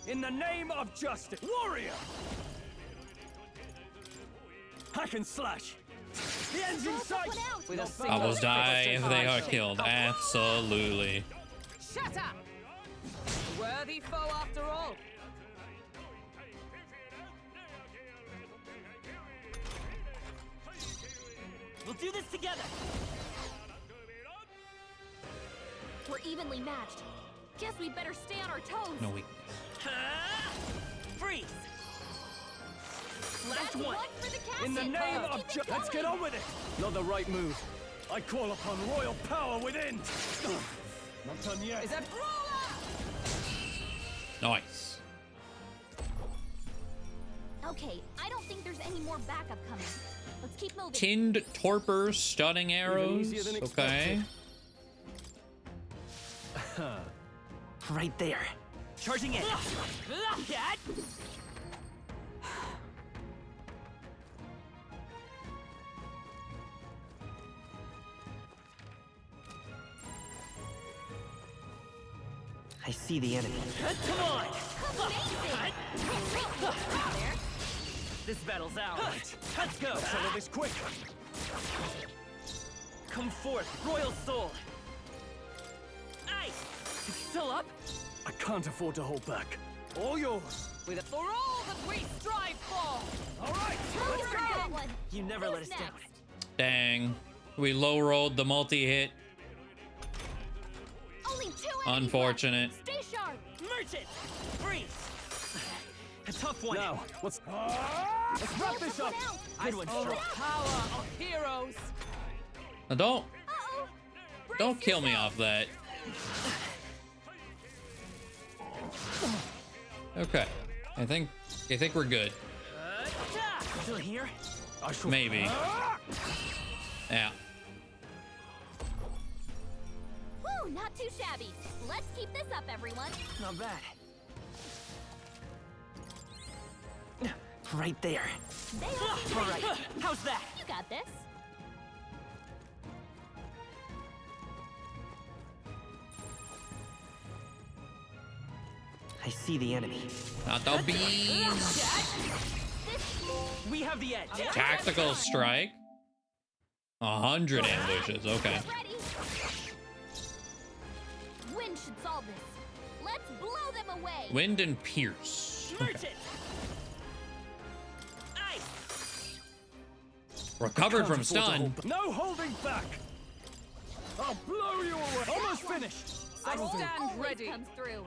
In the name of justice, warrior! Hack and slash. The end's in sight. Almost die if they are killed. Absolutely. Shut up! Worthy foe after all. We'll do this together. We're evenly matched. Guess we better stay on our toes. No weakness. Freeze! Last one. For the castle. In the name of justice, let's get on with it. Not the right move. I call upon royal power within. Not done yet. Is that Nice. Okay, I don't think there's any more backup coming. Let's keep moving. Tinned torpor, stunning arrows. Okay. Right there. Charging in. Cat! I see the enemy. Come on! This battle's ours. Let's go! Settle this quick. Come forth, Royal Soul. Ice! It's still up? I can't afford to hold back. All yours. for all that we strive for? All right, let's go! You never let us down. Dang. We low rolled the multi-hit. Only 2 Unfortunate. Stay sharp. Merchant! Freeze! A tough one. Now, let's wrap this up. Good one, Oh, power of heroes. Now don't kill me off that. Okay. I think we're good. Still here? Maybe. Yeah. Woo, not too shabby. Let's keep this up, everyone. Not bad. Right there. All right. How's that? You got this. I see the enemy. Not the bees. We have the edge. Tactical strike. 100 ambushes. Okay. Wind should solve this. Let's blow them away. Wind and pierce. Okay. Recovered from stun. No holding back. I'll blow you away. Almost finished. I stand ready. Comes through.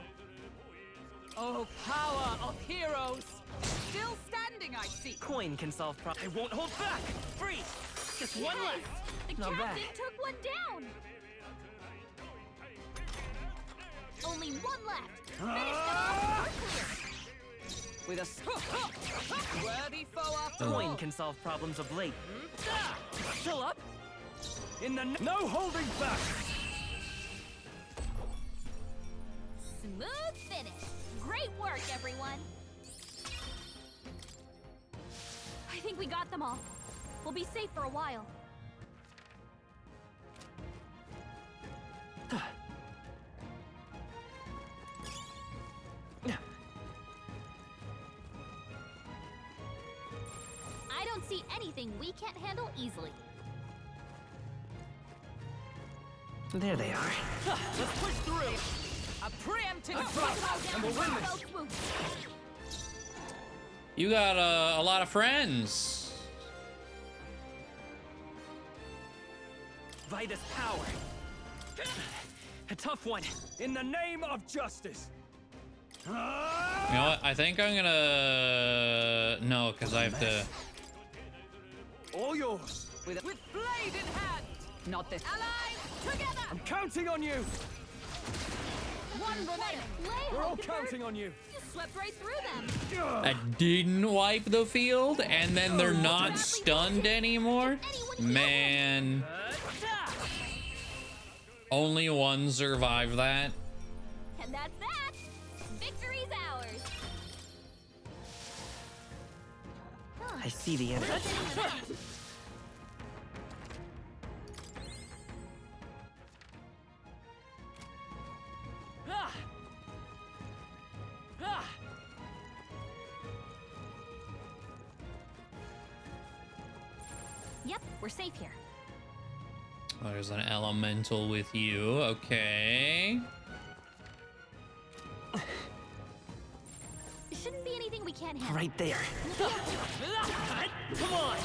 Oh, power of heroes. Still standing, I see. Coin can solve problems. I won't hold back. Freeze. Just one left. The Not captain bad. took one down. only one left. Finish them off. We're clear. With a worthy foe after coin can solve problems of late. Still up? In the no holding back. Smooth finish. Great work, everyone. I think we got them all. We'll be safe for a while. I don't see anything we can't handle easily. There they are. Let's push through. A preemptive thrust, and we'll win this. You got a lot of friends. Vitus power. A tough one. In the name of justice. You know what? I think I'm gonna no, because I have to. All yours. With blade in hand. Not this. Allies, together. I'm counting on you. One remaining. We're all counting on you. You swept right through them. I didn't wipe the field, and then they're not stunned anymore. Man, only one survived that. And that's that. Victory's ours. I see the enemy. Yep, we're safe here. Oh, there's an elemental with you. Okay. Shouldn't be anything we can't handle. Right there. Come on.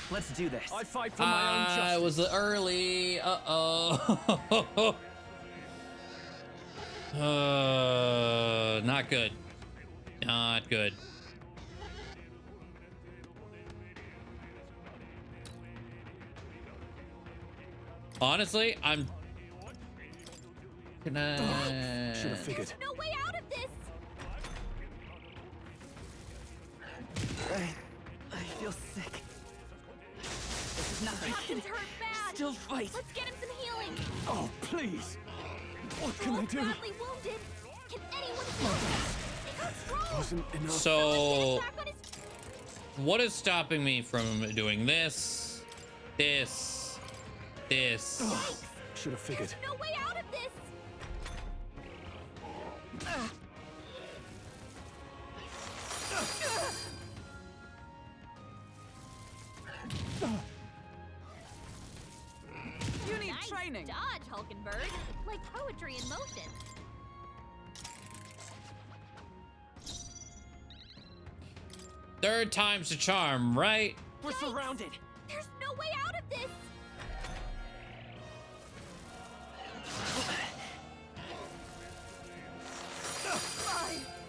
Let's do this. I fight for my own justice. I was early. Uh-oh. Not good. Not good. Honestly, I'm gonna... Should have figured. There's no way out of this. I feel sick. This is nothing. Captain's hurt bad. Still fight. Let's get him some healing. Oh, please. What can I do? Badly wounded. Can anyone heal him? They got strong. Wasn't enough. So, what is stopping me from doing this, this? Should have figured. There's no way out of this. You need Nice training. dodge, Hulkenberg. Like poetry in motion. Third time's the charm, right? We're surrounded. There's no way out of this.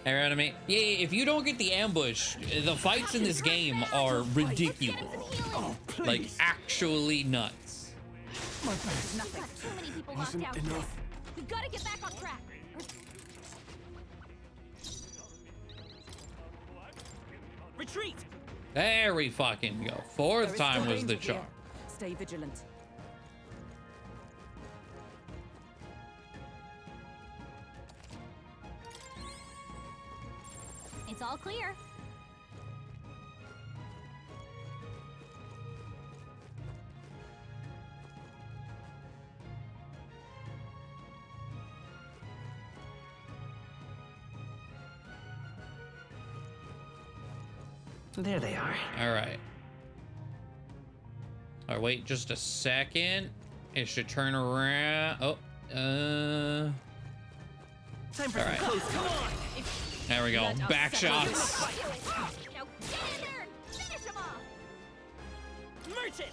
Air enemy. Yeah, if you don't get the ambush, the fights in this game are ridiculous. Like, actually nuts. My best. We've got too many people locked Wasn't out. enough. We've got to get back on track. Retreat. There we fucking go. Fourth time was the charm. Stay vigilant. It's all clear. There they are. All right. All right, wait just a second. It should turn around. Oh, Time for all right. close. Come on. There we go. Back shots. Now get in there and finish him off. Merchant.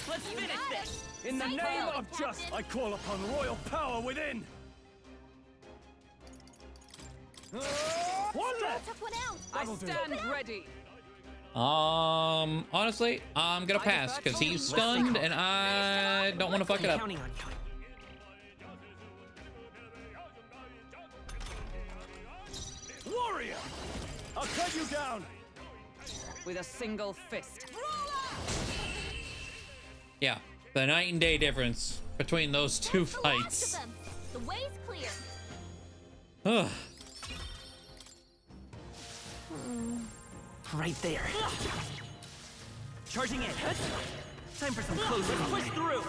Let's finish this. In the Nice name going, of justice, Captain. I call upon royal power within. One left. Took one out. I That'll do. stand ready. Honestly, I'm gonna pass because he's stunned and I don't want to fuck it up. Counting on you. Warrior! I'll cut you down! With a single fist. Yeah, the night and day difference between those two fights. The way's clear. Ugh. Right there. Charging in. Time for some close. Let's push through.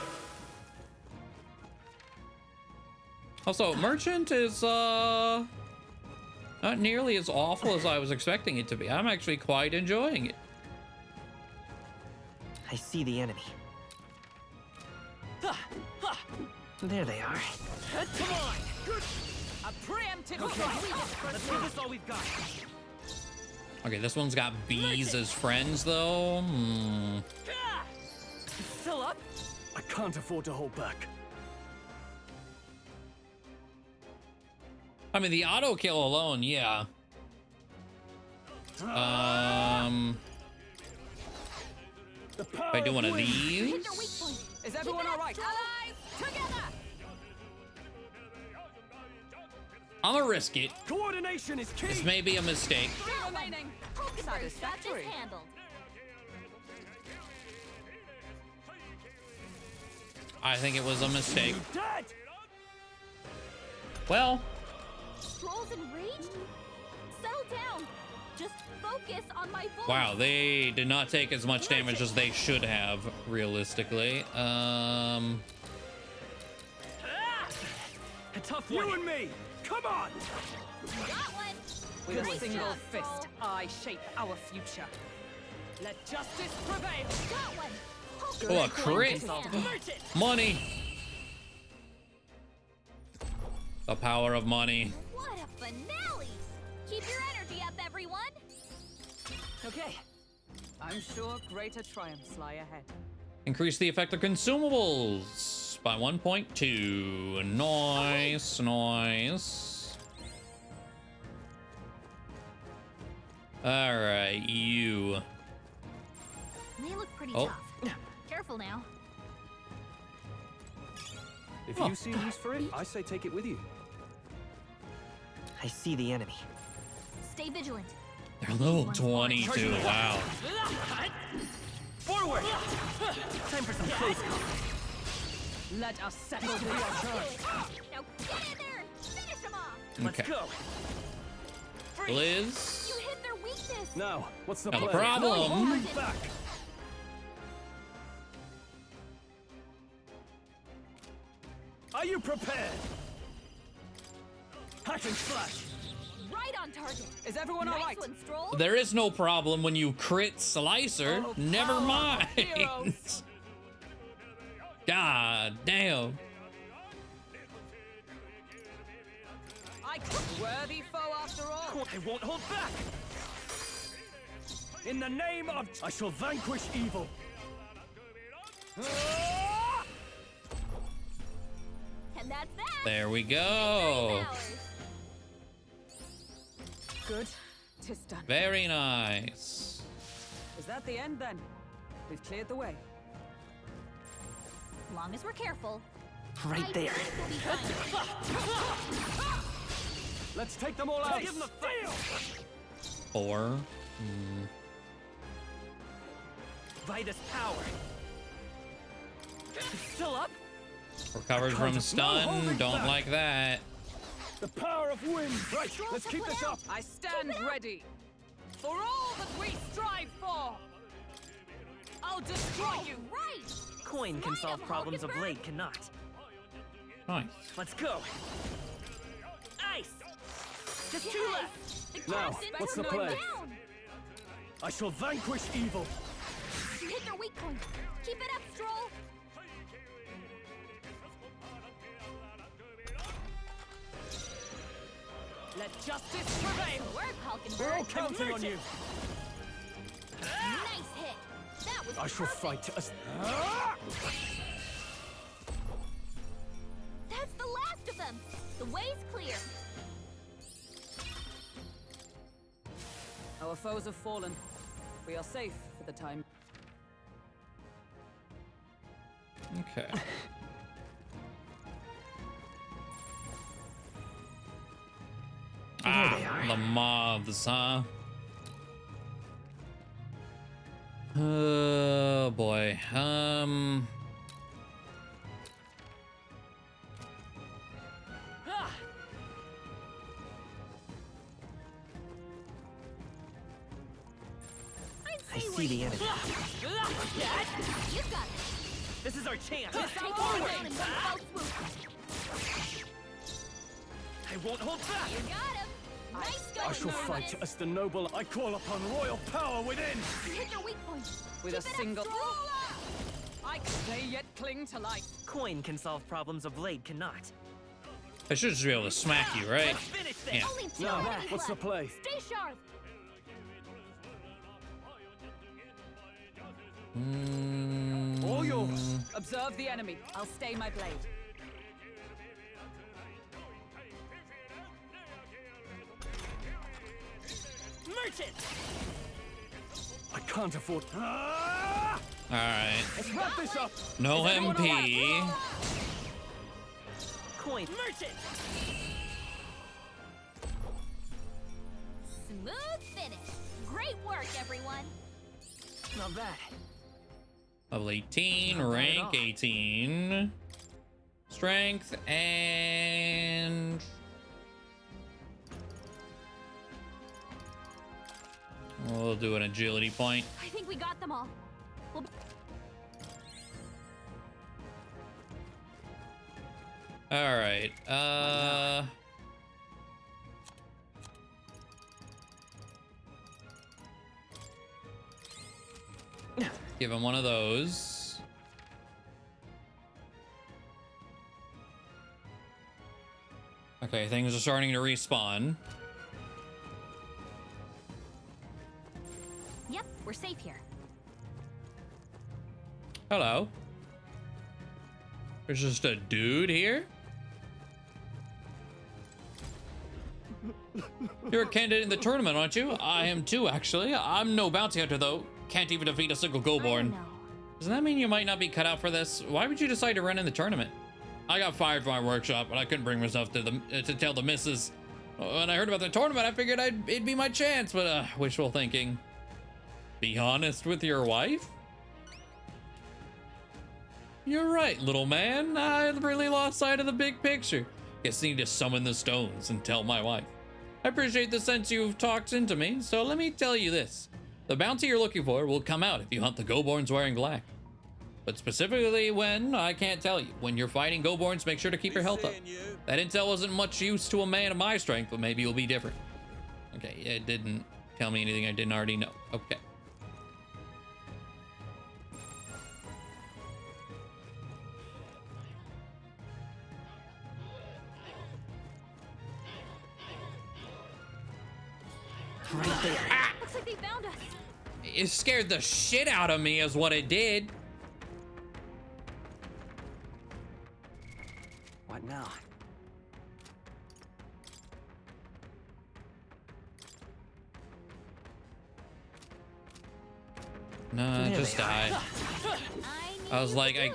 Also, Merchant is not nearly as awful as I was expecting it to be. I'm actually quite enjoying it. I see the enemy. There they are. Come on. Good. A preemptive. Okay. Let's give this all we've got. Okay, this one's got bees as friends, though. Still up? I can't afford to hold back. I mean, the auto kill alone, yeah. If I do one of these. Is everyone all right? Allies, together! I'm gonna risk it. Coordination is key. This may be a mistake. Three remaining. Satisfactory. I think it was a mistake. Well. Trolls enraged? Settle down. Just focus on my voice. Wow, they did not take as much damage as they should have, realistically. A tough one. You and me. Come on. Got one. With a single fist, I shape our future. Let justice prevail. Got one. Oh, a crit. Money. The power of money. What a finale. Keep your energy up, everyone. Okay. I'm sure greater triumphs lie ahead. Increase the effect of consumables by 1.2. Nice, nice. All right, you. They look pretty Oh. tough. Careful now. If you see a use for it, I say take it with you. I see the enemy. Stay vigilant. They're level 22. Wow. Forward. Time for some close call. Let us settle the charge. Now get in there and finish them off. Let's Okay. go. Liz. You hit their weakness. Now, what's the No plan? problem. Moving back. Are you prepared? Hack and slash. Right on target. Is everyone all right? Nice one, Stroll. There is no problem when you crit Slicer. Oh, Never power, mind. heroes. God damn. I worthy foe after all. I won't hold back. In the name of... I shall vanquish evil. And that's that. There we go. Good. Tis done. Very nice. Is that the end then? We've cleared the way. Long as we're careful. Right there. Let's take them all out. Give them a fight. 4. Vitus power. Still up? Recovered from stun. Don't like that. The power of wind. Right, let's keep this up. I stand ready. For all that we strive for. I'll destroy you. Right. Coin can solve problems of blade cannot. Nice. Let's go. Ice. Just two left. Now, what's the plan? I shall vanquish evil. You hit their weak point. Keep it up, Stroll. Let justice prevail. Work, Hulkenberg. We're all counting on you. Nice hit. That was I shall perfect. fight as... That's the last of them. The way's clear. Our foes have fallen. We are safe for the time. Okay. There they are. The moths, huh? Oh boy. I see the enemy. You got it. This is our chance. Take it Forward. down in one fell swoop. I won't hold back. You got him. Nice going, I shall fight Marvelous. as the noble. I call upon royal power within. Hit your weak point. With Keep a it up single. strong. I stay yet cling to life. Coin can solve problems a blade cannot. I should just be able to smack you, right? Let's finish this. Yeah. Only two Now, enemies what's the left. play? Stay sharp. All yours. Observe the enemy. I'll stay my blade. Merchant. I can't afford. All right. Let's wrap this up. No Is everyone MP. Coin. Merchant. Smooth finish. Great work, everyone. Not bad. Level 18, Not bad at rank all. 18. Strength and... We'll do an agility point. I think we got them all. We'll... All right. Give him one of those. Okay, things are starting to respawn. Yep, we're safe here. Hello. There's just a dude here? You're a candidate in the tournament, aren't you? I am too, actually. I'm no bounty hunter, though. Can't even defeat a single Goldborn. Doesn't that mean you might not be cut out for this? Why would you decide to run in the tournament? I got fired from my workshop, but I couldn't bring myself to tell the missus. When I heard about the tournament, I figured it'd be my chance, but wishful thinking. Be honest with your wife? You're right, little man. I really lost sight of the big picture. Guess I need to summon the stones and tell my wife. I appreciate the sense you've talked into me, so let me tell you this. The bounty you're looking for will come out if you hunt the Goborns wearing black. But specifically when, I can't tell you. When you're fighting Goborns, make sure to keep your health up. That intel wasn't much use to a man of my strength, but maybe you'll be different. Okay, it didn't tell me anything I didn't already know. Okay. Right there. Looks like they found us. It scared the shit out of me is what it did. What now? No, There just they are. die. I was like, I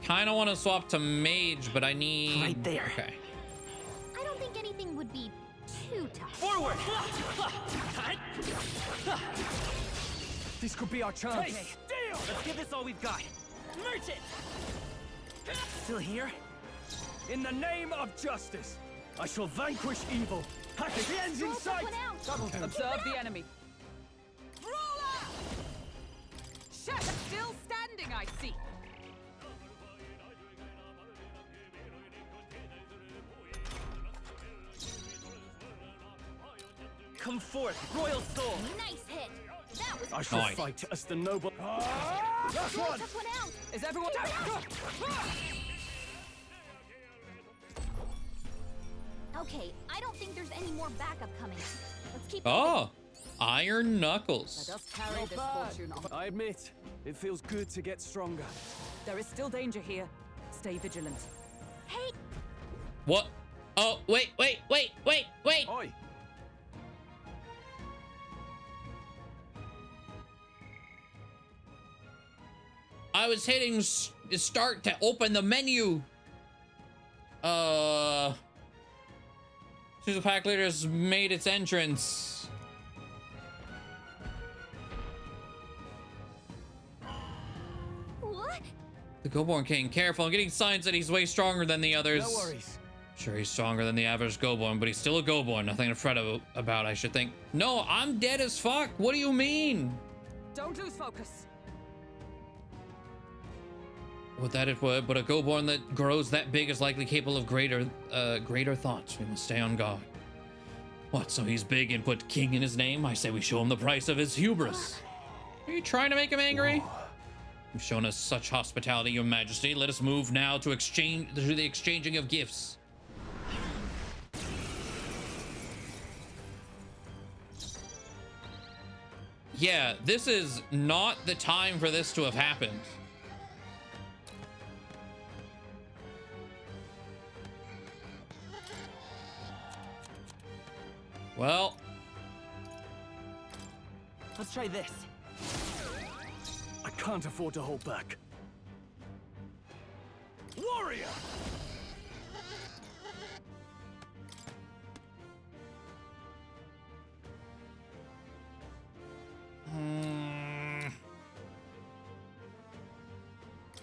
kind of want to swap to mage, but I need... Right there. Okay. I don't think anything would be too tough. Forward. This could be our chance. Okay, deal. Let's give this all we've got. Merchant. Still here? In the name of justice, I shall vanquish evil. Hackett, the end's in sight. Observe the enemy. Shut! Still standing, I see. Come forth, royal soul. Nice hit. That was I shall Nice. fight as the noble. That's one. Took one out. Is everyone? Okay, I don't think there's any more backup coming. Let's keep Oh, Iron Knuckles. Let us carry this fortune on. I admit, it feels good to get stronger. There is still danger here. Stay vigilant. Hey, What? Oh, wait. Oi! I was hitting start to open the menu. The pack leader has made its entrance. What? The Goborn King, careful. I'm getting signs that he's way stronger than the others. No worries. Sure, he's stronger than the average Goborn, but he's still a Goborn. Nothing to fret about, I should think. No, I'm dead as fuck. What do you mean? Don't lose focus. With that it would, but a Goborn that grows that big is likely capable of greater thoughts. We must stay on guard. What, so he's big and put king in his name? I say we show him the price of his hubris. Are you trying to make him angry? Whoa. You've shown us such hospitality, your majesty. Let us move now to the exchanging of gifts. Yeah, this is not the time for this to have happened. Well, let's try this. I can't afford to hold back. Warrior!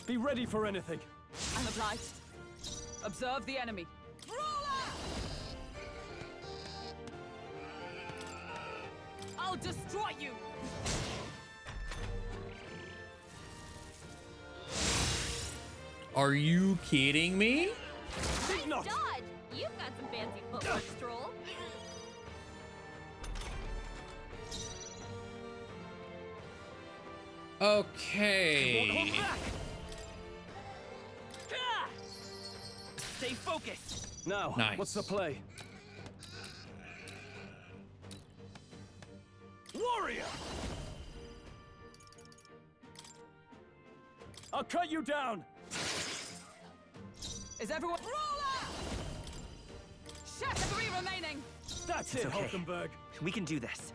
Be ready for anything. I'm obliged. Observe the enemy. I'll destroy you! Are you kidding me? Nice dodge! You've got some fancy footwork, Stroll. Okay. Stay focused. Now, nice. What's the play? Warrior! I'll cut you down! Is everyone... Roller! Chef 3 remaining! That's it's it, okay. Hulkenberg. We can do this.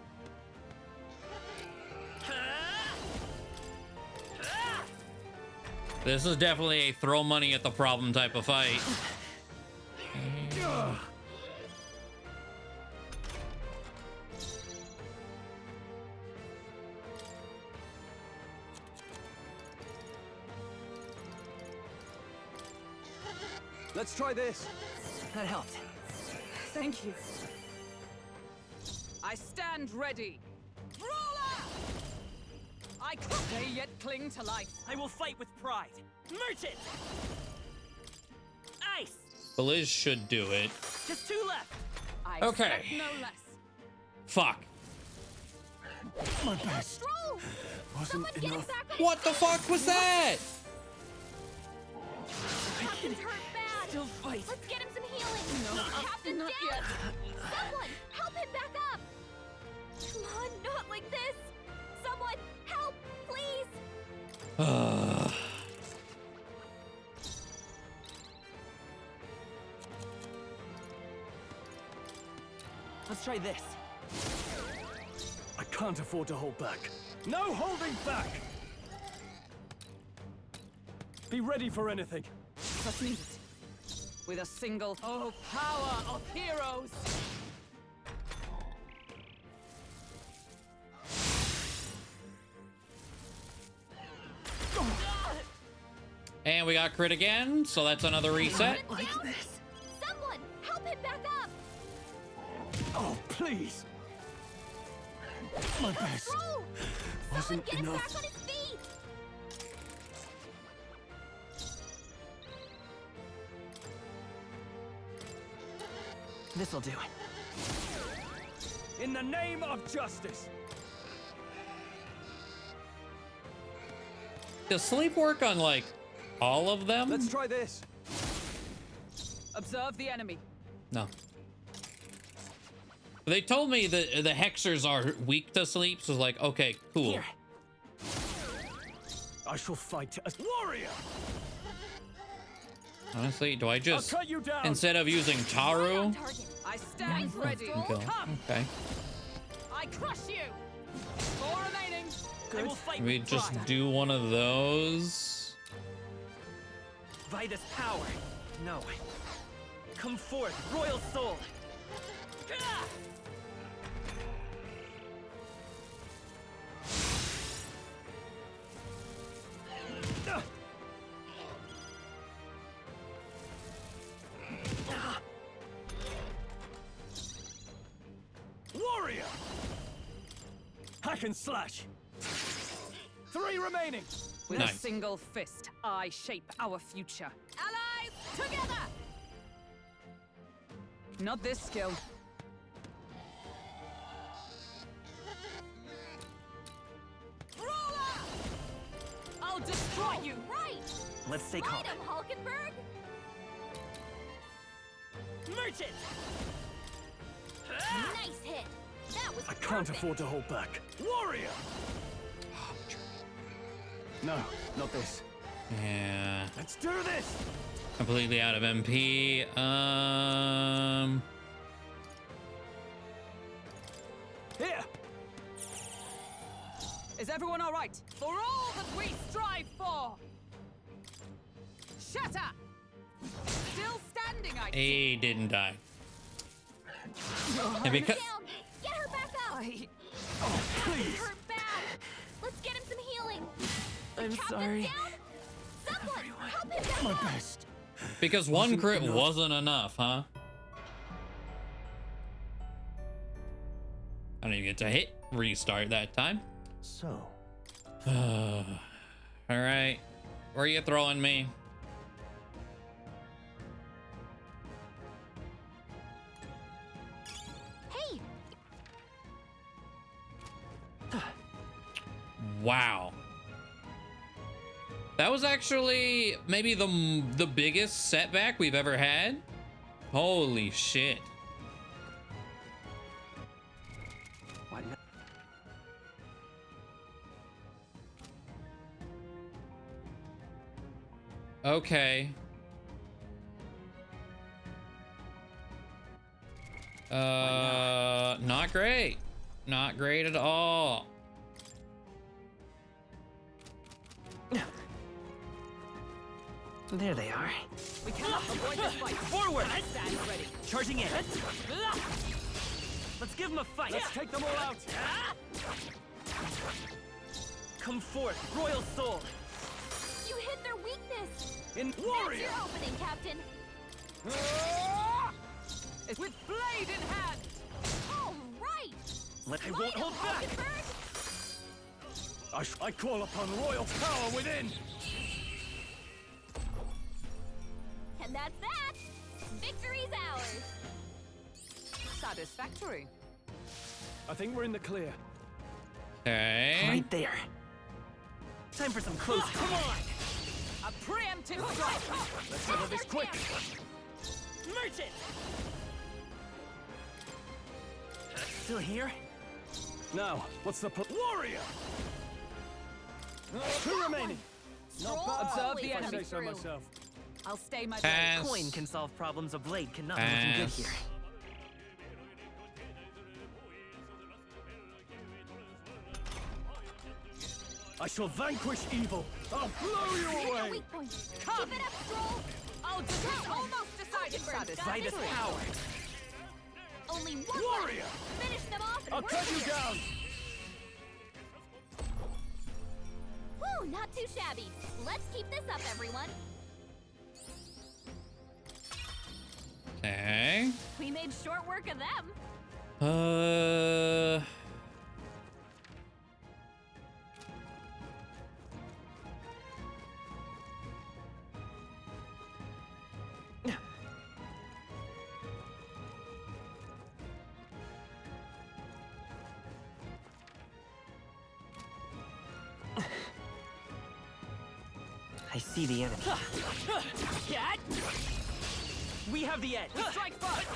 This is definitely a throw money at the problem type of fight. Let's try this. That helped. Thank you. I stand ready. Roller! I they yet cling to life. I will fight with pride. Merchant! Ice! Beliz should do it. Just 2 left. I Okay. expect no less. Fuck. My best. Stroll! Wasn't enough. What the fuck was that? Captain's hurt bad. Still fight. Let's get him some healing. No, Captain's not down. yet. Someone, help him back up. Come on, not like this. Someone, help, please. Let's try this. I can't afford to hold back. No holding back! Be ready for anything. Just need it. With a single... Oh, power of heroes! And we got crit again, so that's another reset. Like this. Someone, help him back up. Oh, please. My best. Stroll! Someone Wasn't get him enough. back on his feet. This'll do it. In the name of justice. Does sleep work on, like, all of them? Let's try this. Observe the enemy. No. They told me that the Hexers are weak to sleep, so it's like, okay, cool. Here. I shall fight as warrior. Honestly, do I just, I'll cut you down. instead of using Taru? I stand ready. Okay. Okay. I crush you. 4 remaining. I will fight We with just pride. do one of those. By this power. No. Come forth, royal soul. Warrior! Hack and slash! 3 remaining! With a single fist, I shape our future. Allies, together! Not this skill. Roller! I'll destroy you! Right! Let's stay calm. Fight him, Hulkenberg! Merchant! Nice hit! That was I can't afford to hold back. Warrior! No, not this. Yeah. Let's do this! Completely out of MP. Here! Is everyone all right? For all that we strive for! Shatter! Still standing, I He didn't die. Hold And because her down! Get her back up! Oh, please! Hurt bad! Let's get him some healing! I'm Captain's sorry. down? Someone, help him back My up! best. because one crit wasn't enough, huh? I don't even get to hit restart that time. So. All right, where are you throwing me? Hey! Wow. That was actually maybe the biggest setback we've ever had. Holy shit. What? Okay. Not great. Not great at all. There they are. We cannot avoid this fight. Forward! Stand ready. Charging in. Let's give them a fight. Let's take them all out. Come forth, Royal Soul. You hit their weakness! In That's warrior. your opening, Captain! With blade in hand. All right! I won't hold back. I call upon royal power within. And that's that! Victory's ours! Satisfactory. I think we're in the clear. Okay. Right there. Time for some close. Come on. A preemptive strike. Let's settle this quick. Merchant. Still here? Now, what's the warrior? 2 remaining. Not bad. Observe the If I enemy. say so myself. I'll stay my Pass. Coin can solve problems of blade cannot be looking good Pass. here. I shall vanquish evil. I'll blow you Hit away. a weak point! Come. Keep it up, Stroll! I'll just almost decided. Satisfied as power. Only one Warrior. left! Finish them off and I'll we're cut you here. down. Woo, not too shabby. Let's keep this up, everyone. Okay. We made short work of them. I see the enemy. We have the edge. Strike first.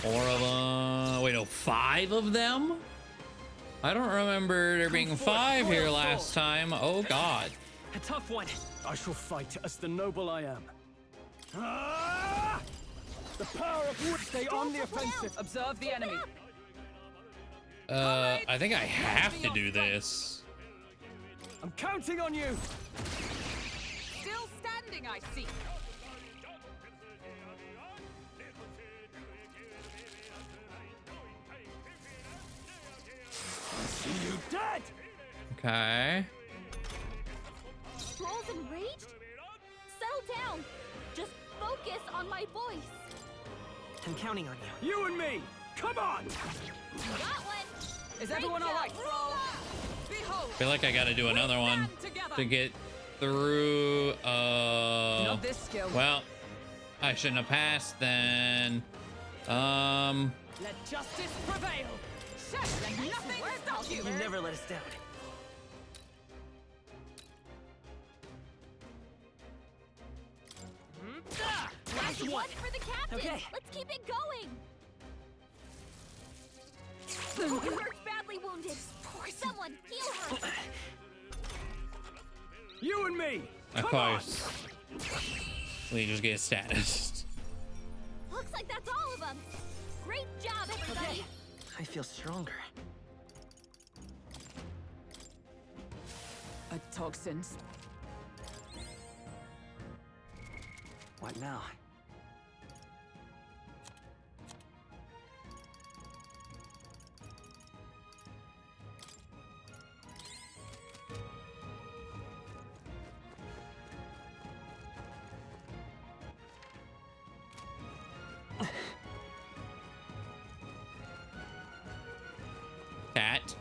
4 of them. Wait, no, 5 of them? I don't remember there being 5 here last time. Oh god. A tough one. I shall fight as the noble I am. The power of wood. Stay on the offensive. Observe the enemy. I think I have to do this. I'm counting on you. Still standing, I see. Okay. Trolls enraged? Settle down. Just focus on my voice. I'm counting on you. You and me! Come on! Got one. Is everyone all right? I feel like I gotta do another one to get through. Know this skill. Well, I shouldn't have passed then. Let justice prevail. Let nothing stop you. You never let us down. Last one for the captain. Okay. Let's keep it going. Merc's badly wounded. Someone heal her. You and me! Of course. We just get status. Looks like that's all of them. Great job, everybody. Okay. I feel stronger. Toxins. What now? Cat.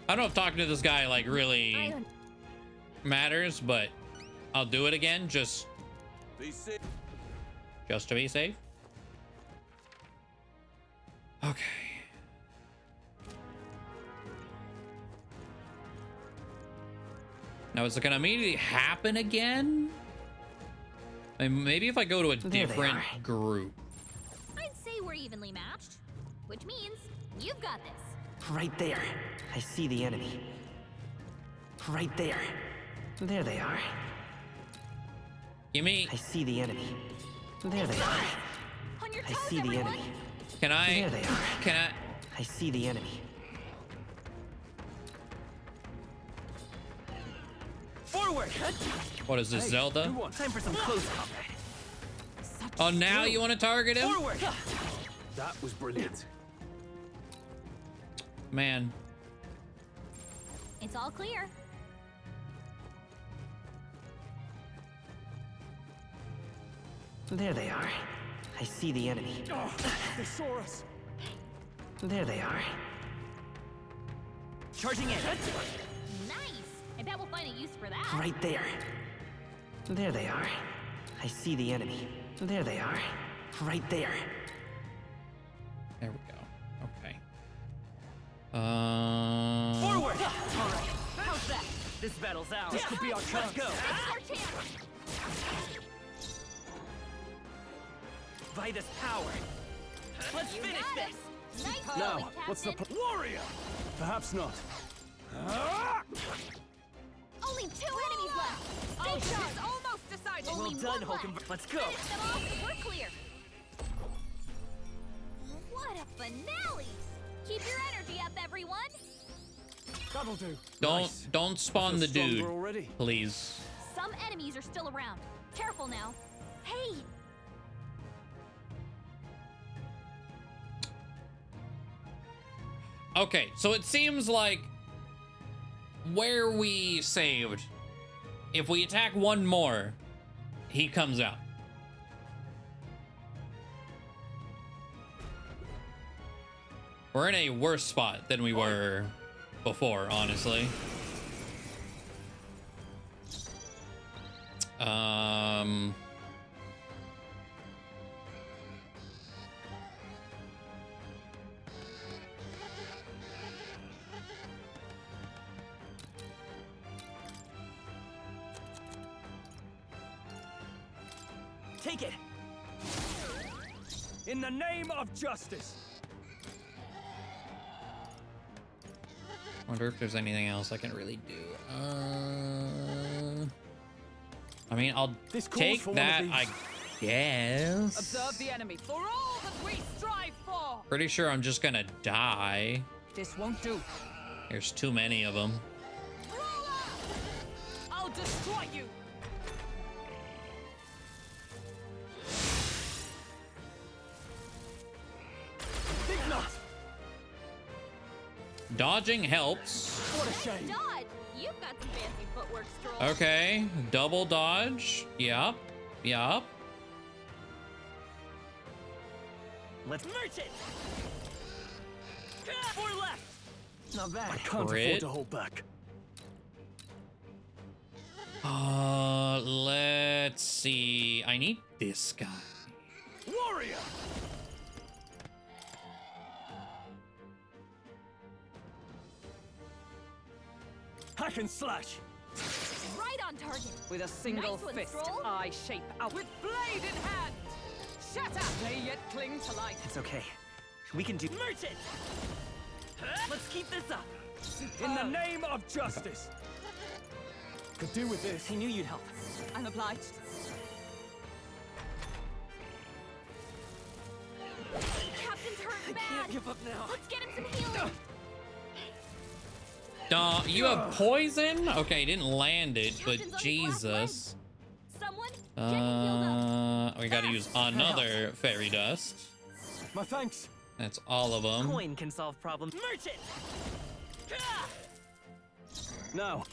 I don't know if talking to this guy like really matters, but I'll do it again just to be safe. Okay. Now is it gonna immediately happen again? I mean, maybe if I go to a different group. I'd say we're evenly matched, which means you've got this. Right there. I see the enemy. Right there. There they are. Gimme. I see the enemy. There they are. On your I toes, see the everyone. enemy. Can I? There they are. Can I? I see the enemy. Forward! What is this, Zelda? Time for some close combat. Oh, now you want to target him? Forward! That was brilliant. Man. It's all clear. There they are. I see the enemy. Oh, they saw us. There they are. Charging in. Nice. I bet we'll find a use for that. Right there. There they are. I see the enemy. There they are. Right there. There we go. Okay. Forward! All right. How's that? This battle's ours. This could be our chance. Let's go. It's our chance. By this power. Let's You finish got this. it. Nice Now, going, what's the Captain. warrior? Perhaps not. Only 2 enemies left. Stay sharp. Almost decided. Well Only done, one Hulkenberg. left. Let's go. Finish them off and we're clear. What a finale! Keep your energy up, everyone. That'll do. Don't spawn the stronger dude, already. please. Some enemies are still around. Careful now. Hey! Okay, so it seems like where we saved, if we attack one more, he comes out. We're in a worse spot than we were before, honestly. Take it. In the name of justice. Wonder if there's anything else I can really do. I mean, I'll This calls take for one that, of I these guess. Observe the enemy for all that we strive for. Pretty sure I'm just gonna die. This won't do. There's too many of them. I'll destroy you. Think not. Dodging helps. What a shame. Dodge! You've got some fancy footwork, Stroll. Okay, double dodge. Yup. Yup. Let's merge it. Four left. Not bad. I can't Crit. afford to hold back. Let's see. I need this guy. Warrior. Hack and slash. Right on target. With a single Nice one, fist, Stroll. I shape out with blade in hand. Shatter! They yet cling to life. It's okay. We can do. Merge it. Let's keep this up. In the name of justice. Could do with this. I knew you'd help. I'm obliged. Captain's hurt I bad. can't give up now. Let's get him some healing. You have poison? Okay, he didn't land it, but Captain's on his last Jesus. Someone get him healed up. We gotta use another fairy dust. My thanks. That's all of them. Coin can solve problems. Merge it. Now.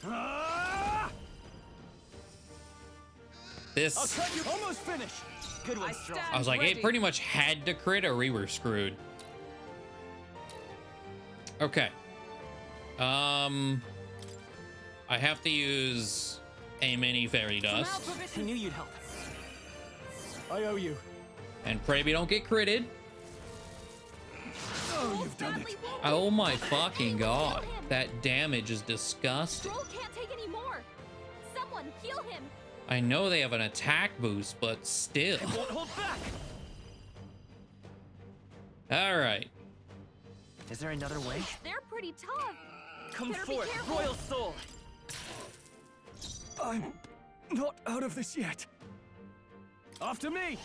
This. I'll cut you. Almost finished. Good one, Stroll. I was like, it pretty much had to crit or we were screwed. Okay. I have to use a mini fairy dust. I knew you'd help. I owe you. And pray we don't get critted. Oh, you've done it. Oh my fucking god. That damage is disgusting. Stroll can't take any more. Someone heal him. I know they have an attack boost, but still. It won't hold back. Alright. Is there another way? They're pretty tough. Come Better be forth, careful. Royal Soul. I'm not out of this yet. After me.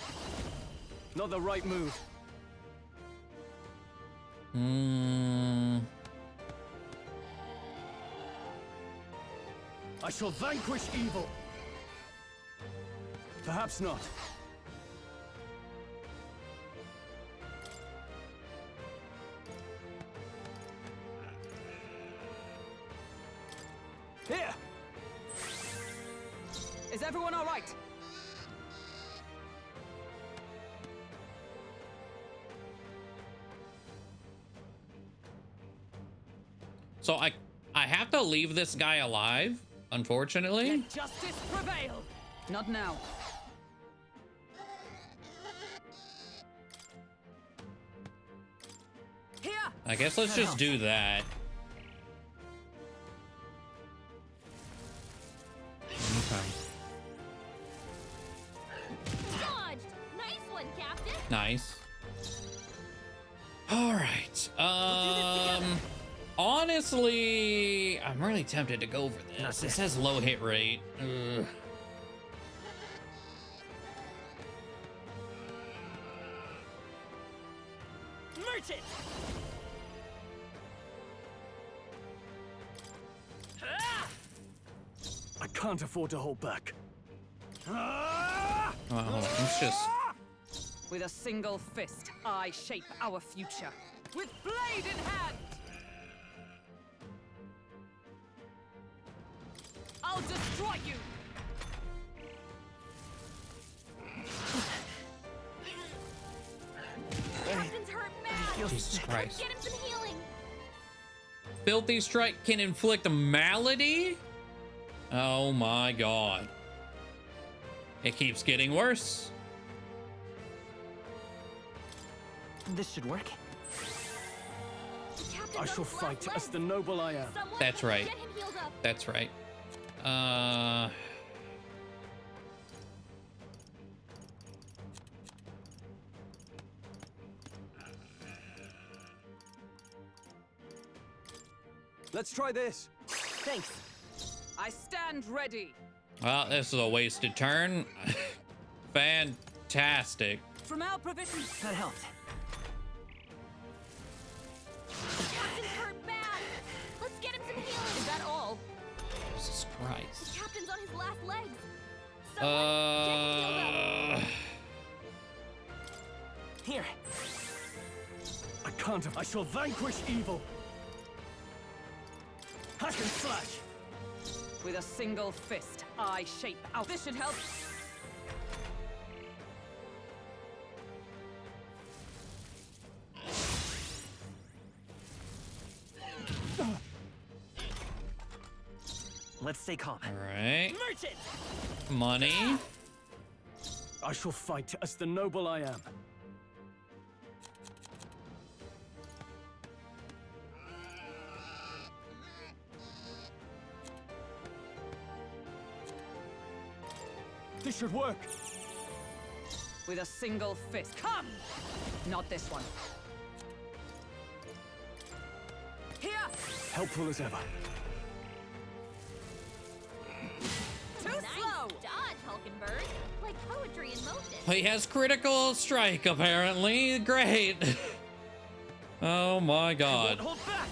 Not the right move. I shall vanquish evil. Perhaps not. Here! Is everyone all right? So I have to leave this guy alive, unfortunately. Let justice prevail. Not now. Here! I guess let's just do that. Okay. Dodged. Nice one, Captain. Nice. All right. Honestly, I'm really tempted to go for this. This has low hit rate. Ugh. Merge it. I can't afford to hold back. Oh, hold on. Let's just. With a single fist, I shape our future. With blade in hand! I'll destroy you! Captain's hurt bad. Jesus Christ. Get him some healing. Filthy Strike can inflict a malady? Oh my god. It keeps getting worse. This should work. Captain's I on shall his last fight leg. as the noble I am. Someone That's right. Get him healed up. That's right. Let's try this. Thanks. I stand ready. Well, this is a wasted turn. Fantastic. fantastic. From our provisions. That helped. Captain's hurt bad. Let's get him some healing. Is that all? Jesus Christ. The captain's on his last legs. Someone get him healed up. Here. I can't. I shall vanquish evil. Hack and slash. With a single fist, I shape out. This should help. Let's stay calm. All right. Merchant! Money. I shall fight as the noble I am. This should work. With a single fist. Come! Not this one. Here! Helpful as ever. Too slow! Dodge, Hulkenberg. Like poetry in motion. He has critical strike, apparently. Great. Oh my god. Hold back.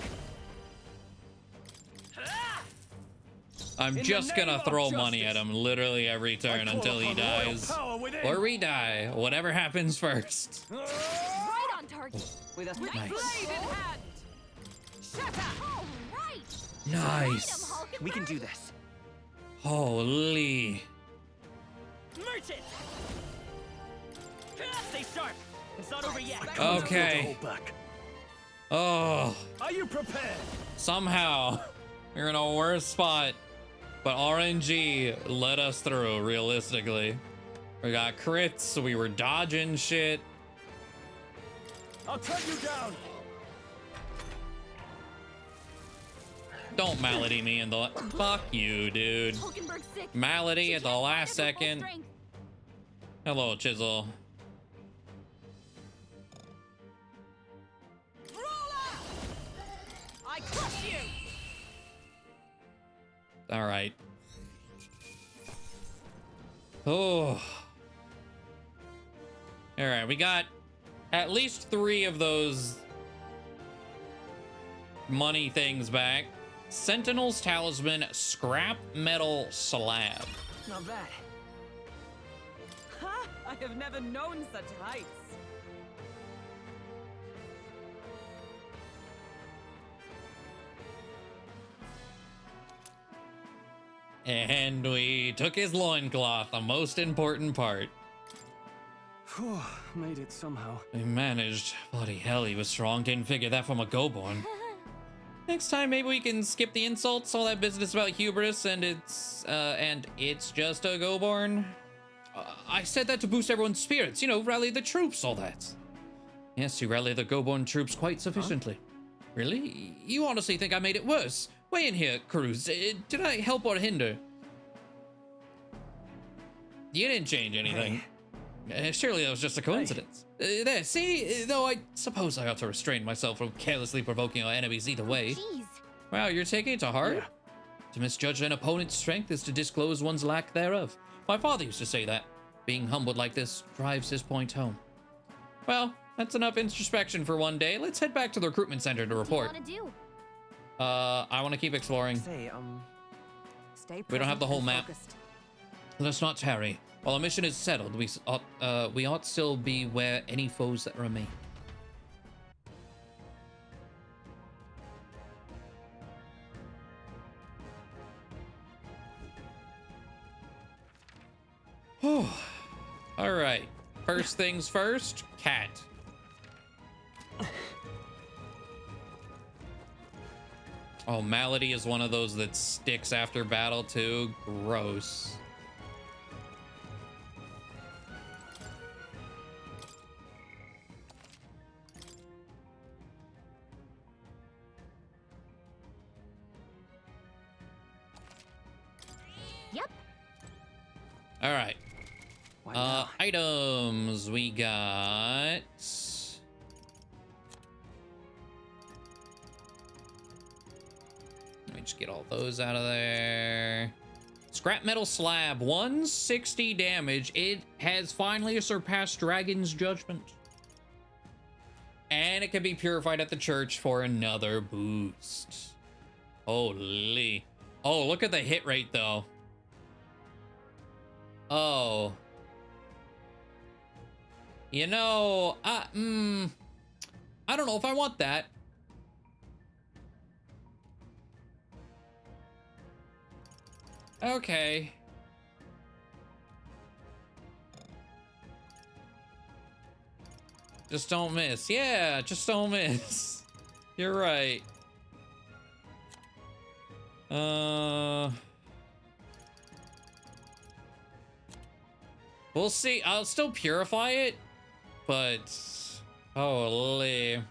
I'm just gonna throw money at him literally every turn until he dies. Or we die. Whatever happens first. Right on target. With a Nice. blade in hand. Shatter! All right. Nice. We can do this. Holy. Merchant! Stay sharp. It's not over yet. Okay. Oh. Are you prepared? Somehow, we're in a worse spot. But RNG let us through, realistically. We got crits, we were dodging shit. I'll cut you down. Don't malady me in the... Fuck you, dude. Hulkenberg's sick. Malady at the last second. Hello, Chisel. I crush you! All right. Oh. All right, we got at least 3 of those money things back. Sentinel's Talisman, Scrap Metal Slab. Not bad. Ha! I have never known such heights. And we took his loincloth, the most important part. Whew, made it somehow. We managed. Bloody hell, he was strong. Didn't figure that from a Goborn. Next time, maybe we can skip the insults, all that business about hubris, and it's just a Goborn. I said that to boost everyone's spirits, you know, rally the troops, all that. Yes, you rally the Goborn troops quite sufficiently. Huh? Really? You honestly think I made it worse? Weigh in here, Cruz. Did I help or hinder? You didn't change anything. Surely that was just a coincidence. There, see? Though I suppose I ought to restrain myself from carelessly provoking our enemies either way. Jeez. Wow, you're taking it to heart? Yeah. To misjudge an opponent's strength is to disclose one's lack thereof. My father used to say that. Being humbled like this drives his point home. Well, that's enough introspection for one day. Let's head back to the recruitment center to report. What do you want to do? I want to keep exploring. Say, we don't have the whole map. Let's not tarry. While our mission is settled, we ought still be where any foes that remain. All right. First things first, cat. Oh, Malady is one of those that sticks after battle too. Gross. Yep. All right. Items we got. Let me just get all those out of there. Scrap metal slab, 160 damage. It has finally surpassed Dragon's Judgment. And it can be purified at the church for another boost. Holy. Oh, look at the hit rate though. Oh. You know, I don't know if I want that. Okay. Just don't miss. Yeah, just don't miss. You're right. We'll see. I'll still purify it, but holy.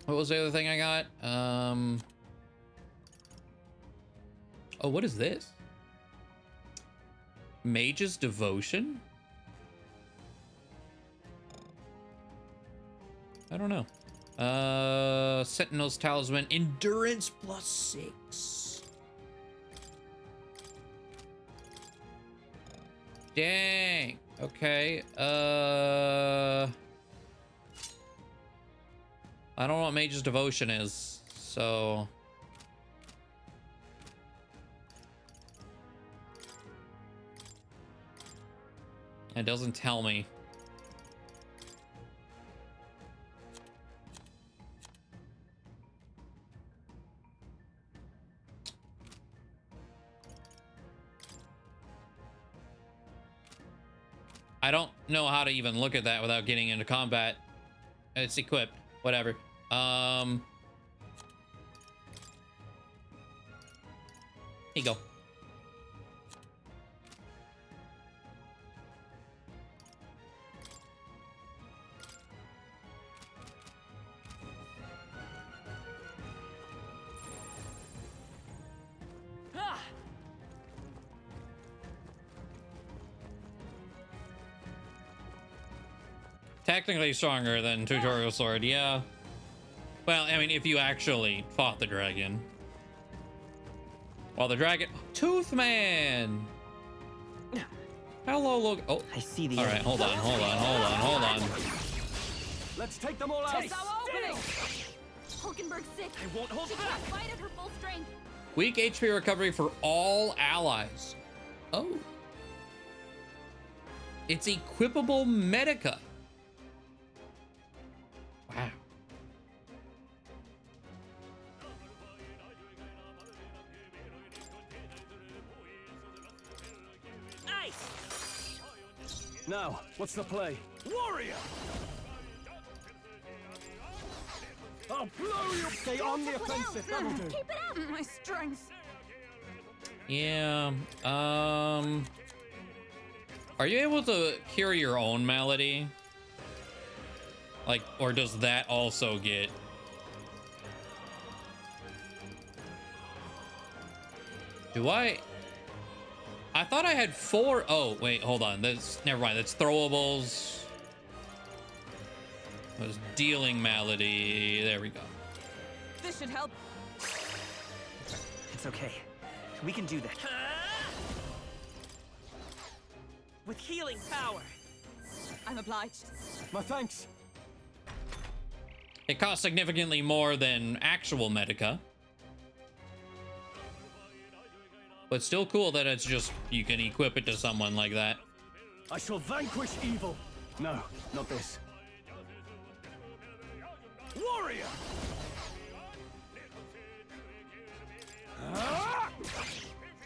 What was the other thing I got? Oh, what is this? Mage's Devotion? I don't know. Sentinel's Talisman, Endurance +6. Dang. Okay. I don't know what Mage's Devotion is, so it doesn't tell me. I don't know how to even look at that without getting into combat. It's equipped, whatever. Here you go. Technically stronger than Tutorial Sword, yeah. Well, I mean, if you actually fought the dragon. Well, the dragon... Toothman! Hello, look... Oh, I see the... All right, hold on. Let's take them all out. It's our opening. Hulkenberg's sick. I won't hold She back. can't fight at her full strength. Weak HP recovery for all allies. Oh. It's equipable Medica. Wow. Nice. Now, what's the play? Warrior. I'll blow you. Stay on the offensive. That'll do. Keep it up. My strength. Yeah. Are you able to hear your own melody? Like, or does that also get... Do I thought I had 4. Oh, wait, hold on. That's, never mind. That's throwables. That was dealing melody. There we go. This should help. It's okay. We can do that. With healing power. I'm obliged. My thanks. It costs significantly more than actual Medica. But still cool that it's just, you can equip it to someone like that. I shall vanquish evil. No, not this. Warrior.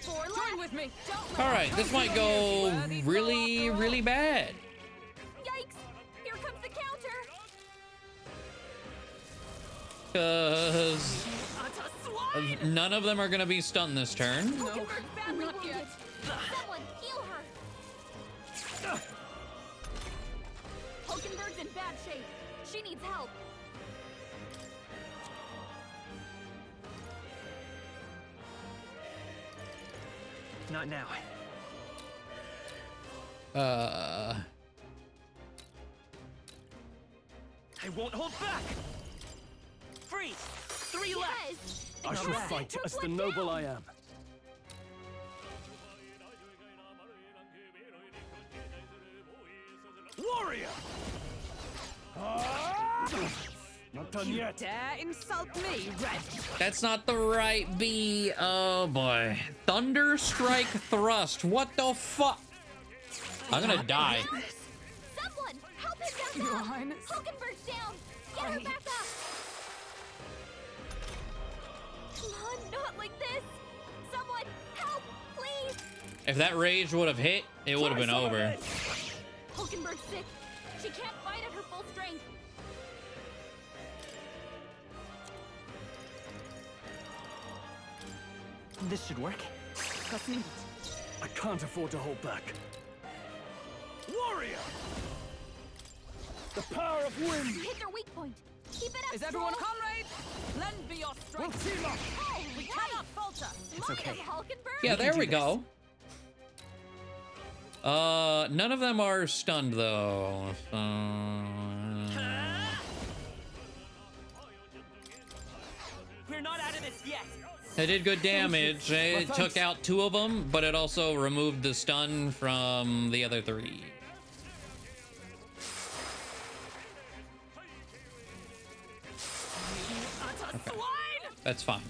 Join with me. All right, this might go really, really bad. Yikes! Here comes the counter. Because none of them are going to be stunned this turn. Hulkenberg's badly wounded. Someone heal her. Hulkenberg's in bad shape. She needs help. Not now. I won't hold back. Freeze. 3 left. nothing I shall bad. fight as the noble I am. Warrior! Not done You yet. dare insult me, Red? That's not the right B. Oh boy. Thunder Strike Thrust. What the fuck? I'm gonna die. Someone, help him back Your up! Highness. Hulkenberg's down! Get her back up! Come on, not like this! Someone, help, please! If that rage would have hit, it would have been over. Hulkenberg's sick. She can't fight at her full strength. This should work. Trust me. I can't afford to hold back. Warrior! The power of wind! You hit their weak point. Keep it up, Is everyone Stroll. comrade? Lend me your strength. We'll team up. Oh, We right. cannot falter. It's okay. Hulkenberg. Yeah, there we go. None of them are stunned though. We're not out of this yet. It did good damage. It took out 2 of them, but it also removed the stun from the other 3. Okay. That's fine.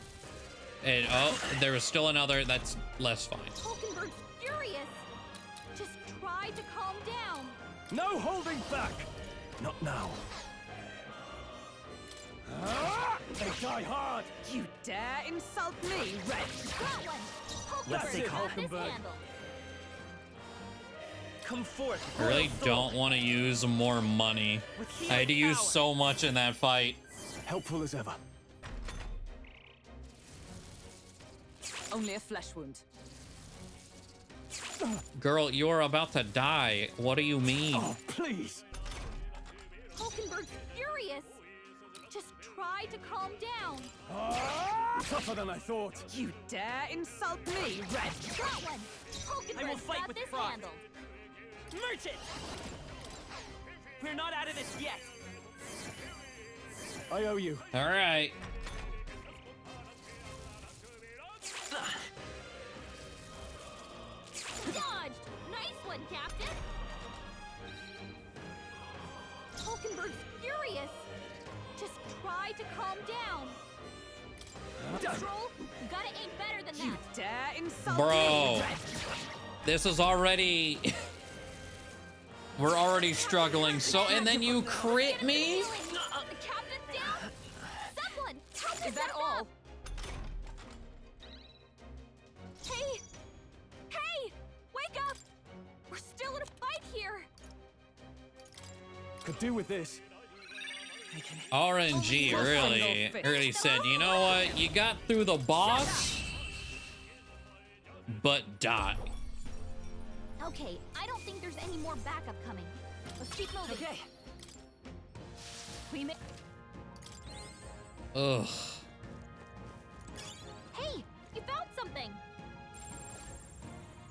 And oh, there was still another that's less fine. Hulkenberg's furious. Just try to calm down. No holding back! Not now. They die hard! You dare insult me, Red? Got one. Let's Hulkenberg's take got this Hulkenberg. handled. Come forth. I really don't want to use more money. I had to use so much in that fight. Helpful as ever. Only a flesh wound. Girl, you're about to die. What do you mean? Oh, please! Hulkenberg's furious. Just try to calm down. Tougher than I thought. You dare insult me, Red? Got one. I will Hulkenberg's fight got with this pride. handled. Merchant! We're not out of this yet. I owe you. All right. Dodged. Nice one, Captain. Hulkenberg's furious. Just try to calm down. Stroll, you gotta aim better than You that. dare insult Bro. me, Red? This is already... We're already struggling. So, and then you crit me? The captain's down. Someone, help him Is that back all? up. Hey, hey, wake up! We're still in a fight here. Could do with this. RNG really said, you know what? You got through the boss, but die. Okay, I don't think there's any more backup coming. Let's keep moving. Okay. We may. Ugh. Hey, you found something.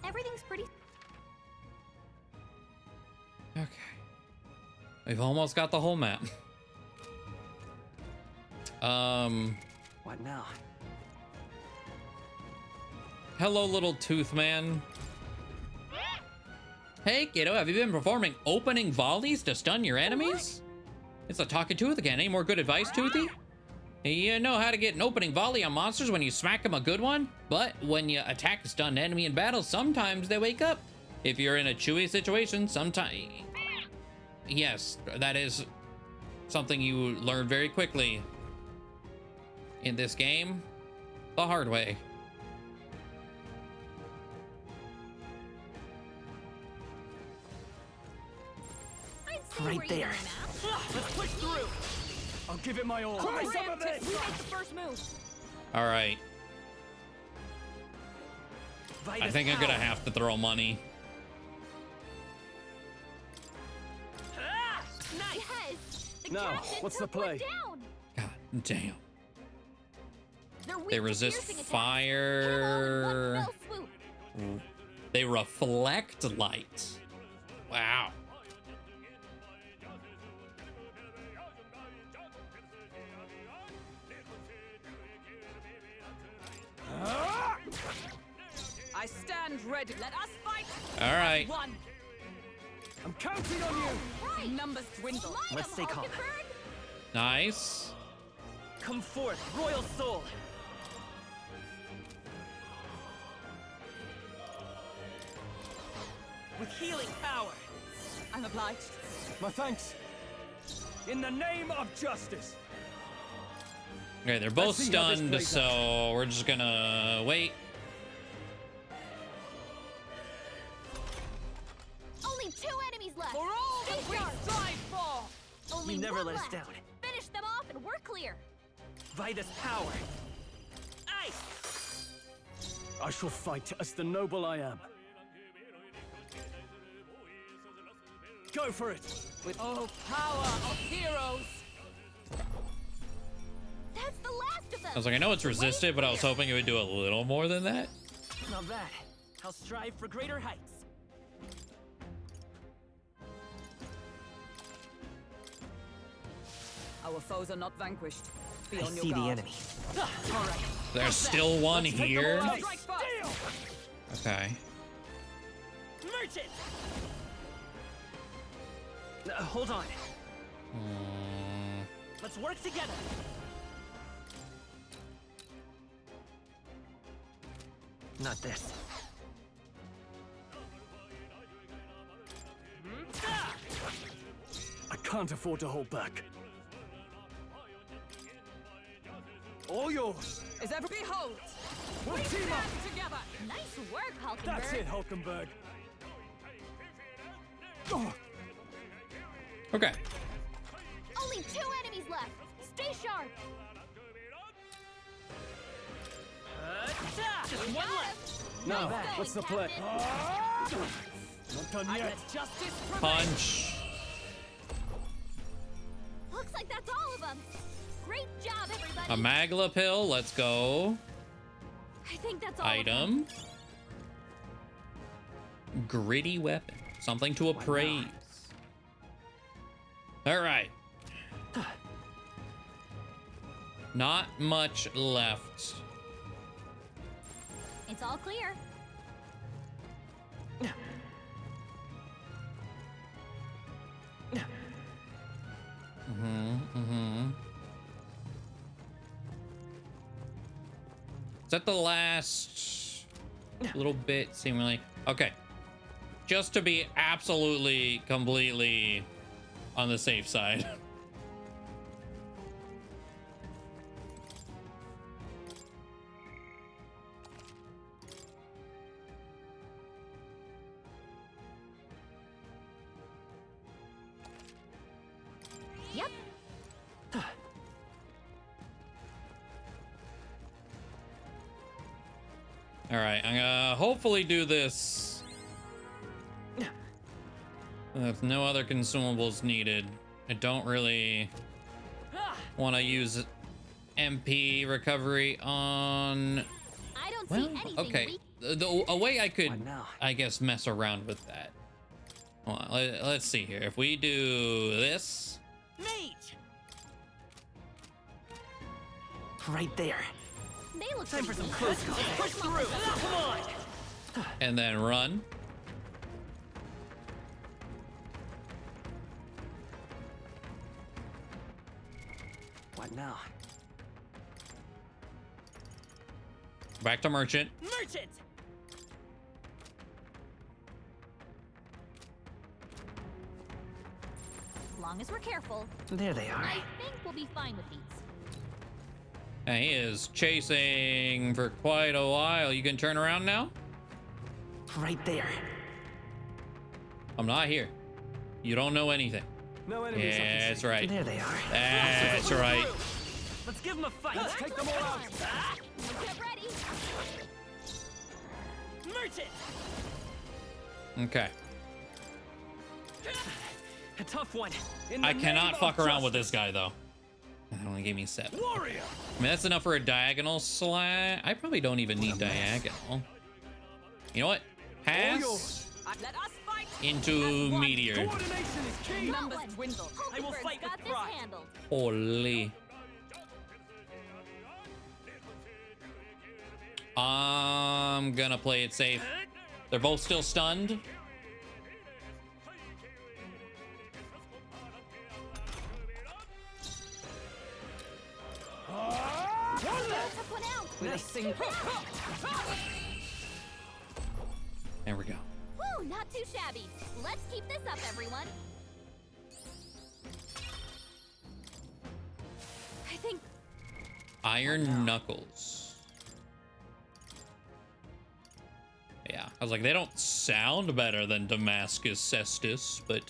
Everything's pretty. Okay. We've almost got the whole map. What now? Hello, little tooth man. Hey, kiddo, have you been performing opening volleys to stun your enemies? It's a talking tooth again. Any more good advice, Toothy? You know how to get an opening volley on monsters when you smack them a good one, but when you attack a stunned enemy in battle, sometimes they wake up. If you're in a chewy situation, sometimes... Yes, that is something you learn very quickly in this game, the hard way. Right there. Let's push through. I'll give it my all. Try some of this. We make the first move. All right. I think I'm gonna have to throw money. Nice. Yes. The Now, captain what's the took one play? down. God damn. They're weak They to resist piercing attacks. fire. Hit 'em all in one fell swoop. They reflect light. Wow. I stand ready. Let us fight. All right. One. I'm counting on you. Right. Numbers dwindle. Let's stay calm. Nice. Come forth, royal soul. With healing power. I'm obliged. My thanks. In the name of justice. Okay, they're both Let's see how this stunned, plays so we're just gonna wait. Only 2 enemies left. For all that we strive for. Only You never one let us left. down. Finish them off and we're clear. By this power. Ice! I shall fight as the noble I am. Go for it. With oh power of heroes. That's the last of them. I was like, I know it's resisted, but I was hoping it would do a little more than that. Now that, I'll strive for greater heights. Our foes are not vanquished. Be I on your see guard. the enemy. All right. There's still one here. Okay. Merchant! Hold on. Let's work together. Not this. I can't afford to hold back. All yours. Is ever behold. We'll We team up. stand together. Nice work, Hulkenberg. That's it, Hulkenberg. Oh. Okay. Only 2 enemies left. Stay sharp. Just one left. Now, Nice what's the going, play? Captain. Not done I yet. let justice prevail. Punch. Looks like that's all of them. Great job, everybody. A Magla pill. Let's go. I think that's all of them. Item. Gritty weapon. Something to appraise. All right. Not much left. It's all clear. Is that the last little bit, seemingly? Okay. Just to be absolutely, completely on the safe side. Yep. All right, I'm gonna hopefully do this with no other consumables needed. I don't really want to use MP recovery on. I don't Well, see anything okay. weak. A way I could, I guess, mess around with that. Hold on, let's see here. If we do this, Mage! Right there. They look Time for pretty some weak. close calls. Push through. Come on. and then run. What now? Back to merchant. Merchant! As long as we're careful. There they are. I think we'll be fine with these. And he is chasing for quite a while. You can turn around now? Right there. I'm not here. You don't know anything. No enemies. Yeah, that's right. There they are. That's right. Let's give them a fight. Let's take them all out. Get ready. Merchant! Okay. A tough one. I cannot fuck around with this guy, though. That only gave me 7. Warrior. I mean, that's enough for a diagonal slash. I probably don't even need diagonal. You know what? Pass Let us fight. into meteor. Coordination is key. Numbers dwindle. I will Hulkenberg's fight got with this pride. handled. I'm gonna play it safe. They're both still stunned. There we go. Woo, not too shabby. Let's keep this up, everyone. I think Iron Knuckles. Yeah, I was like, they don't sound better than Damascus Cestus, but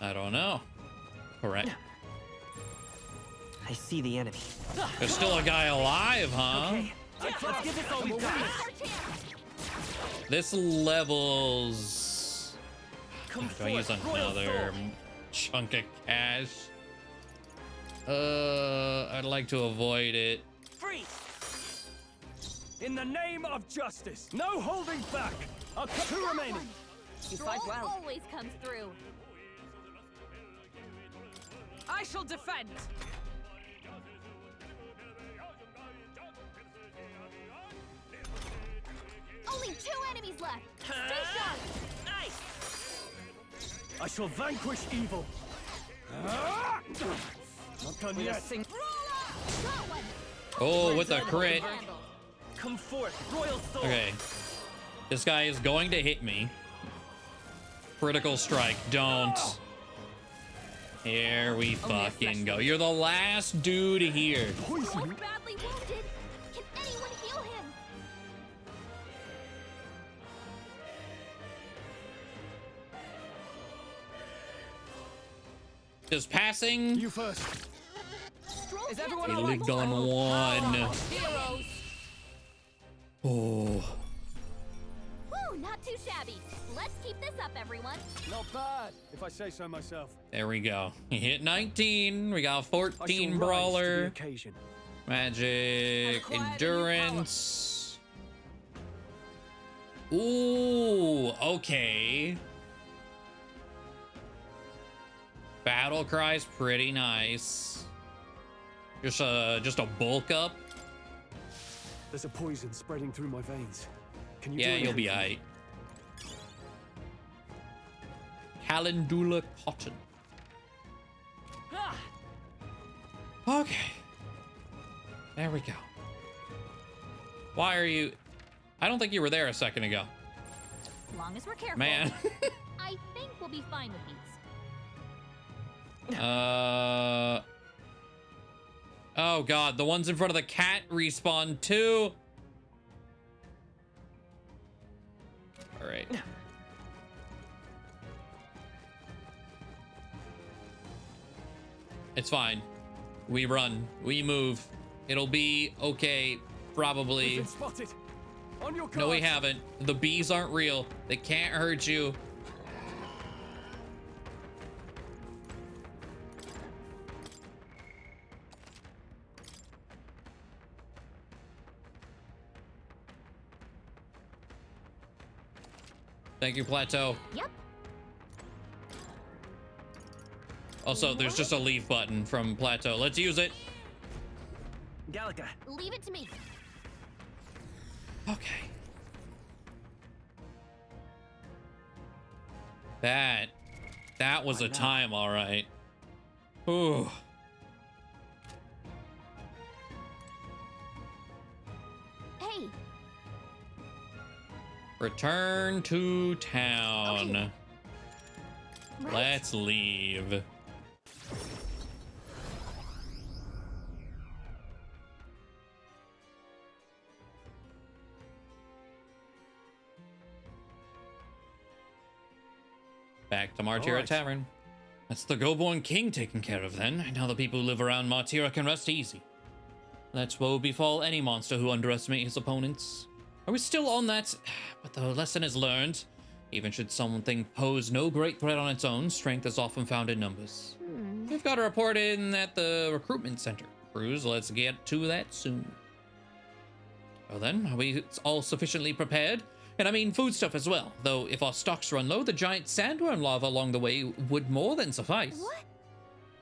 I don't know. Correct. I see the enemy. There's still a guy alive, huh? Okay. Let's give this all we've got. This levels. Do I use another chunk of cash? I'd like to avoid it. Freeze! In the name of justice, no holding back. Two remaining. You fight well. Always comes through. I shall defend. Only 2 enemies left. Stay sharp. Nice. I shall vanquish evil. Not done yet. Oh, with a crit. Come forth, royal soul. Okay. This guy is going to hit me. Critical strike. Don't. Here we fucking go. You're the last dude here. Badly wounded. Can anyone heal him? Does passing? You first. Is everyone He all right? lived on one. Heroes. Oh. Woo, not too shabby. Let's keep this up, everyone. Not bad, if I say so myself. There we go. He hit 19. We got I shall 14 rise to the brawler. occasion. Magic, endurance. Ooh, okay. Battle cry's pretty nice. Just a bulk up. There's a poison spreading through my veins. Can you Yeah, do you'll be anything? aight. Calendula cotton. Okay. There we go. Why are you... I don't think you were there a second ago. As long as we're careful. Man. I think we'll be fine with these. Oh god, the ones in front of the cat respawn too. All right. It's fine. We run. We move. It'll be okay. Probably. We've been spotted. On your No, we guards. haven't. The bees aren't real. They can't hurt you. Thank you, Plateau. Yep. Also, there's just a leave button from Plateau. Let's use it. Gallica. Leave it to me. Okay. That was a time, all right. Ooh. Hey. Return to town. Okay. Right. Let's leave. Back to Martira Alright. Tavern. That's the Goborn King taken care of then. Now the people who live around Martira can rest easy. Let woe befall any monster who underestimate his opponents. Are we still on that? But the lesson is learned. Even should something pose no great threat on its own, strength is often found in numbers. We've got a report in at the recruitment center. Cruz, let's get to that soon. Well then, are we all sufficiently prepared? And I mean foodstuff as well, though if our stocks run low, the giant sandworm larva along the way would more than suffice. What?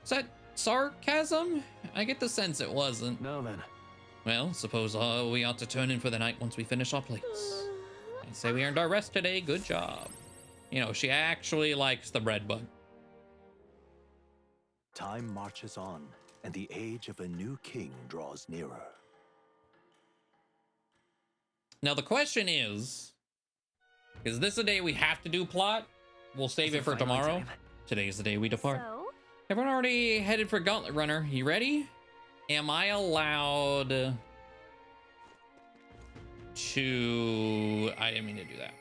Is that sarcasm? I get the sense it wasn't. Now then, Well, suppose we ought to turn in for the night once we finish our plates. I say we earned our rest today. Good job. You know, she actually likes the bread bug. Time marches on, and the age of a new king draws nearer. Now the question is this a day we have to do plot? We'll save it for tomorrow. Today's the day we depart. So? Everyone already headed for Gauntlet Runner. You ready? Am I allowed to... I didn't mean to do that.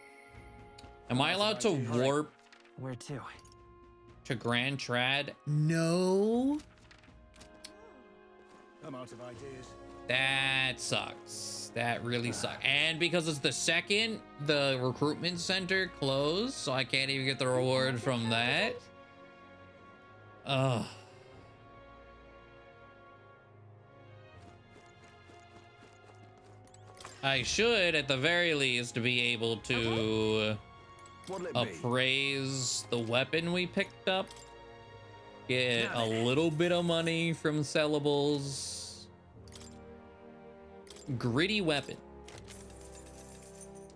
Am I allowed to warp... Where to? To Grand Trad? No. I'm out of ideas. That sucks. That really sucks. And because it's the second, the recruitment center closed, so I can't even get the reward from that. Ugh. I should, at the very least, be able to appraise the weapon we picked up. Get a little bit of money from sellables. Gritty weapon.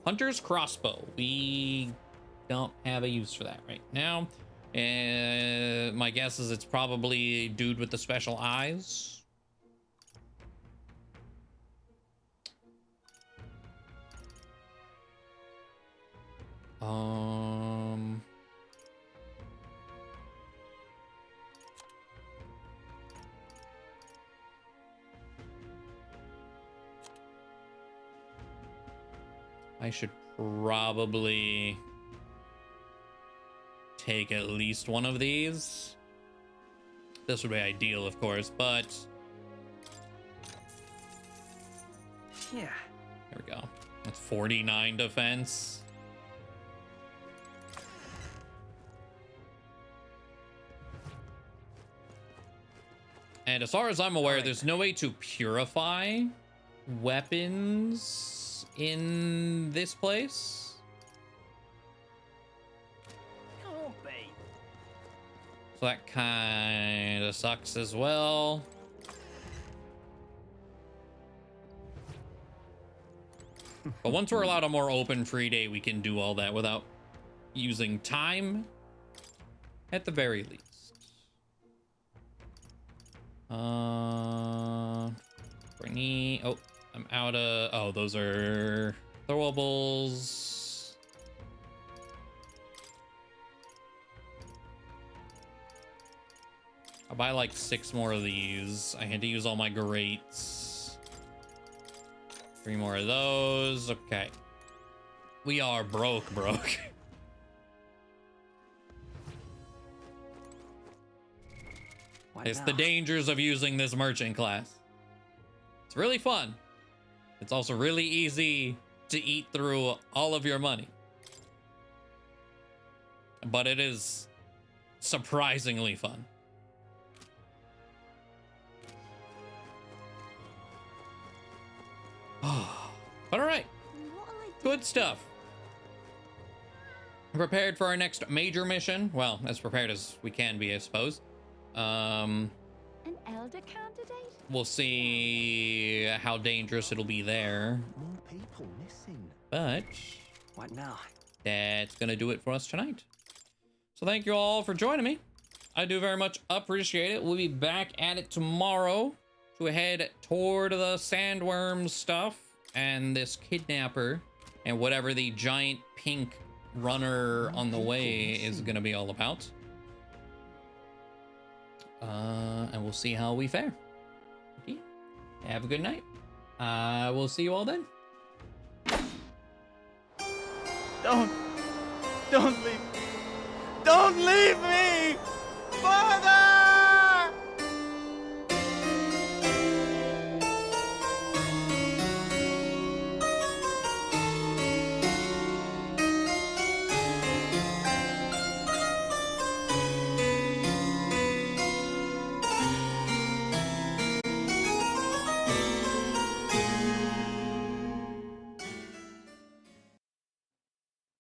Hunter's crossbow. We don't have a use for that right now. And my guess is it's probably dude with the special eyes. I should probably take at least one of these. This would be ideal, of course, but yeah. There we go. That's 49 defense. And as far as I'm aware, there's no way to purify weapons in this place. Can't be. So that kind of sucks as well. But once we're allowed a more open free day, we can do all that without using time at the very least. Oh, I'm out of... Oh, those are throwables. I'll buy like 6 more of these. I had to use all my greats. 3 more of those. Okay. We are broke. It's the dangers of using this merchant class. It's really fun. It's also really easy to eat through all of your money. But it is surprisingly fun. But all right. Good stuff. Prepared for our next major mission. Well, as prepared as we can be, I suppose. An elder candidate? We'll see how dangerous it'll be there. More people missing. But what now? That's gonna do it for us tonight. So thank you all for joining me. I do very much appreciate it. We'll be back at it tomorrow to head toward the sandworm stuff and this kidnapper and whatever the giant pink runner on the way is gonna be all about. And we'll see how we fare. Okay. Have a good night. We'll see you all then. Don't leave me. Don't leave me! Father!